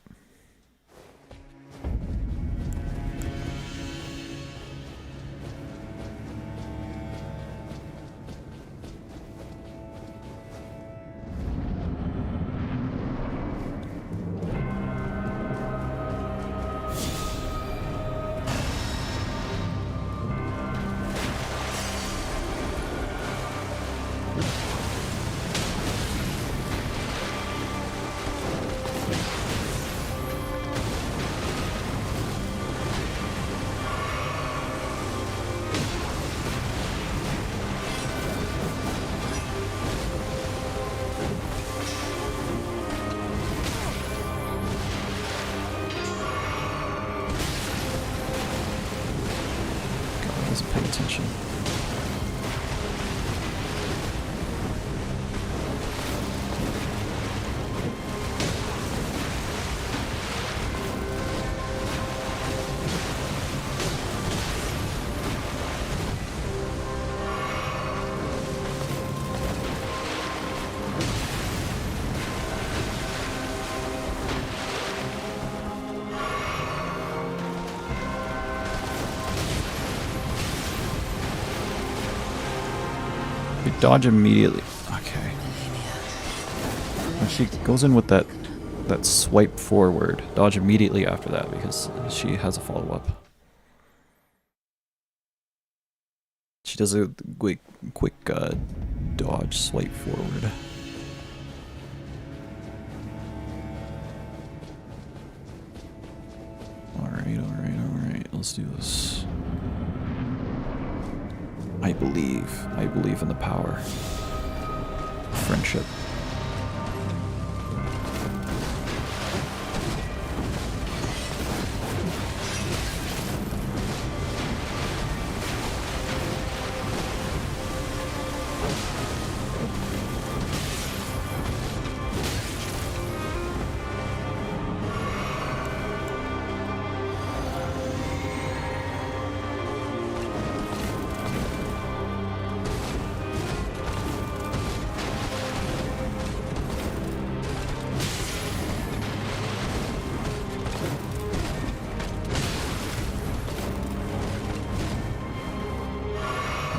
Attention. Like, dodge immediately. Okay. When she goes in with that swipe forward, dodge immediately after that because she has a follow-up. She does a quick dodge swipe forward. Alright, let's do this. I believe in the power of friendship.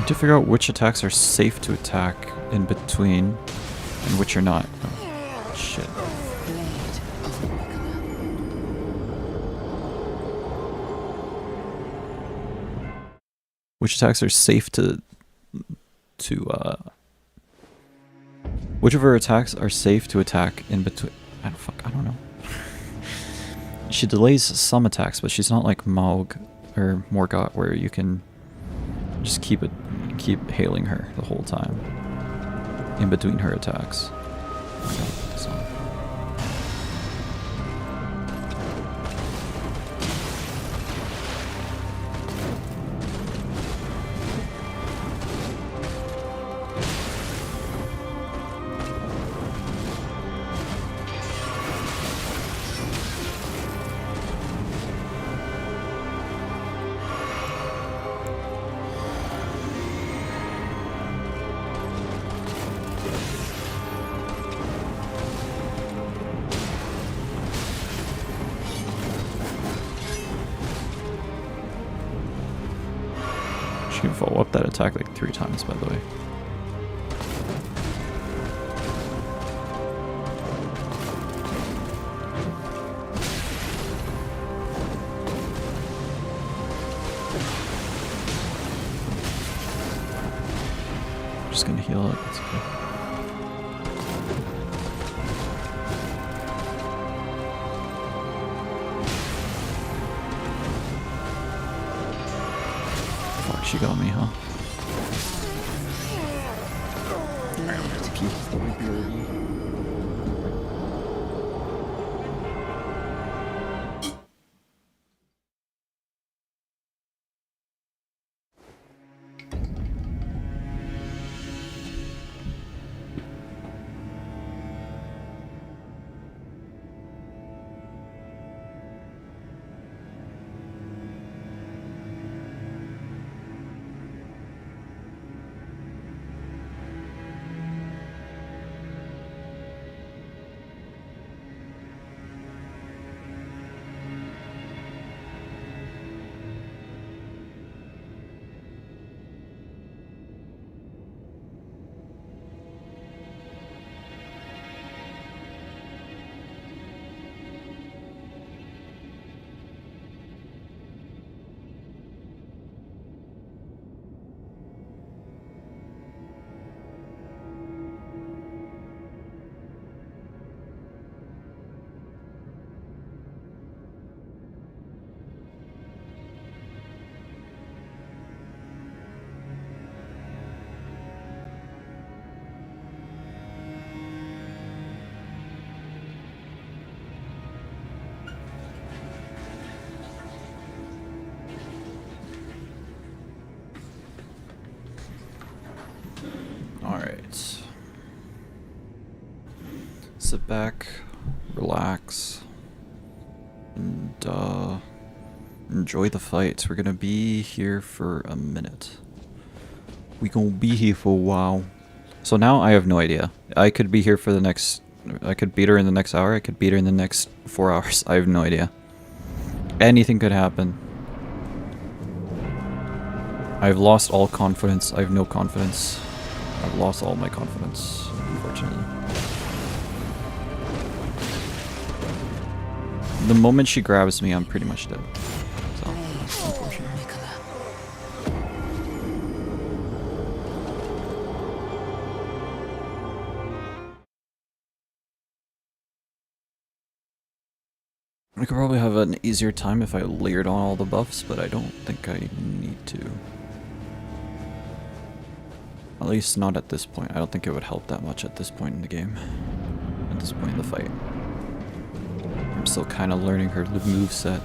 To figure out which attacks are safe to attack in between and which are not. Oh, shit. Which attacks are safe which of her attacks are safe to attack in between? I don't know. She delays some attacks, but she's not like Maug or Morgott where you can just keep hailing her the whole time in between her attacks. I gotta put this on. She can follow up that attack like 3 times, by the way. Just gonna heal it. That's okay. She got me, huh? Alright. Sit back, relax, and enjoy the fight. We're gonna be here for a minute. We gonna be here for a while. So now I have no idea. I could be here for the next... I could beat her in the next hour, I could beat her in the next 4 hours. I have no idea. Anything could happen. I've lost all confidence. I have no confidence. I've lost all my confidence, unfortunately. The moment she grabs me, I'm pretty much dead. So, unfortunately. I could probably have an easier time if I layered on all the buffs, but I don't think I need to. At least not at this point. I don't think it would help that much at this point in the game. At this point in the fight. I'm still kind of learning her moveset.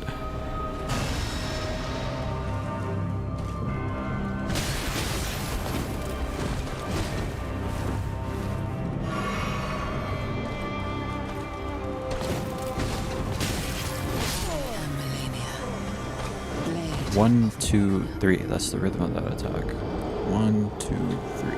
One, two, three. That's the rhythm of that attack. 1, 2, 3.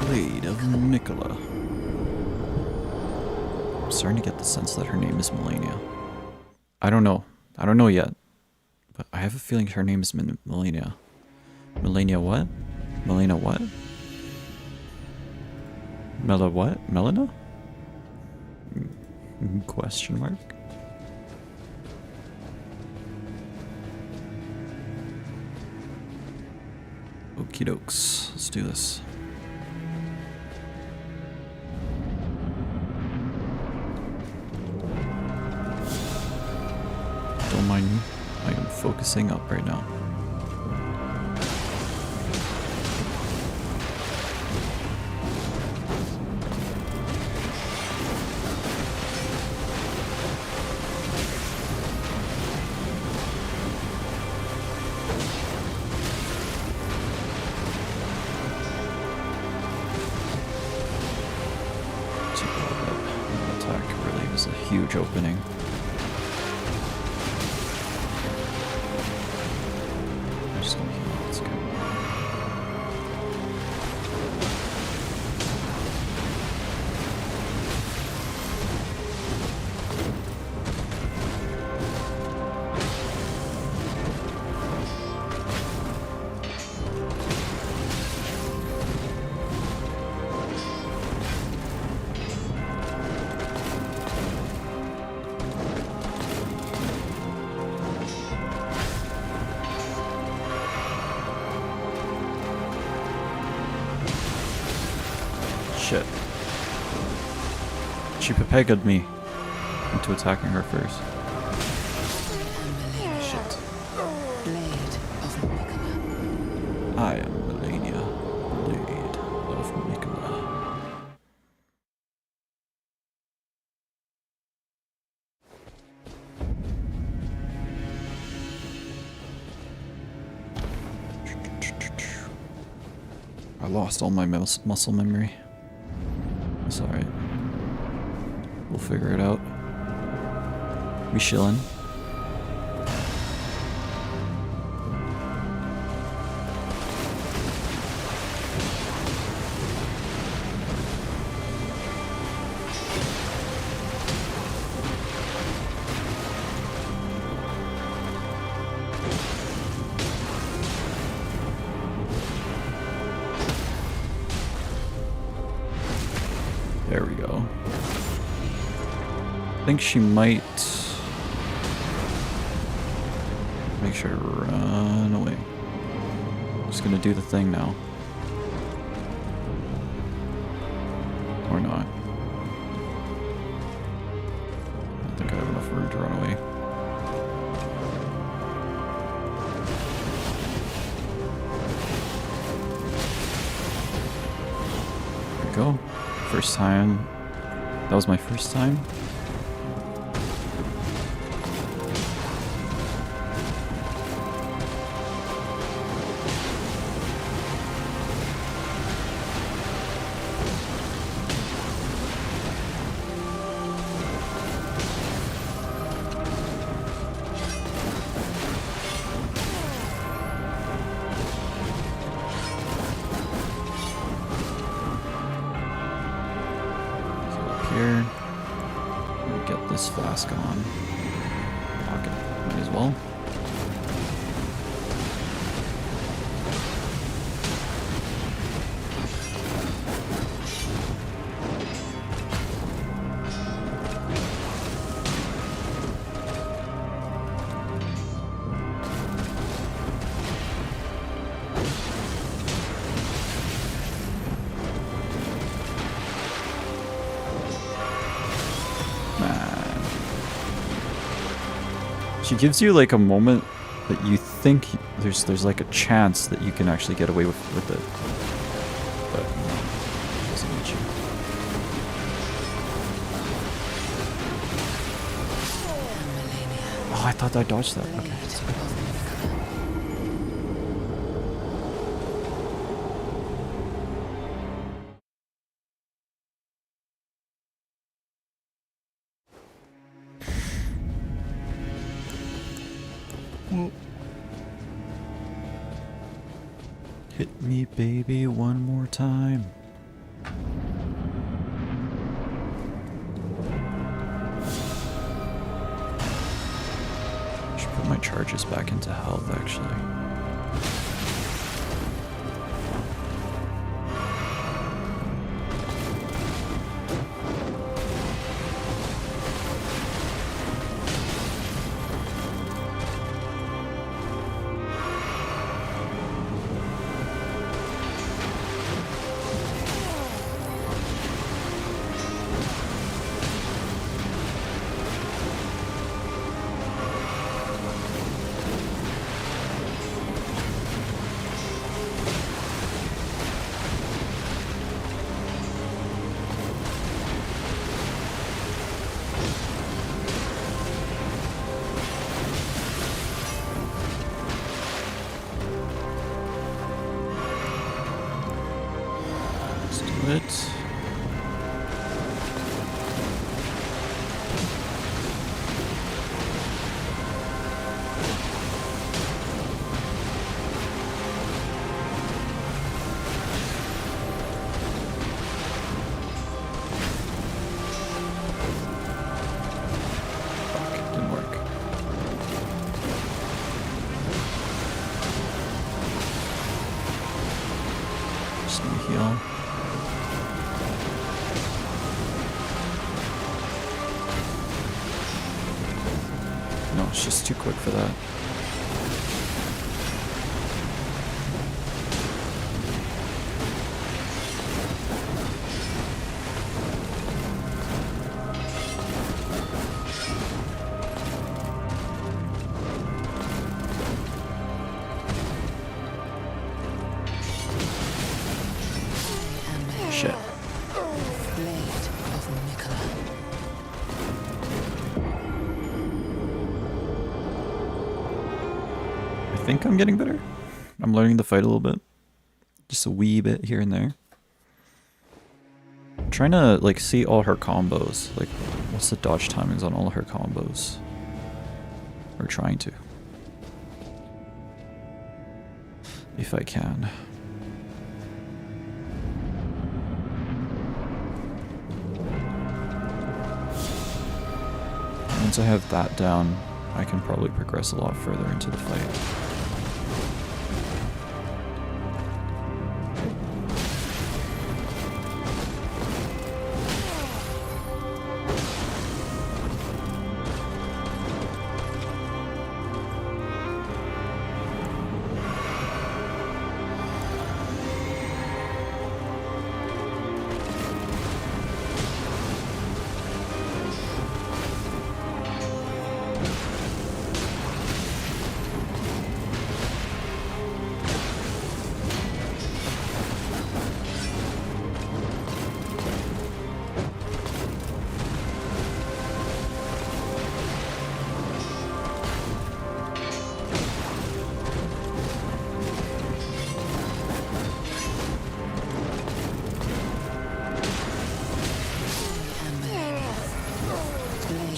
Blade of Nicola. I'm starting to get the sense that her name is Melania. I don't know. I don't know yet. But I have a feeling her name is Melania. Melania what? Melania what? Mela what? Melina? Question mark? Okie dokes. Let's do this. Don't mind me. I am focusing up right now. That attack really was a huge opening. Shit. She pegged me into attacking her first. Shit. I am Melania, Blade of Nicola. I lost all my muscle memory. It's alright. We'll figure it out. We chillin'. There we go. I think she might make sure to run away. Just gonna do the thing now. Or not. I don't think I have enough room to run away. There we go. First time. That was my first time. Here. We'll get this flask on. Pocket. Might as well. She gives you like a moment that you think there's like a chance that you can actually get away with it. But no, it doesn't let you. Oh, I thought I dodged that. Okay. Hit me, baby, one more time. Should put my charges back into health, actually. It. Fuck, didn't work. Just need to heal. No, it's just too quick for that. Shit. I think I'm getting better. I'm learning the fight a little bit. Just a wee bit here and there. I'm trying to like see all her combos. Like what's the dodge timings on all her combos? Or trying to. If I can. Once I have that down, I can probably progress a lot further into the fight.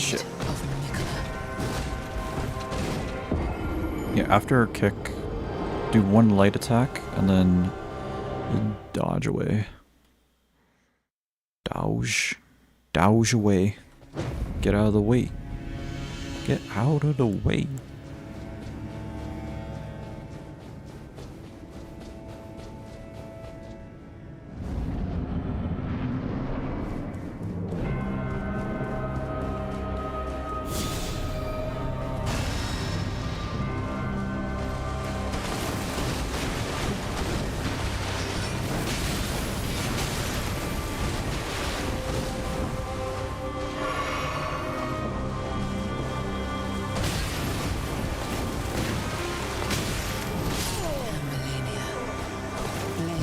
Shit. Yeah, after her kick, do one light attack and then dodge away. Dodge away. Get out of the way. Get out of the way.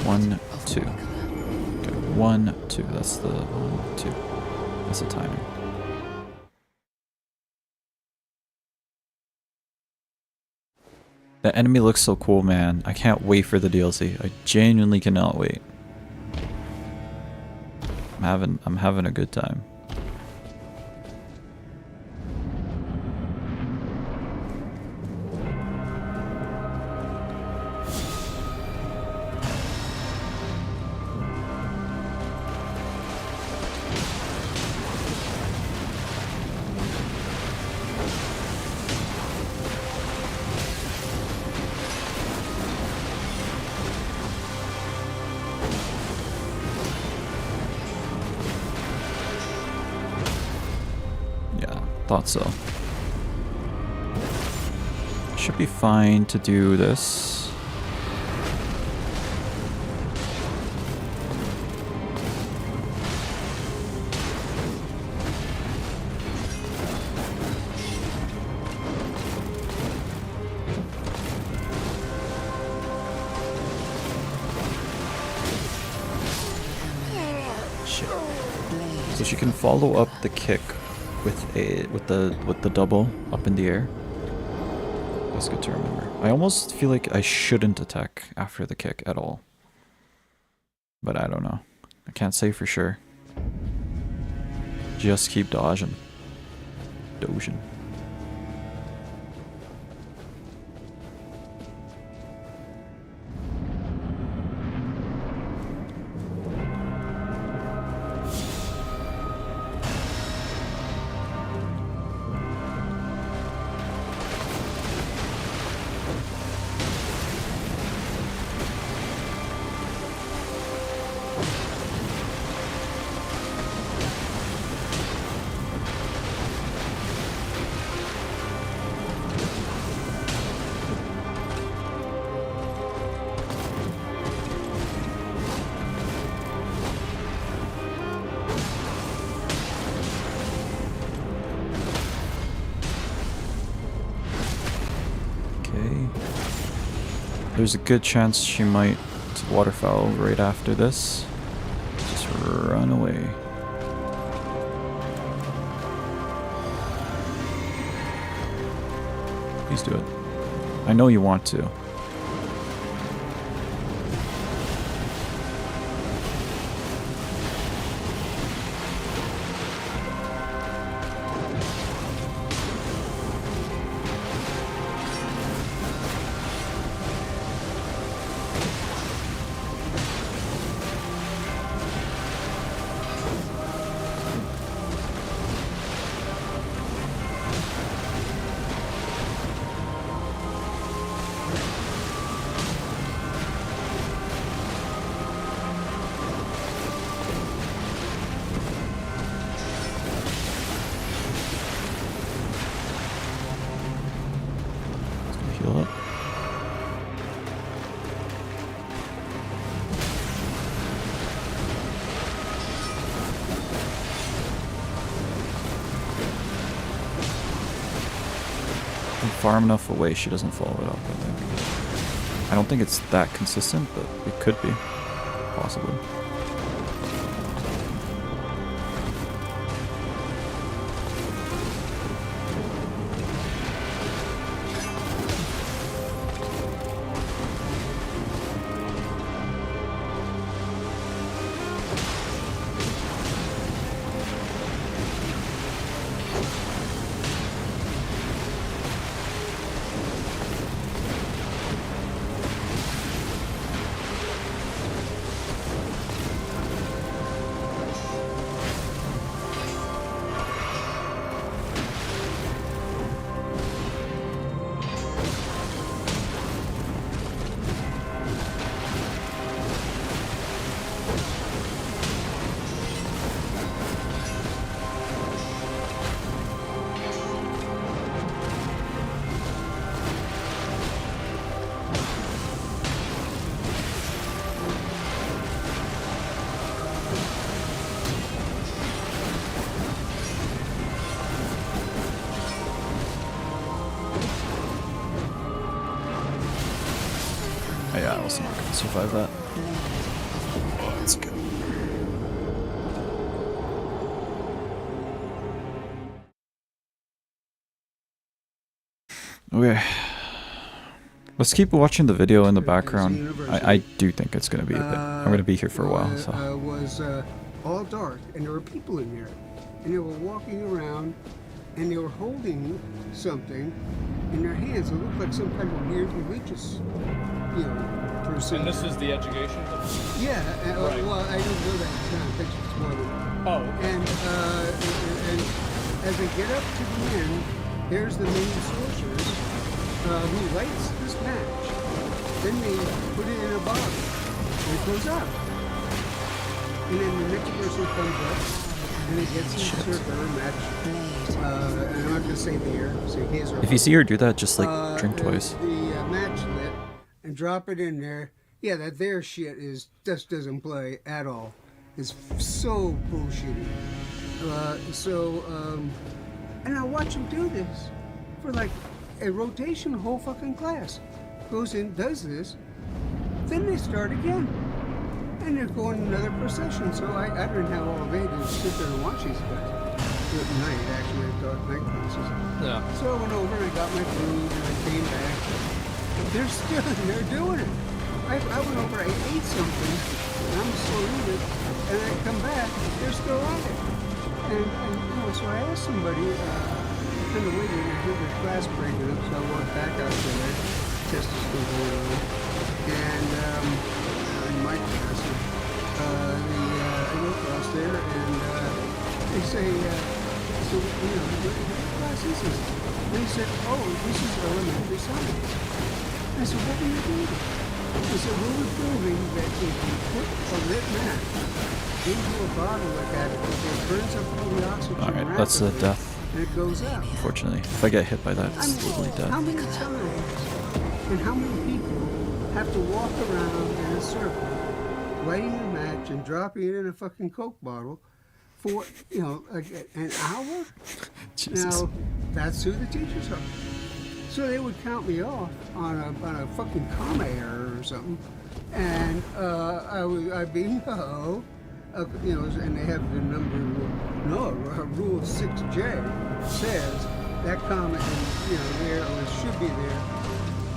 One, two. Okay, 1, 2. That's the 1, 2. That's the timing. The enemy looks so cool, man. I can't wait for the DLC. I genuinely cannot wait. I'm having a good time. Thought so. Should be fine to do this. Shit. So she can follow up the kick with the double up in the air. That's good to remember. I almost feel like I shouldn't attack after the kick at all. But I don't know. I can't say for sure. Just keep dodging. Dodging. There's a good chance she might waterfowl right after this. Just run away. Please do it. I know you want to. Heal up. I'm far enough away she doesn't follow it up, I think. I don't think it's that consistent, but it could be. Possibly. survive that. Let's go. Okay. Let's keep watching the video in the background. I do think it's going to be a bit. I'm going to be here for a while. So. Was all dark, and there were people in there, and they were walking around, and they were holding something in their hands. It looked like some kind of weird religious, person. And this is the education? Yeah. Right. Well, I don't know that kind of picture. It's more than. Oh. And as they get up to the end, there's the main sorceress who lights this match. Then they put it in a bottle, and it goes out. And then the next person comes up, and it gets in circular match. And I'm not gonna say there, say his or If you see her do that, just like drink twice. The match lit, and drop it in there. Yeah, that there shit just doesn't play at all. It's so bullshitty. And I watch him do this for like a rotation, the whole fucking class. Goes in, does this, then they start again. And they're going another procession. So I didn't have all day to sit there and watch these guys. At night, actually, I thought night classes. Yeah. So I went over and I got my food and I came back. They're still they're doing it. I went over, I ate something, and I'm still eating it, and I come back, they're still at it. And so I asked somebody, kind of waiting, I heard their class breaking up, so I walked back out there. Test is still going on. And in my class, I go across there, and they say, so, what class is this? And they said, oh, this is elementary science. I said, what are you doing? They said, well, we're proving that if you put a lit match into a bottle like that, it burns up all the oxygen. Alright, that's a death. And it goes out. Unfortunately. If I get hit by that, it's literally death. How many times and how many people have to walk around in a circle, lighting a match and dropping it in a fucking Coke bottle for, an hour? Jesus. Now, that's who the teachers are. So they would count me off on a fucking comma error or something, and I'd be no, and they have the number. No, rule 6J says that comma is there or it should be there,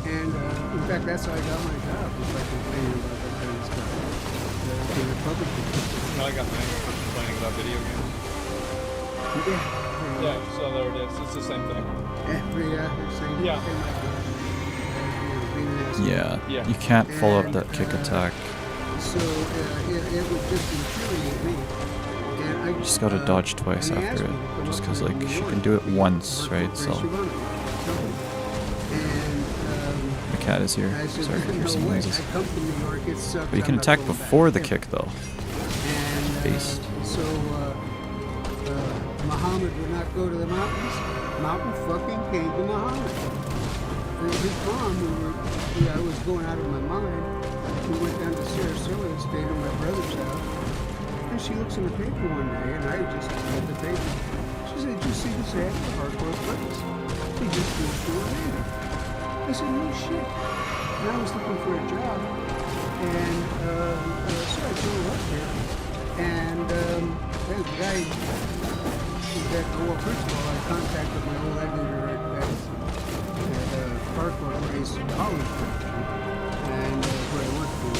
and in fact that's how I got my job, was by complaining about that kind of stuff in the public. No, I got mine for complaining about video games. Yeah. Yeah, so there it is. It's the same thing. Yeah, you can't follow up that kick attack. So it would just infuriate me. And I just gotta dodge twice after it, just because like she can do it once, right? So the cat is here. Sorry if you're seeing noises. But you can attack before the kick though. Based. So Muhammad would not go to the mountains. Mountain fucking came to Muhammad. And his mom, I was going out of my mind. We went down to Sarasota and stayed at my brother's house. And she looks in the paper one day, and I just read the paper. She said, "Did you see this ad for hardcore place? They just moved to Atlanta." I said, "No shit." And I was looking for a job, and so I drove up there. And the guy. Well, first of all, I contacted my old editor at Parkwood Race College, and where I worked for,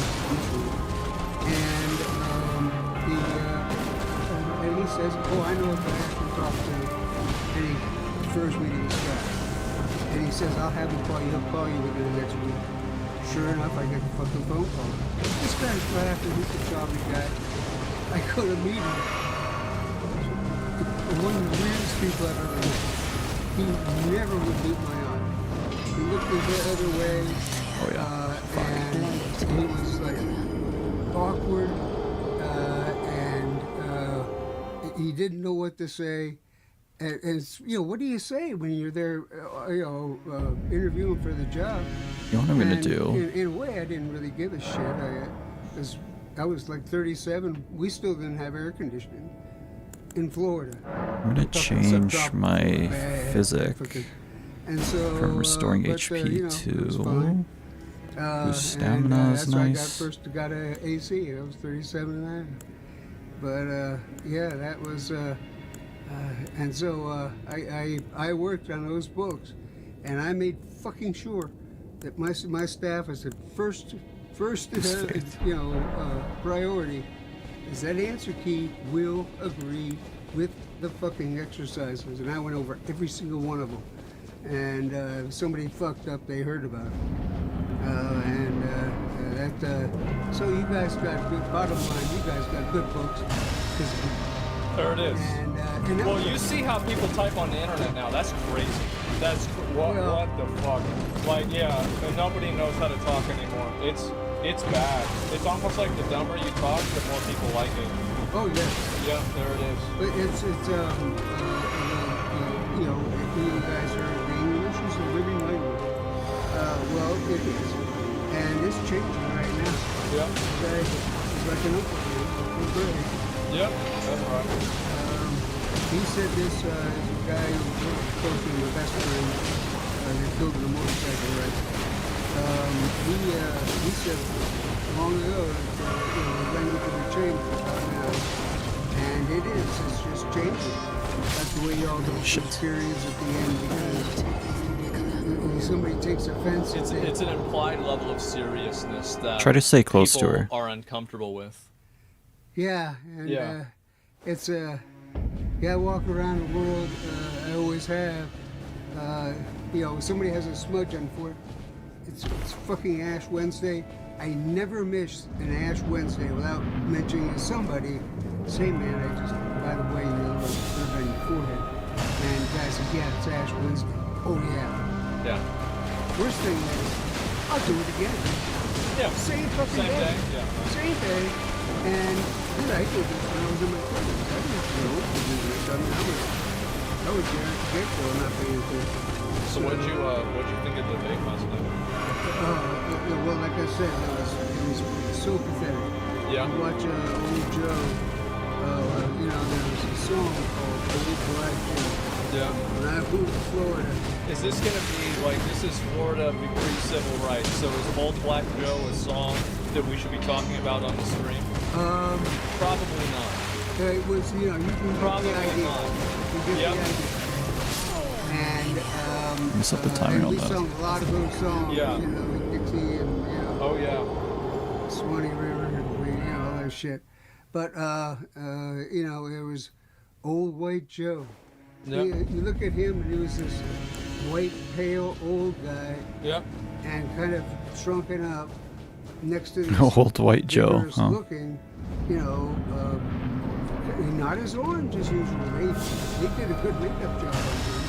and he says, "Oh, I know if I have to talk to," and he refers me to this guy, and he says, "I'll have him call you. He'll call you within the next week." Sure enough, I get the fucking phone call. This guy's laughing. He's a jolly guy. I go to meet him. One of the weirdest people I've ever met. He never would beat my arm. He looked the other way. Oh yeah. And he was like awkward, and he didn't know what to say. And what do you say when you're there, interviewing for the job? You know what I'm gonna do? In a way, I didn't really give a shit. I was like 37. We still didn't have air conditioning in Florida. I'm gonna change my physic and so, from restoring HP to Whose stamina is that's why I nice. got a AC. I was 37.5. But yeah, that was, and so I worked on those books, and I made fucking sure that my staff is the first priority is that answer key will agree with the fucking exercises, and I went over every single one of them. And if somebody fucked up, they heard about it. So you guys got good, bottom line, you guys got good books. There it is. And well, you see how people type on the internet now. That's crazy. What the fuck? Like, yeah, and nobody knows how to talk anymore. It's bad. It's almost like the dumber you talk, the more people like it. Oh, yeah. Yeah, there it is. But you guys are, the English is a living language. Well, it is. And it's changing right now. Yeah. Okay? It's like an open grade. Yep, that's right. He said this is a guy who was close to my best friend that killed in a motorcycle wreck. He said long ago that the language would change about now. And it is. It's just changing. That's the way y'all do periods at the end, because somebody takes offense. It's an implied level of seriousness that Try to stay close to her. people are uncomfortable with. Yeah, and it's I walk around the world. I always have. Somebody has a smudge on foot. It's fucking Ash Wednesday. I never miss an Ash Wednesday without mentioning to somebody, say, man, I just, by the way, they're on your forehead. And the guy says, yeah, it's Ash Wednesday. Oh, yeah. Yeah. Worst thing is, I'll do it again. Yeah. Same fucking day. Yeah. Same day. And dude, I did this when I was in my 30s. I didn't know to do this. I mean, I was there at the get-go not paying attention. So what'd you think of the debate last night? Well, like I said, it was so pathetic. Yeah. You watch Old Joe, there was a song called Old Black Joe. Yeah. When I moved to Florida. Is this gonna be like, this is Florida pre-civil rights, so is Old Black Joe a song that we should be talking about on the stream? Probably not. It was, you can Probably get the idea. not. You get the idea. And set the timer on we that. sung a lot of those songs, Yeah. Like Dixie and Oh yeah. Swanee River and all that shit. But there was Old White Joe. Yep. You look at him and he was this white, pale, old guy. Yep. And kind of shrunken up next to this Old White Joe, vigorous huh? looking, not as orange as usual. They did a good makeup job on him.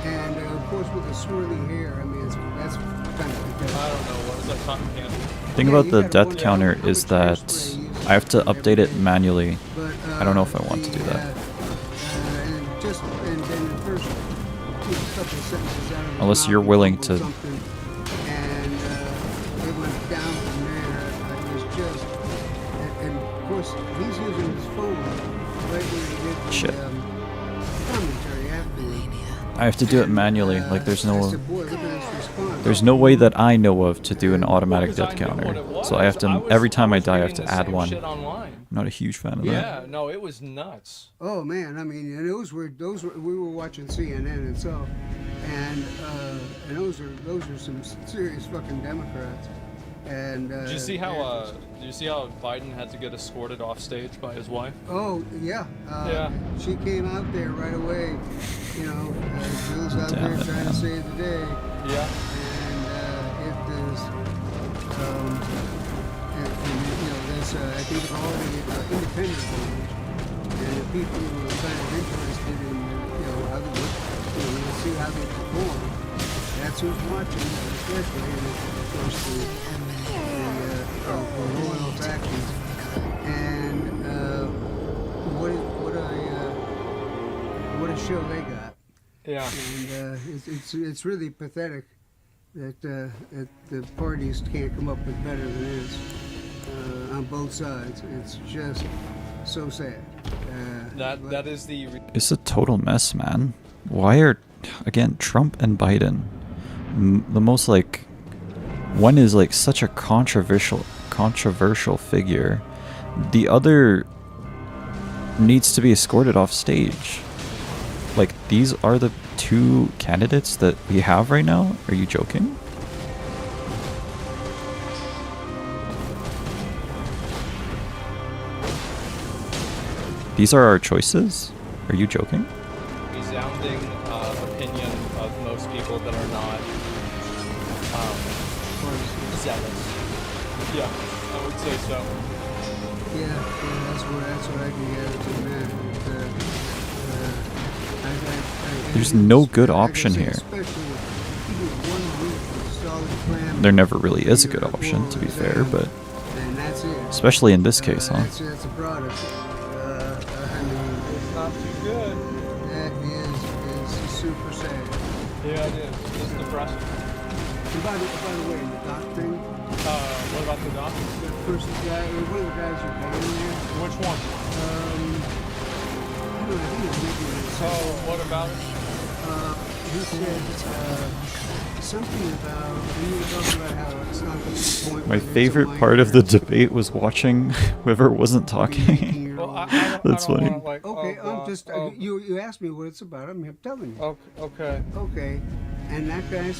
And of course with the swirly hair, I mean, that's kind of pathetic. I don't know, what is that cotton candy? The thing about the death counter is that I have to update it manually. I don't know if I want to do that. And then the first couple of sentences out of his Unless mouth, you're he willing mumbled to. something, and it went down from there. It was just, and of course he's using his phone right when he did the Shit. commentary afterward. I have to do it manually. Like there's I no. said, boy, look at this response. There's no way that I know of to do an automatic death counter. So I have to, every time I die, I have to add one. I'm not a huge fan of that. Yeah, no, it was nuts. Oh man, I mean, and those were we were watching CNN and so, and those are some serious fucking Democrats. And Did you see how Biden had to get escorted off stage by his wife? Oh yeah. Yeah. She came out there right away. Jill's out Damn there it, trying man. to save the day. Yeah. And it is, there's I think all the independent voters and the people who are kind of interested in how they see how they perform. That's who's watching, especially, and of course the loyal factions. And what a show they got. Yeah. And it's really pathetic that the parties can't come up with better than this on both sides. It's just so sad. That is the. It's a total mess, man. Why are, again, Trump and Biden the most like One is like such a controversial figure. The other needs to be escorted off stage. Like, these are the two candidates that we have right now? Are you joking? These are our choices? Are you joking? Resounding opinion of most people that are not zealous. Yeah, I would say so. Yeah, that's what I can gather from that. There's no good option here. There never really is a good option, to be fair, but especially in this case, huh? That's a product. It's not too good. That is super sad. Yeah, it is. It's depressing. And by the way, the doc thing. What about the doc? The first guy, one of the guys you're paying there. Which one? I don't know, I think it was maybe. Oh, what about it? He said something about, we were talking about how it's not the point. My favorite part of the debate was watching whoever wasn't talking. Well, That's funny. Okay, I'm just, you asked me what it's about, I'm telling you. Okay. Okay, and that guy,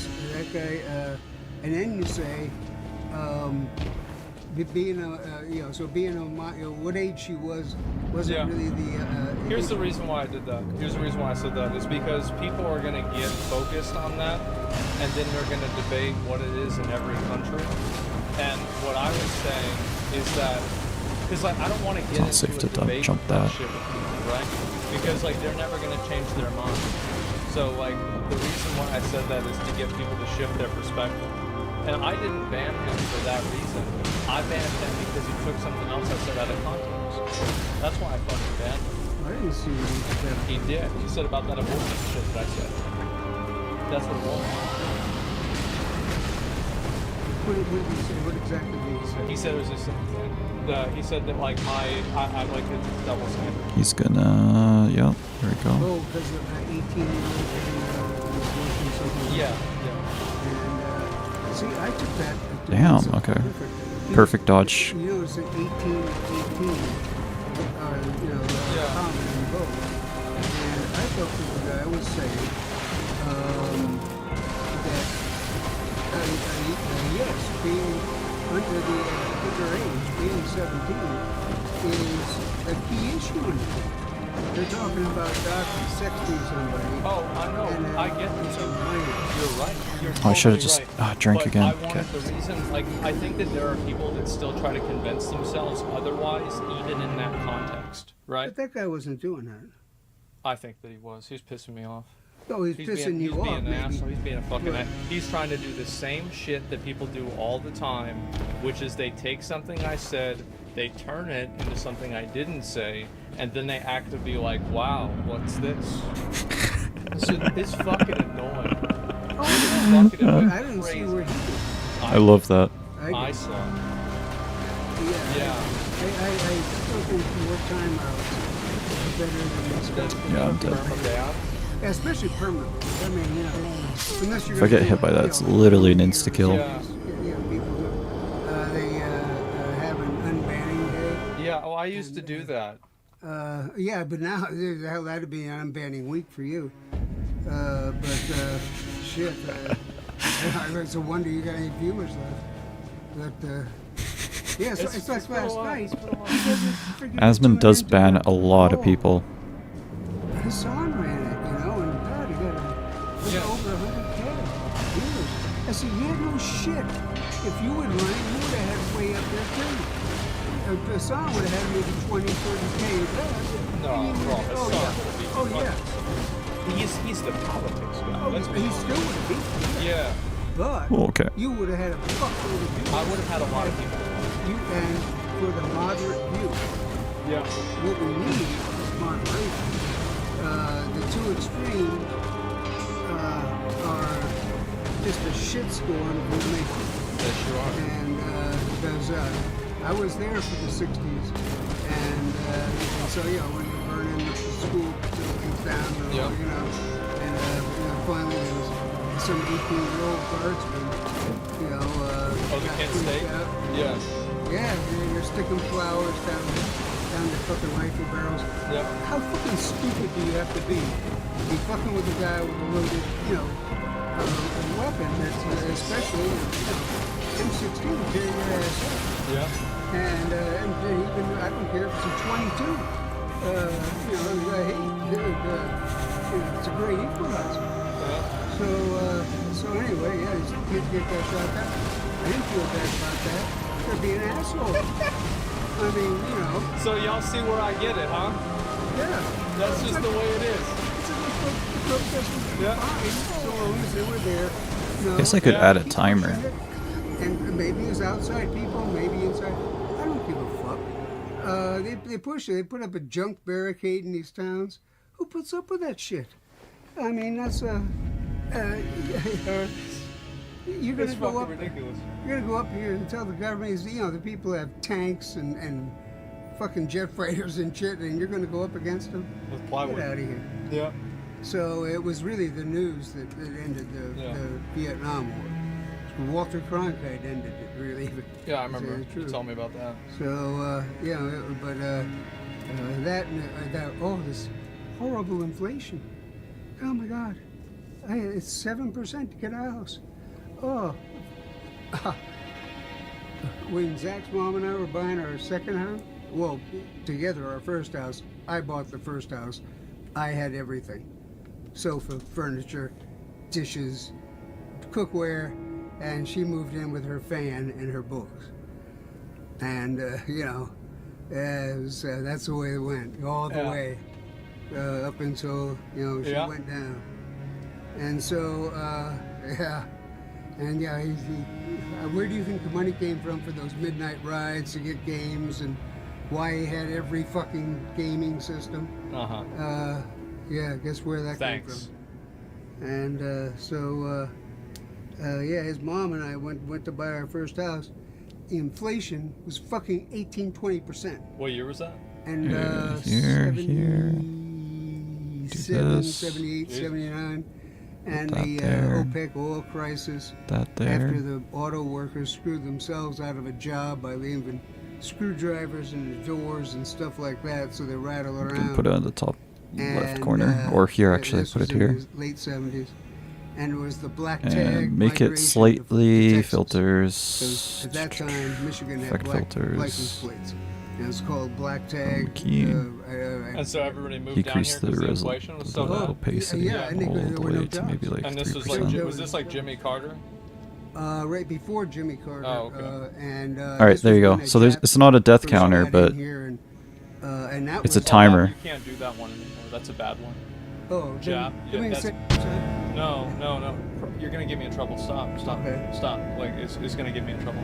and then you say, being what age she was, wasn't really the. Here's the reason why I did that. Here's the reason why I said that is because people are going to get focused on that, and then they're going to debate what it is in every country. And what I was saying is that, because like I don't want to get It's not safe into a to debate jump about that. shit with people, right? Because like they're never going to change their mind. So like the reason why I said that is to get people to shift their perspective. And I didn't ban him for that reason. I banned him because he took something else I said out of context. That's why I fucking banned him. I didn't see what He did. He said about that abortion shit that I said. That's what it was. What did he say? What exactly did he say? He said it was the same thing. He said that like I like it double standard. He's gonna, yeah, there we go. Oh, because of 18-year-old was working something. Yeah. And see, I took that. Damn, okay. Perfect dodge. You know, it's an 18, common in both. And I thought that the guy was saying that yes, being under the underage, being 17, is a key issue in it. They're talking about doctors sexting somebody. Oh, I know. I get it. You're right. You're Oh, I should have totally just right. drank But again. I Okay. wanted the reason, like, I think that there are people that still try to convince themselves otherwise, even in that context, right? But that guy wasn't doing that. I think that he was. He was pissing me off. Oh, he's pissing you off, He's being an maybe. asshole. He's being a fucking Right. He's trying to do the same shit that people do all the time, which is they take something I said, they turn it into something I didn't say, and then they act to be like, wow, what's this? It's fucking annoying. Oh, Fucking annoying. I didn't see where he was. I love that. I saw. Yeah. I still think more timeouts is better than this. Yeah, I'm dead. Yeah, especially permanent. I mean, unless you're If I get hit by that, it's literally an insta-kill. Yeah, people do. They have an unbanning day. Yeah, oh, I used to do that. Yeah, but now, hell, that'd be an unbanning week for you. Shit. It's a wonder you got any viewers left. But, yeah, so it's like last night. Asmund does ban a lot of people. Hassan ran it, and God, he got over 100K viewers. I said, yeah, no shit. If you would run it, you would have had way up there too. Hassan would have had maybe 20, 30K. No, bro, Hassan Oh, yeah. He's the politics guy. Oh, he still would have beat you. Yeah. But okay. You would have had a fuckload of views. I would have had a lot of people. And for the moderate view, what we need is moderation. The two extremes are just a shitstorm of information. Yes, you are. And because I was there for the 60s, and so when you're burning the school facilities down, and finally there was some 18-year-old guardsman, you know, Oh, the got Kent freaked State? out. Yeah. Yeah, you're sticking flowers down the fucking rifle barrels. Yep. How fucking stupid do you have to be? Be fucking with a guy with a loaded, you know, weapon that's especially, you know, M16 tear your ass up. Yeah. And even I don't care if it's a 22. You know, it's a great equalizer. So anyway, yeah, these kids get that shot down. I didn't feel bad about that. They're being an asshole. I mean, you know. So y'all see where I get it, huh? Yeah. That's just the way it is. Yeah. So long as they were there. No, Guess I could add a timer. And maybe it's outside people, maybe inside. I don't give a fuck. They push it. They put up a junk barricade in these towns. Who puts up with that shit? I mean, that's you're gonna go up. Ridiculous. You're gonna go up here and tell the government, you know, the people have tanks and fucking jet fighters and shit, and you're gonna go up against them. With plywood. Get out of here. Yeah. So it was really the news that ended the Vietnam War. Walter Cronkite ended it, really. Yeah, I remember. You told me about that. So this horrible inflation. Oh my God, it's 7% to get a house. Oh, when Zach's mom and I were buying our second house, well, together our first house. I bought the first house. I had everything: sofa, furniture, dishes, cookware. And she moved in with her fan and her books. And, you know, that's the way it went, all the way, up until, you know, she went down. And so, And, where do you think the money came from for those midnight rides to get games and why he had every fucking gaming system? Guess where that came from. And, his mom and I went to buy our first house. Inflation was fucking 18-20%. What year was that? And here. 77, 78, 79. And the OPEC oil crisis. After the auto workers screwed themselves out of a job by leaving screwdrivers in the doors and stuff like that, so they rattle around. You can put it on the top left corner, or here actually. Put it here. Late 70s. And it was the black tag. And make it slightly filters. At that time, Michigan had black filters. license plates. And it's called black tag. And so everybody moved down here because the inflation was so bad. Pace it all the way to maybe like 3%. And this was was this like Jimmy Carter? Right before Jimmy Carter. Oh, okay. All right, there you go. So it's not a death counter, but it's a timer. You can't do that one anymore. That's a bad one. Oh, yeah. No. You're gonna get me in trouble. Stop. Okay. Stop. Like it's gonna get me in trouble.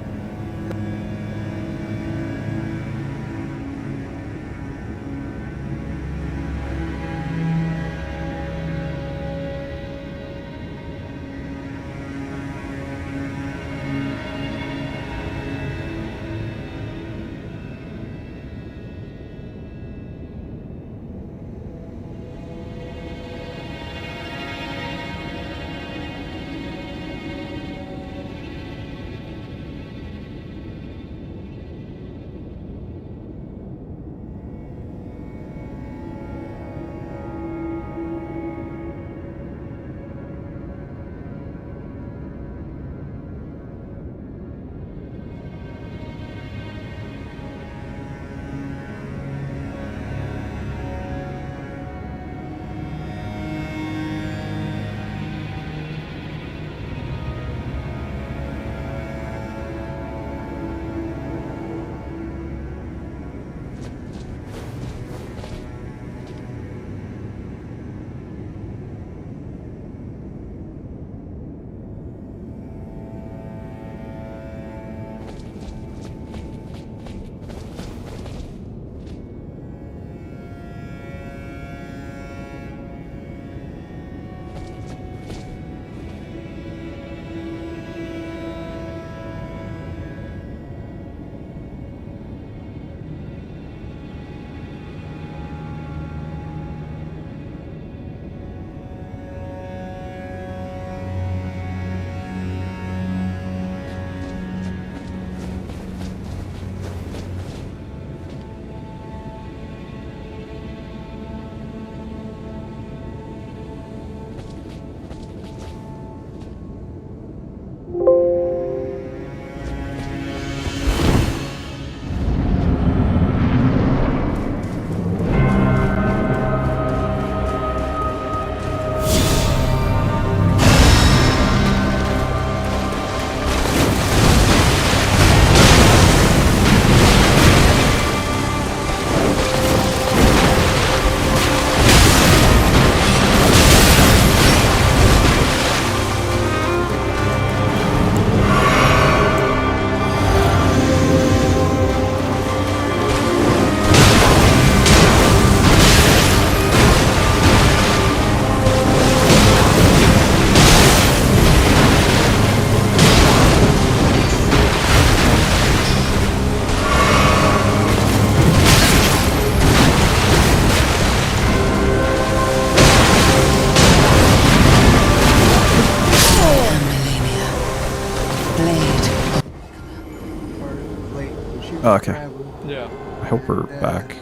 Oh, okay. traveling. Yeah. I hope we're And, back.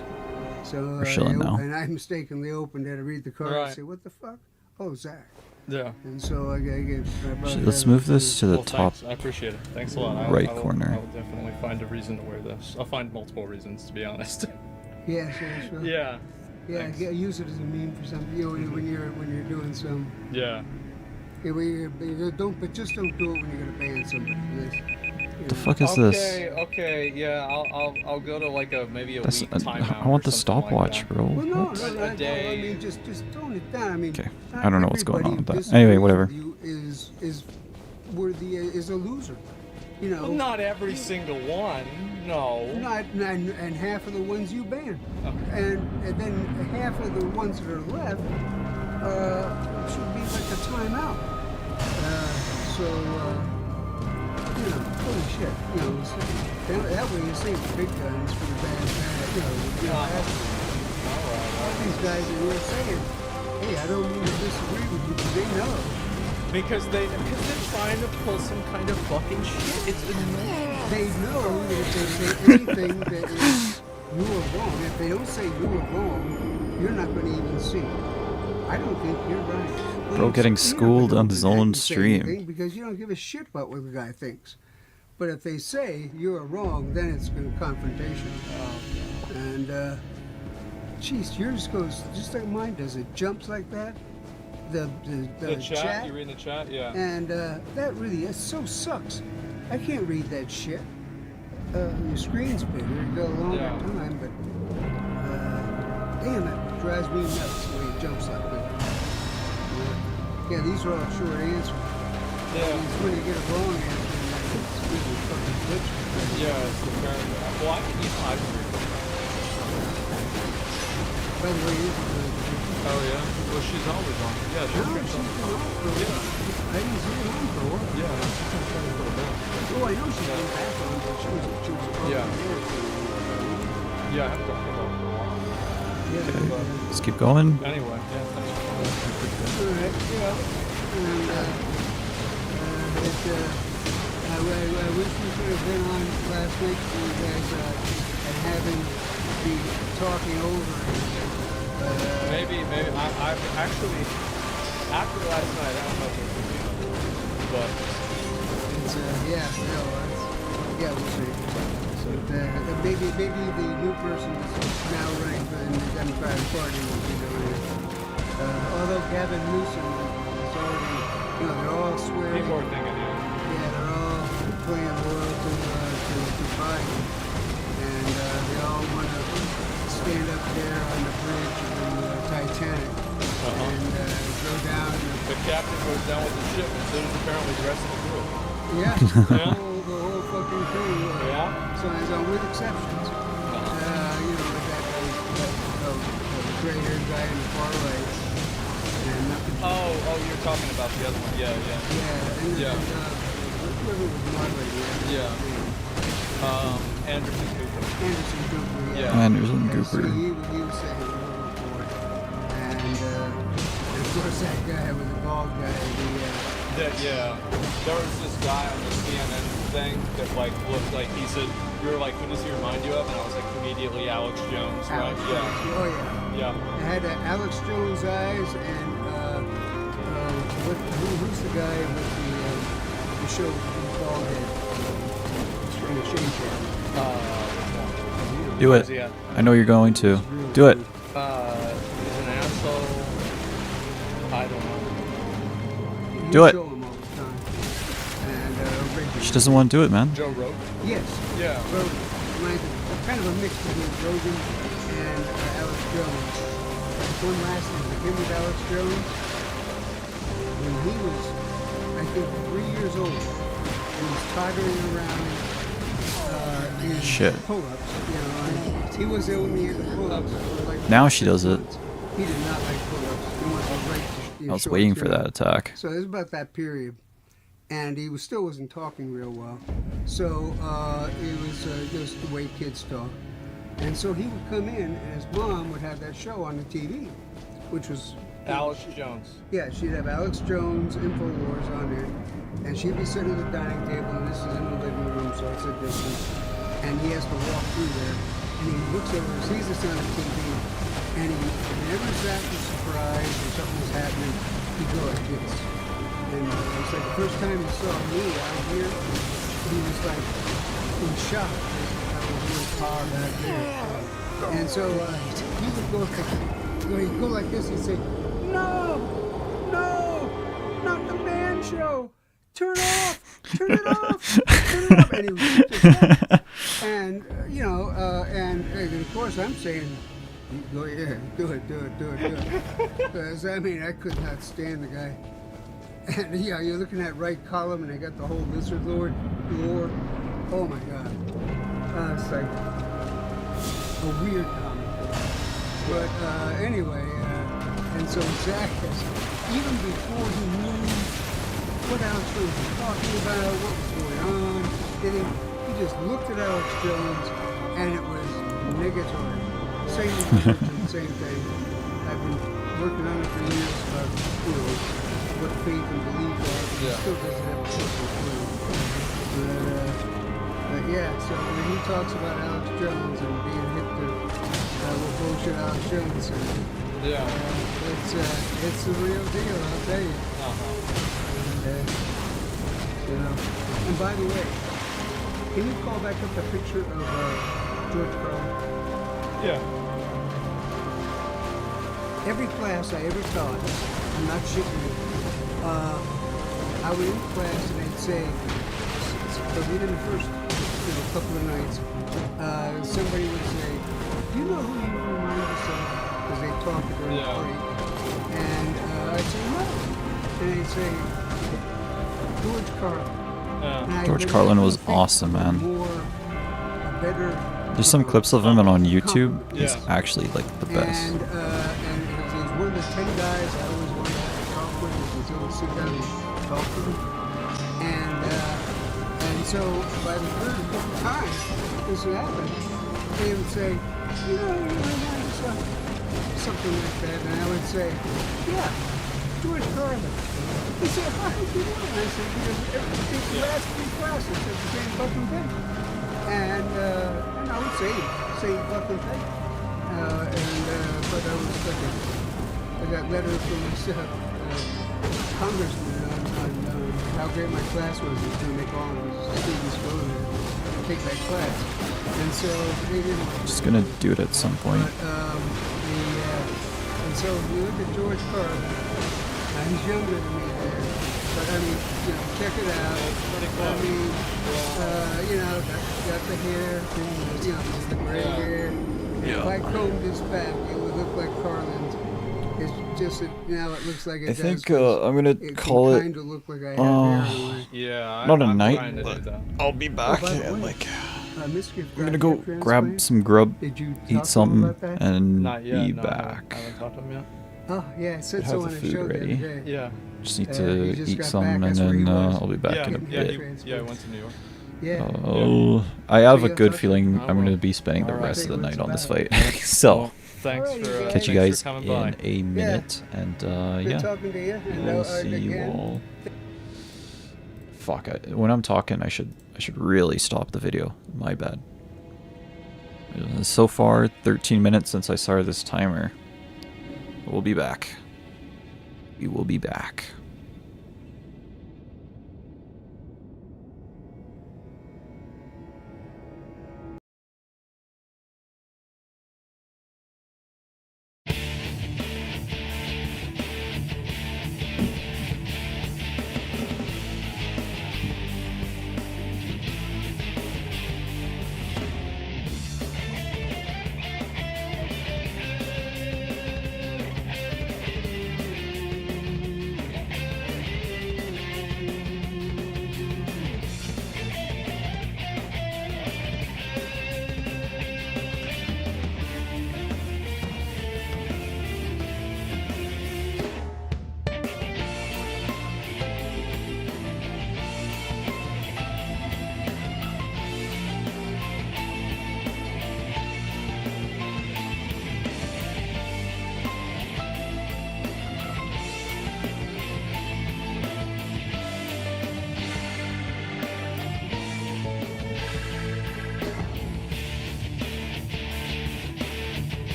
So We're chilling now. And I mistakenly opened it to read the card Right. and say, "What the fuck? Oh, Zach." Yeah. And so I gave. Let's move this to the Well, top thanks. I appreciate it. Thanks a lot. right I will corner. definitely find a reason to wear this. I'll find multiple reasons, to be honest. Yeah, sure. Yeah. Yeah, use it as a meme for something. You know, when you're doing some. Yeah. Yeah, but just don't do it when you're gonna ban somebody for this. What the fuck is this? Okay, yeah, I'll go to like maybe a That's, week timeout. I want the or something stopwatch, like that. bro. Well, no, What? a day. I mean, just tone it down. I mean, Okay. not I don't know what's going on everybody with who that. Anyway, disagrees whatever. with you is a loser. You know. Well, not every single one. No. And half of the ones you ban, and then half of the ones that are left should be like a timeout. You know, holy shit. You know, that way you save the big guns for the bad. All these guys are really saying, "Hey, I don't mean to disagree with you," but they know. Because they're trying to pull some kind of fucking shit. It's annoying. They know that if they say anything that is you are wrong, if they don't say you are wrong, you're not going to even see. I don't think you're right. Bro getting schooled on his own stream. Because you don't give a shit about what the guy thinks. But if they say you're wrong, then it's going to confrontation. And, jeez, yours goes just like mine does. It jumps like that. The chat. You read the chat? Yeah. And that really so sucks. I can't read that shit. Your screen's bigger, you got a longer time, but damn, it drives me nuts the way it jumps like that. Yeah, these are all short answers. Yeah. It's when you get a wrong answer, it's really fucking glitchy. Yeah, it's the current. Well, I can use hybrid. By the way, this is Oh yeah? Well, she's always on. Yeah, she's on. Yeah. I didn't see her on for a while. Yeah, she's been trying to put it down. Oh, I know she's been back on, but she was Yeah. there. Yeah, I haven't talked about it for a while. Yeah. Let's keep going. Anyway, yeah, thanks. Alright, yeah. And, I wish we could have been on last week for you guys and having the talking over. Maybe. I've actually, after last night, I don't know if it's going to be another one, but it's, yeah, we'll see. So, maybe the new person that's now running for the Democratic Party will be doing it. Although Gavin Newsom is already, they're all swearing. people are thinking, Yeah, they're all playing loyal to Biden. And they all want to stand up there on the bridge of the Titanic and go down. The captain goes down with the ship, and so does apparently the rest of the crew. Yeah, the whole fucking crew. So with exceptions. With that gray-haired guy in the far right. And nothing. Oh, you're talking about the other one. Yeah. Yeah. Whoever was moderating. Yeah. Anderson Cooper. Yeah. Anderson Cooper. So he was saying a little report. And of course that guy was a bald guy. There was this guy on the CNN thing that looked like he said, you were like, who does he remind you of? And I was like, immediately Alex Jones, right? Yeah. Oh yeah. It had Alex Jones eyes and who's the guy with the show bald head? Do it. I know you're going to. Do it. He's an asshole. I don't know. Do it. She doesn't want to do it, man. Joe Rogan? Yes. Yeah. Rogan. Kind of a mix between Rogan and Alex Jones. One last thing, begin with Alex Jones. When he was, I think, 3 years old, he was toddling around in Shit. pull-ups. He was only in pull-ups. Now she does it. He did not like pull-ups. He wanted to break I was waiting for that attack. So it was about that period. And he still wasn't talking real well. So it was just the way kids talk. And so he would come in, and his mom would have that show on the TV, which was... Alex Jones. Yeah, she'd have Alex Jones, InfoWars on there. And she'd be sitting at the dining table, and this is in the living room, so it's a distance. and he has to walk through there, and he looks over, sees us on the TV, and he, whenever Zach was surprised or something was happening, he'd go like this. And it's like the first time he saw me out here, he was like in shock. I was a little car back there. And so he would go like, he'd go like this, he'd say, "No, no, not the man show. Turn it off, turn it off." And he would keep this up. And, you know, and of course I'm saying, go, yeah, do it. Because, I mean, I could not stand the guy. And, yeah, you're looking at right column, and they got the whole lizard lore. Oh, my God. It's like a weird comic book. But, anyway, and so Zach, even before he knew what Alex Jones was talking about, what was going on, he just looked at Alex Jones, and it was negatory. Same religion, same thing. I've been working on it for years about, you know, what faith and belief are. He still doesn't have a simple clue. But yeah, so when he talks about Alex Jones and being hip to what bullshit Alex Jones said, it's the real deal, I'll tell you. And, you know, and by the way, can you call back up the picture of George Carlin? Yeah. Every class I ever taught, I'm not shitting you, I would in class and I'd say, within the first couple of nights, somebody would say, "Do you know who you remind us of?" Because they talk during the break. And I'd say, "No." And they'd say, "George Carlin." George Carlin was awesome, man. There's some clips of him on YouTube. He's actually like the best. And it was one of the 10 guys I always wanted to talk with. Was always sit down and talk to him. And so by the third or fourth time this would happen, they would say, "You know, something like that," and I would say, "Yeah, George Carlin." They said, "How did you know?" And I said, "Because the last 3 classes said the same fucking thing." And I would say fucking thing. But I was fucking, I got letters from this congressman on how great my class was. He was going to make all of his students go there and take that class. And so they didn't. Just gonna do it at some point. But, and so we look at George Carlin. He's younger than me there. But I mean, you know, check it out. I mean, you know, got the hair, you know, the gray hair. If I combed his back, it would look like Carlin's. It's just that now it looks like it I does. think I'm gonna call it. Kind of look like I have hair anyway. Yeah. Not a I'm night, trying to but do that. I'll be back by the in way, like. Mischief I'm gonna got go hair transplant? grab some grub, Did you talk to eat him something, about that? and Not yet. be No, back. I haven't talked to him yet. Oh yeah, I said Have so the on a food show the ready. other day. Yeah. Just need he to just eat got some, back. and That's where he then was. I'll be back Yeah, in a yeah, bit. he went to New York. Yeah. Oh, I have So a you good talk- feeling I I'm will. gonna be spending the Alright. rest of the night on this fight. Well, So, thanks Alrighty, for catch you thanks guys for coming in by. a minute, and Good yeah, talking to you. And we'll see you again, all. Fuck! When I'm talking, I should really stop the video. My bad. So far, 13 minutes since I started this timer. We'll be back. We will be back.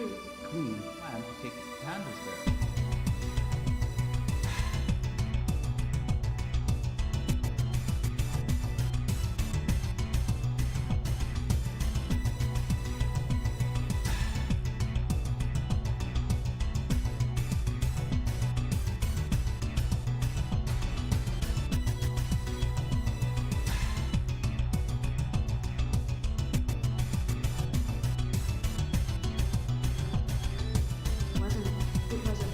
Clean plan to take pandas there. It wasn't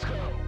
Let's go.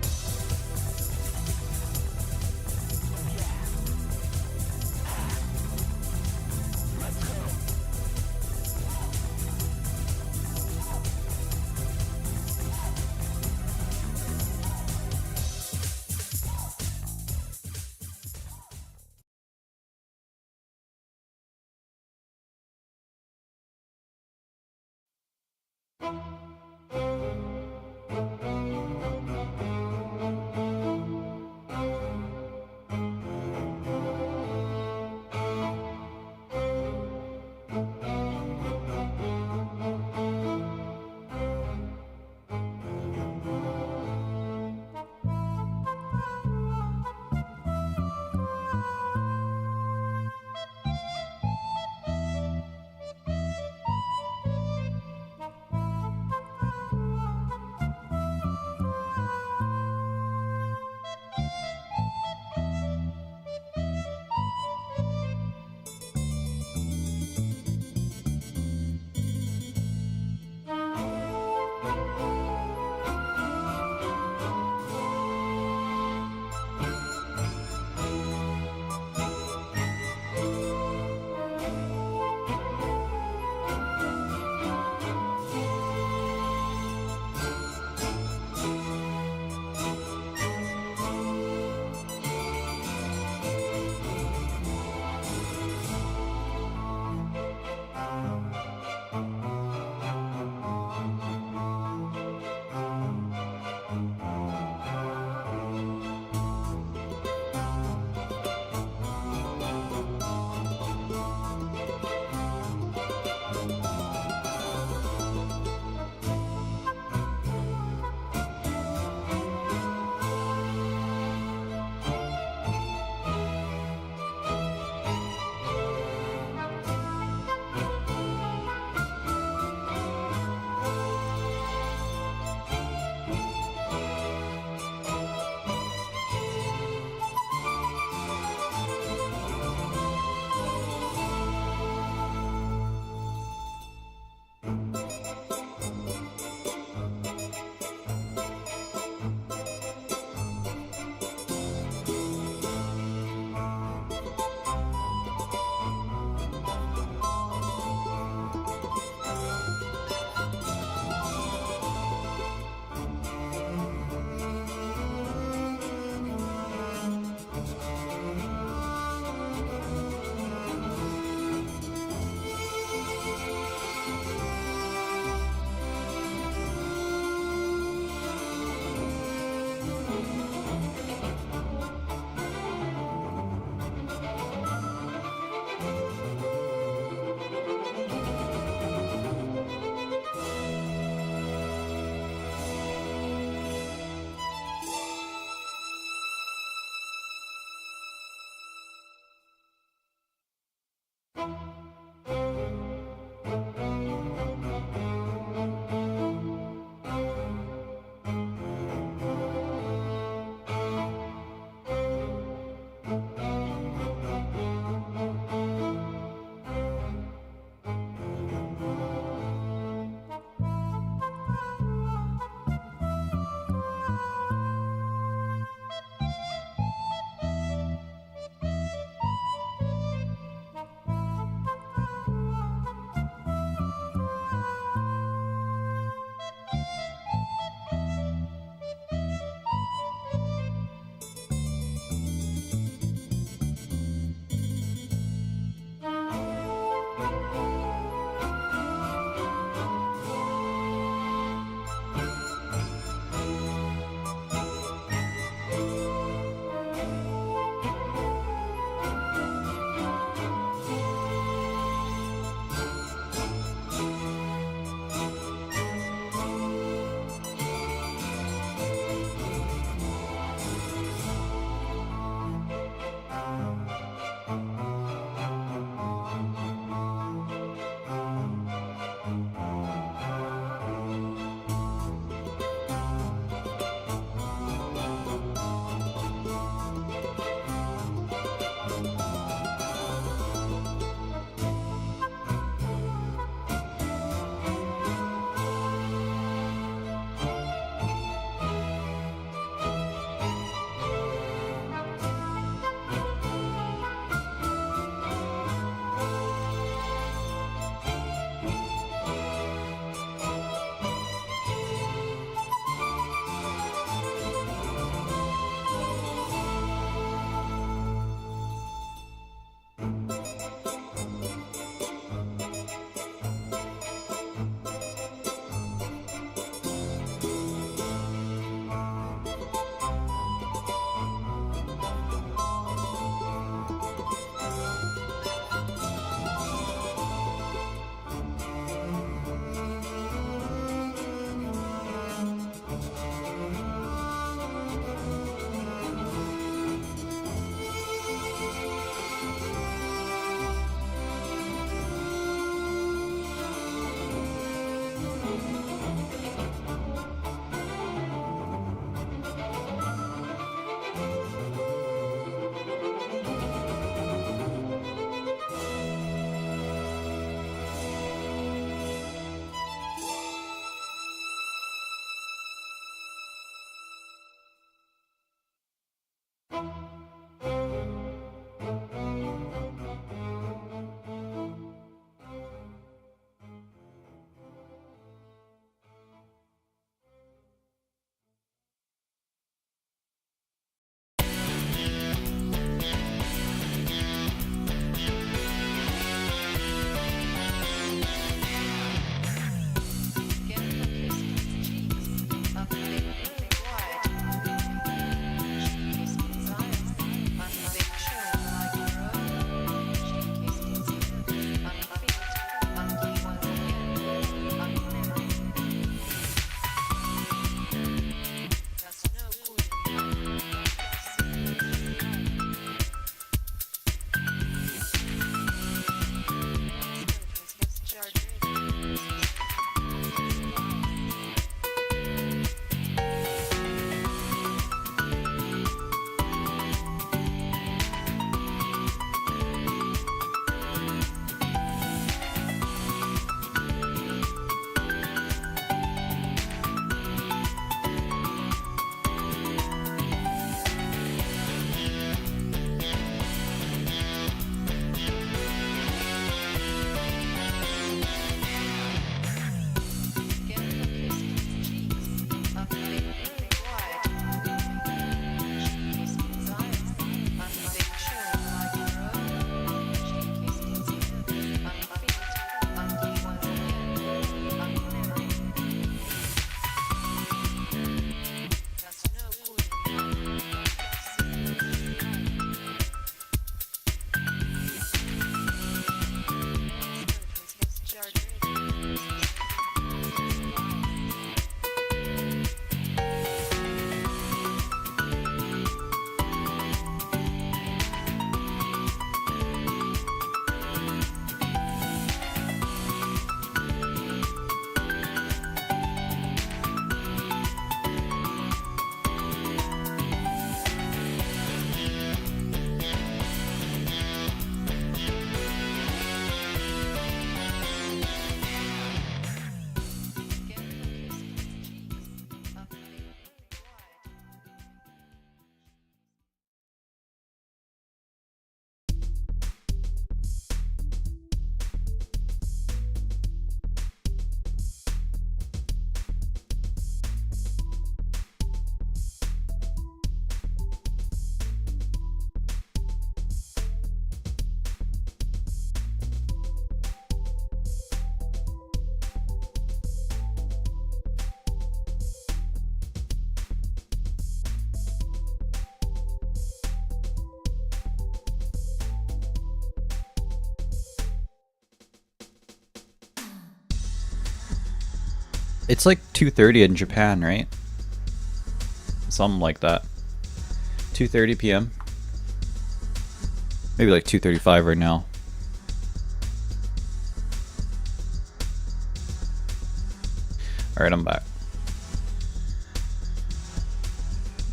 It's like 2:30 in Japan, right? Something like that. 2:30 p.m. Maybe like 2:35 right now. Alright, I'm back.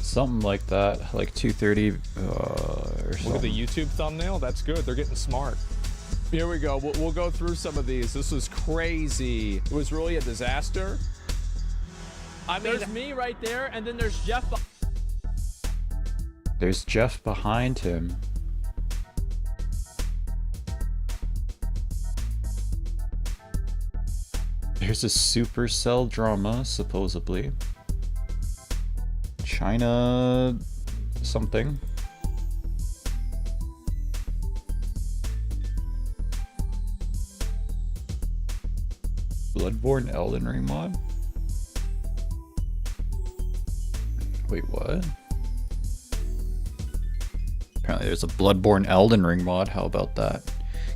Something like that, like 2:30 or something. Look at the YouTube thumbnail. That's good. They're getting smart. Here we go. We'll go through some of these. This was crazy. It was really a disaster. I mean, There's me right there, and then there's Jeff. There's Jeff behind him. There's a Supercell drama, supposedly. China something. Bloodborne Elden Ring mod? Wait, what? Apparently there's a Bloodborne Elden Ring mod. How about that?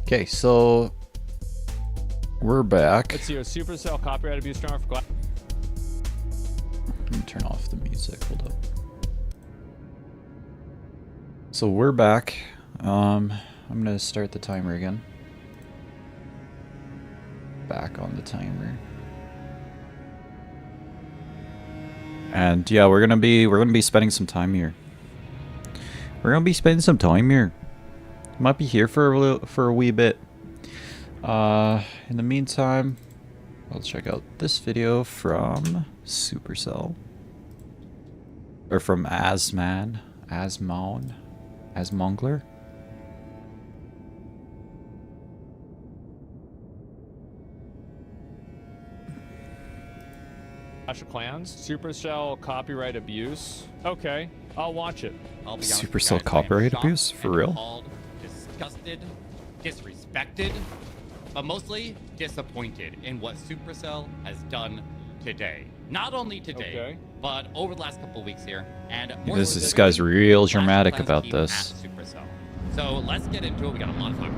Okay, so we're back. Let's see. A Supercell copyright abuse drama for Glass. Let me turn off the music. Hold up. So we're back. I'm gonna start the timer again. Back on the timer. And yeah, we're gonna be spending some time here. We're gonna be spending some time here. Might be here for a wee bit. In the meantime, I'll check out this video from Supercell. Or from Asmongler. Clash of Clans. Supercell copyright abuse. Okay, I'll watch it. I'll be honest with you Supercell guys, I am copyright shocked abuse? For and real? appalled, disgusted, disrespected, but mostly disappointed in what Supercell has done today. Not only today, but over the last couple of weeks here. And more This guy's real dramatic Clash of about Clans this. team at Supercell. So let's get into it. We got a lot of time.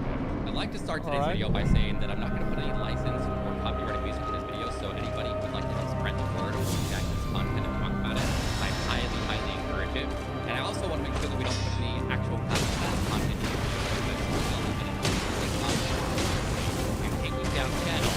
I'd like to start today's video by saying that I'm not going to put any license or copyright music in this video, so anybody who would like to spread the word or jack this content and talk about it, I highly, highly encourage it. And I also want to make sure that we don't put any actual Clash of Clans content in here because we'll be and take me down channel.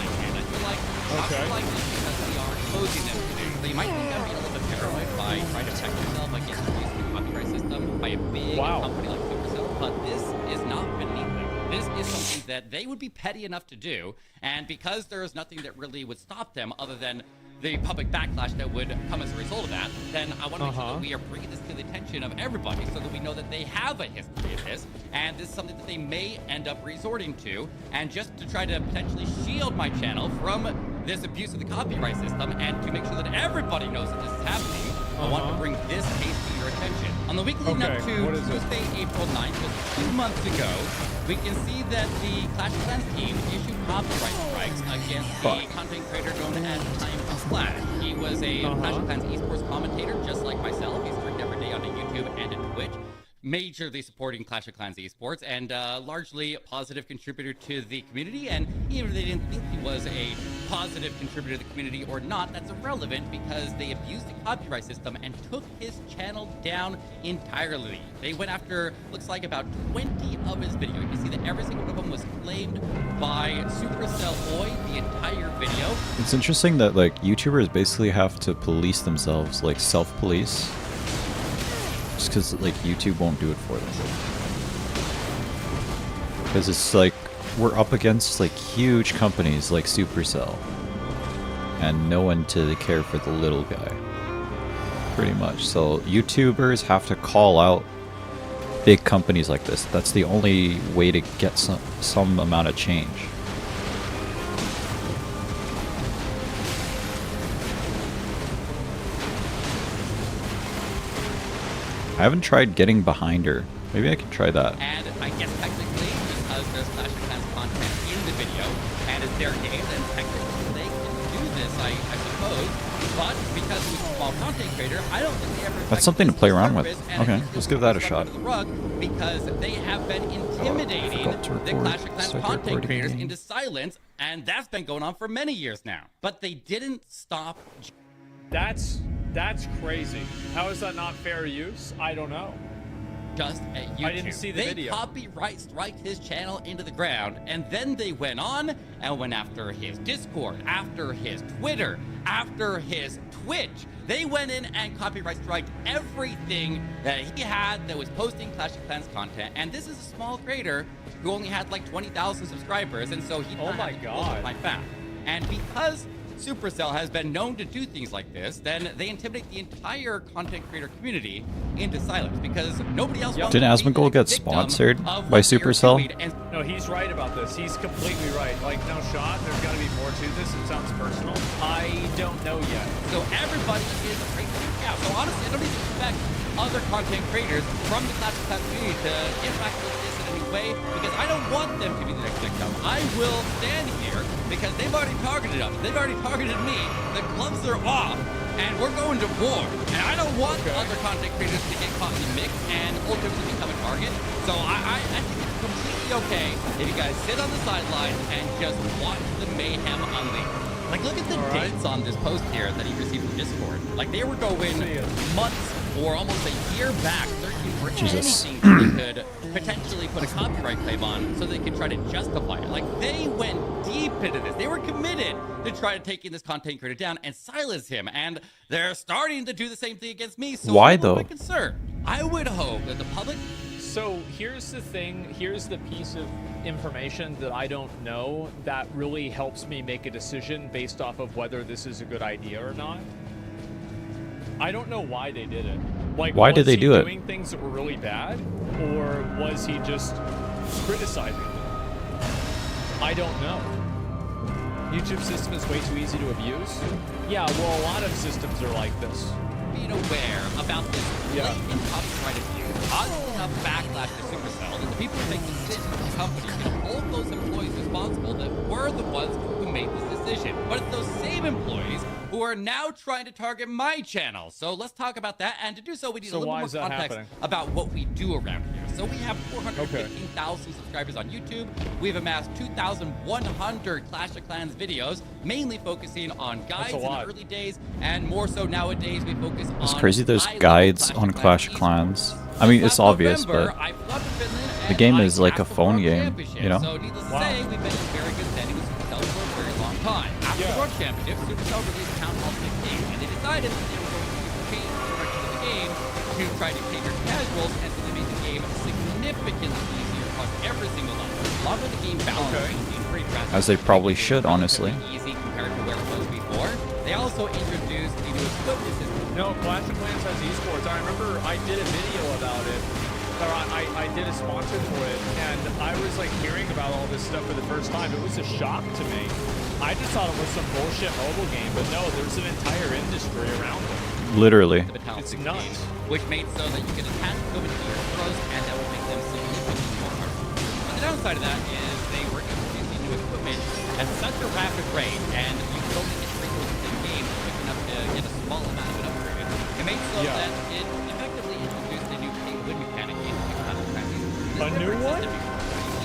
And I feel like not like this because we are exposing them to do. So you might think I'm being a little bit paranoid by trying to protect yourself by getting used to the copyright system by a big company like Supercell, but this is not beneath them. This is something that they would be petty enough to do, and because there is nothing that really would stop them other than the public backlash that would come as a result of that, then I want to make sure that we are bringing this to the attention of everybody so that we know that they have a history of this, and this is something that they may end up resorting to, and just to try to potentially shield my channel from this abuse of the copyright system, and to make sure that everybody knows that this is happening, I want to bring this case to your attention. On the week leading up to Tuesday, April 9th, just 2 months ago, we can see that the Clash of Clans team issued copyright strikes against a content creator known as Time Splash. He was a Clash of Clans esports commentator, just like myself. He streamed every day on YouTube and at Twitch, majorly supporting Clash of Clans esports, and largely a positive contributor to the community. And even if they didn't think he was a positive contributor to the community or not, that's irrelevant because they abused the copyright system and took his channel down entirely. They went after, looks like about 20 of his videos. You can see that every single one of them was claimed by Supercell Boy, the entire video. It's interesting that like YouTubers basically have to police themselves, like self-police. Just because like YouTube won't do it for them. Because it's like we're up against like huge companies like Supercell, and no one to care for the little guy. Pretty much. So YouTubers have to call out big companies like this. That's the only way to get some amount of change. I haven't tried getting behind her. Maybe I can try that. And I guess technically, because there's Clash of Clans content in the video, and it's their game, then technically they can do this, I suppose. But because he's a small content creator, I don't think they ever... That's something to play around with. Okay, let's give that a shot. ...the rug because they have been intimidating the Clash of Clans content creators into silence and that's been going on for many years now. But they didn't stop. That's crazy. How is that not fair use? I don't know. Just at YouTube. I didn't see the they video. Copyright strike his channel into the ground, and then they went on and went after his Discord, after his Twitter, after his Twitch. They went in and copyright striked everything that he had that was posting Clash of Clans content. And this is a small creator who only had like 20,000 subscribers, and so he Oh my God. my fat. And because Supercell has been known to do things like this, then they intimidate the entire content creator community into silence because nobody else wants Didn't to be Asmongold the get victim sponsored of by what they are Supercell? doing. And No, he's right about this. He's completely right. Like, no shot. There's got to be more to this. It sounds personal. I don't know yet. so everybody is afraid to speak out. So honestly, I don't even expect other content creators from the Clash of Clans community to interact with this in any way because I don't want them to be the next victim. I will stand here because they've already targeted us. They've already targeted me. The gloves are off, and we're going to war. And I don't want other content creators to get caught in the mix and ultimately become a target. So I think it's completely okay if you guys sit on the sidelines and just watch the mayhem unleash. Like, look at the dates on this post here that he received from Discord. Like, they were going months or almost a year back searching for Jesus. anything that they could potentially put a copyright claim on so they could try to justify it. Like, they went deep into this. They were committed to try to taking this content creator down and silence him. And they're starting to do the same thing against me. So Why, I'm a little though? bit concerned. I would hope that the public... So here's the thing. Here's the piece of information that I don't know that really helps me make a decision based off of whether this is a good idea or not. I don't know why they did it. Like, Why did they do it? Was he doing things that were really bad, or was he just criticizing them? I don't know. YouTube system is way too easy to abuse. Yeah, well, a lot of systems are like this. Being aware about this blatant copyright abuse, causing enough backlash to Supercell that the people who make decisions in the company can hold those employees responsible that were the ones who made this decision. But it's those same employees who are now trying to target my channel. So let's talk about that. And to do so, we need a little more context about what we do around here. So we have 415,000 subscribers on YouTube. We've amassed 2,100 Clash of Clans videos, mainly focusing on guides in the early days, and more so nowadays we focus on... It's crazy there's guides on Clash of Clans. I mean, it's obvious, but the game is like a phone game, you know? So needless to say, we've been in very good standing with Supercell for a very long time. After the World Championship, Supercell released Town Hall 16, and they decided that they were going to change the direction of the game to try to cater to casuals, and so they made the game significantly easier across every single level. Along with the game balance, pretty drastic. As they probably should, honestly. Easy compared to where it was before. They also introduced the new equipment system. No, Clash of Clans has esports. I remember I did a video about it. Or I did a sponsor for it, and I was like hearing about all this stuff for the first time. It was a shock to me. I just thought it was some bullshit mobile game, but no, there's an entire industry around it. Literally. It's nuts. Which made so that you can attach equipment to your pros, and that will make them significantly more powerful. But the downside of that is they were introducing new equipment at such a rapid rate, and you could only get triggers in the game quick enough to get a small amount of it upgraded. It made so that it effectively introduced a new pay-to-win mechanic into Clash of Clans. A new one?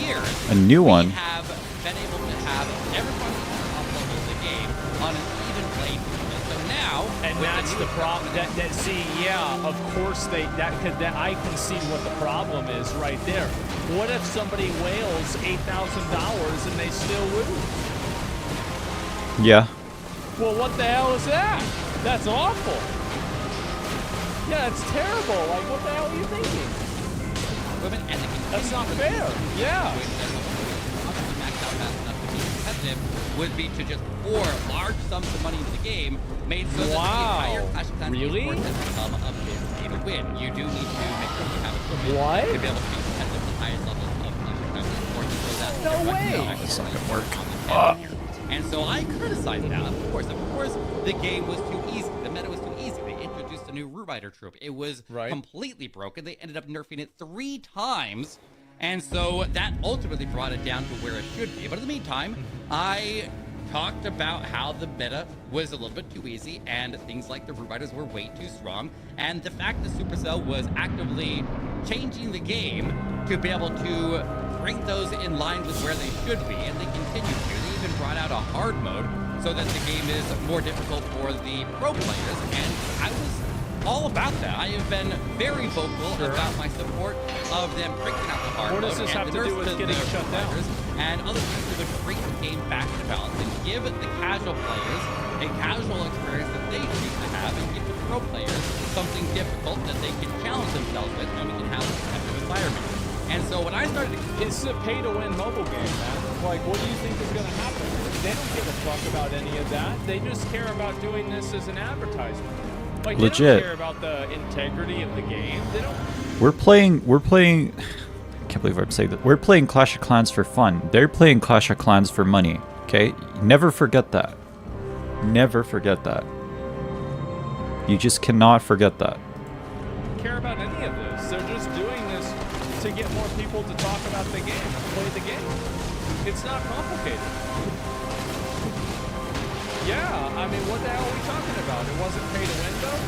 Years, A new one? we have been able to have everyone top level of the game on an even playing field. And so now, And that's the problem. See, yeah, of course that I can see what the problem is right there. What if somebody whales $8,000 and they still lose? Yeah. Well, what the hell is that? That's awful. Yeah, it's terrible. Like, what the hell are you thinking? That's not fair. Yeah. Would be to just pour large sums of money into the game, made so that the entire Clash of Clans esports has become a pay to win. You do need to make sure you have equipment to be able to be competitive at the highest levels of Clash of Clans esports. So that No way! It's not gonna work. And so I criticized that. Of course, the game was too easy. The meta was too easy. They introduced a new Rue Rider troop. It was completely broken. They ended up nerfing it 3 times. And so that ultimately brought it down to where it should be. But in the meantime, I talked about how the meta was a little bit too easy and things like the Rue Riders were way too strong. And the fact that Supercell was actively changing the game to be able to bring those in line with where they should be, and they continue to. They even brought out a hard mode so that the game is more difficult for the pro players, and I was all about that. I have been very vocal about my support of them breaking out the hard What mode. does this and have the to do nerfs with to getting the shut down? players and other things to bring the game back to balance and give the casual players a casual experience that they choose to have, and give the pro players something difficult that they can challenge themselves with, and we can have a competitive environment. And so when I started, it's a pay-to-win mobile game, man. Like, what do you think is going to happen? They don't give a fuck about any of that. They just care about doing this as an advertisement. Like, they Legit. don't care about the integrity of the game. They don't. We're playing. I can't believe I'm saying that. We're playing Clash of Clans for fun. They're playing Clash of Clans for money. Okay, never forget that. Never forget that. You just cannot forget that. Care about any of this. They're just doing this to get more people to talk about the game and play the game. It's not complicated. Yeah, I mean, what the hell are we talking about? It wasn't pay to win, though?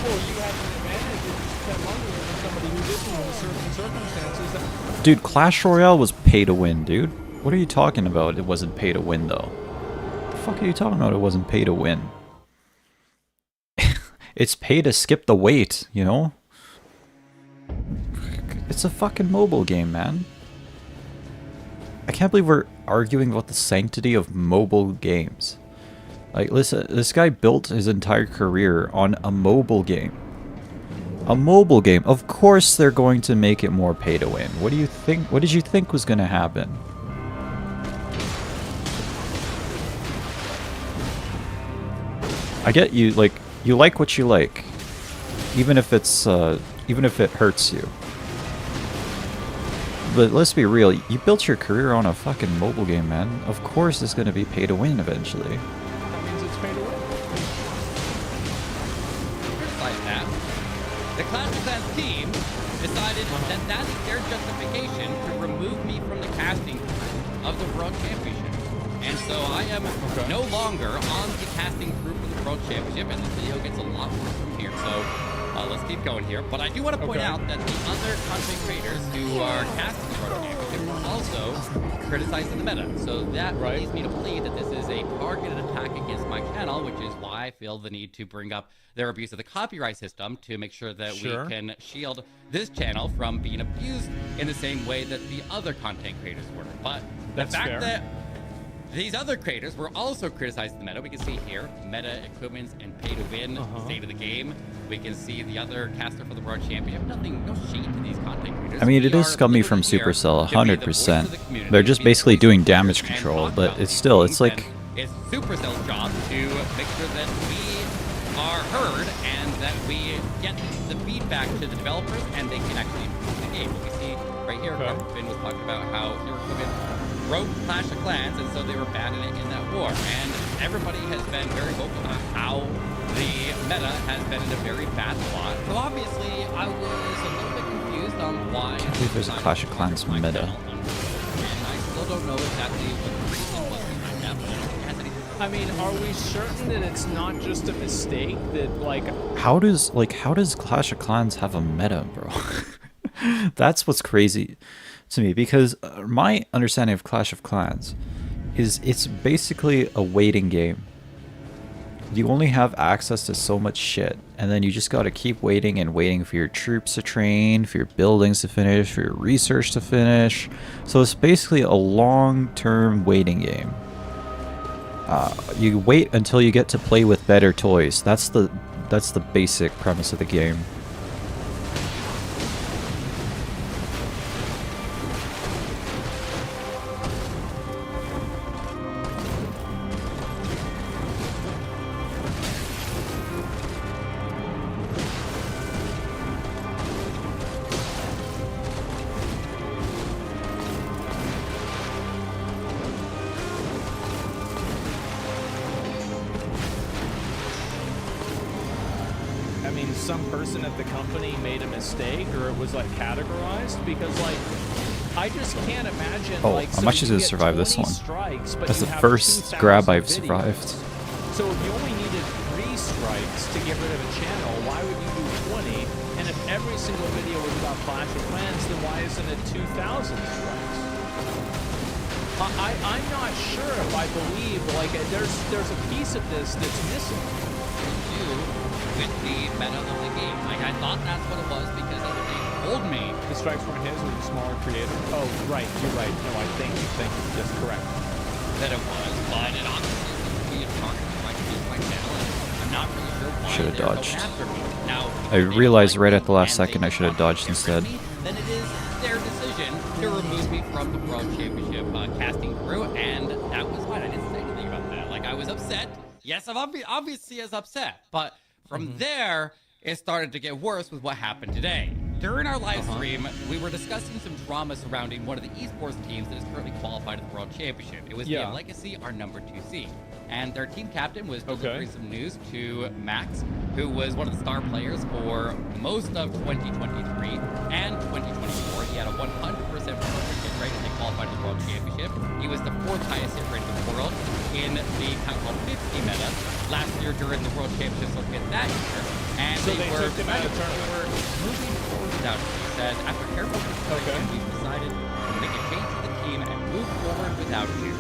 Well, you have an advantage if you spend money over somebody who didn't under certain circumstances. Dude, Clash Royale was pay to win, dude. What are you talking about? It wasn't pay to win, though. What the fuck are you talking about? It wasn't pay to win. It's pay to skip the wait, you know? It's a fucking mobile game, man. I can't believe we're arguing about the sanctity of mobile games. Like, listen, this guy built his entire career on a mobile game. A mobile game. Of course they're going to make it more pay to win. What do you think? What did you think was going to happen? I get you, like, you like what you like. Even if it's, even if it hurts you. But let's be real, you built your career on a fucking mobile game, man. Of course it's gonna be pay to win eventually. That means it's pay to win. Like that, the Clash of Clans team decided that that's their justification to remove me from the casting crew of the World Championship. And so I am no longer on the casting crew for the World Championship, and this video gets a lot worse from here. So let's keep going here. But I do want to point out that the other content creators who are casting the World Championship are also criticizing the meta. So that leads me to believe that this is a targeted attack against my channel, which is why I feel the need to bring up their abuse of the copyright system to make sure that we can shield this channel from being abused in the same way that the other content creators were. But the fact that these other creators were also criticizing the meta. We can see here, meta equipments and pay to win, state of the game. We can see the other caster for the World Championship. Nothing, no shade to these content creators. I mean, it is scummy from Supercell, 100%. They're just basically doing damage control, but it's still, it's like... It's Supercell's job to make sure that we are heard and that we get the feedback to the developers and they can actually improve the game. We see right here, Finn was talking about how your equipment broke Clash of Clans, and so they were banning it in that war. And everybody has been very vocal about how the meta has been in a very bad spot. So obviously, I was a little bit confused on why. I can't believe there's a Clash of Clans meta. And I still don't know exactly what the reason was behind that. I mean, are we certain that it's not just a mistake? That like, How does Clash of Clans have a meta, bro? That's what's crazy to me, because my understanding of Clash of Clans is it's basically a waiting game. You only have access to so much shit, and then you just gotta keep waiting and waiting for your troops to train, for your buildings to finish, for your research to finish. So it's basically a long-term waiting game. You wait until you get to play with better toys. That's the basic premise of the game. I mean, some person at the company made a mistake, or it was like categorized, because like, I just can't imagine. Oh, like, I'm actually you gonna get survive this 20 one. strikes, but That's you the have first 2,000 grab I've videos. survived. So if you only needed 3 strikes to get rid of a channel, why would you do 20? And if every single video was about Clash of Clans, then why isn't it 2,000 strikes? I'm not sure if I believe, like, there's a piece of this that's missing. With the meta of the game. Like, I thought that's what it was because that's what they told me. The strikes from his was a smaller creator. Oh, right, you're right. No, I thank you. That's correct. That it was, but it obviously seems to be a target for my channel, and I'm not really sure why Should have they're dodged. going after me. Now, I realized right at the last second I should have dodged instead. then it is their decision to remove me from the World Championship casting crew, and that was fine. I didn't say anything about that. Like, I was upset. Yes, I'm obviously as upset, but from there, it started to get worse with what happened today. During our live stream, we were discussing some drama surrounding one of the esports teams that is currently qualified for the World Championship. It was the Legacy, our number 2 seed. And their team captain was delivering some news to Max, who was one of the star players for most of 2023 and 2024. He had a 100% perfect hit rate and they qualified for the World Championship. He was the 4th highest hit rate in the world in the Town Hall 50 meta last year during the World Championship circuit that year. And So they took him out of we were moving forward without him. He says, after careful consideration, we've decided to make a change to the team and move forward without you.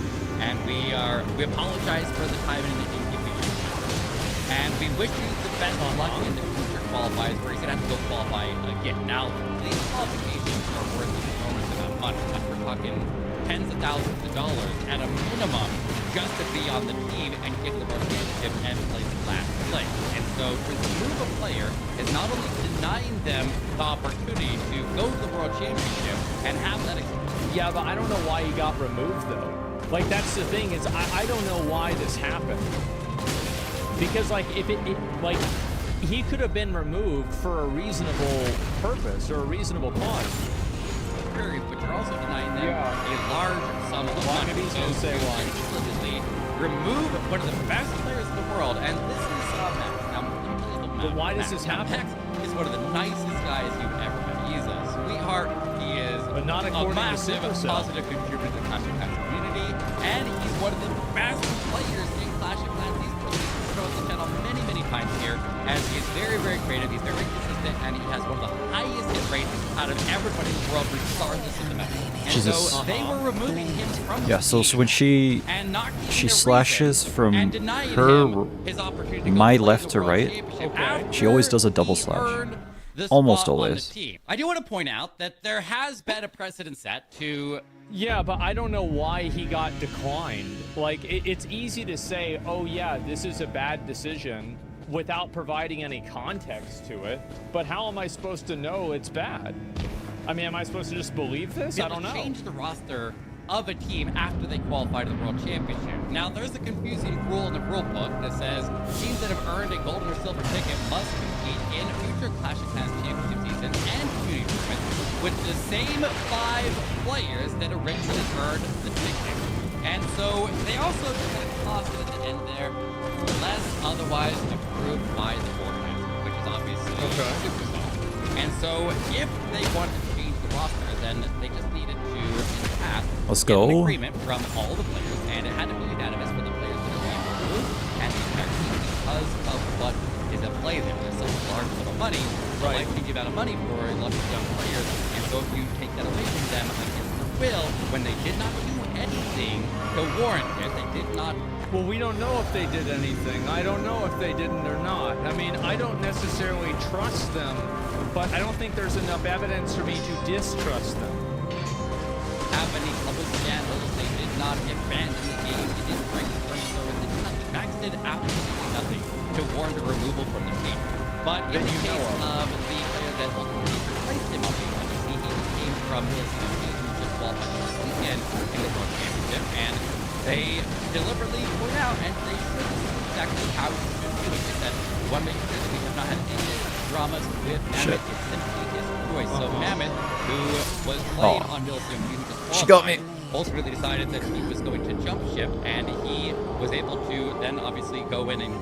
And we apologize for the time and the inconvenience. And we wish you the best of luck in the future qualifiers where he's gonna have to go qualify again. Now, these qualifications are worth an enormous amount of money. Like, we're talking tens of thousands of dollars at a minimum just to be on the team and get the World Championship and place last place. And so to remove a player is not only denying them the opportunity to go to the World Championship and have that experience. Yeah, but I don't know why he got removed, though. Like, that's the thing, is I don't know why this happened. Because, like, if like, he could have been removed for a reasonable purpose or a reasonable cause. But you're also denying them a large sum of money. Maybe he's going to say why. Explicitly remove one of the best players in the world, and this is Max. Now, let me tell you about But why Max. does this happen? Max is one of the nicest guys you've ever met. He is a sweetheart. He is But not according a to massive Supercell. positive contributor to the Clash of Clans community, and he's one of the best players in Clash of Clans. He's thrown the channel many, many times here, as he is very, very creative. He's very consistent, and he has one of the highest hit rates out of everybody in the world, regardless of the meta. And Jesus. so they were removing him from Yeah, the so team when she and not giving she him a slashes reason from and denying her him his opportunity to go my play left the to World right, Championship she always does a after double he slash. earned the Almost spot on the always. team. I do want to point out that there has been a precedent set to Yeah, but I don't know why he got declined. Like, it's easy to say, oh yeah, this is a bad decision without providing any context to it. But how am I supposed to know it's bad? I mean, am I supposed to just believe this? be I able don't to know. change the roster of a team after they qualify to the World Championship. Now, there's a confusing rule in the rule book that says teams that have earned a gold or silver ticket must compete in future Clash of Clans Championship seasons and community tournaments with the same 5 players that originally earned the ticket. And so they also kind of tossed it at the end there, unless otherwise approved by the forecast, which is obviously Supercell. And so if they wanted to change the roster, then they just needed to, in the past, Let's get an go. agreement from all the players, and it had to be unanimous for the players that are being removed and the entire team because of what is at play there. There's such a large sum of money, a life-changing amount of money for a lot of young players, and so if you take that away from them against their will, when they did not do anything to warrant it, they did not. Well, we don't know if they did anything. I don't know if they didn't or not. I mean, I don't necessarily trust them, but I don't think there's enough evidence for me to distrust them. Have any public scandals? They did not abandon the game. They didn't break the terms of service. They did nothing. Max did absolutely nothing to warrant a removal from the team. But in the case of the player that ultimately replaced him on the legacy, he came from his team who just qualified this weekend in the World Championship, and they deliberately point out, and they should exactly how it should be. They said, one makes sure that we have not had any dramas with Mammoth. It's simply his choice. So Mammoth, who was playing on Milsim, She got me. ultimately decided that he was going to jump ship, and he was able to then obviously go in and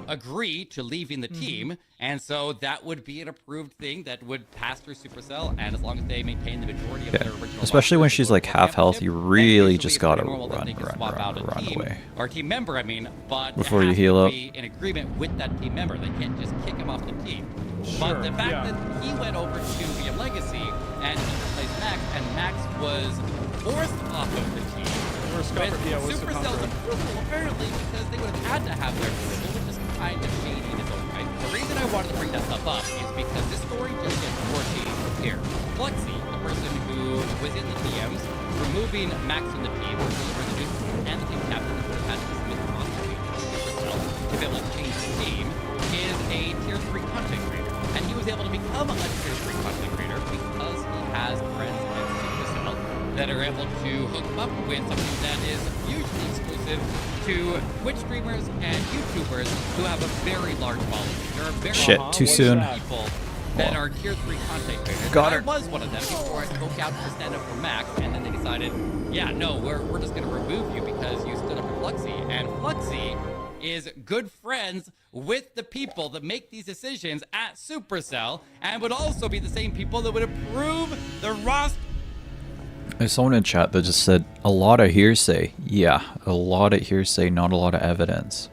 agree to leaving the team, and so that would be an approved thing that would pass through Supercell, and as long as they maintain the majority of their original Especially when roster, she's they like go to half health, you really just gotta normal that they can swap out a team, away. or a team member, I mean, but Before it you has heal to up. be in agreement with that team member. They can't just kick him off the team. But the fact that he went over to be a legacy and he replaced Max, and Max was forced off of the team Supercell's approval, apparently, because they would have had to have their approval, which is kind of shady in its own right. The reason I wanted to bring that stuff up is because this story just gets more shady from here. Fluxy, the person who was in the DMs, removing Max from the team, delivering the news, and the team captain who would have had to dismiss the roster Supercell to be able to change the team, is a tier 3 content creator. And he was able to become a tier 3 content creator because he has friends at Supercell that are able to hook him up with something that is usually exclusive to Twitch streamers and YouTubers who have a very large following. There are very Too soon. people that are tier 3 content creators. Got I was one of them before I spoke out to stand up for Max, and then they decided, yeah, no, we're just going to remove you because you stood up for Fluxy. And Fluxy is good friends with the people that make these decisions at Supercell, and would also be the same people that would approve the roster. There's someone in chat that just said, a lot of hearsay. Yeah, a lot of hearsay, not a lot of evidence.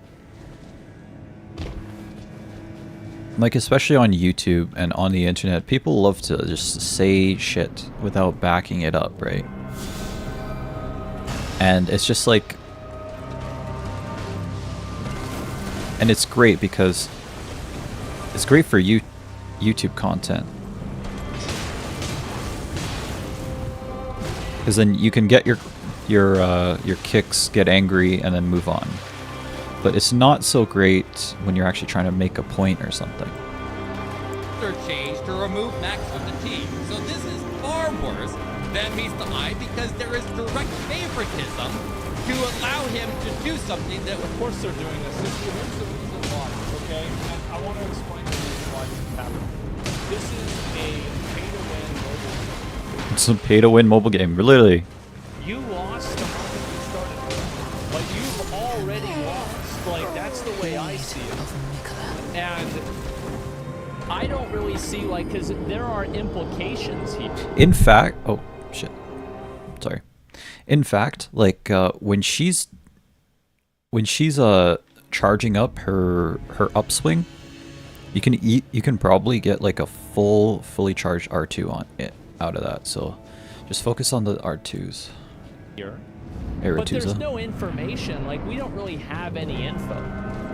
Like, especially on YouTube and on the internet, people love to just say shit without backing it up, right? And it's just like... And it's great because it's great for YouTube content. Because then you can get your kicks, get angry, and then move on. But it's not so great when you're actually trying to make a point or something. Change to remove Max from the team. So this is far worse than meets the eye because there is direct favoritism to allow him to do something that, of course, they're doing this. Here's the reason why, okay? And I want to explain the reason why this is happening. This is a pay-to-win mobile game. It's a pay-to-win mobile game, literally. You lost the moment you started playing, but you've already lost. Like, that's the way I see it. And I don't really see, like, because there are implications here. In fact, oh shit, sorry. In fact, like when she's charging up her upswing, you can probably get like a fully charged R2 on it out of that. So just focus on the R2s. Here. Hey, but there's Ratuza. no information. Like, we don't really have any info.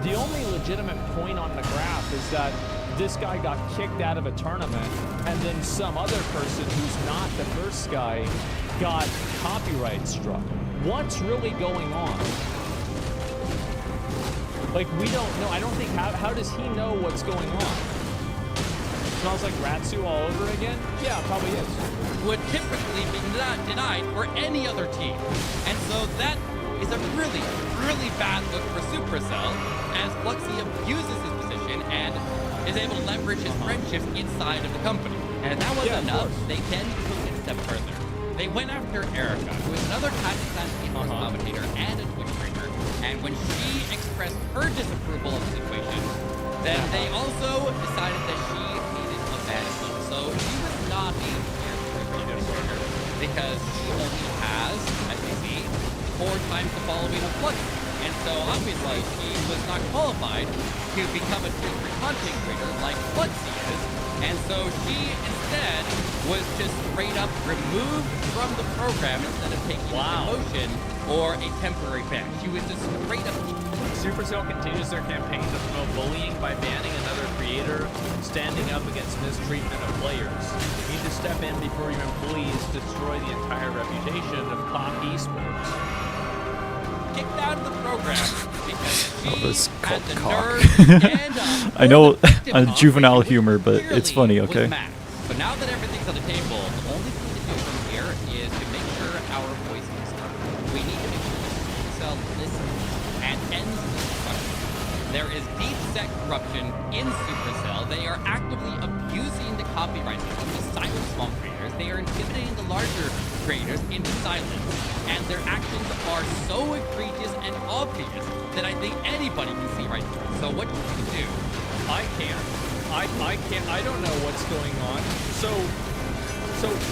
The only legitimate point on the graph is that this guy got kicked out of a tournament, and then some other person who's not the first guy got copyright struck. What's really going on? Like, we don't know. I don't think, how does he know what's going on? Smells like Ratsu all over again? Yeah, probably is. Would typically be not denied for any other team. And so that is a really, really bad look for Supercell, as Fluxy abuses his position and is able to leverage his friendships inside of the company. And if that wasn't enough, they then took it a step further. They went after Erica, who is another Kazakhstan in-house commentator and a Twitch streamer, and when she expressed her disapproval of the situation, then they also decided that she needed a backup. So she was not a creator because she only has, as we see, 4 times the following of Fluxy. And so obviously she was not qualified to become a tier 3 content creator like Fluxy is. And so she instead was just straight up removed from the program instead of taking a demotion or a temporary ban. She was just straight up. Supercell continues their campaign to promote bullying by banning another creator standing up against mistreatment of players. You need to step in before your employees destroy the entire reputation of COP Esports. Kicked out of the program because This she had the cock. nerve to stand up. I know juvenile humor, but it's funny, okay? But now that everything's on the table, the only thing to do from here is to make sure our voice is heard. We need to make sure that Supercell listens and ends this corruption. There is deep-set corruption in Supercell. They are actively abusing the copyright system to silence small creators. They are intimidating the larger creators into silence. And their actions are so egregious and obvious that I think anybody can see right through. So what you can do? I can't. I don't know what's going on. So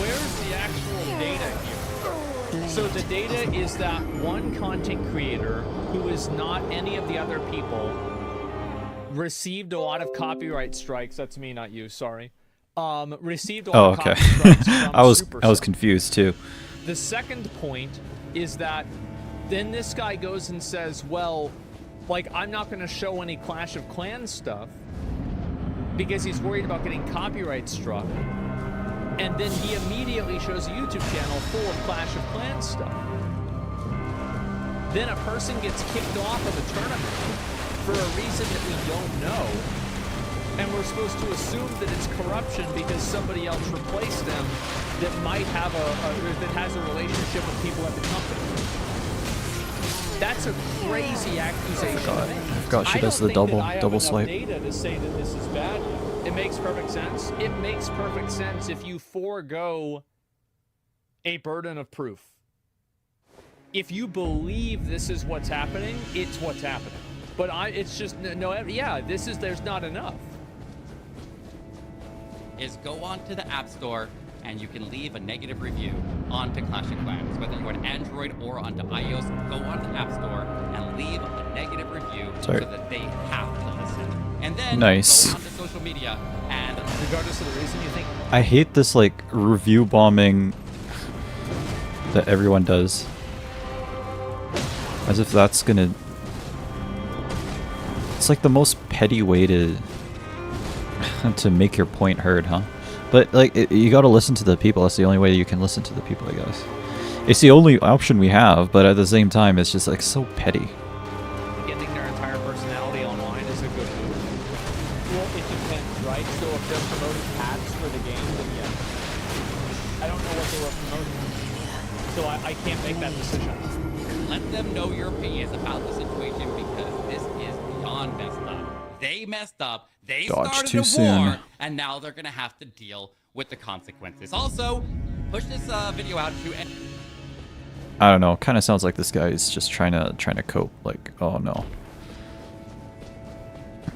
where's the actual data here? So the data is that one content creator who is not any of the other people received a lot of copyright strikes. That's me, not you. Sorry. Received a lot of copyright strikes from I was Supercell. confused too. The second point is that Then this guy goes and says, well, like, I'm not going to show any Clash of Clans stuff because he's worried about getting copyright struck. And then he immediately shows a YouTube channel full of Clash of Clans stuff. Then a person gets kicked off of a tournament for a reason that we don't know. And we're supposed to assume that it's corruption because somebody else replaced them that might have that has a relationship with people at the company. That's a crazy accusation. I forgot she does the double swipe. Data to say that this is bad. It makes perfect sense. It makes perfect sense if you forego a burden of proof. If you believe this is what's happening, it's what's happening. But it's just yeah. There's not enough. Is go onto the App Store and you can leave a negative review onto Clash of Clans. Whether you're on Android or onto iOS, go onto the App Store and leave a negative review so that they have to listen. And then go onto social media and regardless of the reason you think. I hate this like review bombing that everyone does. As if that's gonna... It's like the most petty way to make your point heard, huh? But like, you gotta listen to the people. That's the only way you can listen to the people, I guess. It's the only option we have, but at the same time, it's just like so petty. Getting their entire personality online is a good move. Well, it depends, right? So if they're promoting ads for the game, then yes. I don't know what they were promoting, so I can't make that decision. Let them know your opinions about the situation because this is beyond messed up. They messed up. They started a war, and now they're gonna have to deal with the consequences. Also, push this video out to. I don't know. Kind of sounds like this guy is just trying to cope. Like, oh no,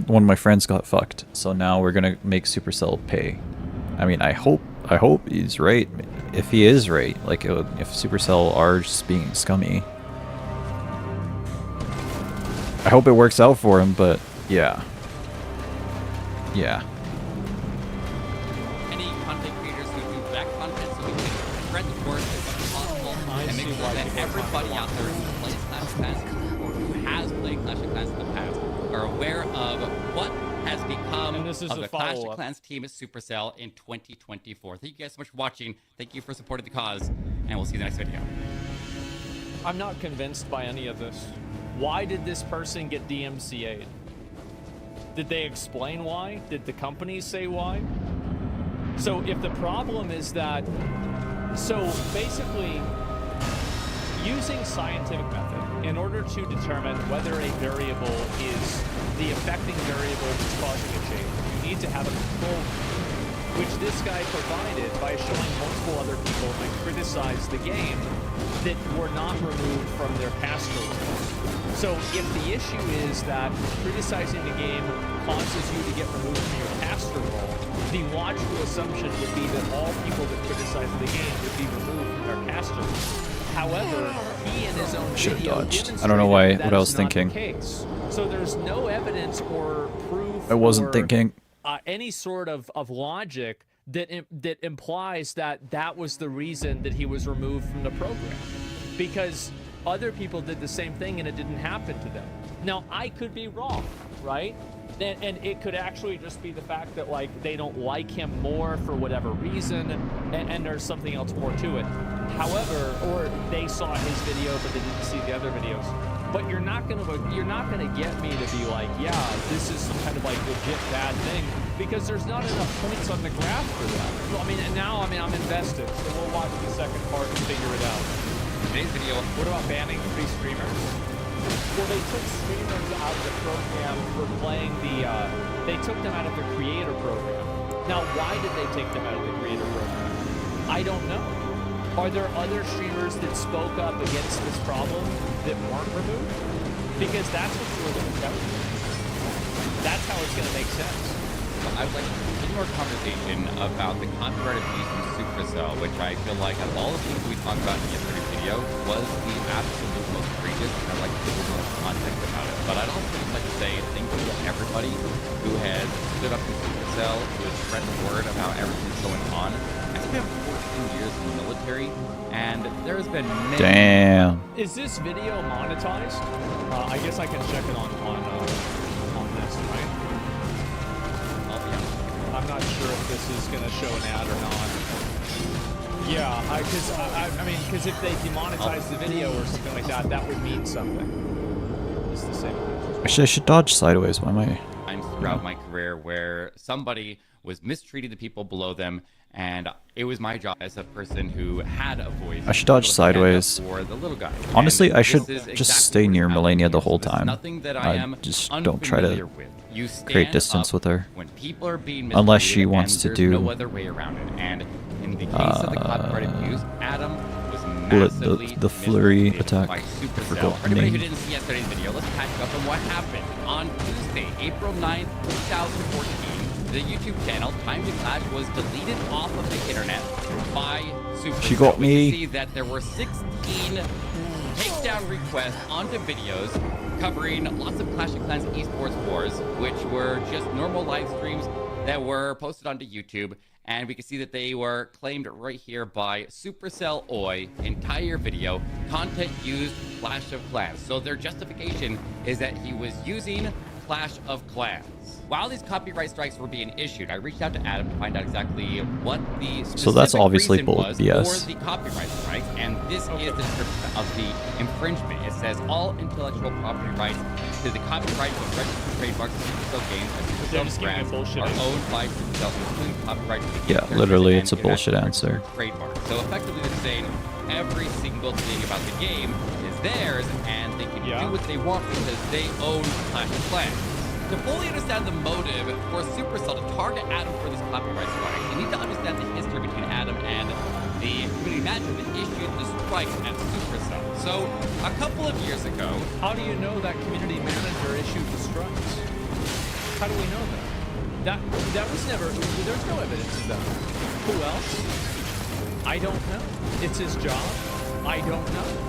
one of my friends got fucked, so now we're gonna make Supercell pay. I mean, I hope he's right. If he is right, like if Supercell are just being scummy, I hope it works out for him. But yeah. Yeah. Any content creators who do that content so we can spread the word as much as possible and make sure that everybody out there who plays Clash of Clans or who has played Clash of Clans in the past are aware of what has become of the Clash of Clans team at Supercell in 2024. Thank you guys so much for watching. Thank you for supporting the cause, and we'll see you in the next video. I'm not convinced by any of this. Why did this person get DMCA'd? Did they explain why? Did the companies say why? So if the problem is that, so basically using scientific method in order to determine whether a variable is the affecting variable that's causing a change, you need to have a control, which this guy provided by showing multiple other people that criticized the game that were not removed from their caster roles. So if the issue is that criticizing the game causes you to get removed from your caster role, the logical assumption would be that all people that criticize the game would be removed from their caster role. However, he in his own video I don't know why. What I was not thinking. the case. So there's no evidence or proof. I wasn't or, thinking. Any sort of logic that implies that was the reason that he was removed from the program, because other people did the same thing and it didn't happen to them. Now I could be wrong, right? And it could actually just be the fact that like they don't like him more for whatever reason, and there's something else more to it. However, or they saw his video but they didn't see the other videos. But you're not gonna get me to be like, yeah, this is some kind of like legit bad thing, because there's not enough points on the graph for that. Well, I'm invested, so we'll watch the second part and figure it out. Today's video. What about banning 3 streamers? Well, they took streamers out of the program for playing they took them out of the creator program. Now, why did they take them out of the creator program? I don't know. Are there other streamers that spoke up against this problem that weren't removed? Because that's what you're going to tell me. That's how it's going to make sense. I would like to continue our conversation about the copyright abuse in Supercell, which I feel like of all the things we talked about in yesterday's video was the absolute most egregious, and I'd like to give a little context about it. But I'd also just like to say thank you to everybody who has stood up to Supercell, who has spread the word about everything that's going on, and spent 14 years in the military, and there's been many... Damn. Is this video monetized? I guess I can check it on this, right? I'm not sure if this is going to show an ad or not. Yeah, because if they demonetize the video or something like that, that would mean something. It's the same. Actually, I should dodge sideways. Why am I? Times throughout my career where somebody was mistreating the people below them, and it was my job as a person who had a voice. I should dodge sideways. For the little guy. Honestly, And I should this is just exactly stay near Melania the whole There's time. nothing that I am just don't try to unfamiliar with. You create stand distance up with her. when people are being Unless she mistreated, wants and to there's do no other way around it. And in the case of the copyright abuse, Adam was massively the flurry mistreated attack by for Supercell. For anybody who name. didn't see yesterday's video, let's catch up on what happened. On Tuesday, April 9th, 2014, the YouTube channel Time to Clash was deleted off of the internet by Supercell. She got me. We can see that there were 16 takedown requests onto videos covering lots of Clash of Clans esports wars, which were just normal live streams that were posted onto YouTube. And we can see that they were claimed right here by Supercell Oi, entire video, content used Clash of Clans. So their justification is that he was using Clash of Clans. While these copyright strikes were being issued, I reached out to Adam to find out exactly what the specific So that's obviously reason bull was BS. for the copyright strikes, and this is the description of the infringement. It says all intellectual property rights to the copyright of registered trademarks of Supercell games and Supercell brands are owned by Supercell, including copyright to the game Yeah, characters literally, and it's a bullshit registered answer. trademark. So effectively, they're saying every single thing about the game is theirs, and they can do what they want because they own Clash of Clans. To fully understand the motive for Supercell to target Adam for this copyright strike, you need to understand the history between Adam and the community manager that issued the strike at Supercell. So, a couple of years ago... How do you know that community manager issued the strikes? How do we know that? That was never... There's no evidence of that. Who else? I don't know. It's his job. I don't know.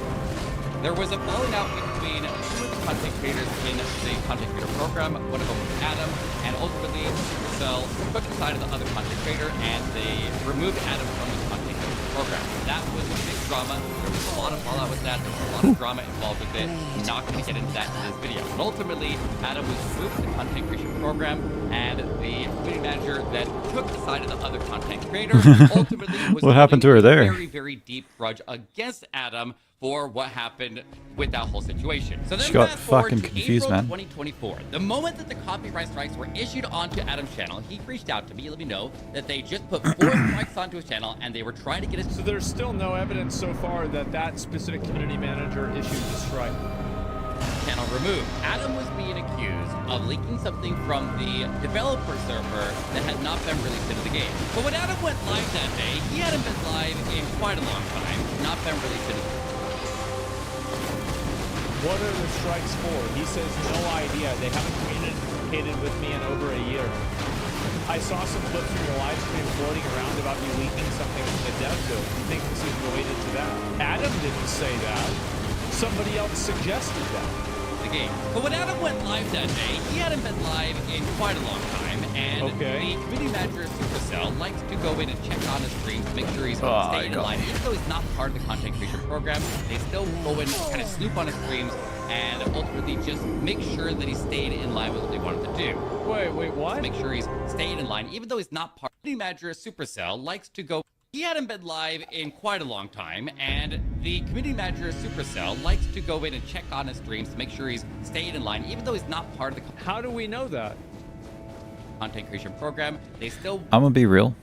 There was a falling out between two of the content creators in the content creator program. One of them was Adam, and ultimately Supercell took the side of the other content creator, and they removed Adam from the content creator program. That was a big drama. There was a lot of fallout with that. There was a lot of drama involved with it. I'm not going to get into that in this video. But ultimately, Adam was removed from the content creation program, and the community manager that took the side of the other content creator ultimately was What happened to her there? a very, very deep grudge against Adam for what happened with that whole situation. So then She got fast forward fucking to confused, April man. 2024. The moment that the copyright strikes were issued onto Adam's channel, he reached out to me, let me know that they just put 4 strikes onto his channel, and they were trying to get us. So there's still no evidence so far that that specific community manager issued the strike. Channel removed. Adam was being accused of leaking something from the developer server that had not been released into the game. But when Adam went live that day, he hadn't been live in quite a long time, not been released into the game. What are the strikes for? He says no idea. They haven't communicated with me in over a year. I saw some clips from your live stream floating around about you leaking something from the dev build. You think this is related to that? Adam didn't say that. Somebody else suggested that. The game. But when Adam went live that day, he hadn't been live in quite a long time, and the community manager of Supercell likes to go in and check on his streams to make sure he's staying in line. Even though he's not part of the content creation program, they still go in and kind of snoop on his streams and ultimately just make sure that he stayed in line with what they wanted to do. Wait, what? Just make sure he's staying in line, even though he's not part. The community manager of Supercell likes to go. He hadn't been live in quite a long time, and the community manager of Supercell likes to go in and check on his streams to make sure he's staying in line, even though he's not part of the. How do we know that? Content creation program. They still. I'm gonna be real.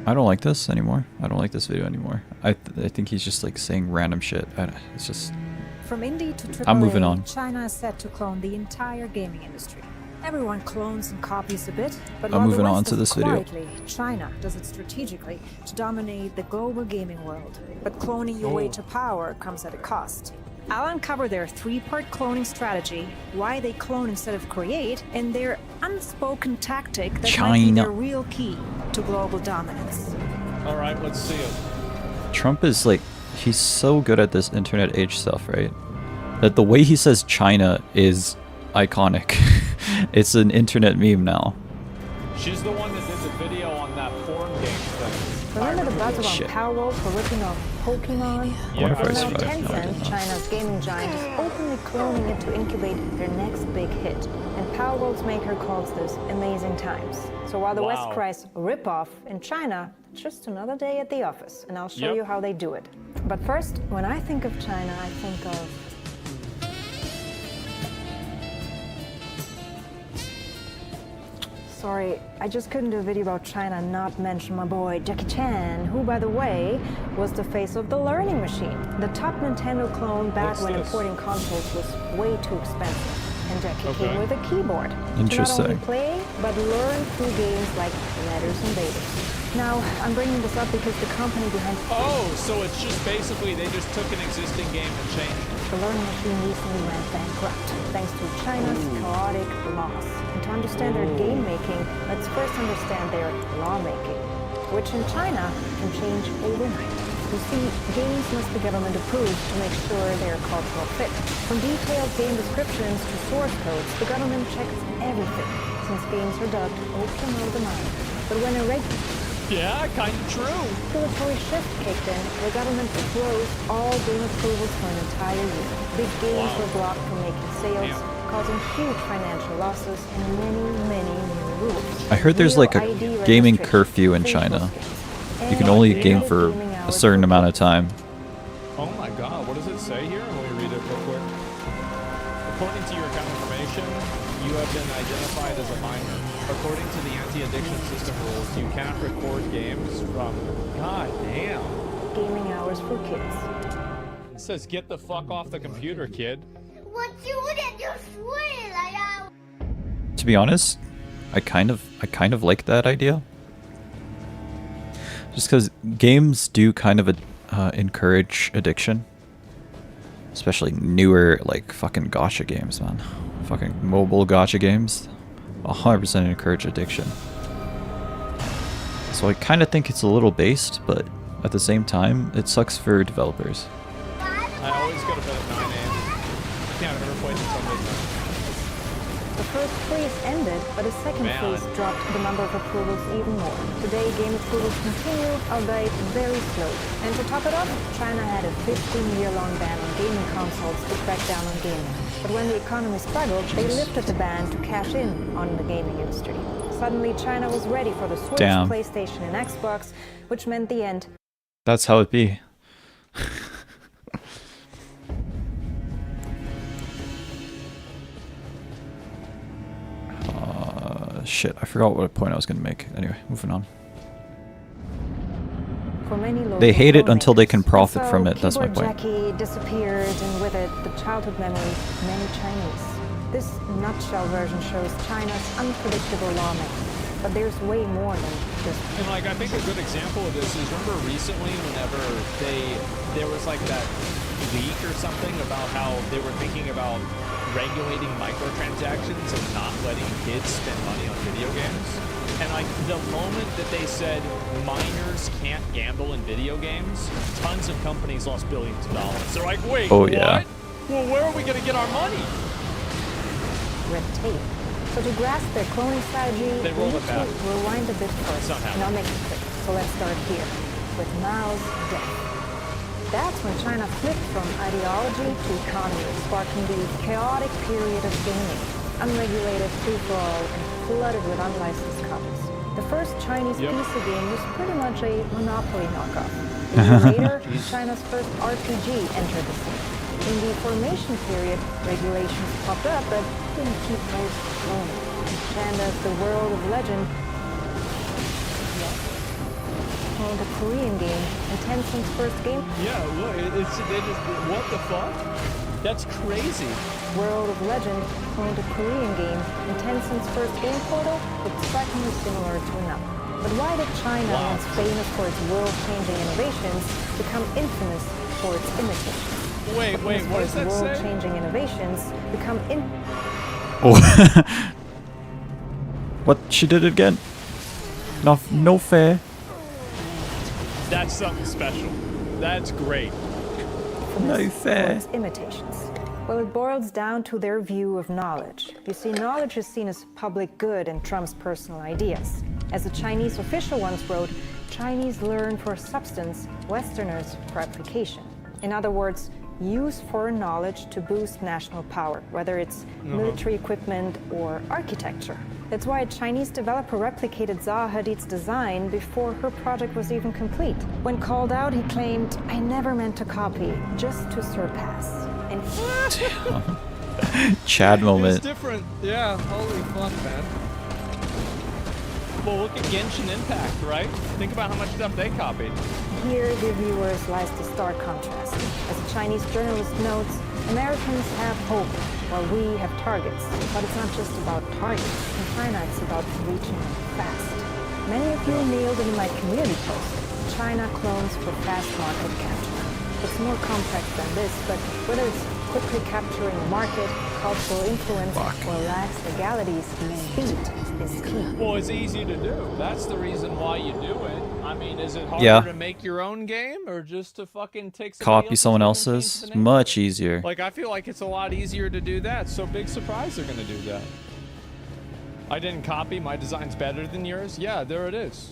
I don't like this anymore. I don't like this video anymore. I think he's just like saying random shit. It's just. From indie to AAA, I'm moving on. China is set to clone the entire gaming industry. Everyone clones and copies a bit, but I'm while moving the on West to does this it video. quietly, China does it strategically to dominate the global gaming world. But cloning your way to power comes at a cost. I'll uncover their 3-part cloning strategy, why they clone instead of create, and their unspoken tactic that might be China. their real key to global dominance. All right, let's see it. Trump is like, he's so good at this internet age stuff, right? That the way he says China is iconic. It's an internet meme now. She's the one that did the video on that porn game buzz around Shit. Palworld for ripping off Pokemon. I wonder if I Well, now survived. No, I did Tencent, not. China's gaming giant, is openly cloning it to incubate their next big hit. And Palworld's maker calls this amazing times. So while the West Wow. cries rip-off, in China, it's just another day at the office. And I'll show Yep. you how they do it. But first, when I think of China, I think of... Sorry, I just couldn't do a video about China and not mention my boy Jackie Chan, who, by the way, was the face of the Learning Machine, the top Nintendo clone back What's when this? importing consoles was way too expensive. And Jackie Okay. came with a keyboard to not Interesting. only play, but learn through games like Letters and Invaders. Now, I'm bringing this up because the company behind Oh, so it's just basically they just took an existing game and changed it. the Learning Machine recently went bankrupt, thanks to China's chaotic laws. And to understand their game making, let's first understand their lawmaking, which in China can change overnight. You see, games must be government approved to make sure they're cultural fit. From detailed game descriptions to source codes, the government checks everything, since games are dubbed open of the mind. But when a Yeah, kind of true. regulatory shift kicked in, the government froze all game approvals for an entire year. Big games were blocked from making sales, causing huge financial losses and many new rules. I heard there's like a Real ID gaming registration, curfew in facial China. scans, You can and only limited game for gaming a hours certain for amount of time. Oh my god, what does it say here? Let me read it real quick. According to your account information, you have been identified as a minor. According to the anti-addiction system rules, you cannot record games from... God damn. gaming hours for kids. It says get the fuck off the computer, kid. To be honest, I kind of like that idea. Just because games do kind of encourage addiction. Especially newer, like, fucking gacha games, man. Fucking mobile gacha games. 100% encourage addiction. So I kind of think it's a little based, but at the same time, it sucks for developers. I always go to bed at 9 a.m. Can't ever play until midnight. The first freeze ended, but a second Man. freeze dropped the number of approvals even more. Today, game approvals continue, albeit very slowly. And to top it up, China had a 15-year-long ban on gaming consoles to crack down on gaming. But when the economy struggled, they lifted the ban to cash in on the gaming industry. Suddenly, China was ready for the Switch, Damn. PlayStation, and Xbox, which meant the end. That's how it be. Shit, I forgot what point I was gonna make. Anyway, moving on. For many local They hate it until they filmmakers. can profit And so from it, that's my Keyboard point. Jackie disappeared, and with it, the childhood memories of many Chinese. This nutshell version shows China's unpredictable lawmaking. But there's way more than just... And like, I think a good example of this is, remember recently whenever there was like that leak or something about how they were thinking about regulating microtransactions and not letting kids spend money on video games? And like, the moment that they said minors can't gamble in video games, tons of companies lost billions of dollars. They're like, wait, Oh, what? yeah. Well, where are we gonna get our money? red tape. So to grasp their cloning strategy, They we roll need it back. to rewind a bit first, Somehow. and I'll make it quick. So let's start here, with Mao's death. That's when China flipped from ideology to economy, sparking the chaotic period of gaming, unregulated free-for-all, and flooded with unlicensed copies. The first Chinese PC game was pretty much a Monopoly knockoff. A year later, China's first RPG entered the scene. In the formation period, regulations popped up but didn't keep most cloning. And as the world of legend, called a Korean game, and Tencent's first game, Yeah, look, they just, what the fuck? That's crazy. World of Legend cloned a Korean game, and Tencent's first game portal looked strikingly similar to another. But why did China, once famous for its world-changing innovations, become infamous for its imitations? Wait, what does that say? World-changing innovations become Oh. What? She did it again? No fair. That's something special. That's great. No fair. its imitations. Well, it boils down to their view of knowledge. You see, knowledge is seen as public good and trumps personal ideas. As the Chinese official once wrote, Chinese learn for substance, Westerners for application. In other words, use foreign knowledge to boost national power, whether it's military equipment or architecture. That's why a Chinese developer replicated Zaha Hadid's design before her project was even complete. When called out, he claimed, "I never meant to copy, just to surpass." And Chad moment. It's different. Yeah, holy fuck, man. Well, look at Genshin Impact, right? Think about how much stuff they copied. here the viewers lies the stark contrast. As a Chinese journalist notes, Americans have hope, while we have targets. But it's not just about targets. In China, it's about reaching them fast. Many of you nailed it in my community post. China clones for fast market capture. It's more complex than this, but whether it's quickly capturing a market, cultural influence, or lax legalities, speed is key. Well, it's easy to do. That's the reason why you do it. I mean, is it harder to make your own game or just to fucking take copy someone else's? Much easier. Like, I feel like it's a lot easier to do that. So big surprise they're gonna do that. I didn't copy. My design's better than yours. Yeah, there it is.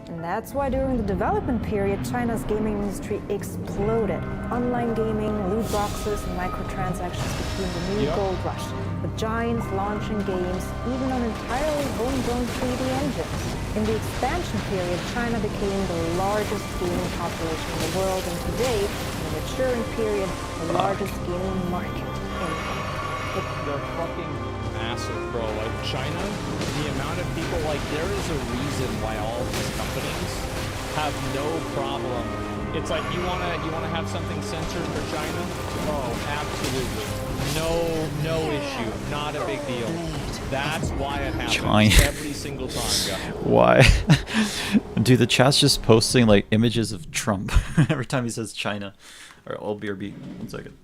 And that's why during the development period, China's gaming industry exploded. Online gaming, loot boxes, and microtransactions became the new gold rush, with giants launching games even on entirely homegrown 3D engines. In the expansion period, China became the largest gaming population in the world, and today, in the maturing period, the largest gaming market in the world. They're fucking massive, bro. Like, China, the amount of people, like, there is a reason why all these companies have no problem. It's like, you wanna have something censored for China? Oh, absolutely. No issue. Not a big deal. That's why it happens China. every single time, guys. Why? Dude, the chat's just posting like images of Trump every time he says China. Or LBRB. 1 second.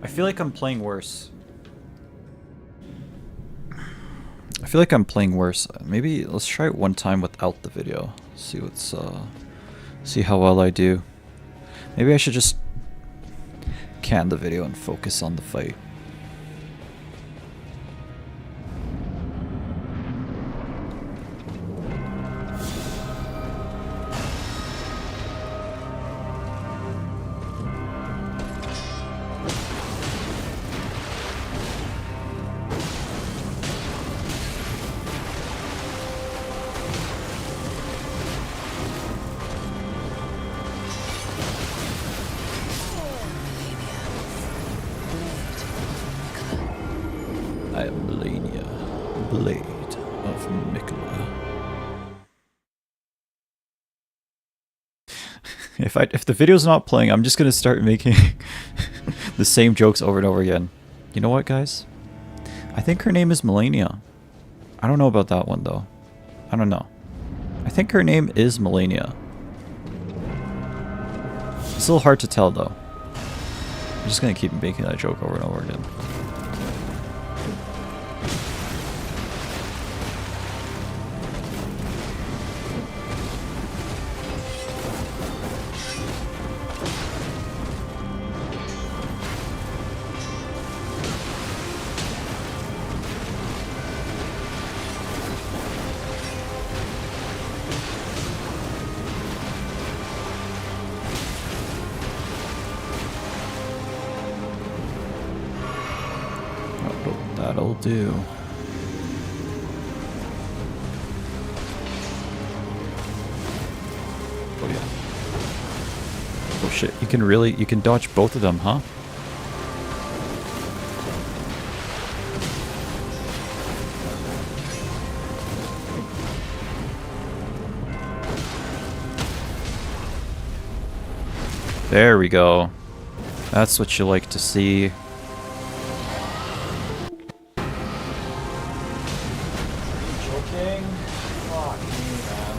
I feel like I'm playing worse. I feel like I'm playing worse. Maybe let's try it one time without the video. See what's see how well I do. Maybe I should just can the video and focus on the fight. I am Melania, Blade of Nicola. If the video's not playing, I'm just gonna start making the same jokes over and over again. You know what, guys? I think her name is Melania. I don't know about that one though. I don't know. I think her name is Melania. It's a little hard to tell though. I'm just gonna keep making that joke over and over again. That'll do. Oh yeah. Oh shit, you can dodge both of them, huh? There we go. That's what you like to see. Joking? Fuck me, man.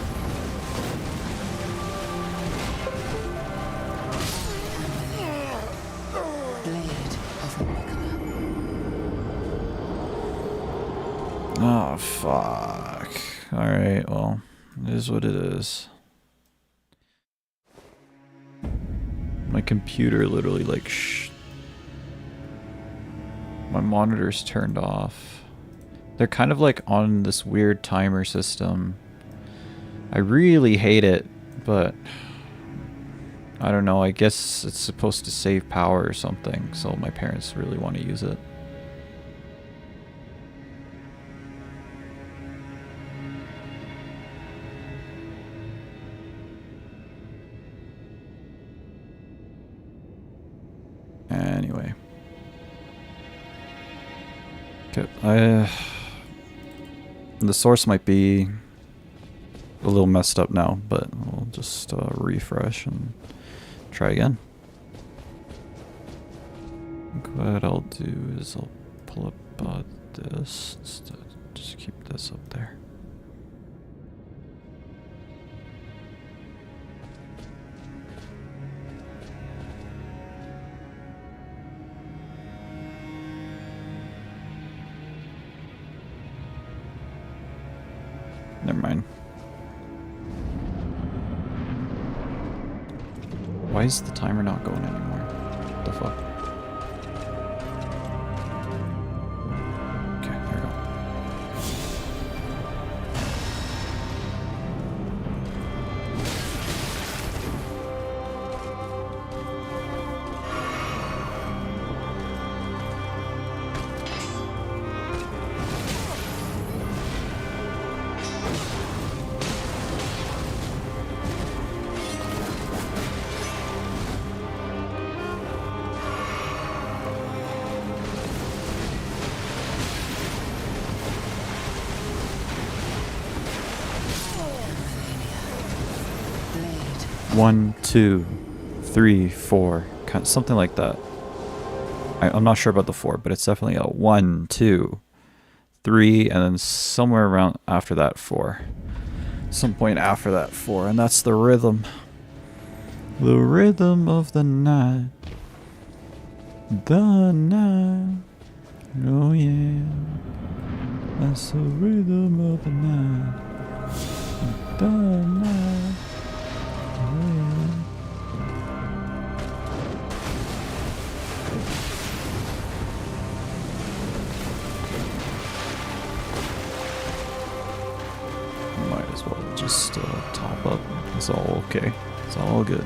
Oh, fuck. Alright, well, it is what it is. My computer literally, like, my monitor's turned off. They're kind of like on this weird timer system. I really hate it, but I don't know, I guess it's supposed to save power or something, so my parents really want to use it. Anyway. Okay, the source might be a little messed up now, but we'll just refresh and try again. What I'll do is I'll pull up this instead. Just keep this up there. Never mind. Why is the timer not going anymore? What the fuck? Okay, there we go. One, two, three, four, kind of something like that. I'm not sure about the 4, but it's definitely a 1, 2, 3, and then somewhere around after that 4. Some point after that 4, and that's the rhythm. The rhythm of the night. The night. Oh yeah. That's the rhythm of the night. The night. Might as well just top up. It's all okay. It's all good.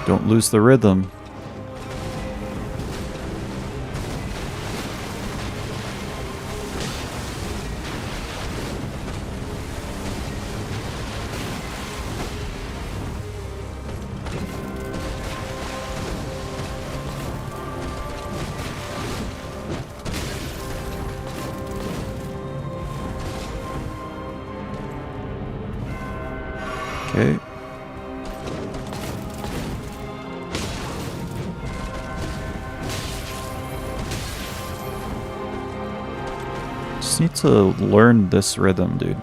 Don't lose the rhythm. Okay. Just need to learn this rhythm, dude.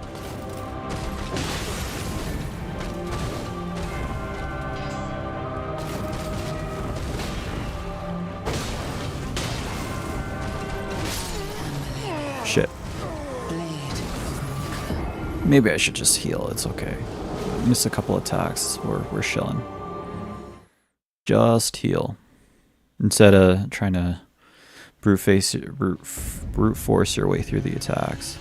Shit. Maybe I should just heal. It's okay. Miss a couple attacks. We're chilling. Just heal instead of trying to brute force your way through the attacks.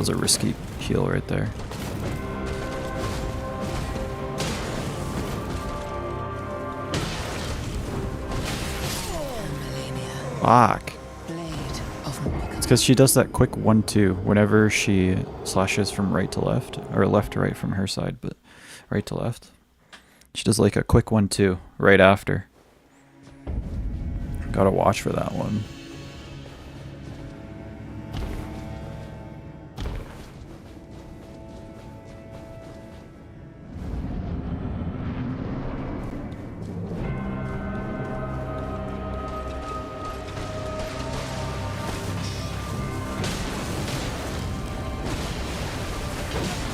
was a risky heal right there. Fuck. It's because she does that quick 1-2 whenever she slashes from right to left, or left to right from her side, but right to left. She does like a quick 1-2 right after. Gotta watch for that one.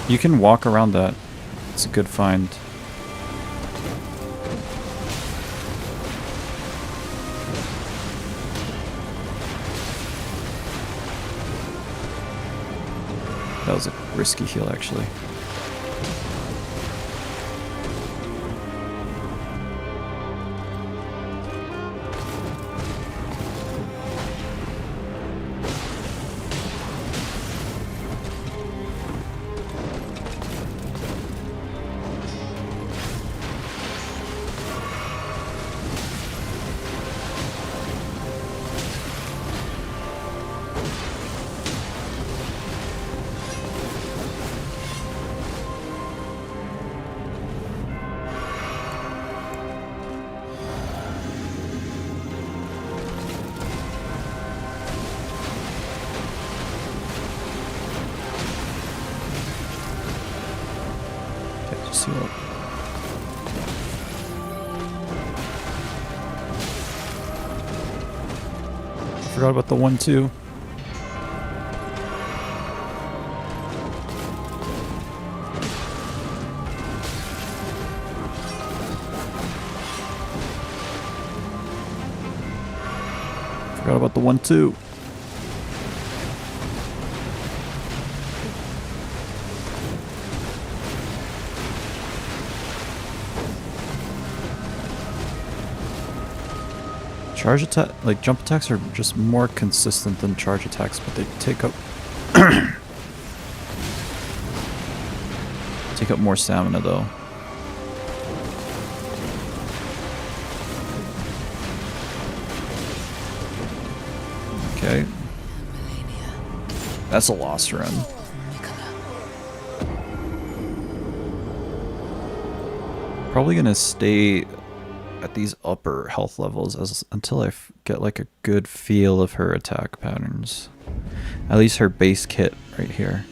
You can walk around that. It's a good find. That was a risky heal, actually. See what. Forgot about the 1-2. Forgot about the 1-2. Charge attack, like jump attacks are just more consistent than charge attacks, but they take up take up more stamina though. Okay. That's a lost run. Probably gonna stay at these upper health levels until I get like a good feel of her attack patterns. At least her base kit right here.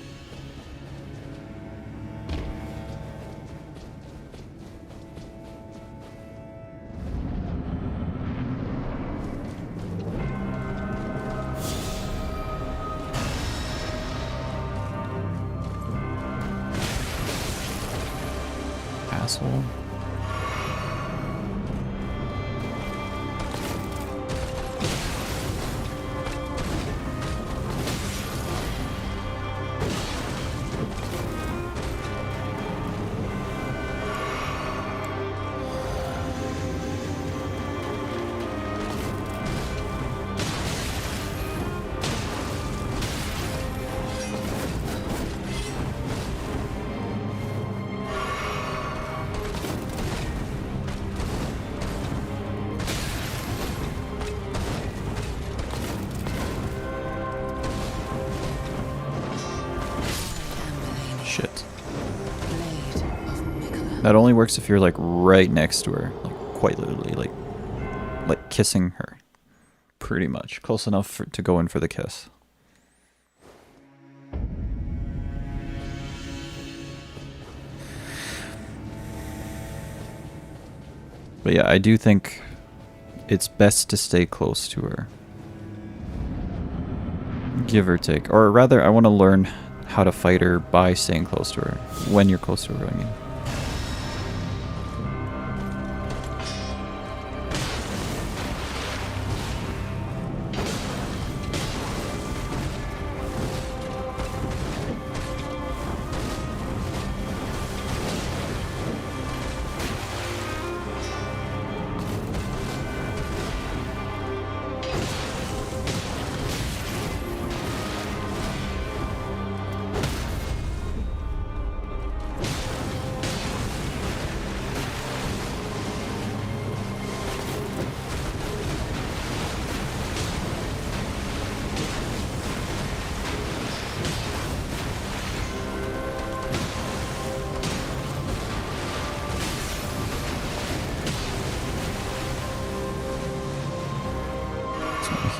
Asshole. Shit. That only works if you're like right next to her, like quite literally, like kissing her, pretty much close enough to go in for the kiss. But yeah, I do think it's best to stay close to her, give or take, or rather, I want to learn how to fight her by staying close to her, when you're close to her, I mean.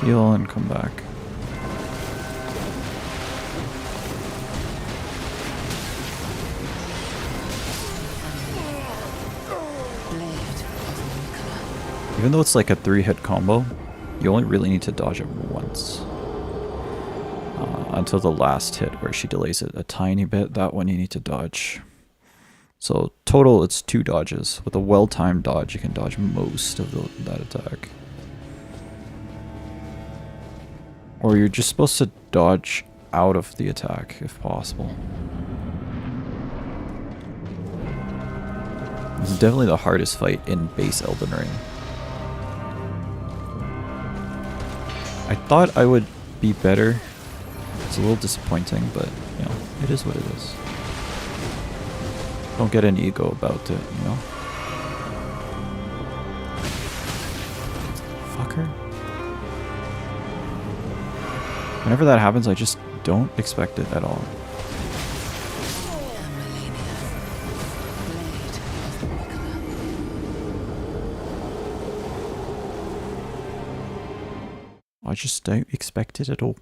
Heal and come back. Even though it's like a 3-hit combo, you only really need to dodge it once. Until the last hit where she delays it a tiny bit. That one you need to dodge. So total it's 2 dodges. With a well-timed dodge you can dodge most of that attack. Or you're just supposed to dodge out of the attack if possible. This is definitely the hardest fight in base Elden Ring. I thought I would be better. It's a little disappointing, but you know, it is what it is. Don't get an ego about it, you know? Fucker. Whenever that happens, I just don't expect it at all. I just don't expect it at all,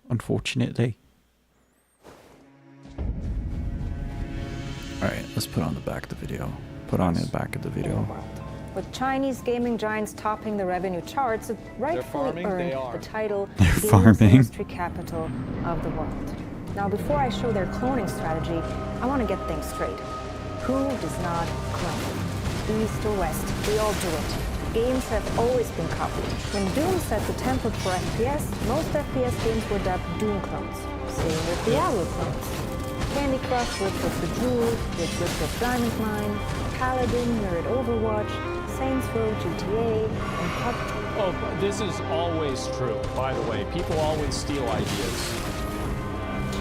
unfortunately. Alright, let's put on the back of the video. Put on the back of the video. With Chinese gaming giants topping the revenue charts, it rightfully earned the title farming. Industry Capital of the World. Now, before I show their cloning strategy, I want to get things straight. Who does not clone? East or West, we all do it. Games have always been copied. When Doom set the template for FPS, most FPS games were dubbed Doom clones. Same with Diablo clones. Candy Crush ripped off the Jewel, which ripped off Diamond Mine, Paladin mirrored Overwatch, Saints Row GTA, and PUBG. Oh, this is always true, by the way. People always steal ideas. G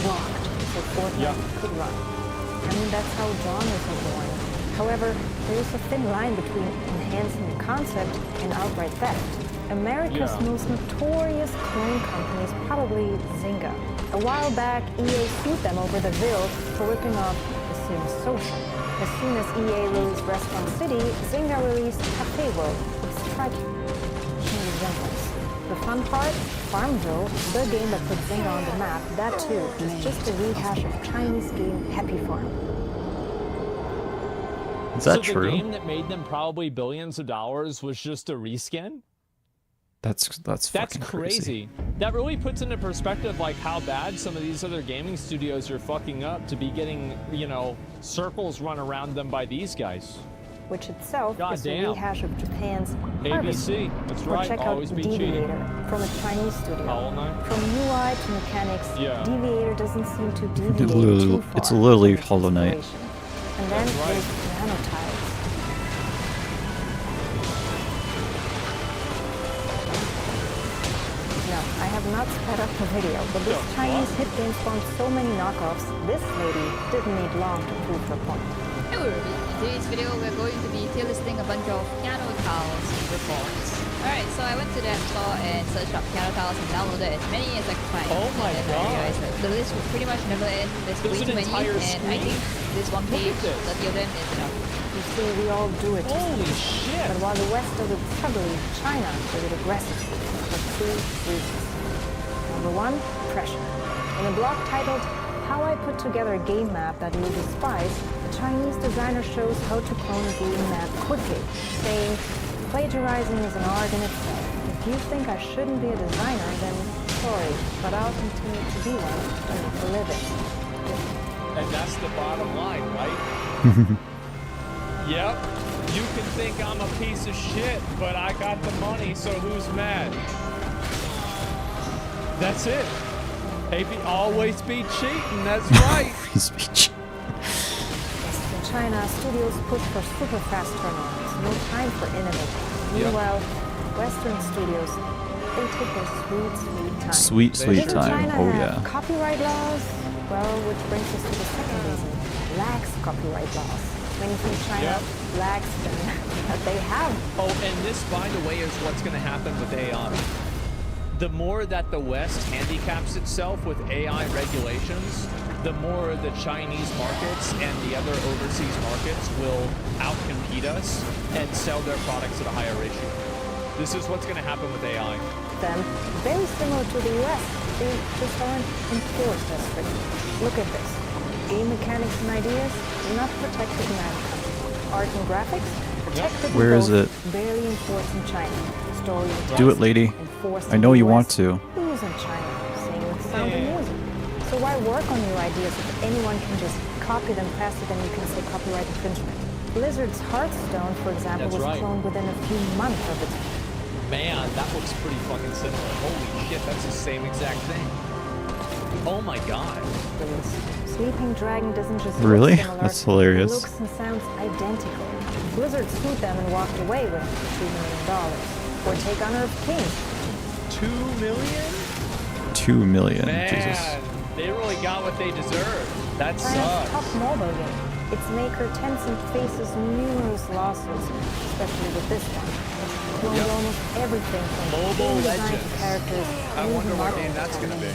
blocked, so Fortnite could run. I mean, that's how genres are born. However, there is a thin line between enhancing a concept and outright theft. America's most notorious clone company is probably Zynga. A while back, EA sued them over the bill for ripping off The Sims Social. As soon as EA released Restaurant City, Zynga released Cafe World with striking resemblance. The fun part? Farmville, the game that put Zynga on the map, that too, is just a rehash of Chinese game Happy Farm. Is that so true? The game that made them probably billions of dollars was just a reskin? That's fucking crazy. That really puts into perspective like how bad some of these other gaming studios are fucking up to be getting, you know, circles run around them by these guys. Which itself is damn. a rehash of Japan's ABC. That's right. Check Always out be cheating. Deviator from a Chinese studio. Hollow Knight. From UI to mechanics, Yeah. Deviator doesn't seem to deviate too far. It's literally Hollow Knight. And then there's nanotiles. No, I have not sped up the video, but this Chinese hit game spawned so many knockoffs, this lady didn't need long to prove her point. Hello everybody, in today's video we're going to be tier listing a bunch of piano tiles reports. Alright, so I went to the App Store and searched up piano tiles and downloaded as many as I could find. Oh my and then I realized that the list would pretty much never end. There's way too many, and I think this one page, 30 of them, is enough. You see, we all do it. Holy shit! But while the West does it subtly, China does it aggressively for 2 reasons. Number 1, pressure. In a blog titled How I Put Together a Game Map That You'll Despise, the Chinese designer shows how to clone a game map quickly, saying, plagiarizing is an art in itself. If you think I shouldn't be a designer, then sorry, but I'll continue to be one and live it. And that's the bottom line, right? Yep. You can think I'm a piece of shit, but I got the money, so who's mad? That's it. Hey, always be cheating, that's right. Always be cheating. In China, studios push for super fast turnarounds, no time for innovating. Meanwhile, Western studios, they take their sweet time. Sweet Doesn't time. China Oh have yeah. copyright laws? Well, which brings us to the second reason. Lax copyright laws. Many think China lacks them, but they have. Oh, and this, by the way, is what's going to happen with AI. The more that the West handicaps itself with AI regulations, the more the Chinese markets and the other overseas markets will outcompete us and sell their products at a higher ratio. This is what's going to happen with AI. them, very similar to the US. They just aren't enforced as strictly. Look at this. Game mechanics and ideas, not protected in that country. Art and graphics, protected in Where is both, it? barely enforced in China. Story and Do it, text, lady. enforced I in know the you US, want to. Who's in China? Same with sound and music. So why work on new ideas if anyone can just copy them faster than you can say copyright infringement? Blizzard's Hearthstone, for example, That's was right. cloned within a few months of its. Man, that looks pretty fucking similar. Holy shit, that's the same exact thing. Oh my god. Sleeping Dragon doesn't just Really? look similar, That's hilarious. It looks and sounds identical. Blizzard sued them and walked away with $2 million. Or take Honor of Kings. 2 million? 2 million. Man, Jesus. they really got what they deserve. That China's sucks. top mobile game. Its maker Tencent faces numerous lawsuits, especially with this one. It's cloned almost everything from Mobile game design to Legends. characters. I even wonder what models. game that's gonna be.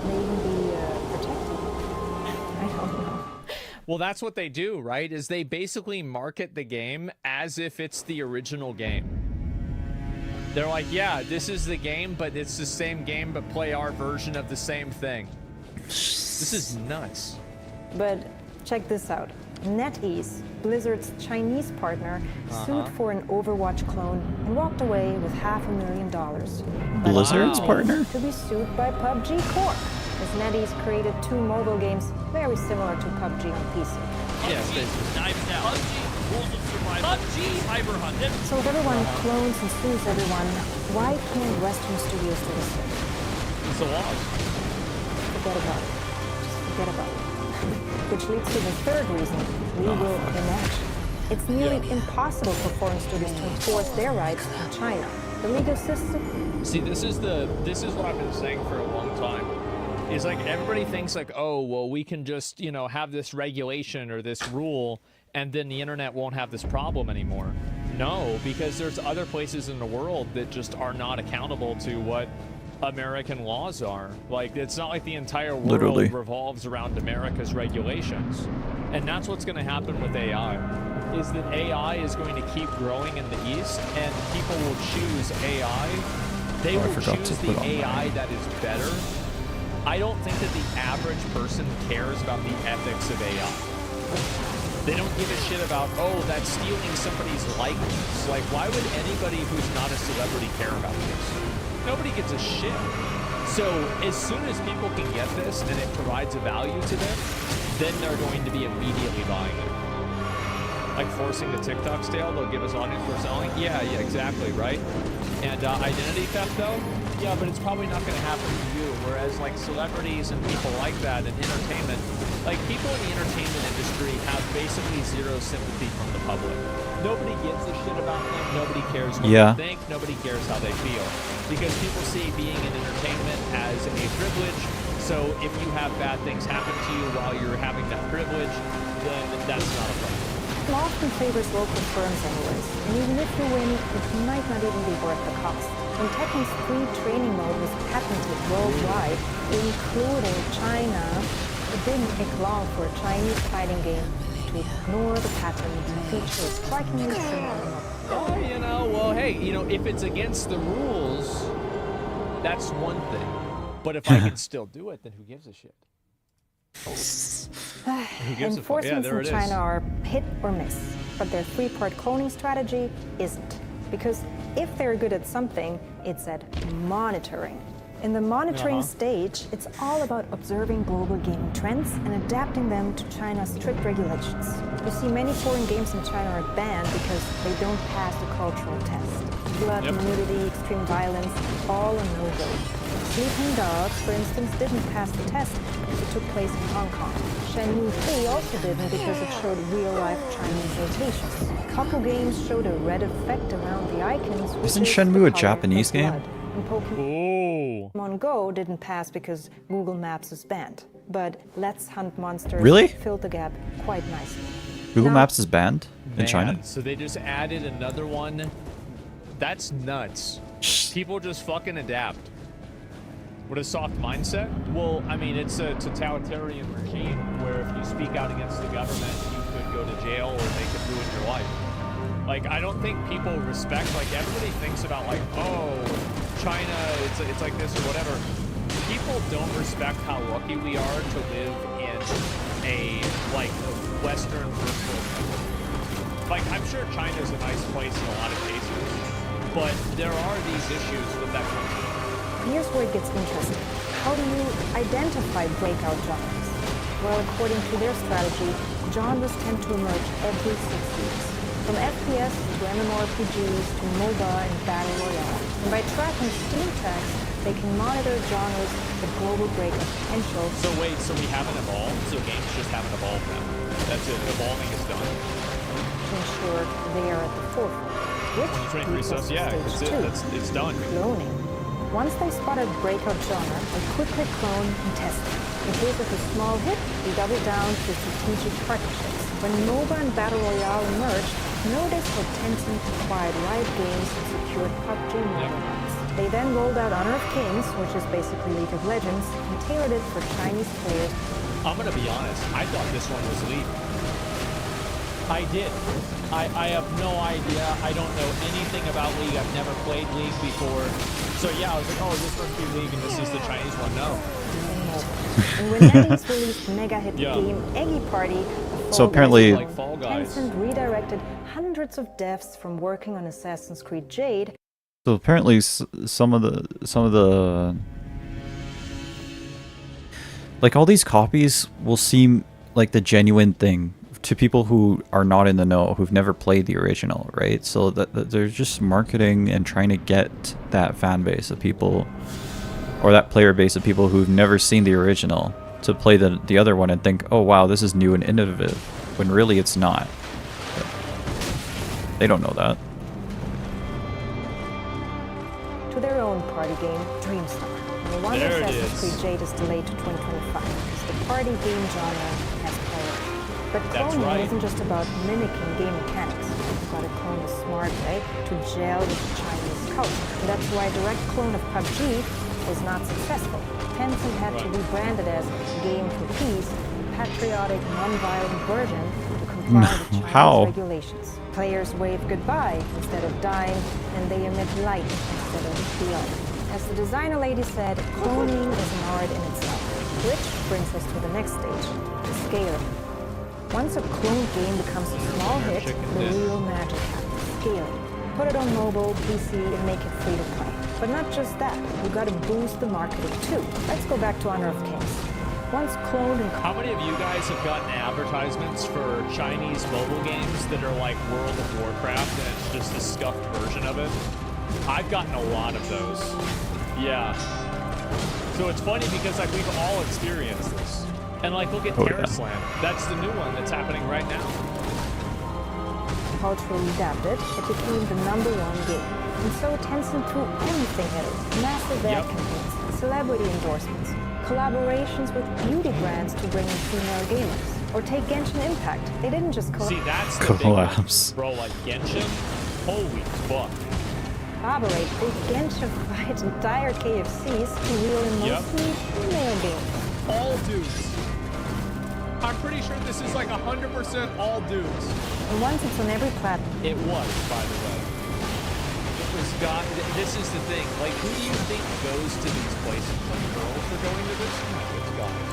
May even be protected. I don't know. Well, that's what they do, right? Is they basically market the game as if it's the original game. They're like, yeah, this is the game, but it's the same game, but play our version of the same thing. This is nuts. But check this out. NetEase, Blizzard's Chinese partner, sued for an Overwatch clone and walked away with $500,000. Blizzard's But partner? to be sued by PUBG Corp, as NetEase created 2 mobile games very similar to PUBG on PC. Yes, Knives out. PUBG, rules of survival. PUBG, cyber hunt. So if everyone clones and sues everyone, why can't Western studios do the same? it's a loss. Forget about it. Just forget about it. Which leads to the third reason, legal inaction. It's nearly impossible for foreign studios to enforce their rights in China. The legal system. See, this is what I've been saying for a long time. Is like everybody thinks like, oh, well, we can just, you know, have this regulation or this rule and then the internet won't have this problem anymore. No, because there's other places in the world that just are not accountable to what American laws are. Like, it's not like the entire world Literally. revolves around America's regulations. And that's what's going to happen with AI, is that AI is going to keep growing in the East, and people will choose AI. They Oh, I will forgot choose to the put on AI that is better. I don't think that the average person cares about the ethics of AI. They don't give a shit about, oh, that's stealing somebody's likeness. Like, why would anybody who's not a celebrity care about this? Nobody gives a shit. So as soon as people can get this and it provides a value to them, then they're going to be immediately buying it. Like forcing the TikTok sale, they'll give us audience for selling. Yeah, exactly, right? And identity theft, though? Yeah, but it's probably not going to happen to you. Whereas, like, celebrities and people like that and entertainment, like, people in the entertainment industry have basically zero sympathy from the public. Nobody gives a shit about them. Nobody cares what Yeah. they think. Nobody cares how they feel. Because people see being in entertainment as a privilege. So if you have bad things happen to you while you're having that privilege, then that's not a problem. It often favors local firms anyways, and even if you win, it might not even be worth the cost. When Tekken's free training mode was patented worldwide, including China, it didn't take long for a Chinese fighting game to ignore the patent and feature a strikingly similar mode. Oh, you know, well, hey, you know, if it's against the rules, that's one thing. But if I can still do it, then who gives a shit? Who gives a fuck? Yeah, Enforcements there in it China is. are hit or miss, but their 3-part cloning strategy isn't. Because if they're good at something, it's at monitoring. In the monitoring stage, it's all about observing global gaming trends and adapting them to China's strict regulations. You see, many foreign games in China are banned because they don't pass the cultural test. Blood, nudity, extreme violence, all a no-go. Sleeping Dogs, for instance, didn't pass the test because it took place in Hong Kong. Shenmue 3 also didn't because it showed real-life Chinese rotations. A couple games showed a red effect around the icons. which Isn't is Shenmue the a color Japanese of game? blood. And Pokemon Go didn't pass because Google Maps is banned. But Let's Hunt Monsters Really? filled the gap quite nicely. Google Now- Maps is banned in China? Man, so they just added another one. That's nuts. People just fucking adapt. What a soft mindset? Well, I mean, it's a totalitarian regime where if you speak out against the government, you could go to jail or they could ruin your life. Like, I don't think people respect, like, everybody thinks about, like, oh, China, it's like this or whatever. People don't respect how lucky we are to live in a, like, Western first world country. Like, I'm sure China's a nice place in a lot of cases, but there are these issues with that country. Here's where it gets interesting. How do you identify breakout genres? Well, according to their strategy, genres tend to emerge every 6 weeks. From FPS to MMORPGs to MOBA and Battle Royale. And by tracking Steam tags, they can monitor genres with global breakout potential. So wait, so we haven't evolved? So games just haven't evolved now? That's it, evolving is done. To ensure they are at the forefront. Which 2023 says, yeah, it's it, it's done. Cloning. Once they spot a breakout genre, they quickly clone and test it. In case of a small hit, they double down through strategic partnerships. When MOBA and Battle Royale emerged, notice how Tencent acquired Riot Games and secured PUBG mobile rights. They then rolled out Honor of Kings, which is basically League of Legends, and tailored it for Chinese players. I'm gonna be honest, I thought this one was League. I did. I have no idea. I don't know anything about League. I've never played League before. So yeah, I was like, oh, this must be League and this is the Chinese one. No. And when NetEase released mega hit game Eggy Party, so apparently Tencent redirected hundreds of devs from working on Assassin's Creed Jade. So apparently some of the like all these copies will seem like the genuine thing to people who are not in the know, who've never played the original, right? So that they're just marketing and trying to get that fan base of people, or that player base of people who've never seen the original, to play the other one and think, oh wow, this is new and innovative, when really it's not. But they don't know that. To their own party game, Dreamstar. And the one Assassin's Creed Jade is delayed to 2025, because the party game genre has priority. But cloning isn't just about mimicking game mechanics. You've got to clone the smart way to gel with the Chinese culture. And that's why a direct clone of PUBG was not successful. Tencent had to rebrand it as Game for Peace, a patriotic, non-violent version to comply with Chinese regulations. Players wave goodbye instead of dying, and they emit light instead of blood. As the designer lady said, cloning is an art in itself. Which brings us to the next stage, scaling. Once a cloned game becomes a small hit, the real magic happens. Scaling. Put it on mobile, PC, and make it free to play. But not just that, you gotta boost the marketing too. Let's go back to Honor of Kings. Once cloned and... How many of you guys have gotten advertisements for Chinese mobile games that are like World of Warcraft and it's just a scuffed version of it? I've gotten a lot of those. Yeah. So it's funny because like we've all experienced this. And like, look at TerraSlam. Yeah. That's the new one that's happening right now. Culturally adapted, it became the #1 game. And so Tencent threw everything at it. Massive ad campaigns, celebrity endorsements, collaborations with beauty brands to bring in female gamers. Or take Genshin Impact. They didn't just See, that's the collapse. Big one. Bro, like Genshin? Holy fuck. Collaborate, they Genshified entire KFCs to reel in mostly female gamers. All dudes. I'm pretty sure this is like 100% all dudes. And once it's on every platform. It was, by the way. It was got. This is the thing. Like, who do you think goes to these places? Like, girls are going to this? It's guys.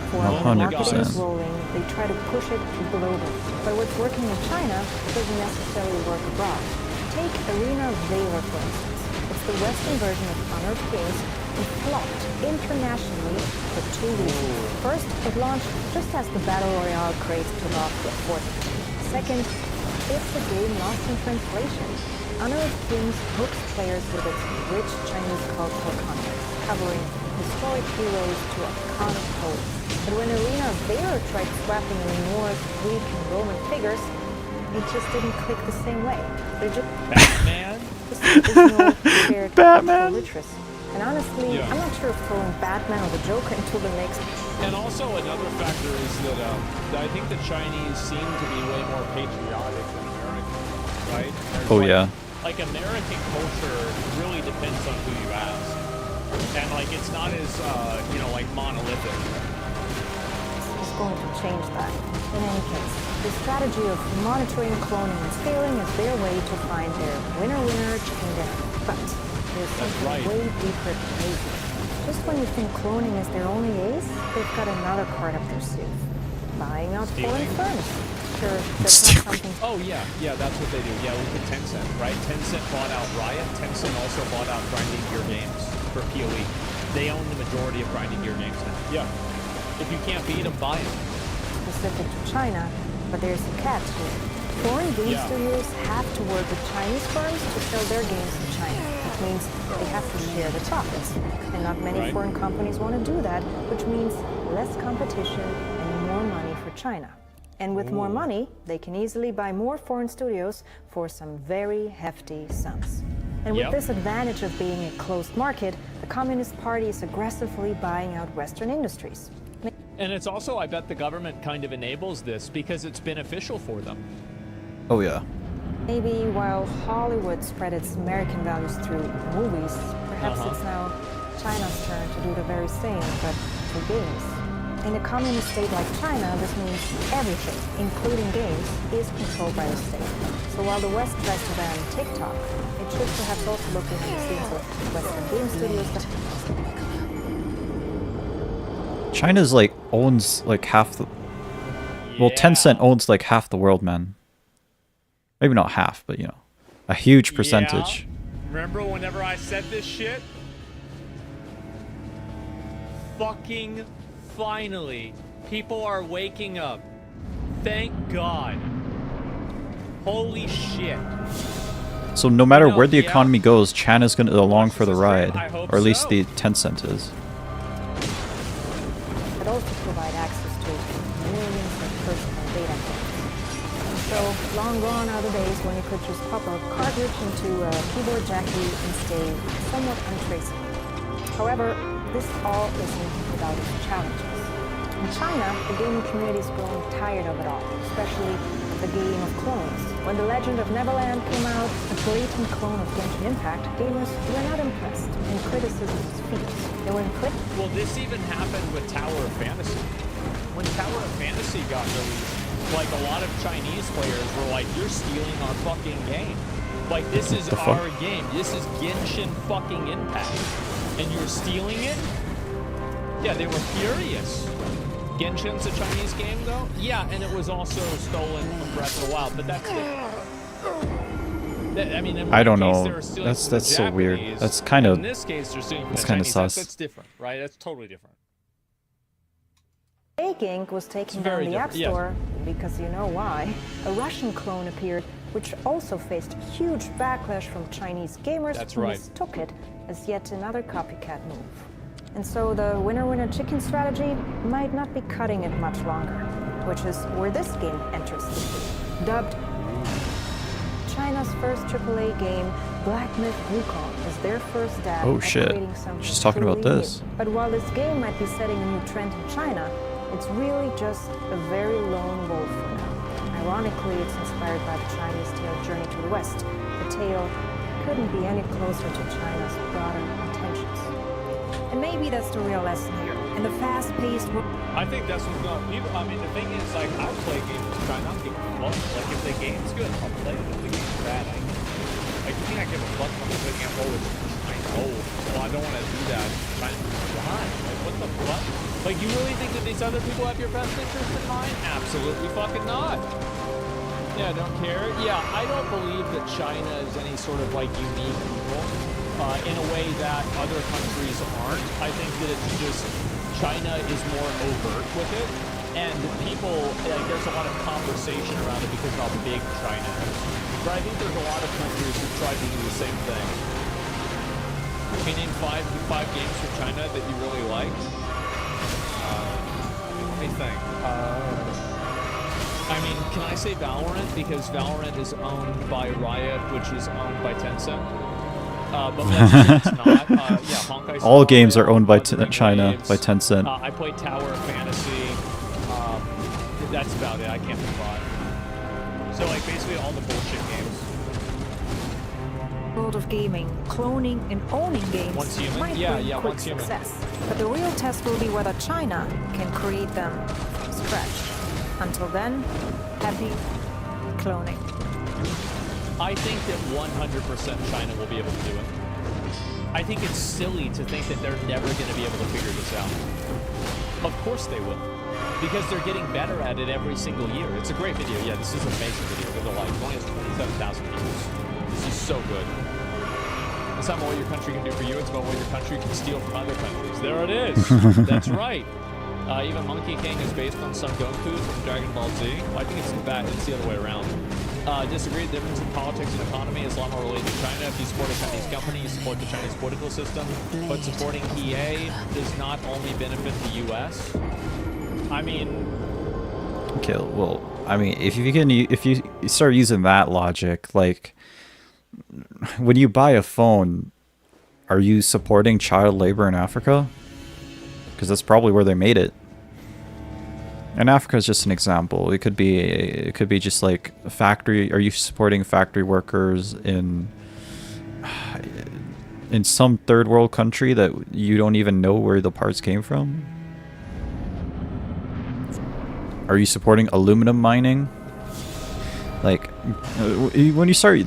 For marketing is rolling, they try to push it global. But what's working in China doesn't necessarily work abroad. Take Arena of Valor, for instance. It's the Western version of Honor of Kings, and flopped internationally for 2 reasons. First, it launched just as the Battle Royale craze took off to a fourth. Second, it's a game lost in translation. Honor of Kings hooks players with its rich Chinese cultural content, covering historic heroes to iconic poets. But when Arena of Valor tried swapping in Norse, Greek, and Roman figures, it just didn't click the same way. They're just Batman? There's no shared Batman? literacy. And honestly, I'm not sure if throwing Batman or the Joker into the mix. And also another factor is that I think the Chinese seem to be way more patriotic than Americans, right? Like American culture really depends on who you ask. And like it's not as, like monolithic. going to change that. In any case, the strategy of monitoring, cloning, and scaling is their way to find their winner-winner chicken dinner. But there's something way deeper at play here. Just when you think cloning is their only ace, they've got another card up their sleeve. Buying out foreign firms. Sure, that's not something... Oh, yeah, that's what they do. Yeah, look at Tencent, right? Tencent bought out Riot. Tencent also bought out Grinding Gear Games for PoE. They own the majority of Grinding Gear Games now. Yeah. If you can't beat them, buy them. Specific to China, but there's a catch here. Foreign game studios have to work with Chinese firms to sell their games in China, which means they have to share the profits. And not many foreign companies want to do that, which means less competition and more money for China. And with more money, they can easily buy more foreign studios for some very hefty sums. And with this advantage of being a closed market, the Communist Party is aggressively buying out Western industries. And it's also, I bet the government kind of enables this because it's beneficial for them. Oh yeah. Maybe while Hollywood spread its American values through movies, perhaps it's now China's turn to do the very same, but through games. In a communist state like China, this means everything, including games, is controlled by the state. So while the West tries to ban TikTok, it should perhaps also look into the scenes of Western game studios that... China's like owns like half the... Well, Tencent owns like half the world, man. Maybe not half, but you know, a huge percentage. Yeah. Remember whenever I said this shit? Fucking finally, people are waking up. Thank God. Holy shit. So no matter where the economy goes, China's going to along for the ride, or at least the Tencent is. But also provide access to millions of personal data points. And so long gone are the days when you could just pop a cartridge into a keyboard jackie and stay somewhat untraceable. However, this all isn't without its challenges. In China, the gaming community is growing tired of it all, especially the game of clones. When The Legend of Neverland came out, a blatant clone of Genshin Impact, gamers were not impressed, and criticism was fierce. And when well, this even happened with Tower of Fantasy. When Tower of Fantasy got released, like a lot of Chinese players were like, "You're stealing our fucking game. Like this is our game. This is Genshin fucking Impact, and you're stealing it." Yeah, they were furious. Genshin's a Chinese game, though? Yeah, and it was also stolen from Breath of the Wild, but that's different. I mean, in I don't case know. they were stealing from the That's so weird. Japanese, That's kind of. in this case, they're stealing from That's the kind of Chinese. sus. That's different, right? That's totally different. Inc. was taking down the App Store because you know why. A Russian clone appeared, which also faced huge backlash from Chinese gamers who mistook it as yet another copycat move. And so the winner-winner chicken strategy might not be cutting it much longer, which is where this game enters the scene. Dubbed China's first AAA game, Black Myth Wukong is their first stab Oh at shit. creating something She's talking about truly this. new. But while this game might be setting a new trend in China, it's really just a very lone wolf for now. Ironically, it's inspired by the Chinese tale Journey to the West. The tale couldn't be any closer to China's broader intentions. And maybe that's the real lesson here. In the fast-paced world... I think that's what's going on. I mean, the thing is, like, I play games with China. I don't give a fuck. Like, if the game's good, I'll play it. If the game's bad, I like, you can't give a fuck when you're looking at, oh, it's China. Oh, well, I don't want to do that. China, why? Like, what the fuck? Like, you really think that these other people have your best interest in mind? Absolutely fucking not. Yeah, don't care. Yeah, I don't believe that China is any sort of, like, unique people. In a way that other countries aren't. I think that it's just China is more overt with it, and people, like, there's a lot of conversation around it because of how big China is. But I think there's a lot of countries who try to do the same thing. Can you name five games from China that you really like? Let me think. I mean, can I say Valorant? Because Valorant is owned by Riot, which is owned by Tencent. But it's not. Yeah, Honkai Star All games are owned by Raid China, Waves. by Tencent. I played Tower of Fantasy. That's about it. I can't be bought. So, like, basically all the bullshit games. World of gaming, cloning and owning games Once Human? might Yeah, bring yeah, quick Once Human. success. But the real test will be whether China can create them from scratch. Until then, happy cloning. I think that 100% China will be able to do it. I think it's silly to think that they're never going to be able to figure this out. Of course they will. Because they're getting better at it every single year. It's a great video. Yeah, this is an amazing video. Give it a like. It only has 27,000 views. This is so good. It's not what your country can do for you. It's about what your country can steal from other countries. There it is. That's right. Even Monkey King is based on some Goku from Dragon Ball Z. Well, I think it's the other way around. Disagree. The difference in politics and economy is a lot more related to China. If you support a Chinese company, you support the Chinese political system. But supporting EA does not only benefit the U.S. I mean, okay, well, I mean, if you start using that logic, like when you buy a phone, are you supporting child labor in Africa? Because that's probably where they made it. And Africa is just an example. It could be just like a factory. Are you supporting factory workers in some third world country that you don't even know where the parts came from? Are you supporting aluminum mining? Like, when you start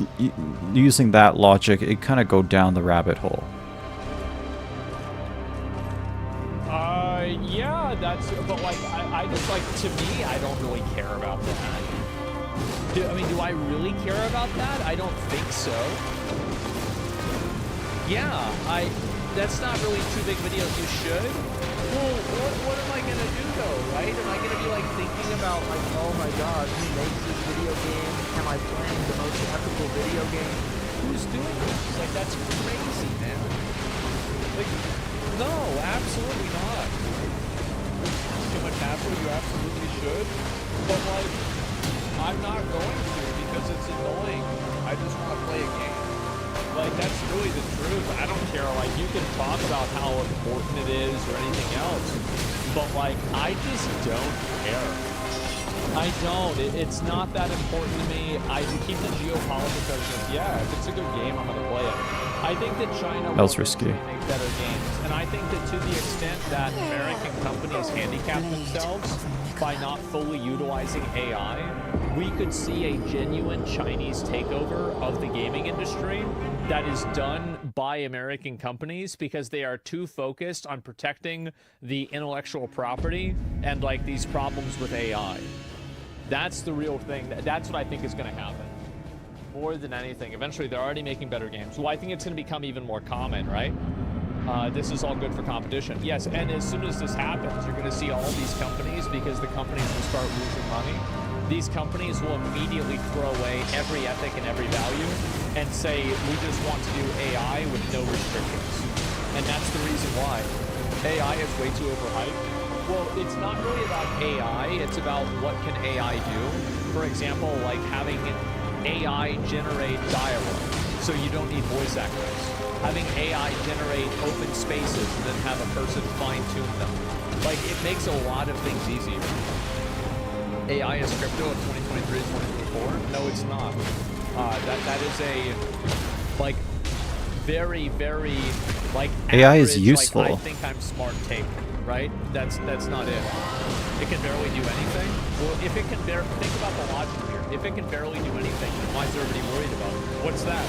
using that logic, it kind of go down the rabbit hole. Yeah, but like, I just like, to me, I don't really care about that. Do I really care about that? I don't think so. Yeah, that's not really two big videos. You should. Well, what am I gonna do though, right? Am I gonna be like thinking about like, oh my god, who makes this video game? Am I playing the most ethical video game? Who's doing this? Like, that's crazy, man. Like, no, absolutely not. Too much hassle, you absolutely should. But like, I'm not going to because it's annoying. I just want to play a game. Like, that's really the truth. I don't care. Like, you can talk about how important it is or anything else, but like, I just don't care. I don't. It's not that important to me. I keep the geopolitics argument. Yeah, if it's a good game, I'm gonna play it. I think that China will risky. make better games, and I think that to the extent that American companies handicap themselves by not fully utilizing AI, we could see a genuine Chinese takeover of the gaming industry that is done by American companies because they are too focused on protecting the intellectual property and like these problems with AI. That's the real thing. That's what I think is going to happen. More than anything. Eventually, they're already making better games. Well, I think it's going to become even more common, right? This is all good for competition. Yes, and as soon as this happens, you're going to see all these companies, because the companies will start losing money. These companies will immediately throw away every ethic and every value and say, we just want to do AI with no restrictions. And that's the reason why. AI is way too overhyped. Well, it's not really about AI, it's about what can AI do. For example, like having AI generate dialogue, so you don't need voice actors. Having AI generate open spaces and then have a person fine-tune them. Like, it makes a lot of things easier. AI is crypto in 2023 and 2024? No, it's not. That is a, like, very, very, like, AI average, is useful. Like, I think I'm smart take, right? That's not it. It can barely do anything. Well, if it can think about the logic here. If it can barely do anything, then why is everybody worried about it? What's that?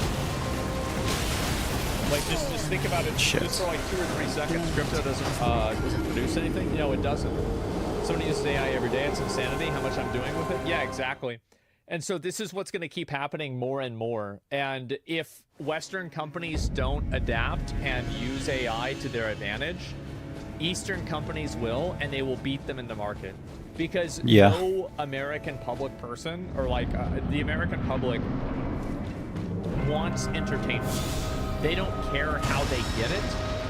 Like, just think about it. Shit. Just for like 2 or 3 seconds. Crypto doesn't produce anything? No, it doesn't. Somebody uses AI every day. It's insanity how much I'm doing with it. Yeah, exactly. And so this is what's going to keep happening more and more. And if Western companies don't adapt and use AI to their advantage, Eastern companies will, and they will beat them in the market. Because no American public person, or like the American public, wants entertainment. They don't care how they get it.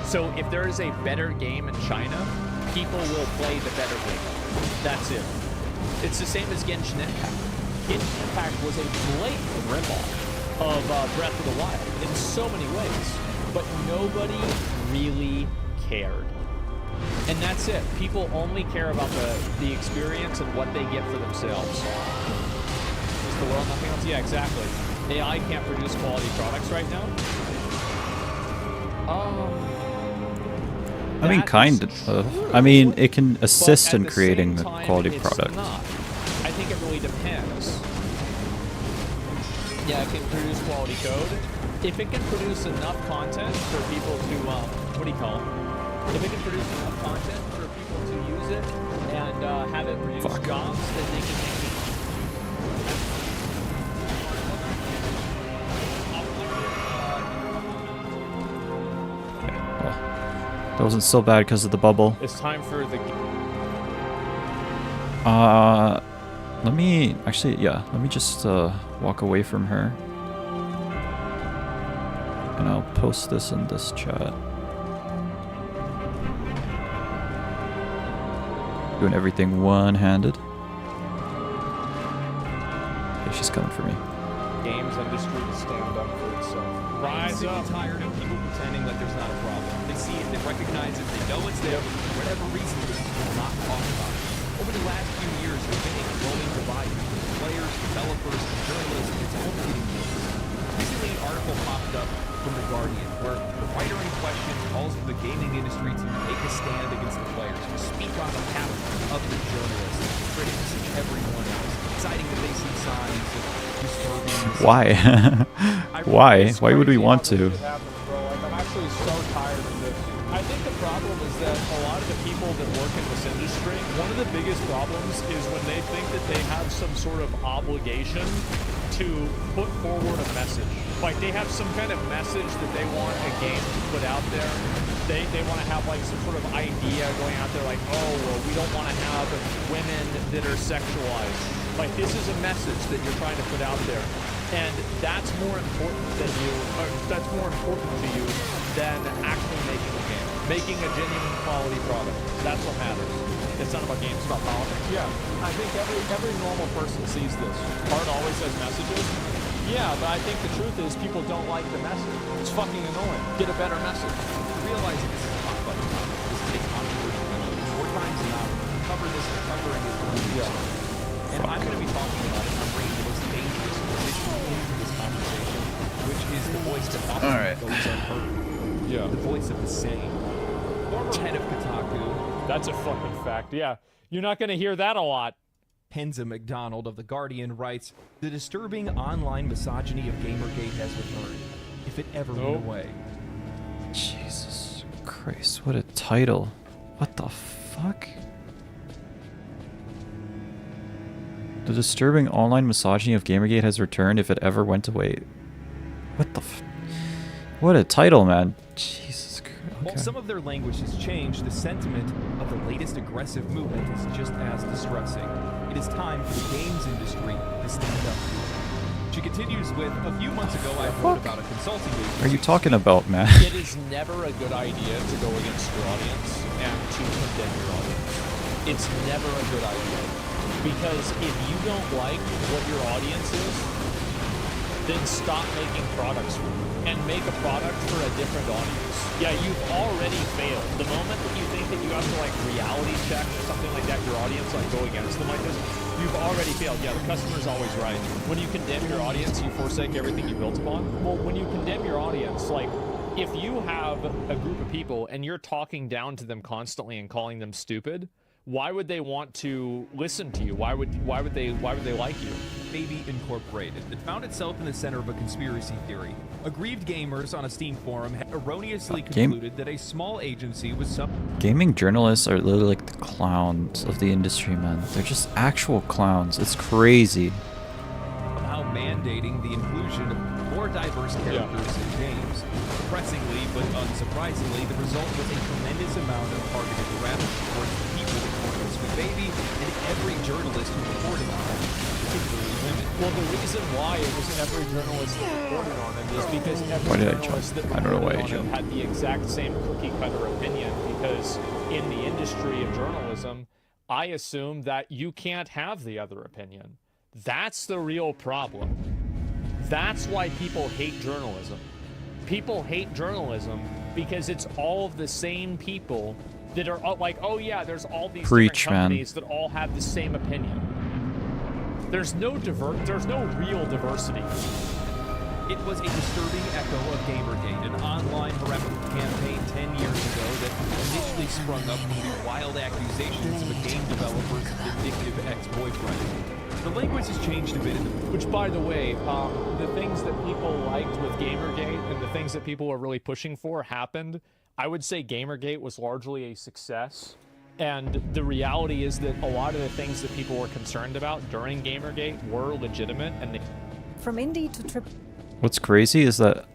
So if there is a better game in China, people will play the better game. That's it. It's the same as Genshin Impact. Genshin Impact was a blatant ripoff of Breath of the Wild in so many ways, but nobody really cared. And that's it. People only care about the experience and what they get for themselves. Is the world nothing else? Yeah, exactly. AI can't produce quality products right now. I mean, That kind is of. true, I mean, it can but assist at in the creating same the time, quality it's product. not. I think it really depends. Yeah, it can produce quality code. If it can produce enough content for people to, what do you call it? If it can produce enough content for people to use it and have it produce jobs, then they can make it. That wasn't so bad because of the bubble. It's time for the. Let me actually, yeah. Let me just walk away from her, and I'll post this in this chat. Doing everything one-handed. Okay, she's coming for me. Games industry to stand up for itself. Rise up. I'm tired of people pretending like there's not a problem. They see it, they recognize it, they know it's there, but for whatever reason, they will not talk about it. Over the last few years, there's been a growing divide between players, developers, and journalists, and it's only getting worse. Recently, an article popped up from The Guardian, where the writer in question calls for the gaming industry to make a stand against the players, to speak on behalf of the journalists, the critics, and everyone else, citing that they see signs of disturbing. Why? Why? Why would we want to? I'm actually so tired of this. I think the problem is that a lot of the people that work in this industry, one of the biggest problems is when they think that they have some sort of obligation to put forward a message. Like they have some kind of message that they want a game to put out there. They want to have like some sort of idea going out there like, oh, well, we don't want to have women that are sexualized. Like this is a message that you're trying to put out there. And that's more important than you, or that's more important to you than actually making a game. Making a genuine quality product. That's what matters. It's not about games, it's about politics. Yeah, I think every normal person sees this. Art always says messages. Yeah, but I think the truth is people don't like the message. It's fucking annoying. Get a better message. Realizing this is a hot button topic. This is a controversial issue. More times than not, covering it and I'm going to be talking about it. I'm bringing the most dangerous position into this conversation, which is the voice that often goes unheard. Yeah. The voice of the sane. Former head of Kotaku. That's a fucking fact. Yeah. You're not going to hear that a lot. Penza McDonald of The Guardian writes, the disturbing online misogyny of Gamergate has returned, if it ever went away. Jesus Christ, what a title. What the fuck? The disturbing online misogyny of Gamergate has returned if it ever went away. What the what a title, man. Jesus Christ. Okay. While some of their language has changed, the sentiment of the latest aggressive movement is just as distressing. It is time for the games industry to stand up. She continues with, a few months ago I wrote about a consulting agency. Are you talking about, man? It is never a good idea to go against your audience and to condemn your audience. It's never a good idea. Because if you don't like what your audience is, then stop making products for them and make a product for a different audience. Yeah, you've already failed. The moment that you think that you have to like reality check or something like that, your audience like go against them like this, you've already failed. Yeah, the customer's always right. When you condemn your audience, you forsake everything you built upon. Well, when you condemn your audience, like if you have a group of people and you're talking down to them constantly and calling them stupid, why would they want to listen to you? Why would they like you? Baby Incorporated that found itself in the center of a conspiracy theory. Aggrieved gamers on a Steam forum had erroneously concluded that a small agency was some Gaming journalists are literally like the clowns of the industry, man. They're just actual clowns. It's crazy. somehow mandating the inclusion of more diverse characters in games. Depressingly, but unsurprisingly, the result was a tremendous amount of targeted harassment towards the people that worked with Sweet Baby and every journalist who reported on it, particularly women. Well, the reason why it was every journalist that reported on it is because every Why did I journalist jump? that I don't know why I reported on it jumped. had the exact same cookie-cutter opinion, because in the industry of journalism, I assume that you can't have the other opinion. That's the real problem. That's why people hate journalism. People hate journalism because it's all of the same people that are like, oh yeah, there's all these Preach, different man. companies that all have the same opinion. There's no real diversity. It was a disturbing echo of Gamergate, an online harassment campaign 10 years ago that initially sprung up from the wild accusations of a game developer's vindictive ex-boyfriend. The language has changed a bit in the... Which, by the way, the things that people liked with Gamergate and the things that people were really pushing for happened. I would say Gamergate was largely a success. And the reality is that a lot of the things that people were concerned about during Gamergate were legitimate. And they... From indie to trip. What's crazy is that,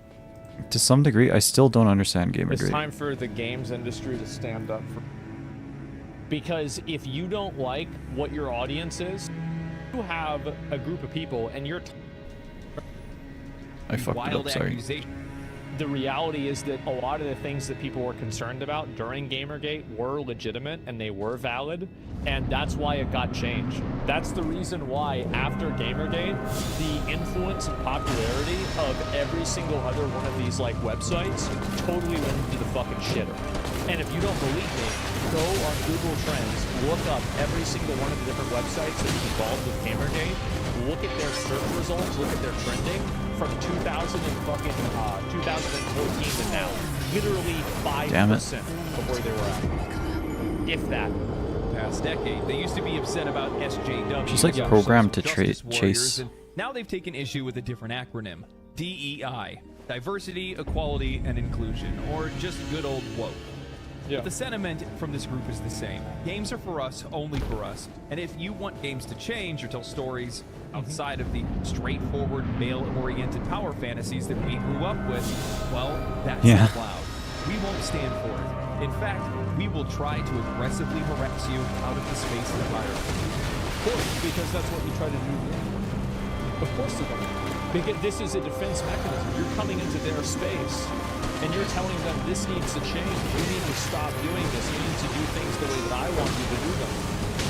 to some degree, I still don't understand Gamergate. It's time for the games industry to stand up for... Because if you don't like what your audience is, you have a group of people and you're... I fucked it up, sorry. The reality is that a lot of the things that people were concerned about during Gamergate were legitimate and they were valid, and that's why it got changed. That's the reason why after Gamergate, the influence and popularity of every single other one of these like websites totally went into the fucking shitter. And if you don't believe me, go on Google Trends, look up every single one of the different websites that is involved with Gamergate, look at their search results, look at their trending from 2014 to now. Literally 5% of where they were at. If that. Past decade, they used to be upset about SJW. She's like programmed to chase. And now they've taken issue with a different acronym, DEI. Diversity, equality, and inclusion, or just good old woke. Yeah. But the sentiment from this group is the same. Games are for us, only for us. And if you want games to change or tell stories outside of the straightforward, male-oriented power fantasies that we grew up with, well, that's not allowed. We won't stand for it. In fact, we will try to aggressively harass you out of the space environment. Of course, because that's what you try to do. Of course they will. Because this is a defense mechanism. You're coming into their space, and you're telling them this needs to change. You need to stop doing this. You need to do things the way that I want you to do them.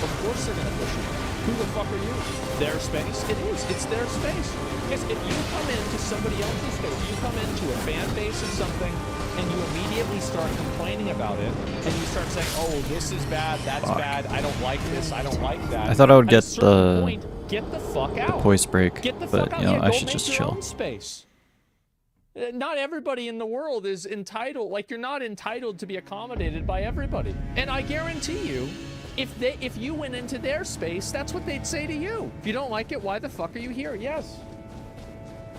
Of course they're going to push you. Who the fuck are you? Their space? It is. It's their space. Because if you come into somebody else's space, you come into a fan base of something, and you immediately start complaining about it, and you start saying, oh, this is bad, that's bad, I don't like this, I don't like that. I thought I would get Get the fuck out. the voice break, Get the fuck but out. you know, Yeah, I go should make just your chill. own space. Not everybody in the world is entitled. Like, you're not entitled to be accommodated by everybody. And I guarantee you, if you went into their space, that's what they'd say to you. If you don't like it, why the fuck are you here? Yes.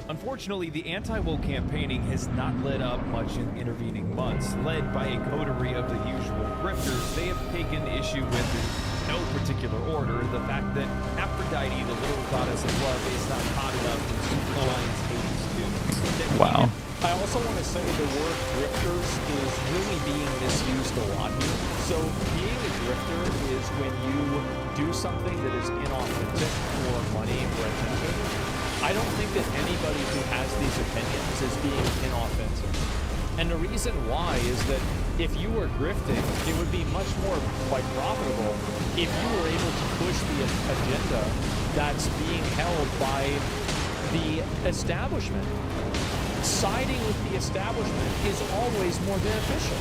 Unfortunately, the anti-woke campaigning has not led up much in intervening months. Led by a coterie of the usual grifters, they have taken issue with, in no particular order, the fact that Aphrodite, the little goddess of love, is not hot enough to Superline's Hades students. Wow. I also want to say the word grifters is really being misused a lot here. So being a grifter is when you do something that is inauthentic for money or attention. I don't think that anybody who has these opinions is being inauthentic. And the reason why is that if you were grifting, it would be much more like profitable if you were able to push the agenda that's being held by the establishment. Siding with the establishment is always more beneficial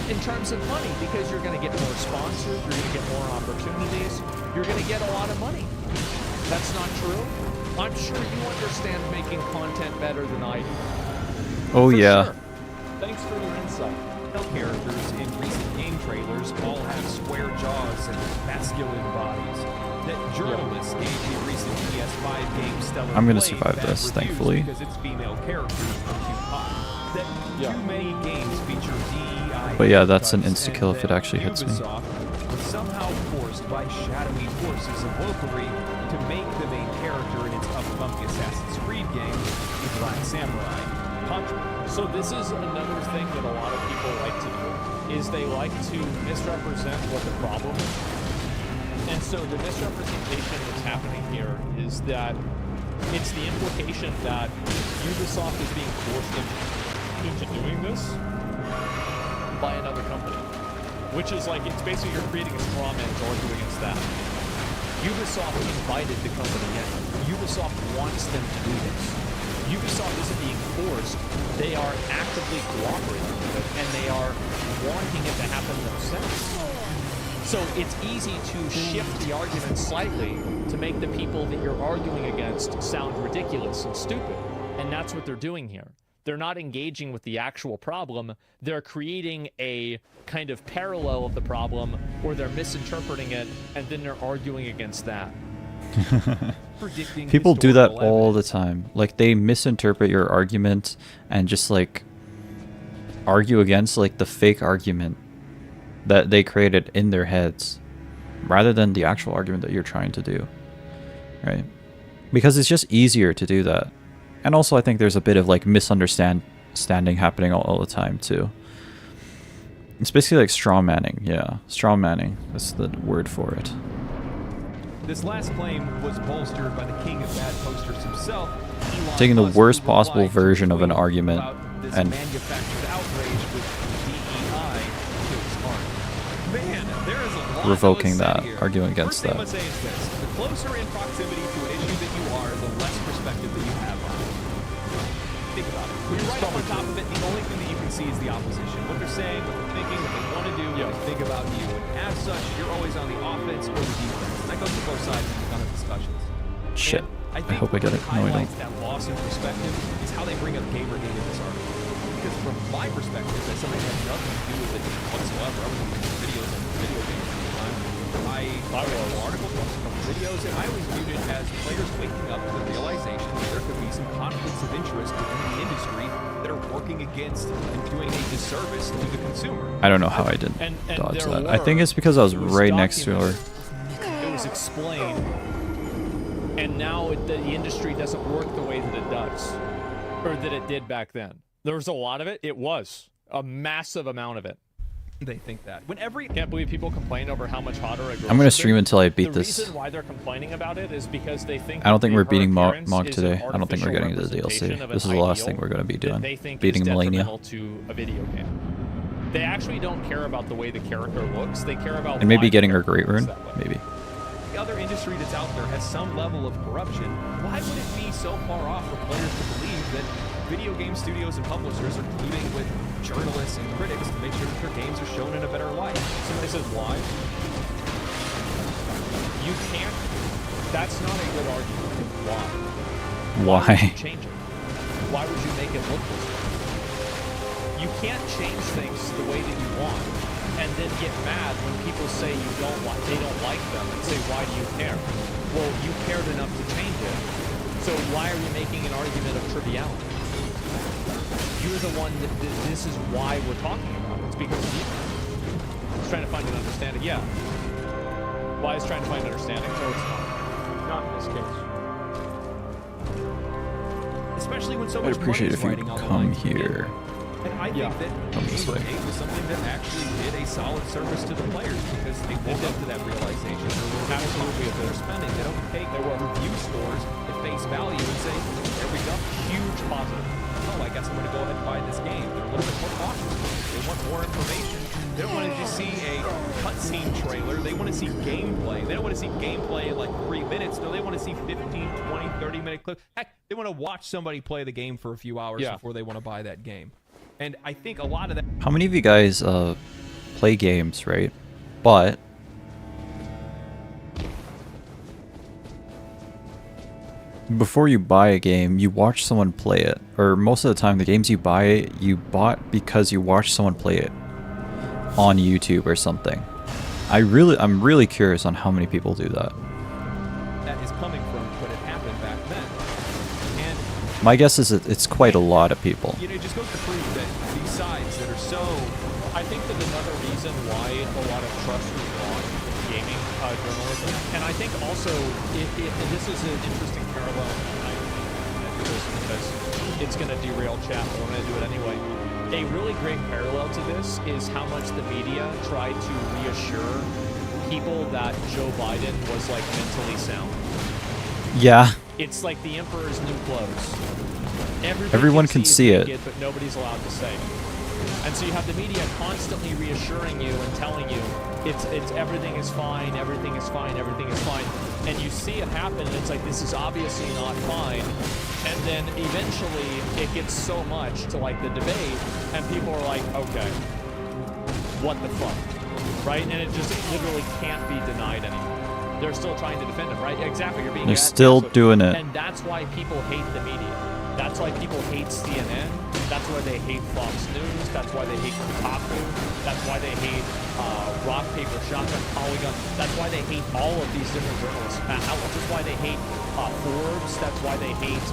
in terms of money because you're going to get more sponsors, you're going to get more opportunities, you're going to get a lot of money. That's not true. I'm sure you understand making content better than I do. Oh, For yeah. sure. Thanks for your insight. Characters in recent game trailers all have square jaws and masculine bodies. That journalists gave the recent PS5 game Stellar I'm gonna Blade survive bad this, reviews thankfully. because its female characters are too hot. That too many games feature DEI. But yeah, that's an cuts, insta-kill and if it that actually hits me. Ubisoft was somehow forced by shadowy forces of wokery to make the main character in its upcoming Assassin's Creed game the Black Samurai. So this is another thing that a lot of people like to do, is they like to misrepresent what the problem is. And so the misrepresentation that's happening here is that it's the implication that Ubisoft is being forced into doing this by another company. Which is like, it's basically you're creating a straw man to argue against that. Ubisoft invited the company in. Ubisoft wants them to do this. Ubisoft isn't being forced, they are actively cooperating with it, and they are wanting it to happen themselves. So it's easy to shift the argument slightly to make the people that you're arguing against sound ridiculous and stupid. And that's what they're doing here. They're not engaging with the actual problem. They're creating a kind of parallel of the problem, or they're misinterpreting it, and then they're arguing against that. People do that all the time. Like, they misinterpret your argument and just like argue against like the fake argument that they created in their heads rather than the actual argument that you're trying to do, right? Because it's just easier to do that. And also I think there's a bit of like misunderstanding happening all the time too. It's basically like straw manning. Yeah, straw manning. That's the word for it. This last claim was bolstered by the king of bad posters himself, Elon Taking the Musk, worst who possible replied to version a of an tweet argument about this and manufactured outrage with DEI to his heart. Man, there is a lot revoking that that, was said here. arguing against First thing that. I must say is this: the closer in proximity to an issue that you are, the less perspective that you have on it. Think about it. When you're right up on top of it, the only thing that you can see is the opposition. What they're saying, what they're thinking, what they want to do, what they think about you. And as such, you're always on the offense or the defense. And that goes to both sides in these kind of discussions. Shit. I I hope I get it. No, I don't. that loss in perspective is how they bring up Gamergate in this article. Because from my perspective, as somebody that has nothing to do with it whatsoever, I was making videos on video games at the time. I read articles from videos, and I always viewed it as players waking up to the realization that there could be some conflicts of interest within the industry that are working against and doing a disservice to the consumer. I don't know how I didn't dodge that. I think it's because I was right next to her. It was explained, and now the industry doesn't work the way that it does, or that it did back then. There was a lot of it. It was a massive amount of it. They think that. Can't believe people complain over how much hotter a girl I'm gonna should stream be. until I beat the this. The reason why they're complaining about it is because they think I don't think that we're her beating appearance Mog is an today. I don't think we're getting to the artificial DLC. representation of This is an the last ideal thing we're gonna be that doing. they think Beating is Melania. detrimental to a video game. They actually don't care about the way the character looks. They care about And maybe why getting the her great character rune. looks that way. Maybe. The other industry that's out there has some level of corruption. Why would it be so far off for players to believe that video game studios and publishers are colluding with journalists and critics to make sure that their games are shown in a better light? Somebody says why? You can't. That's not a good argument. Why? Why would you change it? Why would you make it look this way? You can't change things the way that you want, and then get mad when people say they don't like them, and say, why do you care? Well, you cared enough to change it, so why are you making an argument of triviality? You're the one that this is why we're talking about it. It's because of you. It's trying to find an understanding. Yeah. Why is trying to find understanding? No, it's not. Not in this case. Especially when so I'd much appreciate money is if you riding on the come line. here. And I think that Gamergate was something that actually did a solid service to the players because they woke up to that realization. Absolutely, they're spending. They don't take review scores at face value and say, "There we go, huge positive." Oh, I guess I'm going to go ahead and buy this game. They're a little bit more cautious. They want more information. They don't want to just see a cutscene trailer. They want to see gameplay. They don't want to see gameplay in like 3 minutes. No, they want to see 15, 20, 30-minute clips. Heck, they want to watch somebody play the game for a few hours before they want to buy that game. And I think a lot of that... How many of you guys play games, right? But before you buy a game, you watch someone play it. Or most of the time, the games you buy, you bought because you watched someone play it on YouTube or something. I'm really curious on how many people do that. That is coming from, but it happened back then. And My guess is it's quite a lot of people. you know, it just goes to prove that these sides that are so... I think that another reason why a lot of trust was lost in gaming journalism, and I think also, and this is an interesting parallel, and I do this because it's going to derail chat, but I'm going to do it anyway. A really great parallel to this is how much the media tried to reassure people that Joe Biden was like mentally sound. Yeah. It's like the emperor's new clothes. Everyone can see it. Naked, but nobody's allowed to say. And so you have the media constantly reassuring you and telling you it's everything is fine, everything is fine, everything is fine. And you see it happen, and it's like, this is obviously not fine. And then eventually it gets so much to like the debate, and people are like, okay, what the fuck? Right? And it just literally can't be denied anymore. They're still trying to defend him, right? Exactly. You're being They're still doing it. And that's why people hate the media. That's why people hate CNN. That's why they hate Fox News. That's why they hate Kotaku. That's why they hate Rock, Paper, Shotgun, Polygon. That's why they hate all of these different journalists. That's why they hate Forbes. That's why they hate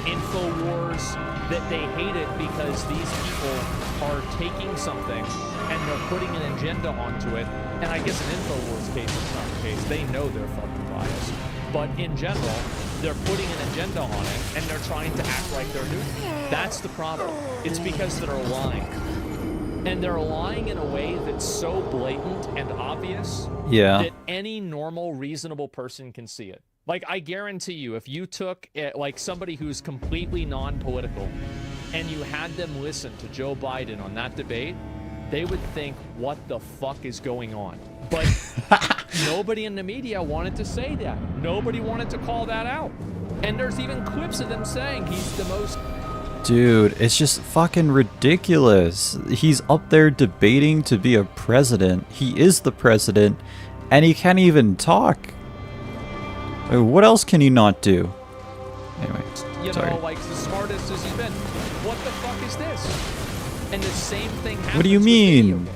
InfoWars. That they hate it because these people are taking something and they're putting an agenda onto it. And I guess in InfoWars case, it's not the case. They know they're fucking biased. But in general, they're putting an agenda on it and they're trying to act like they're neutral. That's the problem. It's because they're lying. And they're lying in a way that's so blatant and obvious that any normal, reasonable person can see it. Like, I guarantee you, if you took, like, somebody who's completely non-political and you had them listen to Joe Biden on that debate, they would think, what the fuck is going on? But nobody in the media wanted to say that. Nobody wanted to call that out. And there's even clips of them saying he's the most... Dude, it's just fucking ridiculous. He's up there debating to be a president. He is the president, and he can't even talk. What else can he not do? Anyway, sorry. You know, like, the smartest as he's been. What the fuck is this? And the same thing happens. What do you mean?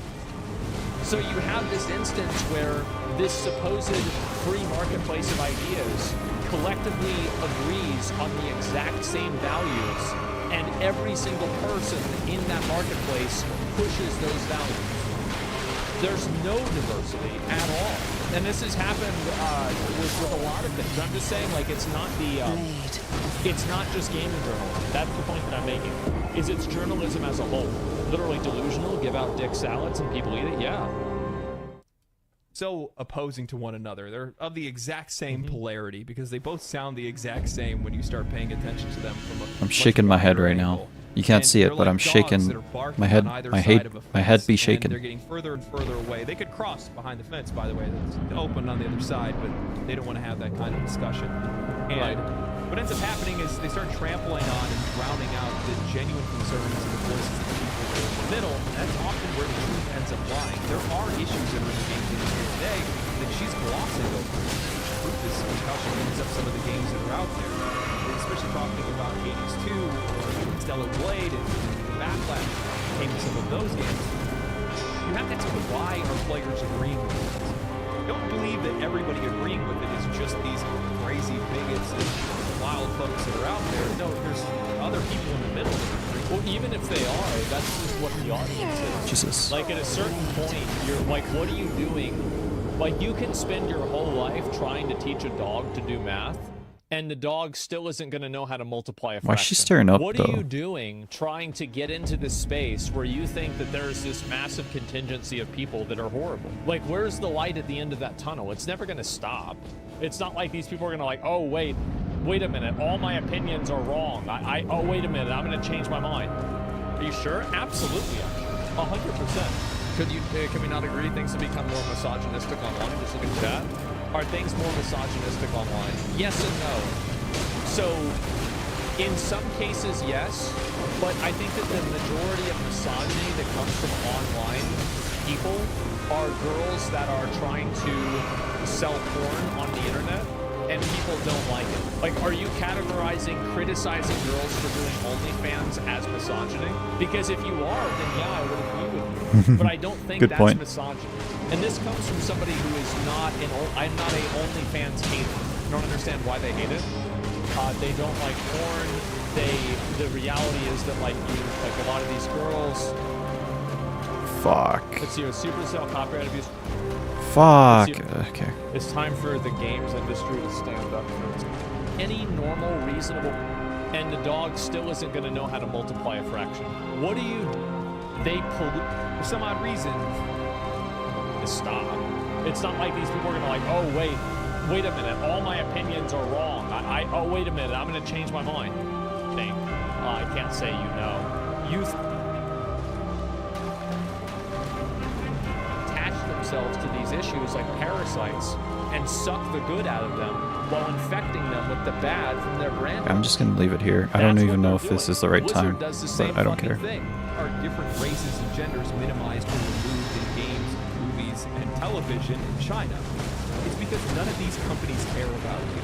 So you have this instance where this supposed free marketplace of ideas collectively agrees on the exact same values, and every single person in that marketplace pushes those values. There's no diversity at all. And this has happened with a lot of things. I'm just saying, like, it's not the, it's not just gaming journalism. That's the point that I'm making. Is it's journalism as a whole. Literally delusional, give out dick salads and people eat it, yeah. So opposing to one another. They're of the exact same polarity because they both sound the exact same when you start paying attention to them from a I'm shaking my head right now. You can't see it, but I'm shaking my head. My head be shaking. They're getting further and further away. They could cross behind the fence, by the way. That's open on the other side, but they don't want to have that kind of discussion. And what ends up happening is they start trampling on and drowning out the genuine concerns and the voices of the people who are in the middle, and that's often where the truth ends up lying. There are issues that are in the game industry today that she's glossing over. Truth is how she ends up some of the games that are out there. Especially talking about Hades 2 or Stellar Blade and the backlash that came to some of those games. You have to ask, why are players agreeing with it? Don't believe that everybody agreeing with it is just these crazy bigots and wild folks that are out there. No, there's other people in the middle that are agreeing. Well, even if they are, that's just what the audience is. Jesus. Like, at a certain point, you're like, what are you doing? Like, you can spend your whole life trying to teach a dog to do math, and the dog still isn't going to know how to multiply a fraction. Why is she stirring up, What though? are you doing trying to get into this space where you think that there's this massive contingency of people that are horrible? Like, where's the light at the end of that tunnel? It's never going to stop. It's not like these people are going to like, oh, wait a minute, all my opinions are wrong. Oh, wait a minute, I'm going to change my mind. Are you sure? Absolutely, I'm sure. 100%. Can we not agree things have become more misogynistic online? Just look at chat. Are things more misogynistic online? Yes and no. So, in some cases, yes, but I think that the majority of misogyny that comes from online people are girls that are trying to sell porn on the internet, and people don't like it. Like, are you categorizing criticizing girls for doing OnlyFans as misogyny? Because if you are, then yeah, I would agree with you. But I don't think Good that's point. misogyny. And this comes from somebody who is not I'm not a OnlyFans hater. I don't understand why they hate it. They don't like porn. The reality is that like a lot of these girls. Fuck. Let's see, Supercell copyright abuse. Fuck. Okay. It's time for the games industry to stand up for any normal, reasonable, and the dog still isn't going to know how to multiply a fraction. What do you? For some odd reason. Stop. It's not like these people are going to like, oh, wait a minute, all my opinions are wrong. Oh, wait a minute, I'm going to change my mind. Think. I can't say you know. Youth attach themselves to these issues like parasites and suck the good out of them while infecting them with the bad from their brand. I'm just going to leave it here. I don't even know if this is the right time, but I don't care. Are different races and genders minimized or removed in games, movies, and television in China? It's because none of these companies care about you.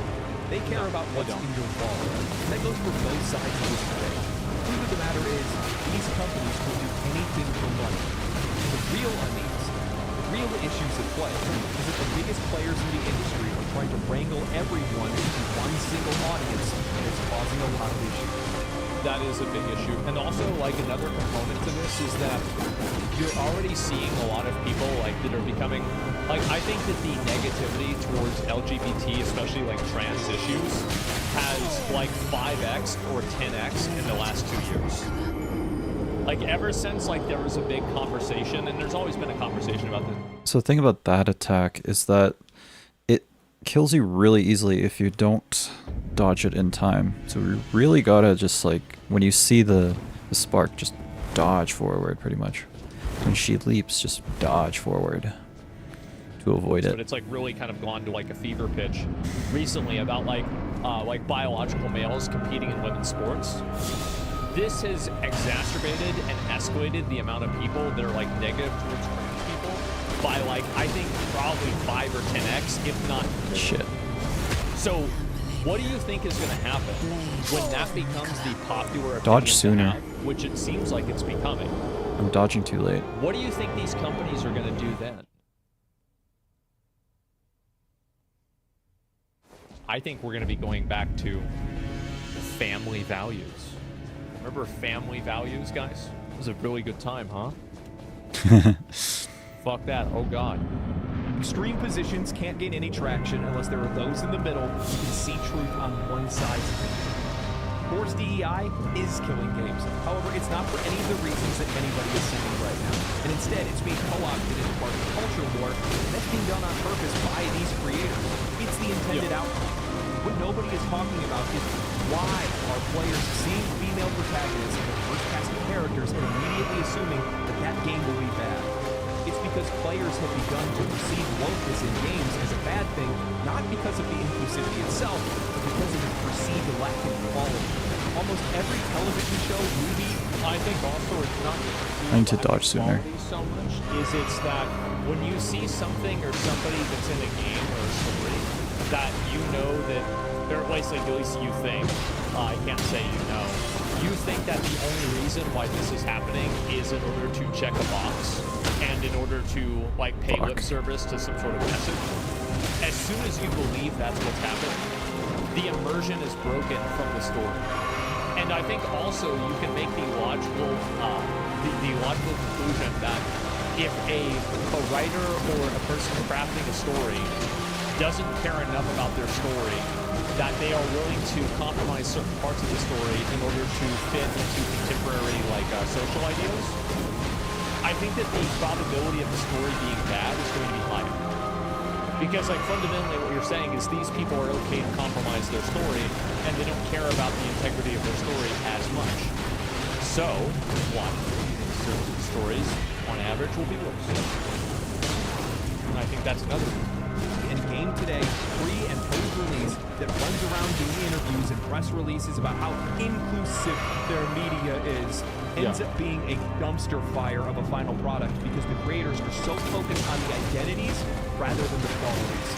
They care about what's in your wallet. And that goes for both sides of this debate. The truth of the matter is, these companies will do anything for money. The real unease, the real issues at play, is that the biggest players in the industry are trying to wrangle everyone into one single audience, and it's causing a lot of issues. That is a big issue. And also, like, another component to this is that you're already seeing a lot of people, like, that are becoming, like, I think that the negativity towards LGBT, especially, like, trans issues, has, like, 5x or 10x in the last 2 years. Like, ever since, like, there was a big conversation, and there's always been a conversation about this. So the thing about that attack is that it kills you really easily if you don't dodge it in time. So you really gotta just, like, when you see the spark, just dodge forward pretty much. When she leaps, just dodge forward to avoid it. But it's like really kind of gone to like a fever pitch recently about like biological males competing in women's sports. This has exacerbated and escalated the amount of people that are like negative towards trans people by like, I think probably 5 or 10x, if not more. Shit. So what do you think is going to happen when that becomes the popular Dodge opinion to sooner. have, which it seems like it's becoming? I'm dodging too late. What do you think these companies are going to do then? I think we're going to be going back to family values. Remember family values, guys? It was a really good time, huh? Fuck that. Oh, God. Extreme positions can't gain any traction unless there are those in the middle who can see truth on one side of it. Forced DEI is killing games. However, it's not for any of the reasons that anybody is saying right now. And instead, it's being co-opted as part of a culture war that's being done on purpose by these creators. It's the intended outcome. What nobody is talking about is why are players seeing female protagonists and first-casting characters and immediately assuming that that game will be bad. It's because players have begun to perceive wokeness in games as a bad thing, not because of the inclusivity itself, but because of the perceived lack of quality. Almost every television show, movie, I think also it's not I need to dodge sooner. so much is it's that when you see something or somebody that's in a game or a story that you know that, or at least you think, I can't say you know, you think that the only reason why this is happening is in order to check a box and in order to like pay lip service to some sort of message. As soon as you believe that's what's happening, the immersion is broken from the story. And I think also you can make the logical conclusion that if a writer or a person crafting a story doesn't care enough about their story, that they are willing to compromise certain parts of the story in order to fit into contemporary social ideals, I think that the probability of the story being bad is going to be higher. Because fundamentally what you're saying is these people are okay to compromise their story and they don't care about the integrity of their story as much. So, certain stories on average will be worse. And I think that's another reason. And game today, pre and post-release, that runs around doing interviews and press releases about how inclusive their media is, ends up being a dumpster fire of a final product because the creators are so focused on the identities rather than the qualities.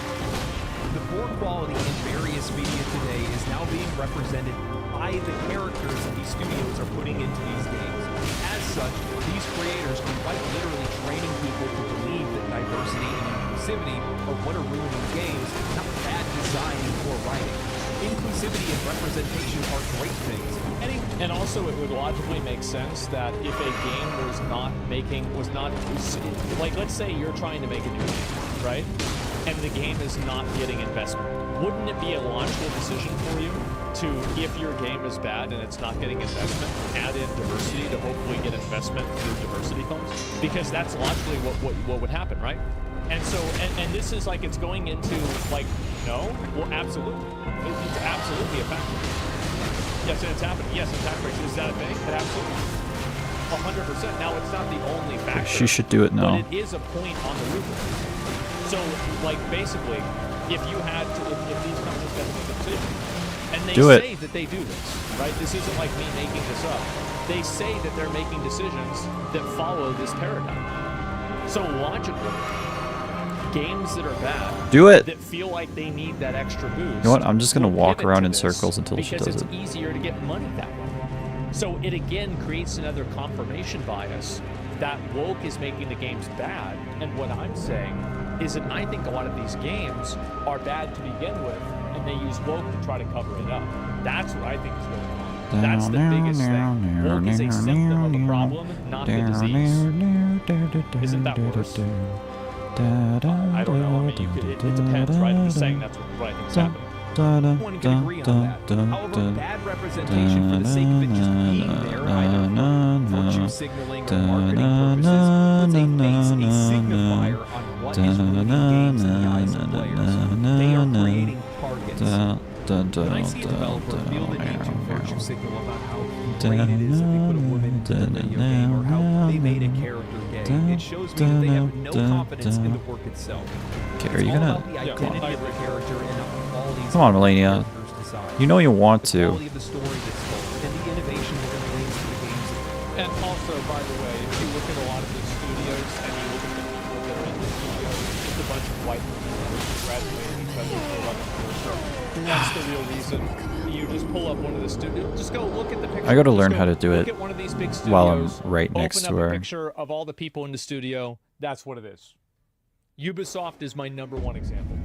The poor quality in various media today is now being represented by the characters that these studios are putting into these games. As such, these creators are quite literally training people to believe that diversity and inclusivity are what are ruining games, not bad design or writing. Inclusivity and representation are great things. And also, it would logically make sense that if a game let's say you're trying to make a new game, right? And the game is not getting investment. Wouldn't it be a logical decision for you to, if your game is bad and it's not getting investment, add in diversity to hopefully get investment through diversity funds? Because that's logically what would happen, right? And so, and this is it's going into no? Well, absolutely. It's absolutely a factor. Yes, and it's happening. Yes, in tax rates. Is that a thing? It absolutely. 100%. Now, it's not the only factor. She should do it now. But it is a point on the rubric. So, basically, if you had to, if these companies had to make a decision, and they say that they do this, right? This isn't like me making this up. They say that they're making decisions that follow this paradigm. So, logically, games that are bad, Do it. that feel like they need that extra boost. You know what? I'm just gonna will walk pivot around to in this circles until she because does it's it. easier to get money that way. So it again creates another confirmation bias that woke is making the games bad. And what I'm saying is that I think a lot of these games are bad to begin with, and they use woke to try to cover it up. That's what I think is going on. That's the biggest thing. Woke is a symptom of the problem, not the disease. Isn't that worse? I don't know. I mean, you could, it depends, right? I'm just saying that's what I think's happening. One can agree on that. However, bad representation for the sake of it just being there, either for virtue signaling or marketing purposes, puts a face, a signifier on what is ruining games in the eyes of players. They are creating targets. When I see a developer feel the need to virtue signal about how great it is that they put a woman into the video game or how they made a character gay, it shows me that they have no confidence in the work itself. Okay, are you gonna? The identity of the character and the qualities Come on, Melania. You know you want the to. quality of the story that's told and the innovation that brings to the games. And also, by the way, if you look at a lot of these studios and you look at the people that are in the studio, it's just a bunch of white people who graduated because of the level That's the real reason. You just pull up one of the studios. Just go look at the picture. I gotta learn how to do look it at one of these big studios, while I'm right next to open up her. a picture of all the people in the studio. That's what it is. Ubisoft is my #1 example.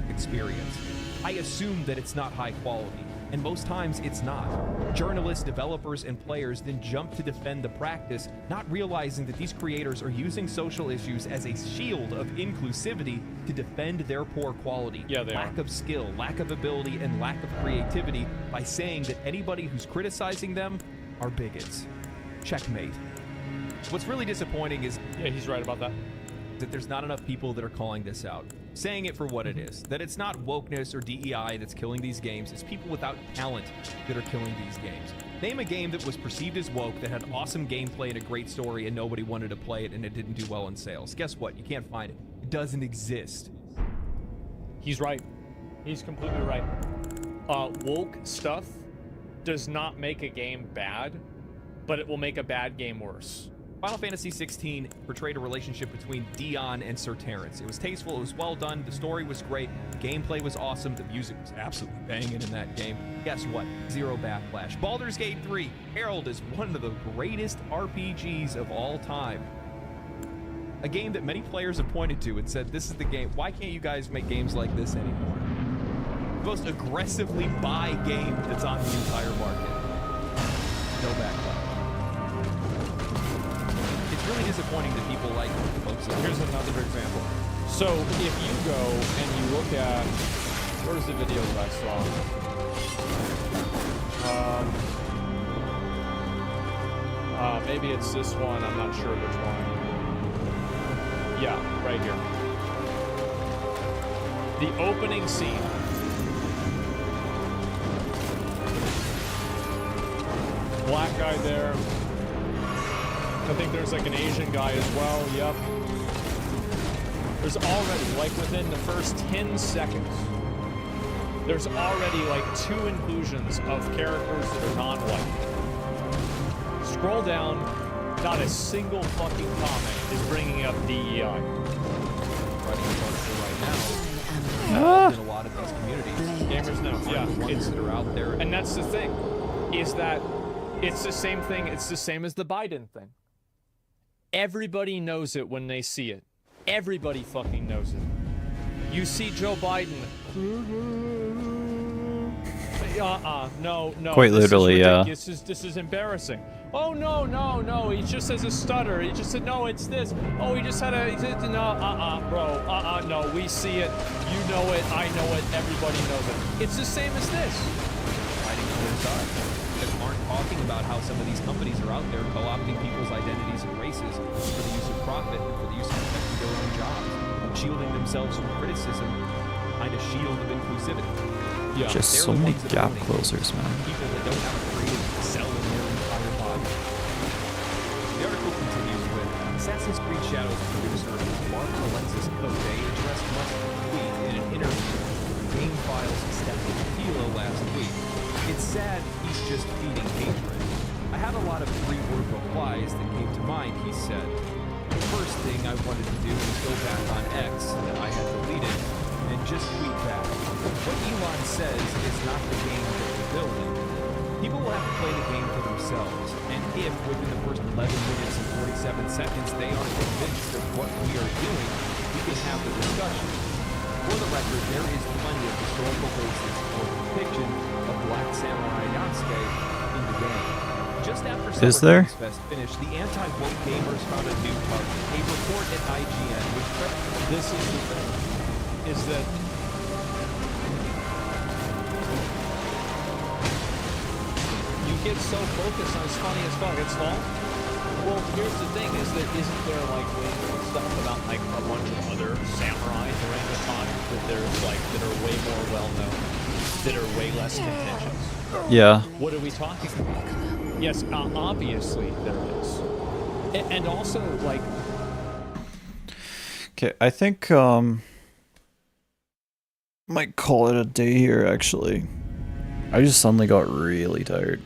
Experience. I assume that it's not high quality, and most times it's not. Journalists, developers, and players then jump to defend the practice, not realizing that these creators are using social issues as a shield of inclusivity to defend their poor quality, lack of skill, lack of ability, and lack of creativity by saying that anybody who's criticizing them are bigots. Checkmate. What's really disappointing is... Yeah, he's right about that. That there's not enough people that are calling this out, saying it for what it is, that it's not wokeness or DEI that's killing these games, it's people without talent that are killing these games. Name a game that was perceived as woke, that had awesome gameplay and a great story and nobody wanted to play it and it didn't do well in sales. Guess what? You can't find it. It doesn't exist. He's right. He's completely right. Woke stuff does not make a game bad, but it will make a bad game worse. Final Fantasy XVI portrayed a relationship between Dion and Sir Terrence. It was tasteful, it was well done, the story was great, the gameplay was awesome, the music was absolutely banging in that game. Guess what? Zero backlash. Baldur's Gate 3, Herald is one of the greatest RPGs of all time. A game that many players have pointed to and said, this is the game. Why can't you guys make games like this anymore? The most aggressively buy game that's on the entire market. No backlash. It's really disappointing that people like folks. Here's another example. So if you go and you look at, where's the video that I saw? Maybe it's this one. I'm not sure which one. Yeah, right here. The opening scene. Black guy there. I think there's like an Asian guy as well, yep. There's already, like within the first 10 seconds, there's already like 2 inclusions of characters that are non-white. Scroll down, not a single fucking comment is bringing up DEI. Right now, in a lot of these communities. Gamers know, yeah. It's that are out there. And that's the thing, is that it's the same thing, it's the same as the Biden thing. Everybody knows it when they see it. Everybody fucking knows it. You see Joe Biden. No. Quite literally, yeah. This is embarrassing. Oh no. He just has a stutter. He just said no. It's this. Oh, he just had a. Bro. No. We see it. You know it. I know it. Everybody knows it. It's the same as this. Fighting on their side. Because aren't talking about how some of these companies are out there co-opting people's identities and races for the use of profit and for the use of protecting their own jobs, shielding themselves from criticism, kind of shield of inclusivity. Yeah. Just so many gap closers, man. People that don't have a creative cell in their entire body. The article continues with Assassin's Creed Shadows producer Mark Alexis Cote addressed Musk's tweet in an interview with Game Files Stephanie Kilo last week. It's sad he's just feeding hatred. I had a lot of 3-word replies that came to mind, he said. first thing I wanted to do was go back on X that I had deleted and just tweet back. What Elon says is not the game that we're building. People will have to play the game for themselves, and if within the first 11 minutes and 47 seconds they are convinced of what we are doing, we can have the discussion. For the record, there is plenty of historical basis for the depiction of Black Samurai Yasuke in the game. Just after Is Summer there? Games Fest finished, the anti-woke gamers found a new target. A report at IGN which This is the thing, is that you get so focused on it's funny as fuck, it's all. Well, here's the thing, is that isn't there like way more stuff about like a bunch of other samurai during the time that there's like that are way more well known, that are way less contentious? Yeah. What are we talking about? Yes, obviously there is. And also like Okay, I think might call it a day here actually. I just suddenly got really tired.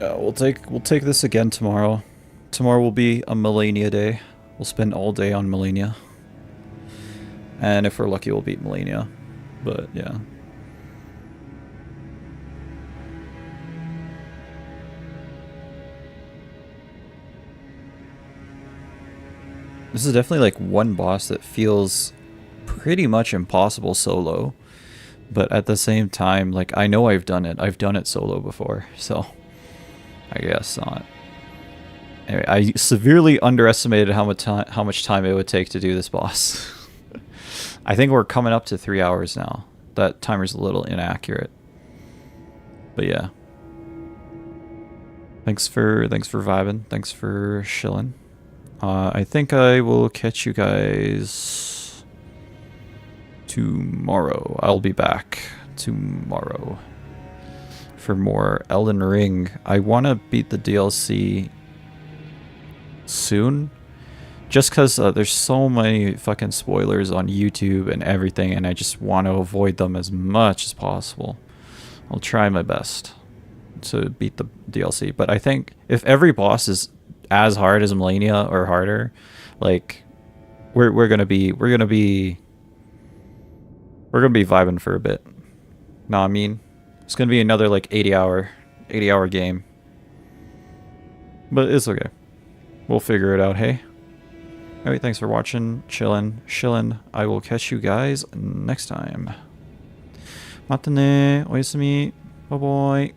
We'll take this again tomorrow. Tomorrow will be a Melania day. We'll spend all day on Melania. And if we're lucky we'll beat Melania. But yeah. This is definitely like one boss that feels pretty much impossible solo. But at the same time, like I know I've done it. I've done it solo before, so I guess not. Anyway, I severely underestimated how much time it would take to do this boss. I think we're coming up to 3 hours now. That timer's a little inaccurate. But yeah. Thanks for vibing. Thanks for shilling. I think I will catch you guys tomorrow. I'll be back tomorrow for more Elden Ring. I want to beat the DLC soon, just because there's so many fucking spoilers on YouTube and everything, and I just want to avoid them as much as possible. I'll try my best to beat the DLC, but I think if every boss is as hard as Melania or harder, like we're gonna be vibing for a bit. Know what I mean? It's gonna be another like 80 hour game. But it's okay. We'll figure it out, hey? Alright, thanks for watching, shillin'. I will catch you guys next time. Matane, oyasumi, bye bye.